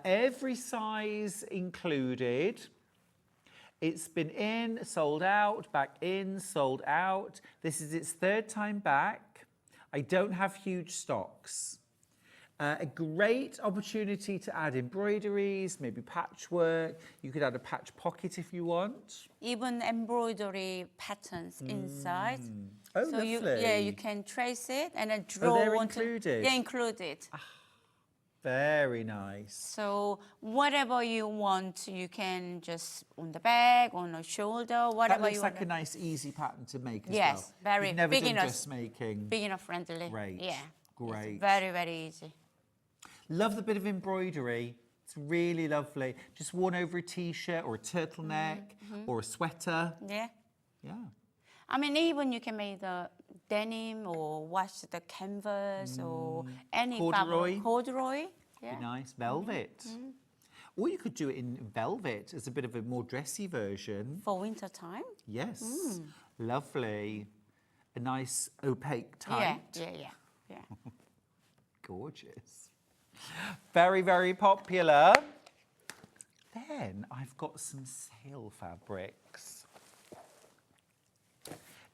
Every size included. It's been in, sold out, back in, sold out. This is its 3rd time back. I don't have huge stocks. A great opportunity to add embroideries, maybe patchwork. You could add a patch pocket if you want. Even embroidery patterns inside. Oh, so lovely. you can trace it and then draw. they're included? Yeah, included. Very nice. So whatever you want, you can just on the back, on the shoulder, whatever That looks you like want. a nice, easy pattern to make as well. Yes, very You've never done beginner- dressmaking. Beginner friendly. Great. Yeah. Great. It's very, very easy. Love the bit of embroidery. It's really lovely. Just worn over a t-shirt or a turtleneck or a sweater. Yeah. Yeah. I mean, even you can make the denim or wash the canvas or any Corduroy. fabric. Corduroy. Yeah. Be nice. Velvet. Or you could do it in velvet as a bit of a more dressy version. For winter time. Yes. Lovely. A nice opaque tight. Yeah. Gorgeous. Very, very popular. Then I've got some sale fabrics.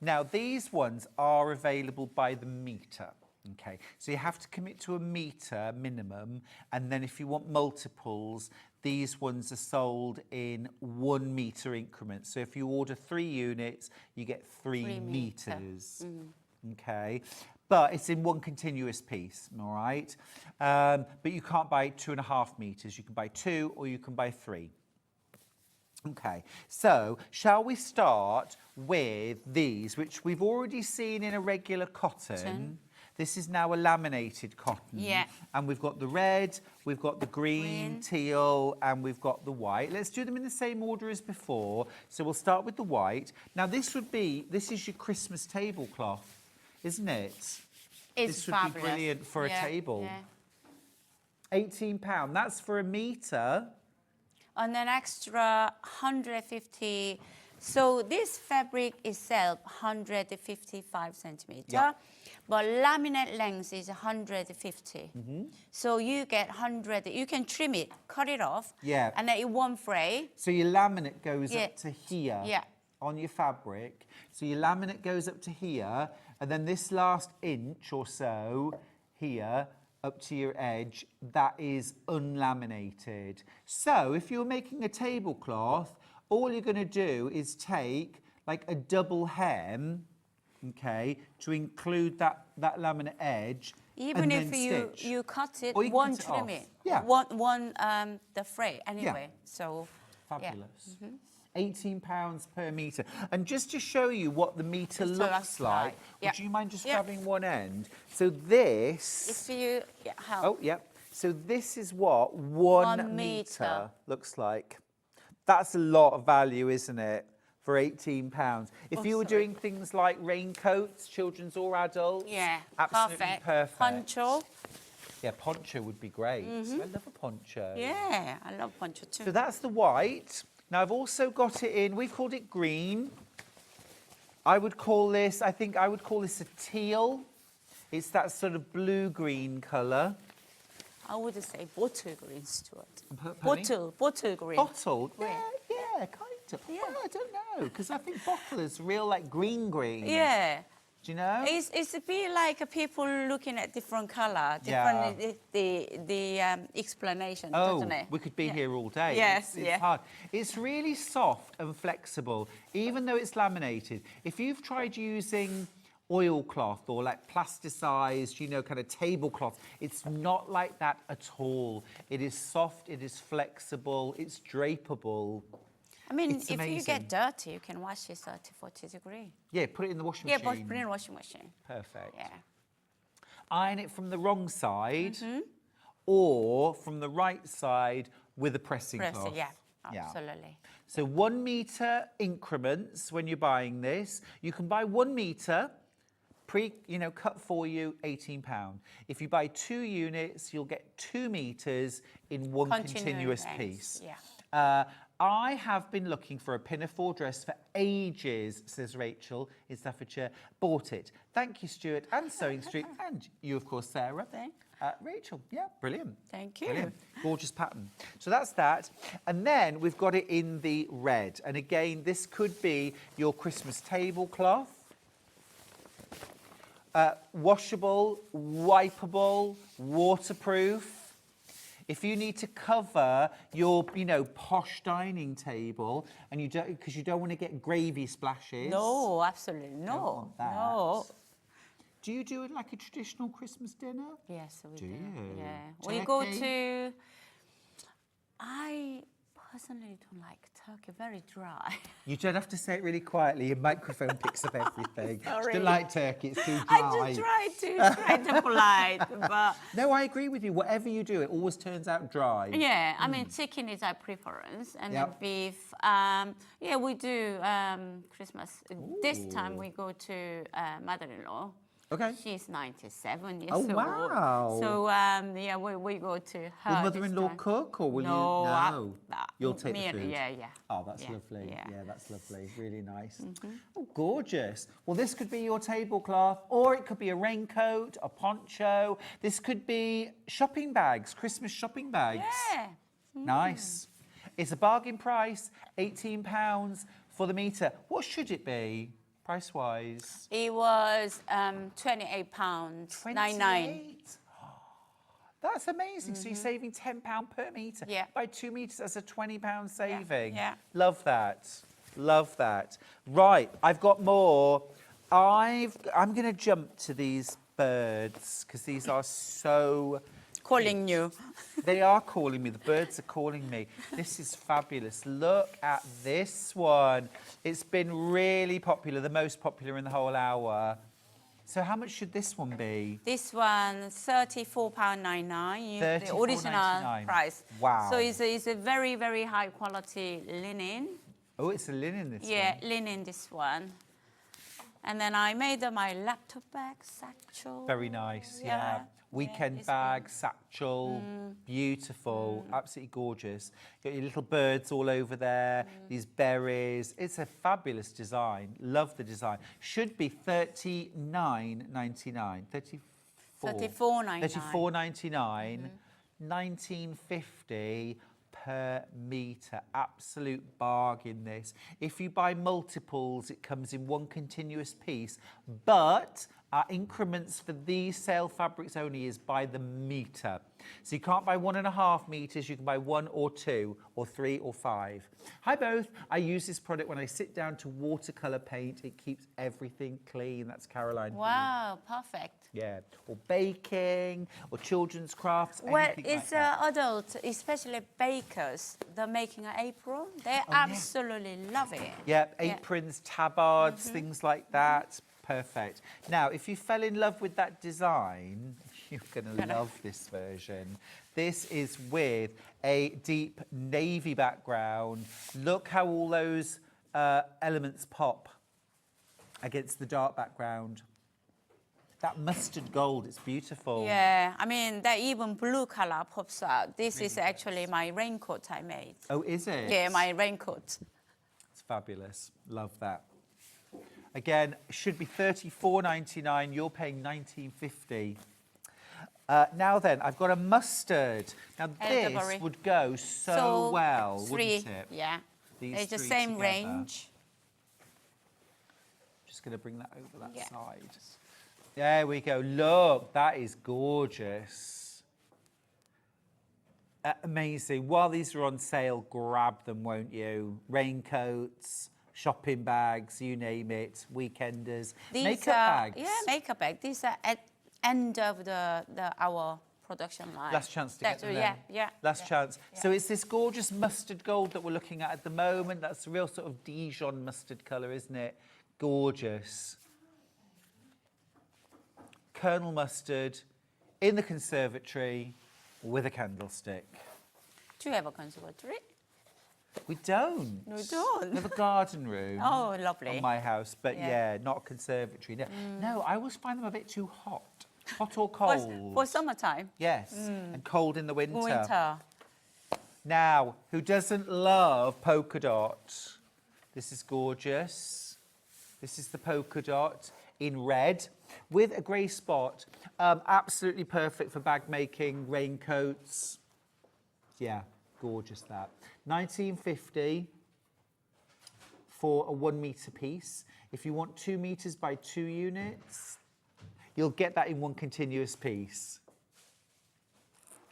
Now, these ones are available by the metre. Okay, so you have to commit to a metre minimum, and then if you want multiples, these ones are sold in 1 metre increments. So if you order 3 units, you get 3 metres. Okay, but it's in 1 continuous piece, all right? But you can't buy 2.5 metres. You can buy 2 or you can buy 3. Okay, so shall we start with these, which we've already seen in a regular cotton. This is now a laminated cotton. Yeah. And we've got the red, we've got the green, teal, and we've got the white. Let's do them in the same order as before. So we'll start with the white. Now this is your Christmas tablecloth, isn't it? It's this would fabulous. be brilliant for a table. Yeah. £18, that's for a metre. And an extra 150. So this fabric itself 155 centimeter, but laminate length is 150. So you get 100. You can trim it, cut it off, and then it won't fray. So your laminate goes up to here Yeah. on your fabric. So your laminate goes up to here, and then this last inch or so here up to your edge, that is unlaminated. So if you're making a tablecloth, all you're going to do is take like a double hem, okay, to include that laminate edge. Even and if then stitch. you cut it, Or you can one cut it trim off. it, Yeah. one the fray anyway. So Fabulous. £18 per metre. And just to show you what the metre Just looks like, yeah. would you mind just Yeah. grabbing one end? So this... If you help. Oh, yep. So this is what 1 metre looks like. That's a lot of value, isn't it, for £18? If you were doing things like raincoats, children's or adults, absolutely perfect. Poncho. Yeah, poncho would be great. I love a poncho. Yeah, I love poncho too. So that's the white. Now, I've also got it in, we've called it green. I would call this a teal. It's that sort of blue-green colour. I would say bottle green, Stuart. Pardon? Bottle green. Bottle? Green. Yeah, kind of. Yeah. Well, I don't know, because I think bottle is real, like, green. Yeah. Do you know? It's a bit like people looking at different colour, different the explanation, doesn't it? We could be here all day. Yes, it's hard. It's really soft and flexible, even though it's laminated. If you've tried using oilcloth or like plasticized, you know, kind of tablecloth, it's not like that at all. It is soft, it is flexible, it's drapable. I mean, it's if amazing. you get dirty, you can wash it 30, 40 degrees. Yeah, put it in the washing machine. Yeah, put it in the washing machine. Perfect. Yeah. Iron it from the wrong side or from the right side with a pressing cloth. Yeah, absolutely. So 1 metre increments when you're buying this. You can buy 1 metre, cut for you, £18. If you buy 2 units, you'll get 2 metres in one continuous piece. Yeah. I have been looking for a pinafore dress for ages, says Rachel in Staffordshire. Bought it. Thank you, Stuart and Sewing Street, and you, of course, Sarah. Rachel, yeah, brilliant. Thank you. Brilliant. Gorgeous pattern. So that's that. And then we've got it in the red. And again, this could be your Christmas tablecloth. Washable, wipeable, waterproof. If you need to cover your, posh dining table and you don't, because you don't want to get gravy splashes. No, absolutely no. No. Do you do it like a traditional Christmas dinner? Yes, we do. You? Yeah. We go to. I personally don't like turkey. Very dry. You don't have to say it really quietly. Your microphone picks up everything. Sorry. You don't like turkey. It's too dry. I just try to polite, but no, I agree with you. Whatever you do, it always turns out dry. yeah. I mean, chicken is our preference, and then beef. We do Christmas. This time we go to mother-in-law. Okay. She's 97 years old. old. Wow. So, we go to her. Will mother-in-law cook or will you? No. You'll take the food? Yeah. Oh, that's lovely. Yeah, that's lovely. Really nice. Oh, gorgeous. Well, this could be your tablecloth or it could be a raincoat, a poncho. This could be shopping bags, Christmas shopping bags. Yeah. Nice. It's a bargain price, £18 for the metre. What should it be? Price-wise? It was £28.99. That's amazing. So you're saving £10 per metre. Yeah. By 2 metres, that's a £20 saving. Yeah. Love that. Love that. Right, I've got more. I'm going to jump to these birds because these are so... Calling you. They are calling me. The birds are calling me. This is fabulous. Look at this one. It's been really popular, the most popular in the whole hour. So how much should this one be? This one, £34.99. The original price. Wow. So it's a very, very high quality linen. Oh, it's a linen, this one. Yeah, linen, this one. And then I made my laptop bag, satchel. Very nice, yeah. Weekend bag, satchel, beautiful, absolutely gorgeous. Got your little birds all over there, these berries. It's a fabulous design. Love the design. Should be $39.99. $34.99. $19.50 per metre. Absolute bargain, this. If you buy multiples, it comes in one continuous piece, but our increments for these sale fabrics only is by the metre. So you can't buy 1.5 metres, you can buy 1 or 2 or 3 or 5. Hi both, I use this product when I sit down to watercolour paint. It keeps everything clean. That's Caroline. Wow, perfect. Yeah, or baking, or children's crafts, Well, anything it's like that. adults, especially bakers, they're making an apron. They absolutely love it. Yeah, aprons, tabards, things like that. Perfect. Now, if you fell in love with that design, you're going to love this version. This is with a deep navy background. Look how all those elements pop against the dark background. That mustard gold, it's beautiful. Yeah, I mean, that even blue color pops out. This is actually my raincoat I made. Oh, is it? Yeah, my raincoat. It's fabulous. Love that. Again, it should be $34.99. You're paying $19.50. Now then, I've got a mustard. Now this would go so well, wouldn't it? Yeah. These It's the three same together. range. Just going to bring that over that side. There we go. Look, that is gorgeous. Amazing. While these are on sale, grab them, won't you? Raincoats, shopping bags, you name it, weekenders. These makeup bags. Yeah, makeup bag. These are at end of our production line. Last chance to get them yeah. Last chance. Yeah. So it's this gorgeous mustard gold that we're looking at the moment. That's a real sort of Dijon mustard colour, isn't it? Gorgeous. Kernel mustard in the conservatory with a candlestick. Do you have a conservatory? We don't. No, we don't. We have a garden room. Oh, lovely. On my house, but yeah, not a conservatory. No, I always find them a bit too hot. Hot or cold? For summertime. Yes, and cold in the winter. Winter. Now, who doesn't love polka dot? This is gorgeous. This is the polka dot in red with a grey spot. Absolutely perfect for bag making, raincoats. Yeah, gorgeous that. 1950 for a 1 metre piece. If you want 2 metres by 2 units, you'll get that in one continuous piece.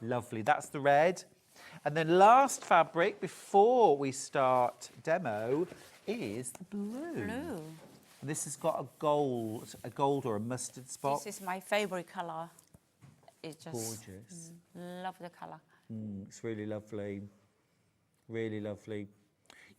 Lovely, that's the red. And then last fabric before we start demo is the blue. Blue. This has got a gold or a mustard spot. This is my favourite colour. It's just gorgeous. Love the colour. It's really lovely. Really lovely.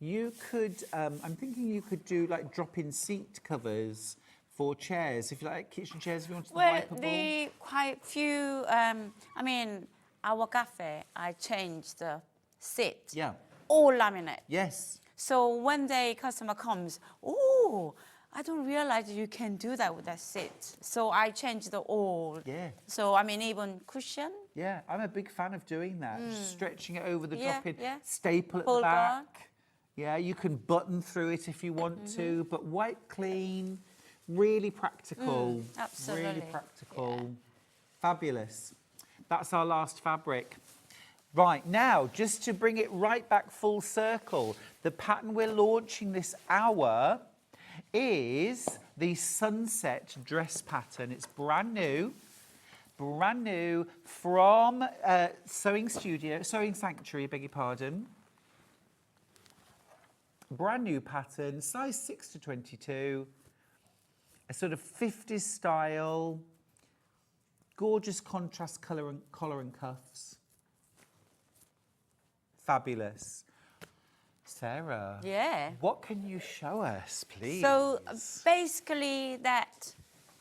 You could, I'm thinking you could do like drop-in seat covers for chairs, if you like kitchen chairs, if you wanted them wipeable. Well, quite few, I mean, our cafe, I changed the seat. Yeah. All laminate. Yes. So when the customer comes, oh, I don't realize you can do that with that seat. So I changed the all. Yeah. So, I mean, even cushion. Yeah, I'm a big fan of doing that. Just stretching it over the drop-in. Yeah. Staple at Pull the back. back. Yeah, you can button through it if you want to, but wipe clean. Really practical. Absolutely. Really practical. Yeah. Fabulous. That's our last fabric. Right, now, just to bring it right back full circle, the pattern we're launching this hour is the Sunset dress pattern. It's brand new from Sewing Sanctuary, beg your pardon. Brand new pattern, size 6 to 22. A sort of 50s style, gorgeous contrast collar and cuffs. Fabulous. Sarah. Yeah. What can you show us, please? So basically that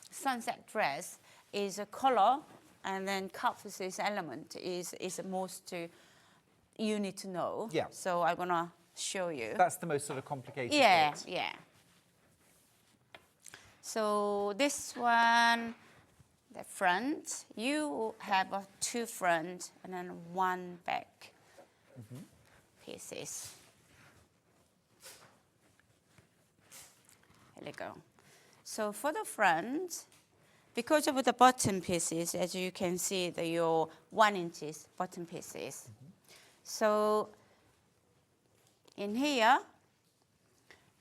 sunset dress is a collar and then cuffs is element is the most you need to know. Yeah. So I'm gonna show you. That's the most sort of complicated bit. bit. Yeah. So this one, the front, you have 2 front and then 1 back pieces. Here we go. So for the front, because of the bottom pieces, as you can see, your 1 inches bottom pieces. So in here,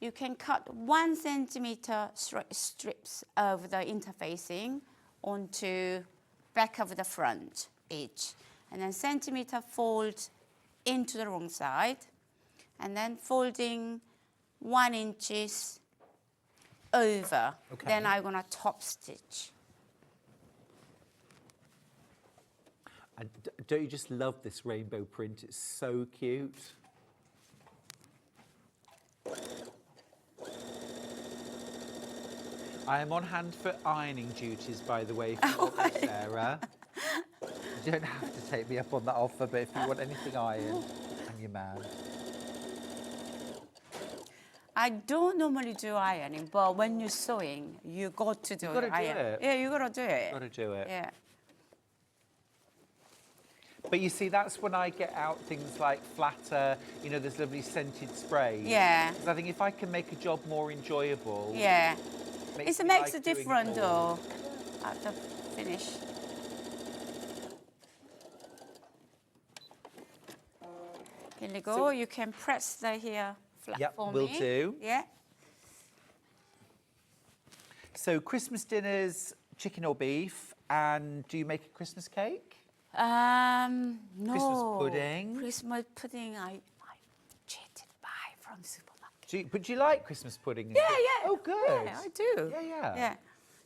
you can cut 1 centimeter strips of the interfacing onto back of the front each, and then centimeter fold into the wrong side, and then folding 1 inches over. Okay. Then I'm gonna top stitch. And don't you just love this rainbow print? It's so cute. I am on hand for ironing duties, by the way, if you want me, Sarah. You don't have to take me up on that offer, but if you want anything ironed, I'm your man. I don't normally do ironing, but when you're sewing, you got to do You've got to do iron. it. Yeah, you got to do it. Got to do it. Yeah. But you see, that's when I get out things like flatter, you know, there's lovely scented sprays. Yeah. Because I think if I can make a job more enjoyable... Yeah. It makes like a doing difference, it though, after finish. Here you go. You can press the here flat Yep, for will me. do. Yeah. So Christmas dinners, chicken or beef, and do you make a Christmas cake? No. Christmas pudding? Christmas pudding, I cheated buy from supermarket. But do you like Christmas pudding? Yeah. Oh, good. Yeah, I do. Yeah.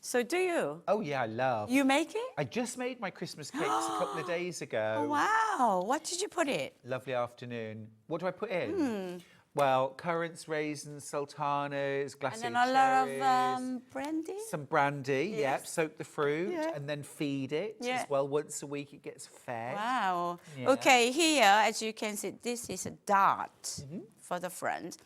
So do you? Oh, yeah, I love. You make it? I just made my Christmas cakes a couple of days ago. Oh, wow. What did you put in? Lovely afternoon. What do I put in? Well, currants, raisins, sultanas, glacé And then a lot cherries. of brandy? Some brandy, Yes. yep. Soak the fruit Yeah. and then feed it Yeah. as well. Once a week it gets fed. Wow. Yeah. Okay, here, as you can see, this is a dart for the front.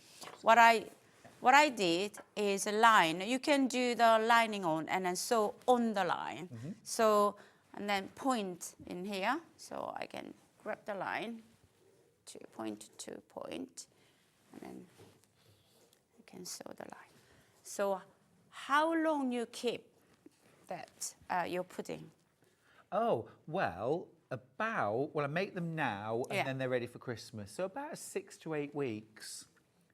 What I did is a line. You can do the lining on and then sew on the line. So, and then point in here. So I can grab the line to point to point, and then you can sew the line. So how long you keep that, your pudding? Oh, well, I make them now and Yeah. then they're ready for Christmas. So about 6 to 8 weeks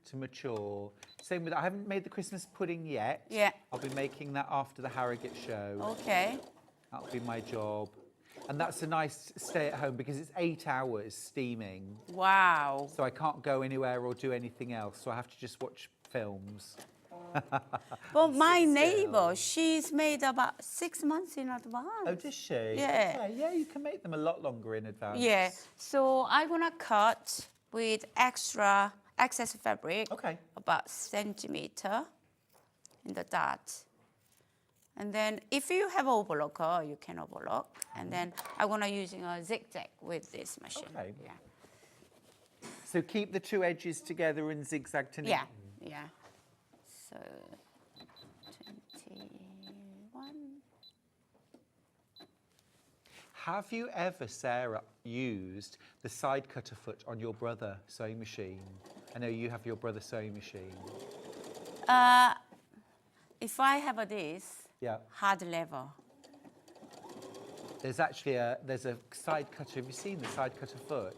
to mature. Same with, I haven't made the Christmas pudding yet. Yeah. I'll be making that after the Harrogate show. Okay. That'll be my job. And that's a nice stay at home because it's 8 hours steaming. Wow. So I can't go anywhere or do anything else. So I have to just watch films. Well, my still. neighbor, she's made about 6 months in advance. Oh, does she? Yeah. Okay, yeah, you can make them a lot longer in advance. Yeah. So I'm gonna cut with excess fabric. Okay. About centimeter in the dot. And then if you have overlocker, you can overlock. And then I'm gonna using a zigzag with this machine. Okay. Yeah. So keep the 2 edges together and zigzag to knit. Yeah. So 21. Have you ever, Sarah, used the side cutter foot on your brother sewing machine? I know you have your brother's sewing machine. If I have this, Yeah. hard lever. There's actually there's a side cutter. Have you seen the side cutter foot?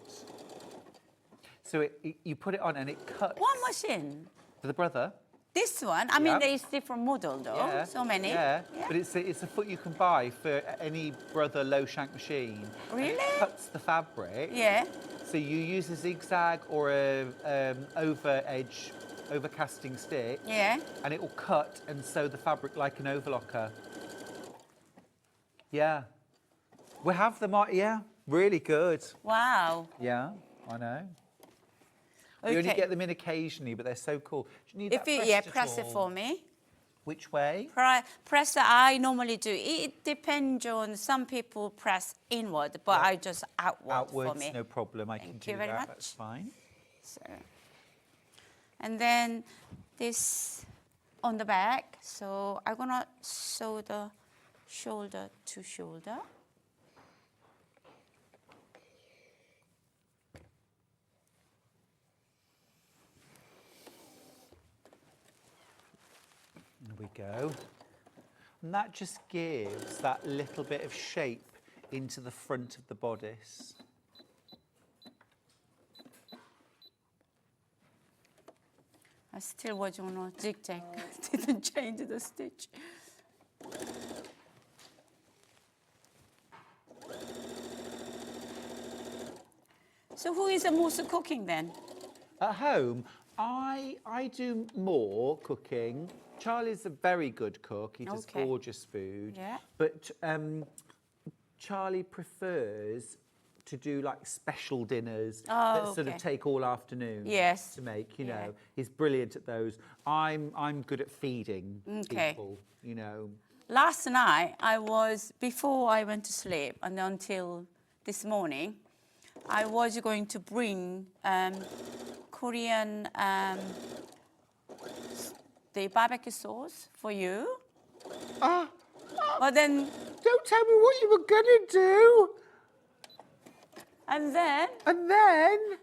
So you put it on and it cuts. One machine. For the brother? This one, I mean, Yeah. there is different model though. Yeah. So many. Yeah. But it's a foot you can buy for any brother low shank machine. And Really? it cuts the fabric. Yeah. So you use a zigzag or a over casting stick. Yeah. And it will cut and sew the fabric like an overlocker. Yeah. We have them on, yeah, really good. Wow. Yeah, I know. You only get them in occasionally, but they're so cool. Do you need If that you pressed at press it all? for me. Which way? Press that I normally do. It depends on some people press inward, but I just outward Outwards, for me. no problem. I can Thank do you very that. much. That's fine. So, and then this on the back. So I'm gonna sew the shoulder to shoulder. There we go. And that just gives that little bit of shape into the front of the bodice. I still was on a zigzag. Didn't change the stitch. So who is the most cooking then? At home, I do more cooking. Charlie's a very good cook. He does Okay. gorgeous food. Yeah. But Charlie prefers to do like special dinners that sort of okay. take all afternoon Yes. to make, you Yeah. know. He's brilliant at those. I'm good at feeding Okay. people, you know. Last night, before I went to sleep and until this morning, I was going to bring Korean the barbecue sauce for you. But then, Don't tell me what you were gonna do. and then And then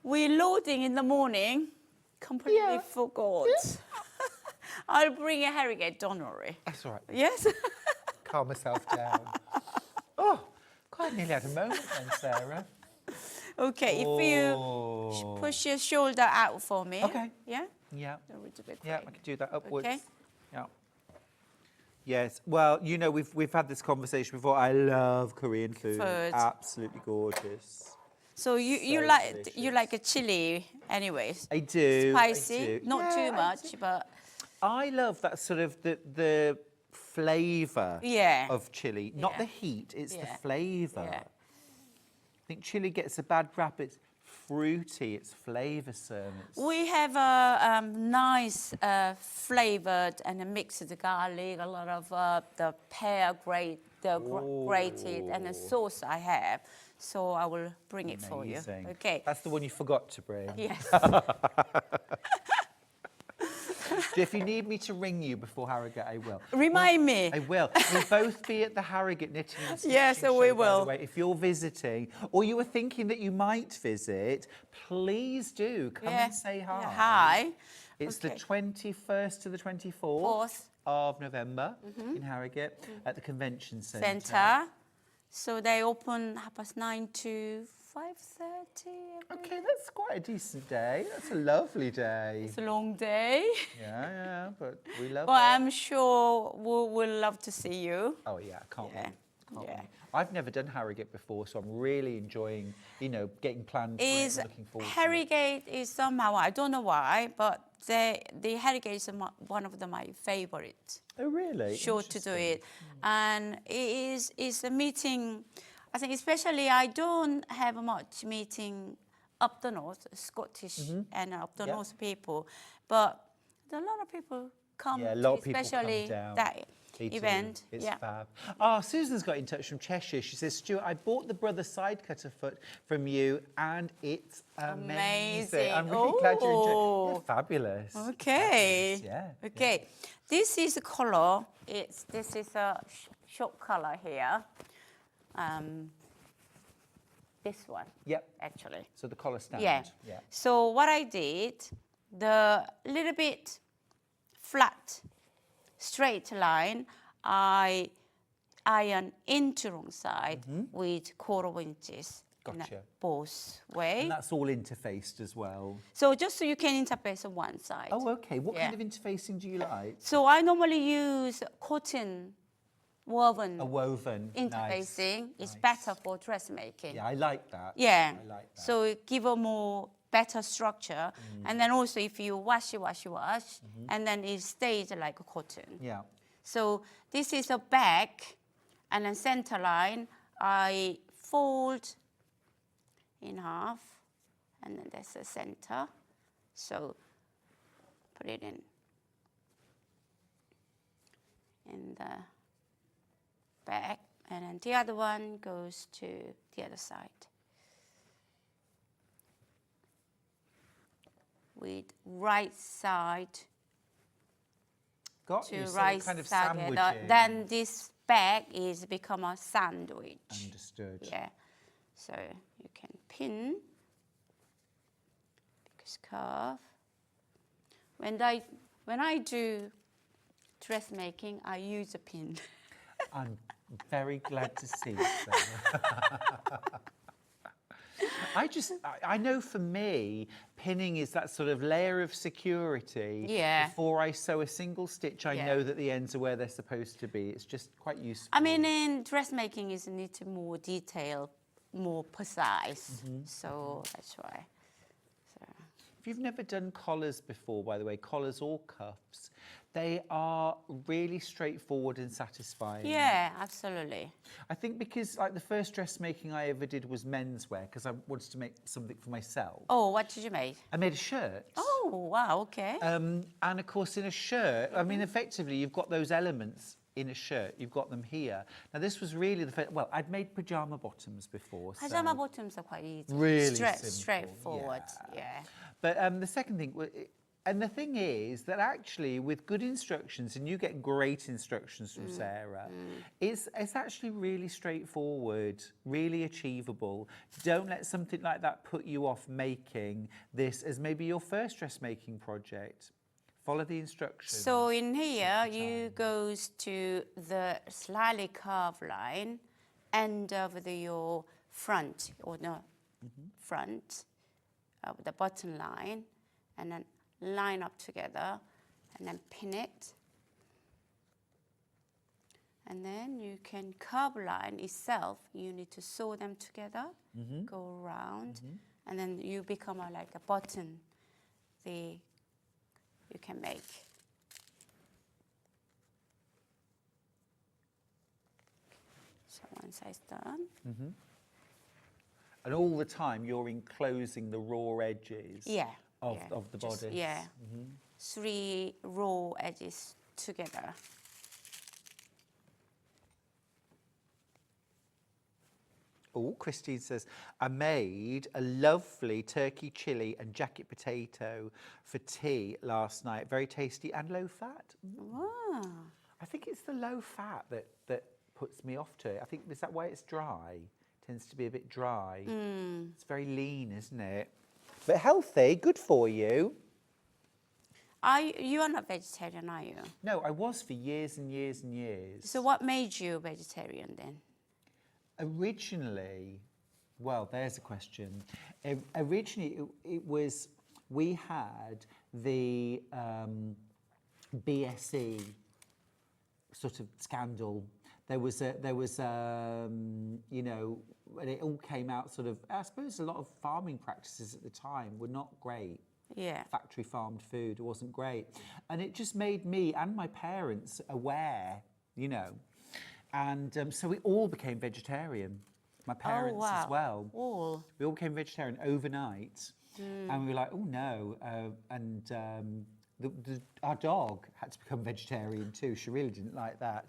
we loading in the morning, completely Yeah. forgot. I'll bring a Harrogate, don't worry. that's all right. Yes? Calm myself down. Oh, quite nearly had a moment then, Sarah. Okay, if you push your shoulder out for me. Okay. Yeah? Yeah. A little bit. Yeah, I can do that upwards. Okay. Yeah. Yes. Well, you know, we've had this conversation before. I love Korean food. Absolutely gorgeous. So you like a chili, anyways. I do. Spicy, I do. not too much, but I love that sort of the flavour of chili, not the heat. It's the flavour. Yeah. I think chili gets a bad rap. It's fruity. It's flavoursome. We have a nice flavoured and a mixed garlic, a lot of the pear grated, and the sauce I have. So I will bring it for you. Okay. That's the one you forgot to bring. Yes. If you need me to ring you before Harrogate, I will. Remind me. I will. We'll both be at the Harrogate Knitting and Stitching Yes, show, we by will. the way. If you're visiting, or you were thinking that you might visit, please do come and say hi. Yeah, hi. It's the 21st to the 24th of November in Harrogate at the Convention Centre. So they open 9:30 to 5:30. Okay, that's quite a decent day. That's a lovely day. It's a long day. Yeah, but we love But it. I'm sure we'll love to see you. Oh yeah, I can't wait. Can't Yeah. wait. I've never done Harrogate before, so I'm really enjoying, you know, getting planned for it and looking forward to it. Harrogate is somehow, I don't know why, but the Harrogate is one of my favorite. Oh really? Show to do it. And it is a meeting, I think especially I don't have much meeting up the north, Scottish and up the north people, but a lot of people come, Yeah, a lot of people especially come down. that event. It's fab. Oh, Susan's got in touch from Cheshire. She says, Stuart, I bought the Brother side cutter foot from you and it's amazing. I'm really glad you enjoyed it. Yeah, fabulous. Okay. Fabulous, yeah. Okay. This is the color. This is a short color here. This one. Yep. Actually. So the collar stand. Yeah. So what I did, the little bit flat, straight line, I iron into wrong side with 1/4 inches. Gotcha. Both way. And that's all interfaced as well. So just so you can interface on one side. Oh, okay. What kind of interfacing do you like? So I normally use cotton woven. A woven. Interfacing is Nice. better for dressmaking. Yeah, I like that. Yeah. I like that. So it give a more better structure. And then also if you wash, and then it stays like a cotton. Yeah. So this is a back, and then center line, I fold in half, and then there's the center. So put it in the back, and then the other one goes to the other side. With right side Got to you. So right kind of side. sandwiching. Then this bag is become a sandwich. Understood. Yeah. So you can pin because curve. When I do dressmaking, I use a pin. I'm very glad to see so. I know for me, pinning is that sort of layer of security. Yeah. Before I sew a single stitch, I know that the ends are where they're supposed to be. It's just quite useful. I mean, in dressmaking is need more detail, more precise. So that's why. If you've never done collars before, by the way, collars or cuffs, they are really straightforward and satisfying. Yeah, absolutely. I think because like the first dressmaking I ever did was menswear because I wanted to make something for myself. Oh, what did you make? I made a shirt. Oh, wow, okay. And of course in a shirt, I mean, effectively you've got those elements in a shirt. You've got them here. Now this was really the first, well, I'd made pyjama bottoms before. Pyjama bottoms are quite easy. Really simple, straightforward, yeah. But the second thing, and the thing is that actually with good instructions, and you get great instructions from Sarah, it's actually really straightforward, really achievable. Don't let something like that put you off making this as maybe your first dressmaking project. Follow the instructions. So in here, you goes to the slightly curved line, end of your front, or no, front, the bottom line, and then line up together, and then pin it. And then you can curve line itself. You need to sew them together, go around, and then you become like a button. You can make. So one side's done. And all the time you're enclosing the raw edges of the bodice. Yeah. 3 raw edges together. Oh, Christine says, I made a lovely turkey chili and jacket potato for tea last night. Very tasty and low fat. Wow. I think it's the low fat that puts me off to it. I think, is that why it's dry? It tends to be a bit dry. It's very lean, isn't it? But healthy, good for you. You are not vegetarian, are you? No, I was for years and years and years. So what made you vegetarian then? Originally, well, there's a question. Originally, it was, we had the BSE sort of scandal. There was, you know, and it all came out sort of, I suppose a lot of farming practices at the time were not great. Yeah. Factory farmed food wasn't great. And it just made me and my parents aware, you know. And so we all became vegetarian. My parents as well. All. We all became vegetarian overnight. And we were like, oh no. Our dog had to become vegetarian too. She really didn't like that.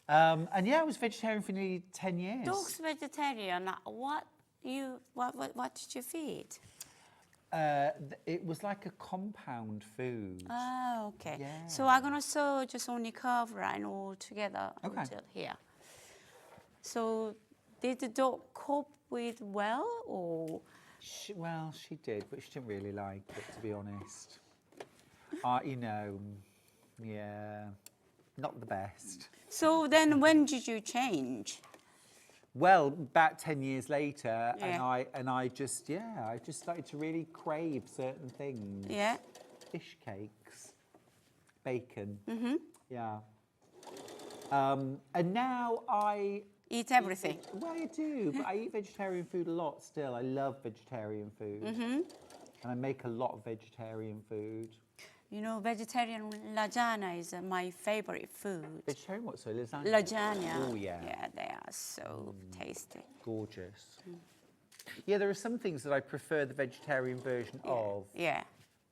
And yeah, I was vegetarian for nearly 10 years. Dog's vegetarian. What did you feed? It was like a compound food. Oh, okay. Yeah. So I'm gonna sew just only curve line all together until here. So did the dog cope with well, or? Well, she did, but she didn't really like it, to be honest. You know, yeah, not the best. So then when did you change? Well, about 10 years later, and I just started to really crave certain things. Yeah. Fish cakes, bacon. Yeah. And now I eat everything. Well, I do, but I eat vegetarian food a lot still. I love vegetarian food. And I make a lot of vegetarian food. You know, vegetarian lasagna is my favorite food. Vegetarian what, so lasagna? Lasagna. Oh, yeah. Yeah, they are so tasty. Gorgeous. Yeah, there are some things that I prefer the vegetarian version of. Yeah.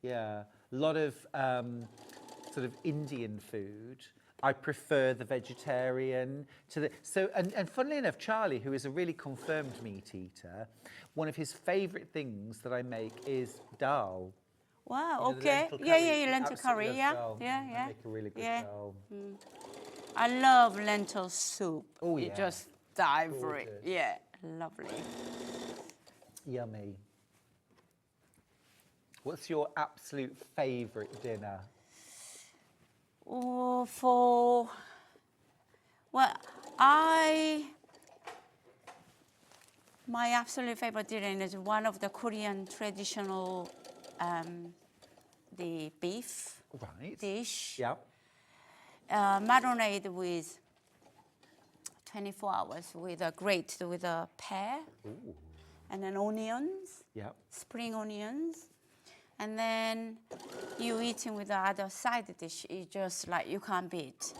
Yeah. A lot of sort of Indian food. I prefer the vegetarian to the... So, and funnily enough, Charlie, who is a really confirmed meat eater, one of his favourite things that I make is dal. Wow, You know, okay. Yeah, lentil curry, Absolutely yeah. love dal. Yeah. I make a really good dal. I love lentil soup. Oh, You yeah. just dive for it. Gorgeous. Yeah, lovely. Yummy. What's your absolute favourite dinner? Oh, my absolute favorite dinner is one of the Korean traditional, the beef dish. Yeah. Marinated with 24 hours with a pear. Ooh. And then onions. Yeah. Spring onions. And then you eating with the other side dish, it's just like you can't beat.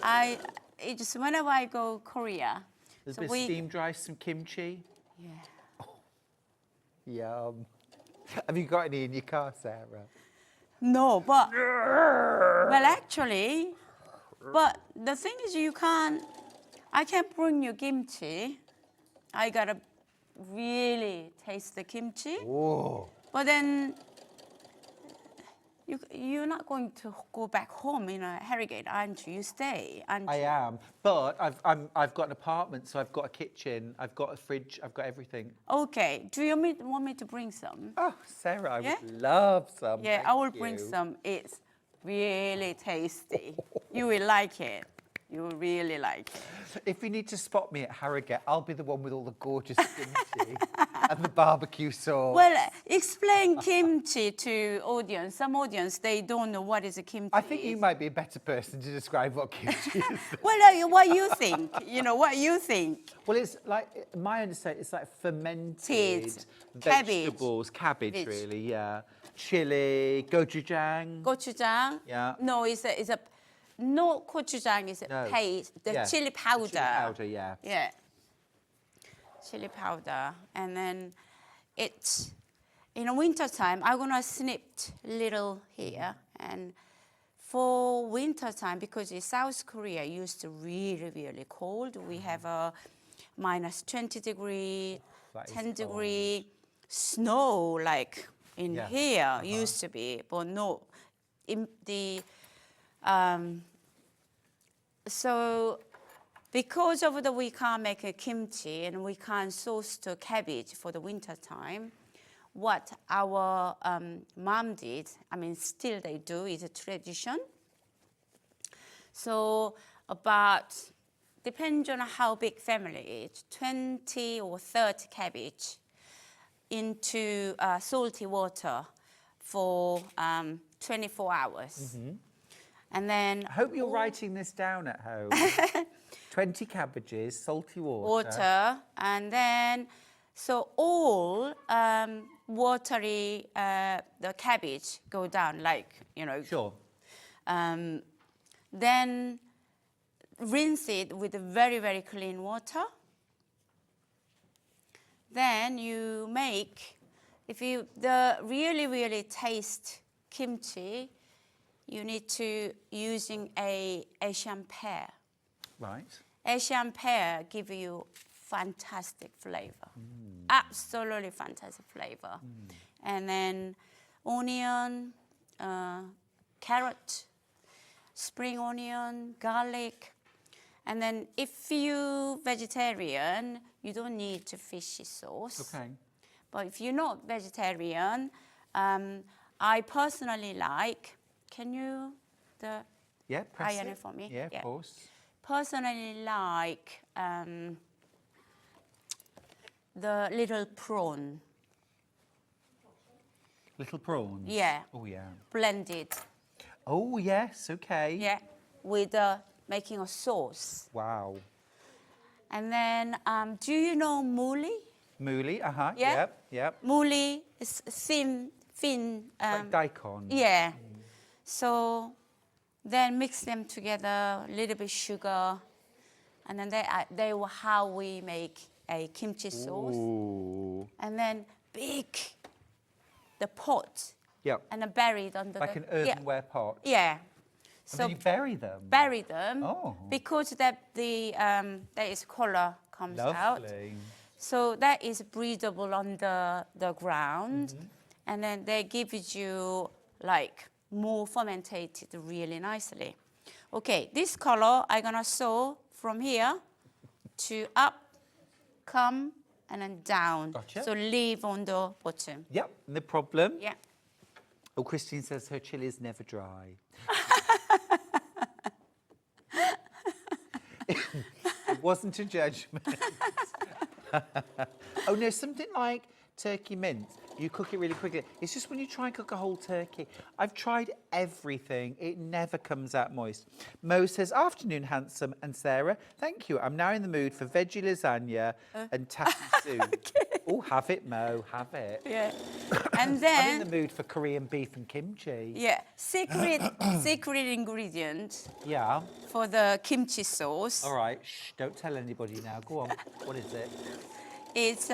Whenever I go Korea. There's a bit of steamed rice, some kimchi. Yeah. Oh, yum. Have you got any in your car, Sarah? No, but actually, but the thing is I can't bring you kimchi. I gotta really taste the kimchi. Oh. But then you're not going to go back home in Harrogate, aren't you? You stay, aren't you? I am, but I've got an apartment, so I've got a kitchen, I've got a fridge, I've got everything. Okay. Do you want me to bring some? Oh, Sarah, I would love some. Yeah, Thank I will you. bring some. It's really tasty. You will like it. You will really like it. If you need to spot me at Harrogate, I'll be the one with all the gorgeous kimchi and the barbecue sauce. Well, explain kimchi to audience. Some audience, they don't know what is a kimchi. I think you might be a better person to describe what kimchi is. Well, what you think? What you think? Well, it's like, my understanding, it's like fermented vegetables, cabbage really, yeah. Chili, gochujang. Gochujang? Yeah. No, it's a not gochujang, it's a paste, the chili powder. Chili powder, yeah. Yeah. Chili powder. And then it's, in the winter time, I'm going to snip little here. And for winter time, because in South Korea used to really, really cold, we have a minus 20 degree, 10 degree snow, like in here used to be, but no. In the so because of the we can't make a kimchi and we can't sauce the cabbage for the winter time, what our mom did, I mean still they do, is a tradition. So about, depends on how big family is, 20 or 30 cabbage into salty water for 24 hours. And then... I hope you're writing this down at home. 20 cabbages, salty water. And then, so all watery, the cabbage go down, like, Sure. Then rinse it with very, very clean water. Then you make, if you really, really taste kimchi, you need to using a Asian pear. Right. Asian pear give you fantastic flavor, absolutely fantastic flavor. And then onion, carrot, spring onion, garlic. And then if you vegetarian, you don't need to fishy sauce. Okay. But if you're not vegetarian, I personally like, can you press iron it it for me? Yeah, of course. Personally like the little prawn. Little prawns? Yeah. Oh, yeah. Blended. Oh, yes, okay. Yeah, with making a sauce. Wow. And then, do you know mooli? Mooli, Yeah? yep. Mooli is thin. Like daikon. Yeah. So then mix them together, a little bit sugar, and then they were how we make a kimchi sauce. Ooh. And then bake the pot. Yep. And then bury it under like an earthenware pot. Yeah. So then you bury them? Bury them. Oh. Because that there is color comes out. Lovely. So that is breathable under the ground. And then they give you like more fermented really nicely. Okay, this color I'm gonna sew from here to up, come, and then down. Gotcha. So leave on the bottom. Yep, no problem. Yeah. Oh, Christine says her chili is never dry. It wasn't a judgment. Oh, no, something like turkey mince. You cook it really quickly. It's just when you try and cook a whole turkey. I've tried everything. It never comes out moist. Mo says, afternoon, handsome, and Sarah, thank you. I'm now in the mood for veggie lasagna and taffy soup. Okay. Oh, have it, Mo, have it. Yeah. And then... I'm in the mood for Korean beef and kimchi. Yeah, secret ingredient Yeah. for the kimchi sauce. All right, shh, don't tell anybody now. Go on. What is it? It's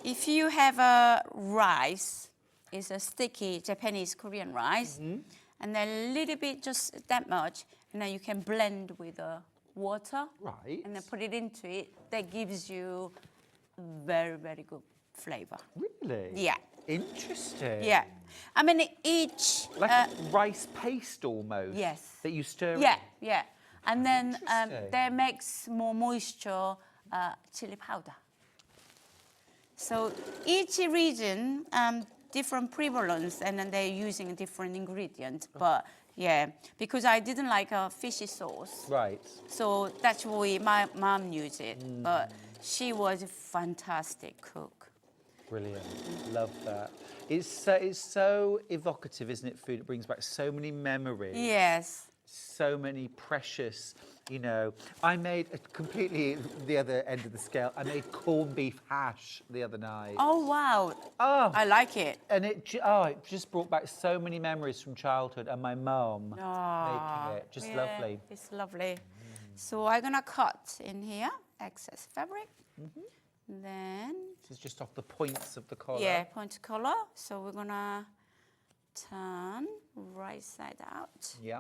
if you have a rice, it's a sticky Japanese Korean rice, and then a little bit, just that much, and then you can blend with water. Right. And then put it into it. That gives you very, very good flavor. Really? Yeah. Interesting. Yeah. I mean, each... Like a rice paste almost. Yes. That you stir Yeah, in. yeah. And then Interesting. that makes more moisture chili powder. So each region different prevalence, and then they're using different ingredients. But yeah, because I didn't like a fishy sauce. Right. So that's why my mom used it. But she was a fantastic cook. Brilliant. Love that. It's so evocative, isn't it, food? It brings back so many memories. Yes. So many precious, you know. I made completely the other end of the scale. I made corned beef hash the other night. Oh, wow. Oh. I like it. And it just brought back so many memories from childhood and my mum making it. Just lovely. It's lovely. So I'm going to cut in here excess fabric. Then... This is just off the points of the collar. Yeah, point collar. So we're going to turn right side out. Yeah.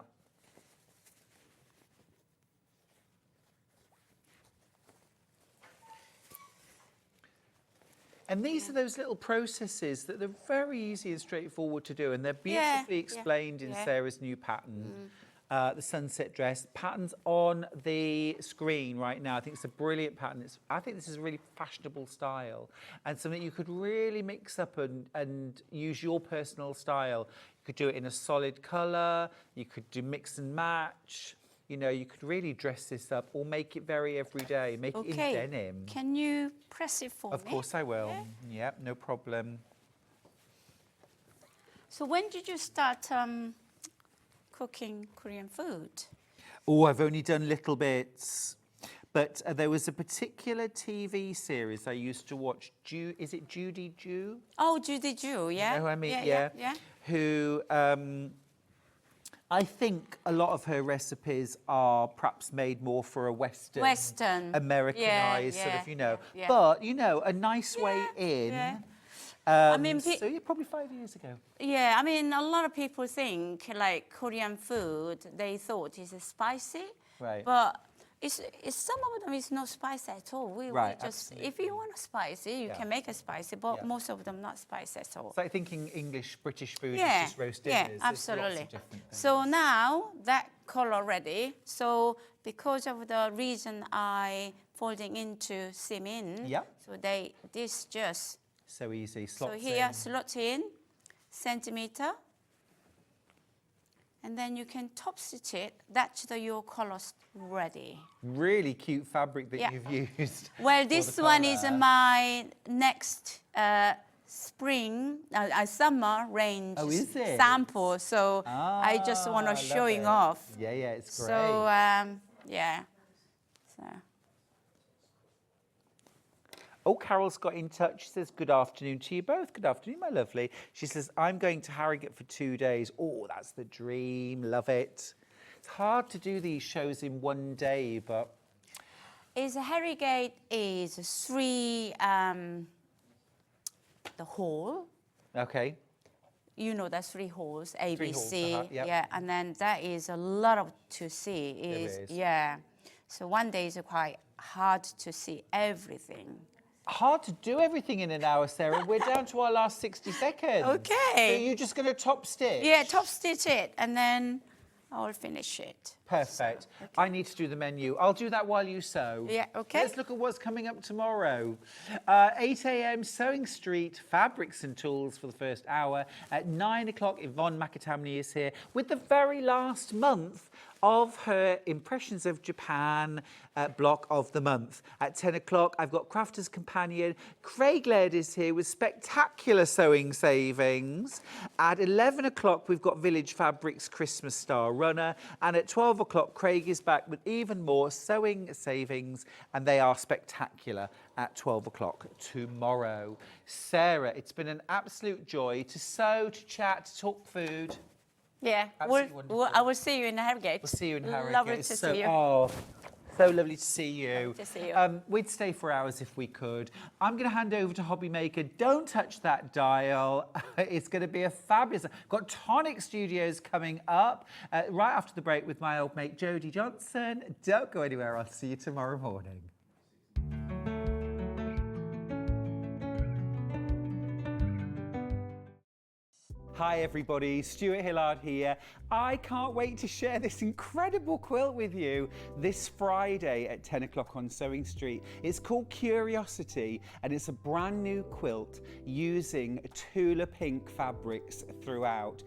And these are those little processes that are very easy and straightforward to do, and they're beautifully explained in Sarah's new pattern, the sunset dress. Pattern's on the screen right now. I think it's a brilliant pattern. I think this is a really fashionable style and something you could really mix up and use your personal style. You could do it in a solid colour. You could do mix and match. You know, you could really dress this up or make it very everyday. Make it in denim. Can you press it for me? Of course I will. Yeah, no problem. So when did you start cooking Korean food? Oh, I've only done little bits. But there was a particular TV series I used to watch. Is it Judy Jew? Oh, Judy Jew, yeah. You know who I mean? Yeah. Who... I think a lot of her recipes are perhaps made more for a Western Americanized sort of, you know. But, you know, a nice way in. I mean, so yeah, probably 5 years ago. Yeah, I mean, a lot of people think like Korean food, they thought is spicy. Right. But it's some of them is not spicy at all. We just, absolutely. If you want spicy, you can make it spicy, but most of them not spicy at all. It's like thinking English, British food is just roast dinners. Yeah, absolutely. So now that color ready. So because of the reason I folding into seam in, so this just so easy. Slots so here in. slot in centimeter. And then you can top stitch it. That's your colors ready. Really cute fabric that you've used. Well, this one is my next spring, summer range sample. So I just want to showing off. Yeah, it's great. So So. Oh, Carol's got in touch. She says, good afternoon to you both. Good afternoon, my lovely. She says, I'm going to Harrogate for 2 days. Oh, that's the dream. Love it. It's hard to do these shows in one day, but... Harrogate is 3, the hall. Okay. You know, that's 3 halls, A, 3 B, halls, C. Yeah, and then that is a lot of to see. Yeah. So one day is quite hard to see everything. Hard to do everything in an hour, Sarah. We're down to our last 60 seconds. Okay. So you're just going to top stitch? Yeah, top stitch it, and then I'll finish it. Perfect. So, I need to do the menu. I'll do that while you sew. Yeah, okay. Let's look at what's coming up tomorrow. 8 a.m. Sewing Street, fabrics and tools for the first hour. At 9 o'clock, Yvonne McAtamney is here with the very last month of her Impressions of Japan block of the month. At 10 o'clock, I've got Crafter's Companion. Craig Laird is here with spectacular sewing savings. At 11 o'clock, we've got Village Fabrics Christmas Star Runner. And at 12 o'clock, Craig is back with even more sewing savings, and they are spectacular at 12 o'clock tomorrow. Sarah, it's been an absolute joy to sew, to chat, to talk food. Yeah, I will see you in Harrogate. We'll see you in Harrogate. Lovely to see you. Oh, so lovely to see you. Lovely to see you. We'd stay for hours if we could. I'm going to hand over to Hobbymaker. Don't touch that dial. It's going to be a fabulous... Got Tonic Studios coming up right after the break with my old mate Jodie Johnson. Don't go anywhere. I'll see you tomorrow morning. Hi everybody, Stuart Hillard here. I can't wait to share this incredible quilt with you this Friday at 10 o'clock on Sewing Street. It's called Curiosity and it's a brand new quilt using Tula pink fabrics throughout.